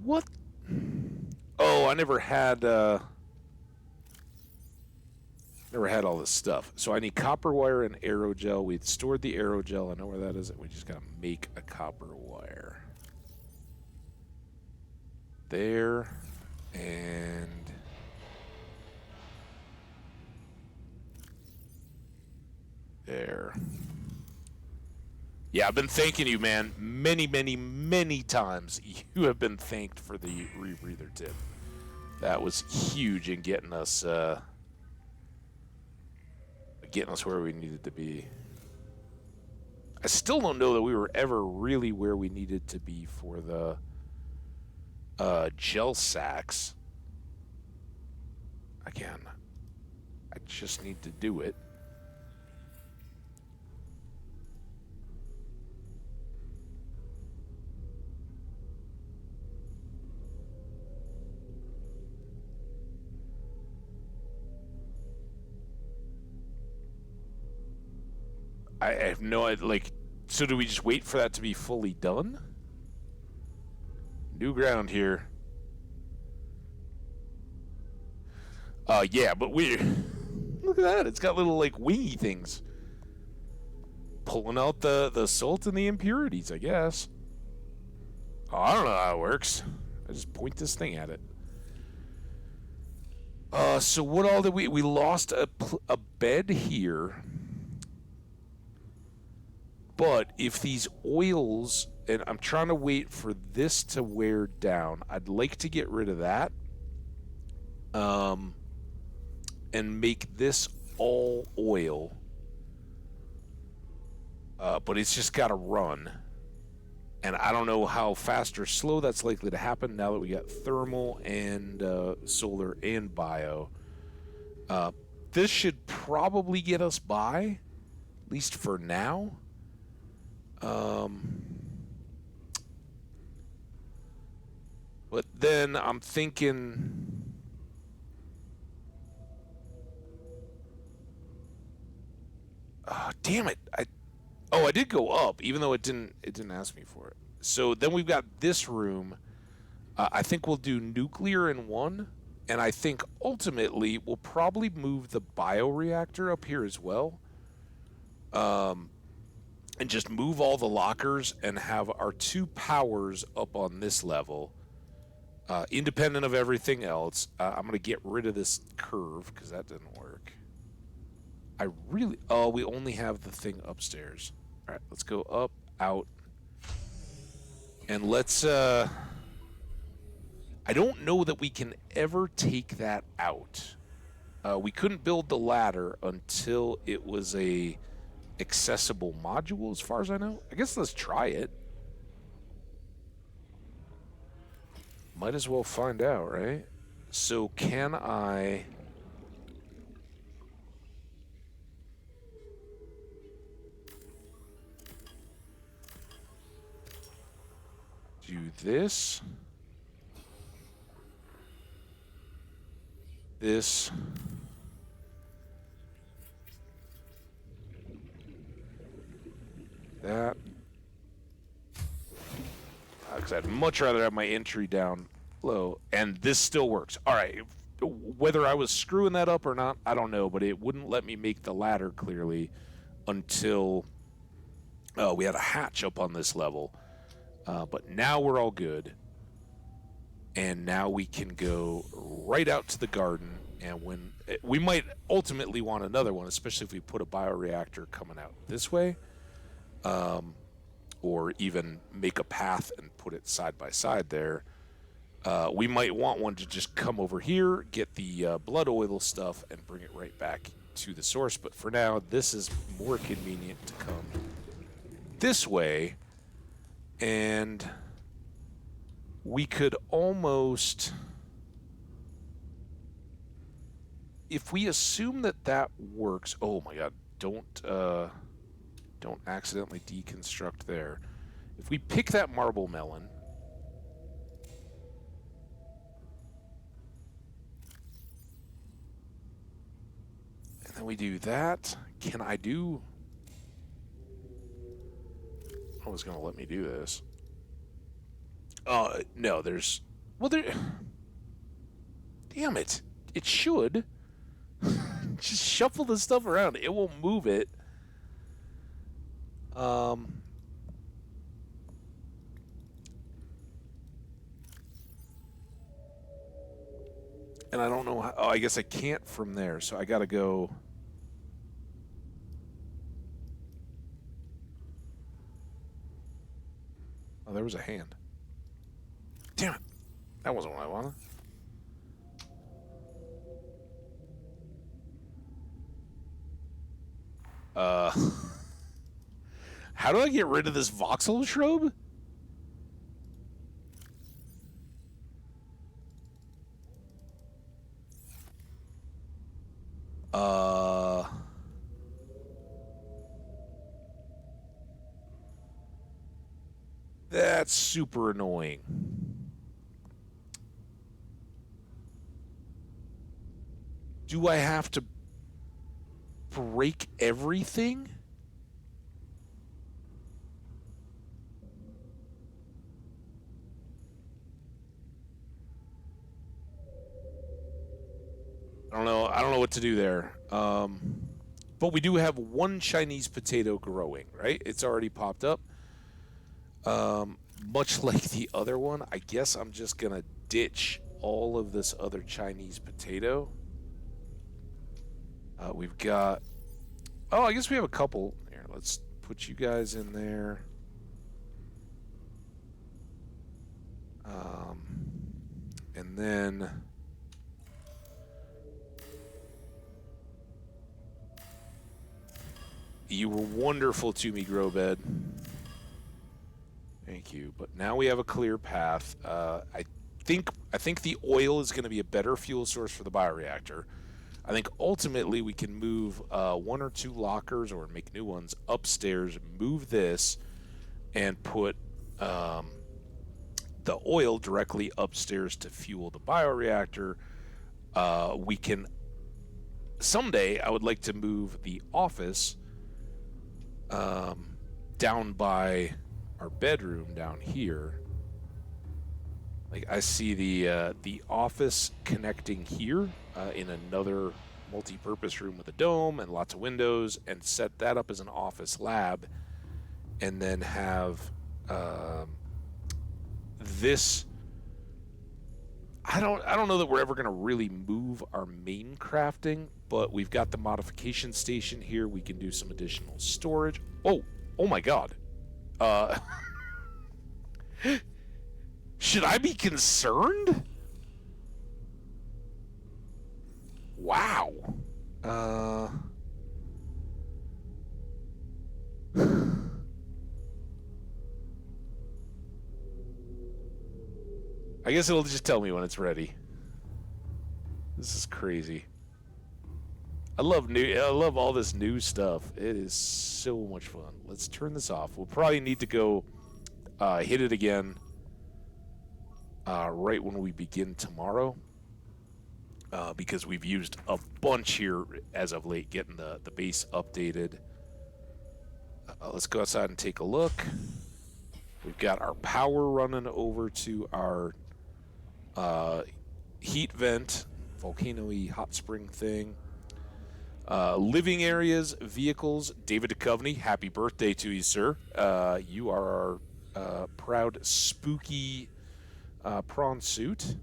What? Oh, I never had all this stuff. So I need copper wire and aerogel. We'd stored the aerogel. I know where that is. We just gotta make a copper wire. There and there. Yeah, I've been thanking you, man. Many, many, many times you have been thanked for the rebreather tip. That was huge in getting us where we needed to be. I still don't know that we were ever really where we needed to be for the gel sacks. Again, I just need to do it. I have no idea, like, so do we just wait for that to be fully done? New ground here. Yeah, but look at that, it's got little, like, wingy things. Pulling out the salt and the impurities, I guess. Oh, I don't know how it works. I just point this thing at it. So what all did we lost a bed here. But if these oils, and I'm trying to wait for this to wear down, I'd like to get rid of that. And make this all oil. But it's just got to run. And I don't know how fast or slow that's likely to happen now that we got thermal and solar and bio. This should probably get us by, at least for now. But then I'm thinking, damn it! I did go up, even though it didn't ask me for it. So then we've got this room. I think we'll do nuclear in one, and I think ultimately we'll probably move the bioreactor up here as well. And and just move all the lockers and have our 2 powers up on this level, independent of everything else. I'm going to get rid of this curve because that didn't work. Oh, we only have the thing upstairs. All right, let's go up, out, and let's, I don't know that we can ever take that out. We couldn't build the ladder until it was a accessible module, as far as I know. I guess let's try it. Might as well find out, right? So can I... do this? This... that. Because I'd much rather have my entry down low. And this still works. All right. Whether I was screwing that up or not, I don't know. But it wouldn't let me make the ladder clearly until we had a hatch up on this level. But now we're all good. And now we can go right out to the garden. And when we might ultimately want another one, especially if we put a bioreactor coming out this way. Or even make a path and put it side by side there. We might want one to just come over here, get the blood oil stuff, and bring it right back to the source. But for now, this is more convenient to come this way. And we could almost... if we assume that that works... oh my god, don't accidentally deconstruct there. If we pick that marble melon, and then we do that, can I do... oh, it's going to let me do this. No, there's... well, there... damn it. It should. Just shuffle the stuff around. It will move it. And I don't know how... oh, I guess I can't from there, so I gotta go... oh, there was a hand. Damn it. That wasn't what I wanted. How do I get rid of this voxel shrub? That's super annoying. Do I have to break everything? I don't know what to do there. But we do have one Chinese potato growing, right? It's already popped up. Much like the other one, I guess I'm just going to ditch all of this other Chinese potato. We've got... oh, I guess we have a couple. Here, let's put you guys in there. And then... you were wonderful to me, Growbed. Thank you. But now we have a clear path. I think the oil is going to be a better fuel source for the bioreactor. I think ultimately we can move 1 or 2 lockers or make new ones upstairs, move this, and put the oil directly upstairs to fuel the bioreactor. We can... someday I would like to move the office down by our bedroom down here. Like, I see the office connecting here in another multi-purpose room with a dome and lots of windows, and set that up as an office lab. and then have this. I don't know that we're ever going to really move our main crafting, but we've got the modification station here. We can do some additional storage. Oh my God. Should I be concerned? Wow. I guess it'll just tell me when it's ready. This is crazy. I love all this new stuff. It is so much fun. Let's turn this off. We'll probably need to go hit it again right when we begin tomorrow. Because we've used a bunch here as of late getting the base updated. Let's go outside and take a look. We've got our power running over to our heat vent, volcano-y hot spring thing. Living areas, vehicles. David Duchovny, happy birthday to you, sir. You are our proud spooky prawn suit.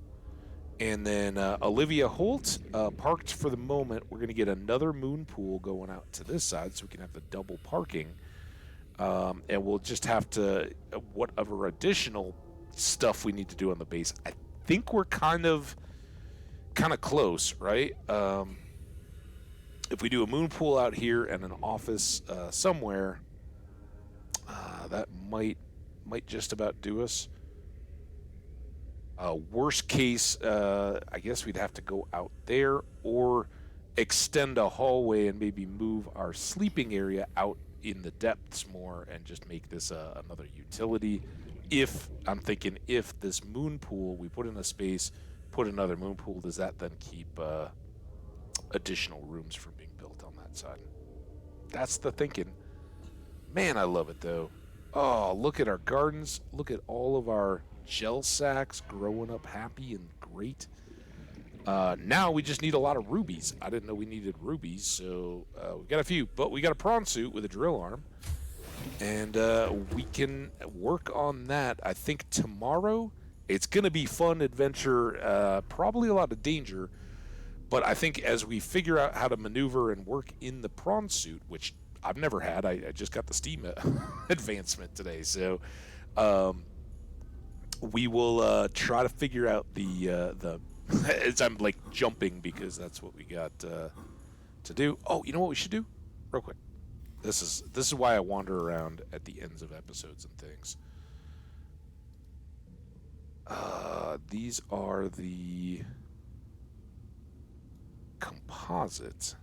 And then Olivia Holt, parked for the moment. We're going to get another moon pool going out to this side so we can have the double parking. And we'll just have to, whatever additional stuff we need to do on the base. I think we're kind of close, right? If we do a moon pool out here and an office somewhere, that might just about do us. Worst case, I guess we'd have to go out there or extend a hallway and maybe move our sleeping area out in the depths more and just make this another utility. I'm thinking if this moon pool, we put in a space, put another moon pool, does that then keep additional rooms from being built on that side? That's the thinking. Man, I love it though. Oh, look at our gardens. Look at all of our gel sacks growing up happy and great. Now we just need a lot of rubies. I didn't know we needed rubies, so we've got a few. But we got a prawn suit with a drill arm, and we can work on that. I think tomorrow it's going to be fun adventure, probably a lot of danger, but I think as we figure out how to maneuver and work in the prawn suit, which I've never had, I just got the Steam advancement today, so we will try to figure out the as I'm like jumping because that's what we got to do. Oh, you know what we should do? Real quick. This is why I wander around at the ends of episodes and things. These are the composites.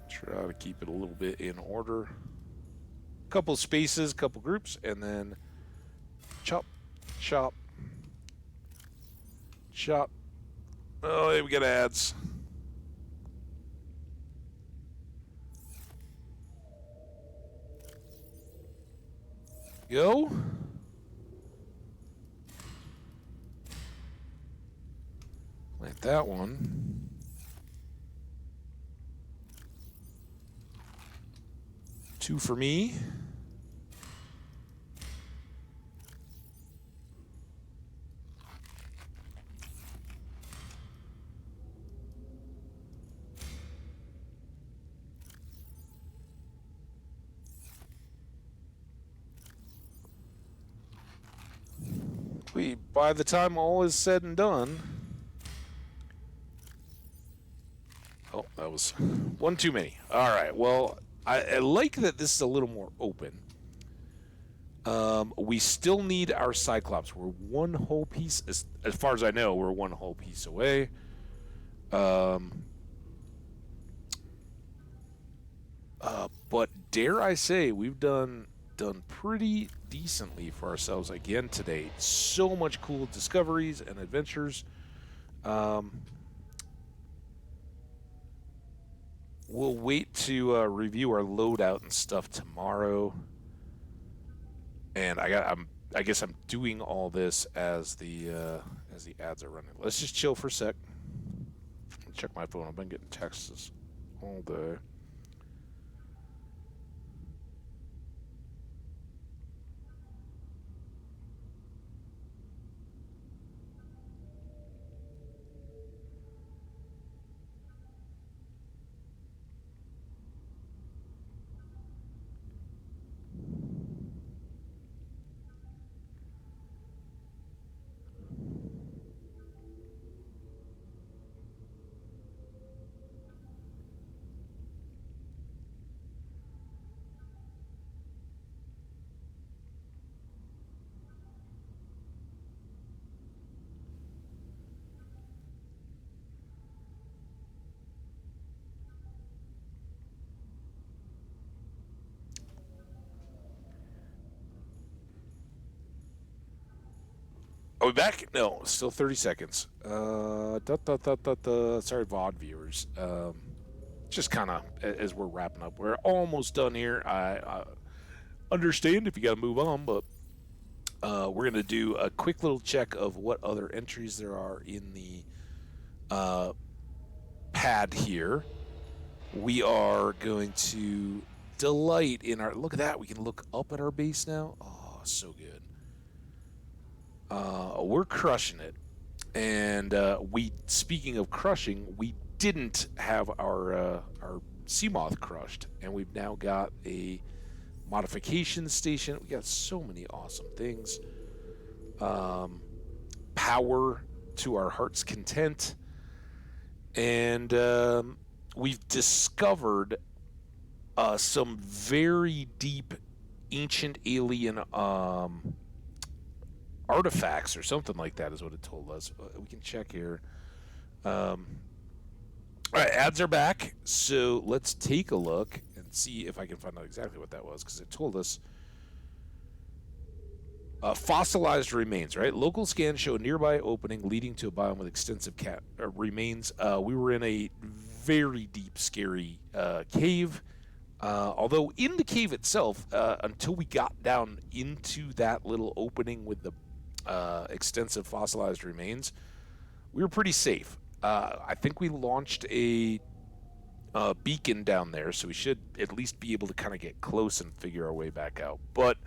Try to keep it a little bit in order. Couple spaces, couple groups, and then chop, chop, chop. Oh, hey, we got ads. Go. Plant that one. Two for me. By the time all is said and done... Oh, that was one too many. All right, well, I like that this is a little more open. We still need our Cyclops. We're one whole piece, as far as I know, we're one whole piece away. But dare I say, we've done pretty decently for ourselves again today. So much cool discoveries and adventures. We'll wait to review our loadout and stuff tomorrow. And I guess I'm doing all this as the ads are running. Let's just chill for a sec. Check my phone. I've been getting texts all day. Are we back? No, still 30 seconds. Sorry, VOD viewers. Just kind of as we're wrapping up, we're almost done here. I understand if you got to move on, but we're gonna do a quick little check of what other entries there are in the pad here. We are going to delight in our. Look at that. We can look up at our base now. Oh, so good. We're crushing it. And speaking of crushing, we didn't have our Seamoth crushed, and we've now got a modification station. We got so many awesome things. Power to our heart's content, and we've discovered some very deep, ancient alien artifacts or something like that is what it told us. We can check here. All right, ads are back, so let's take a look and see if I can find out exactly what that was, because it told us fossilized remains, right? Local scans show a nearby opening leading to a biome with extensive remains. We were in a very deep, scary cave. Although in the cave itself, until we got down into that little opening with the extensive fossilized remains, we were pretty safe. I think we launched a beacon down there, so we should at least be able to kind of get close and figure our way back out. But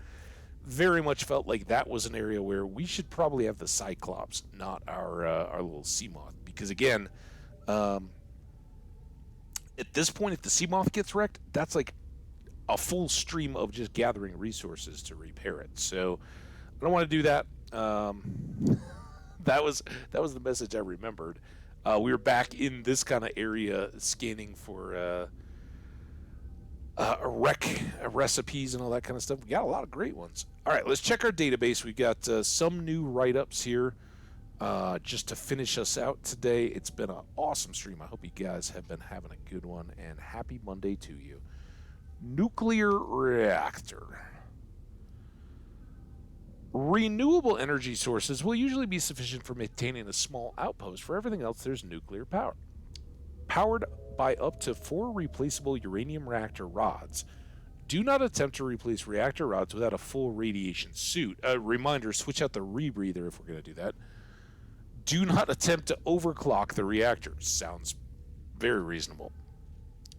very much felt like that was an area where we should probably have the Cyclops, not our little Seamoth, because again, at this point, if the Seamoth gets wrecked, that's like a full stream of just gathering resources to repair it. So I don't want to do that. That was the message I remembered. We were back in this kind of area scanning for recipes and all that kind of stuff. We got a lot of great ones. All right, let's check our database. We've got some new write-ups here just to finish us out today. It's been an awesome stream. I hope you guys have been having a good one, and happy Monday to you. Nuclear reactor. Renewable energy sources will usually be sufficient for maintaining a small outpost. For everything else, there's nuclear power. Powered by up to 4 replaceable uranium reactor rods. Do not attempt to replace reactor rods without a full radiation suit. Reminder, switch out the rebreather if we're going to do that. Do not attempt to overclock the reactor. Sounds very reasonable.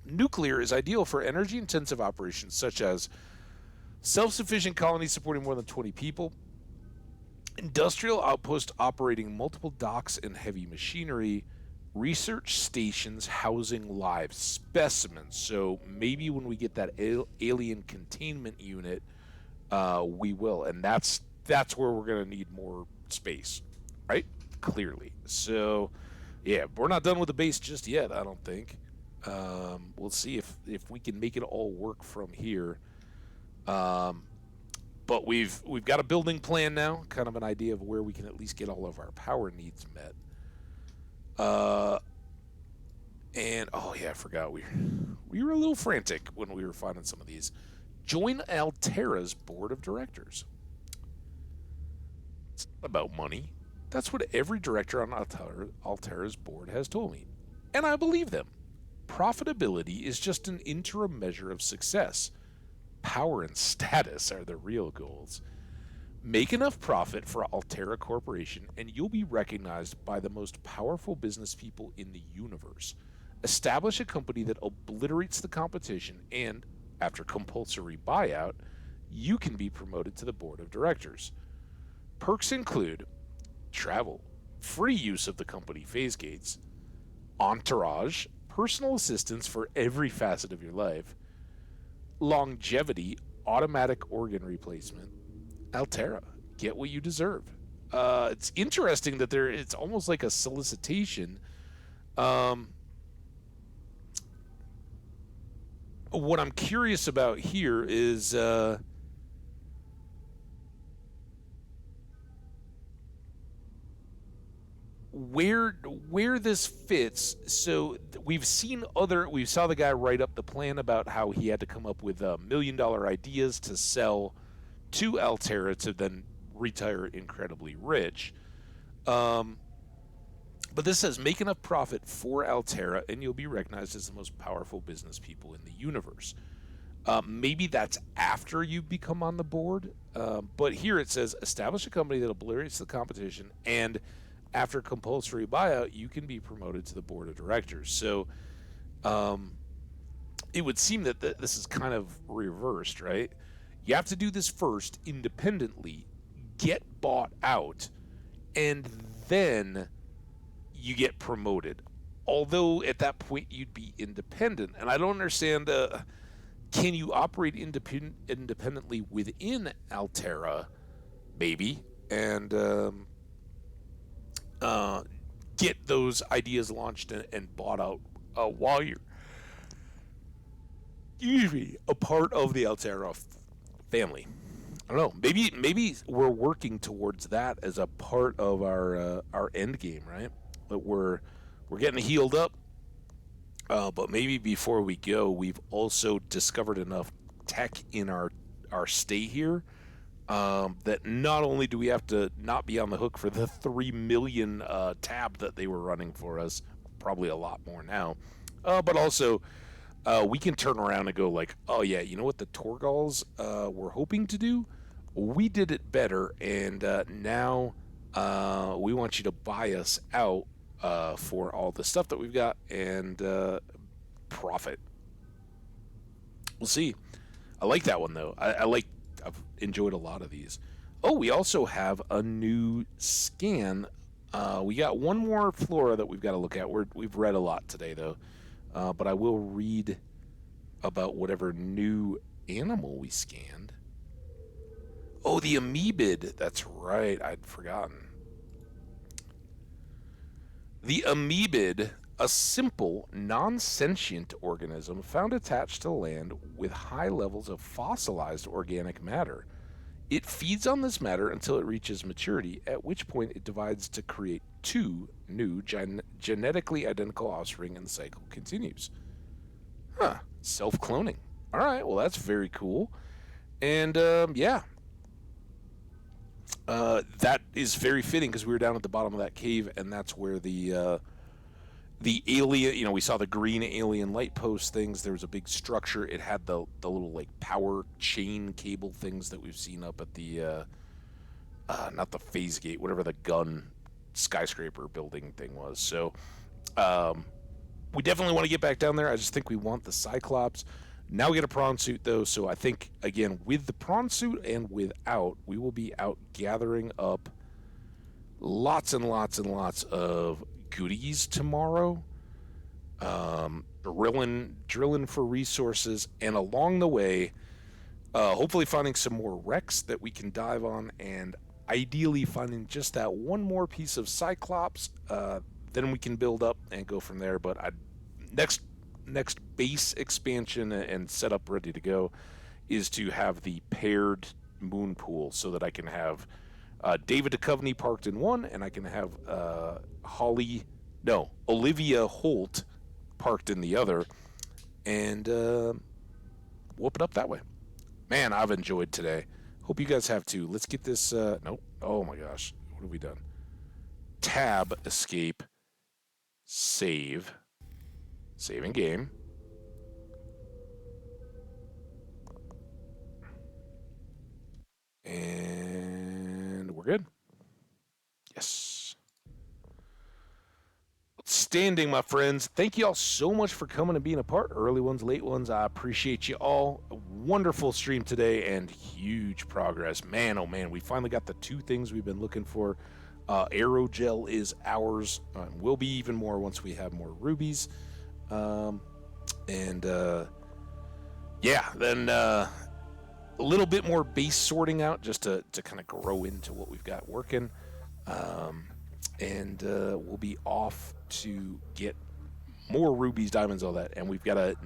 Nuclear is ideal for energy-intensive operations such as self-sufficient colonies supporting more than 20 people, industrial outposts operating multiple docks and heavy machinery, research stations housing live specimens. So maybe when we get that alien containment unit, we will, and that's where we're going to need more space, right? Clearly. So, yeah, we're not done with the base just yet, I don't think. We'll see if we can make it all work from here. But we've got a building plan now, kind of an idea of where we can at least get all of our power needs met. And oh yeah, I forgot we were a little frantic when we were finding some of these. Join Altera's board of directors. It's not about money. That's what every director on Altera's board has told me, and I believe them. Profitability is just an interim measure of success. Power and status are the real goals. Make enough profit for Altera Corporation, and you'll be recognized by the most powerful business people in the universe. Establish a company that obliterates the competition, and after compulsory buyout, you can be promoted to the board of directors. Perks include travel, free use of the company phase gates, entourage, personal assistance for every facet of your life, longevity, automatic organ replacement. Altera, get what you deserve. It's interesting that it's almost like a solicitation. Um, what I'm curious about here is where this fits. So we saw the guy write up the plan about how he had to come up with $1 million ideas to sell to Altera to then retire incredibly rich. But this says make enough profit for Altera and you'll be recognized as the most powerful business people in the universe. Maybe that's after you become on the board. But here it says establish a company that obliterates the competition, and after compulsory buyout, you can be promoted to the board of directors. So it would seem that this is kind of reversed, right? You have to do this first independently, get bought out, and then you get promoted. Although at that point you'd be independent. And I don't understand, can you operate independently within Altera? Maybe. And get those ideas launched and bought out while you're usually a part of the Altera family. I don't know. Maybe we're working towards that as a part of our end game, right? That we're getting healed up, but maybe before we go, we've also discovered enough tech in our stay here that not only do we have to not be on the hook for the 3 million tab that they were running for us, probably a lot more now, but also we can turn around and go like, oh yeah, you know what the Torgals were hoping to do? We did it better, and now we want you to buy us out for all the stuff that we've got and profit. We'll see. I like that one though. I've enjoyed a lot of these. Oh, we also have a new scan. We got one more flora that we've got to look at. We've read a lot today though, but I will read about whatever new animal we scanned. Oh, the amoebid. That's right. I'd forgotten. The amoebid, a simple, non-sentient organism found attached to land with high levels of fossilized organic matter. It feeds on this matter until it reaches maturity, at which point it divides to create two new genetically identical offspring, and the cycle continues. Huh. Self-cloning. All right, well, that's very cool. And, yeah. That is very fitting because we were down at the bottom of that cave, and that's where the alien, we saw the green alien light post things. There was a big structure. It had the little, like, power chain cable things that we've seen up at the, not the phase gate, whatever the gun skyscraper building thing was. So, we definitely want to get back down there. I just think we want the Cyclops. Now we get a prawn suit, though, so I think, again, with the prawn suit and without, we will be out gathering up lots and lots and lots of goodies tomorrow, drilling for resources, and along the way, hopefully finding some more wrecks that we can dive on, and ideally finding just that one more piece of Cyclops. Then we can build up and go from there. But next base expansion and setup ready to go is to have the paired moon pool so that I can have David Duchovny parked in one, and I can have Olivia Holt parked in the other, and whoop it up that way. Man, I've enjoyed today. Hope you guys have too. Let's get this. Nope. Oh my gosh. What have we done? Tab, escape, save. Saving game. And Outstanding, my friends. Thank you all so much for coming and being a part. Early ones, late ones. I appreciate you all. A wonderful stream today and huge progress. Man, oh man, we finally got the 2 things we've been looking for. Aerogel is ours. Will be even more once we have more rubies. Yeah, then a little bit more base sorting out just to kind of grow into what we've got working. We'll be off to get more rubies, diamonds, all that. And we've got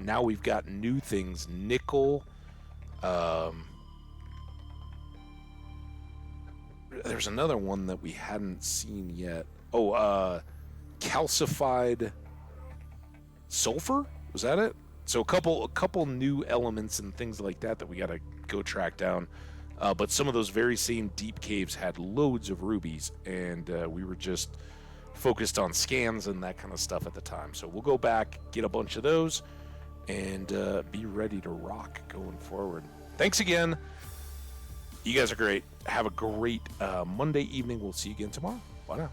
new things. Nickel. There's another one that we hadn't seen yet. Oh, calcified sulfur? Was that it? So a couple new elements and things like that we got to go track down. But some of those very same deep caves had loads of rubies, and we were just focused on scans and that kind of stuff at the time. So we'll go back, get a bunch of those, and be ready to rock going forward. Thanks again. You guys are great. Have a great Monday evening. We'll see you again tomorrow. Bye now.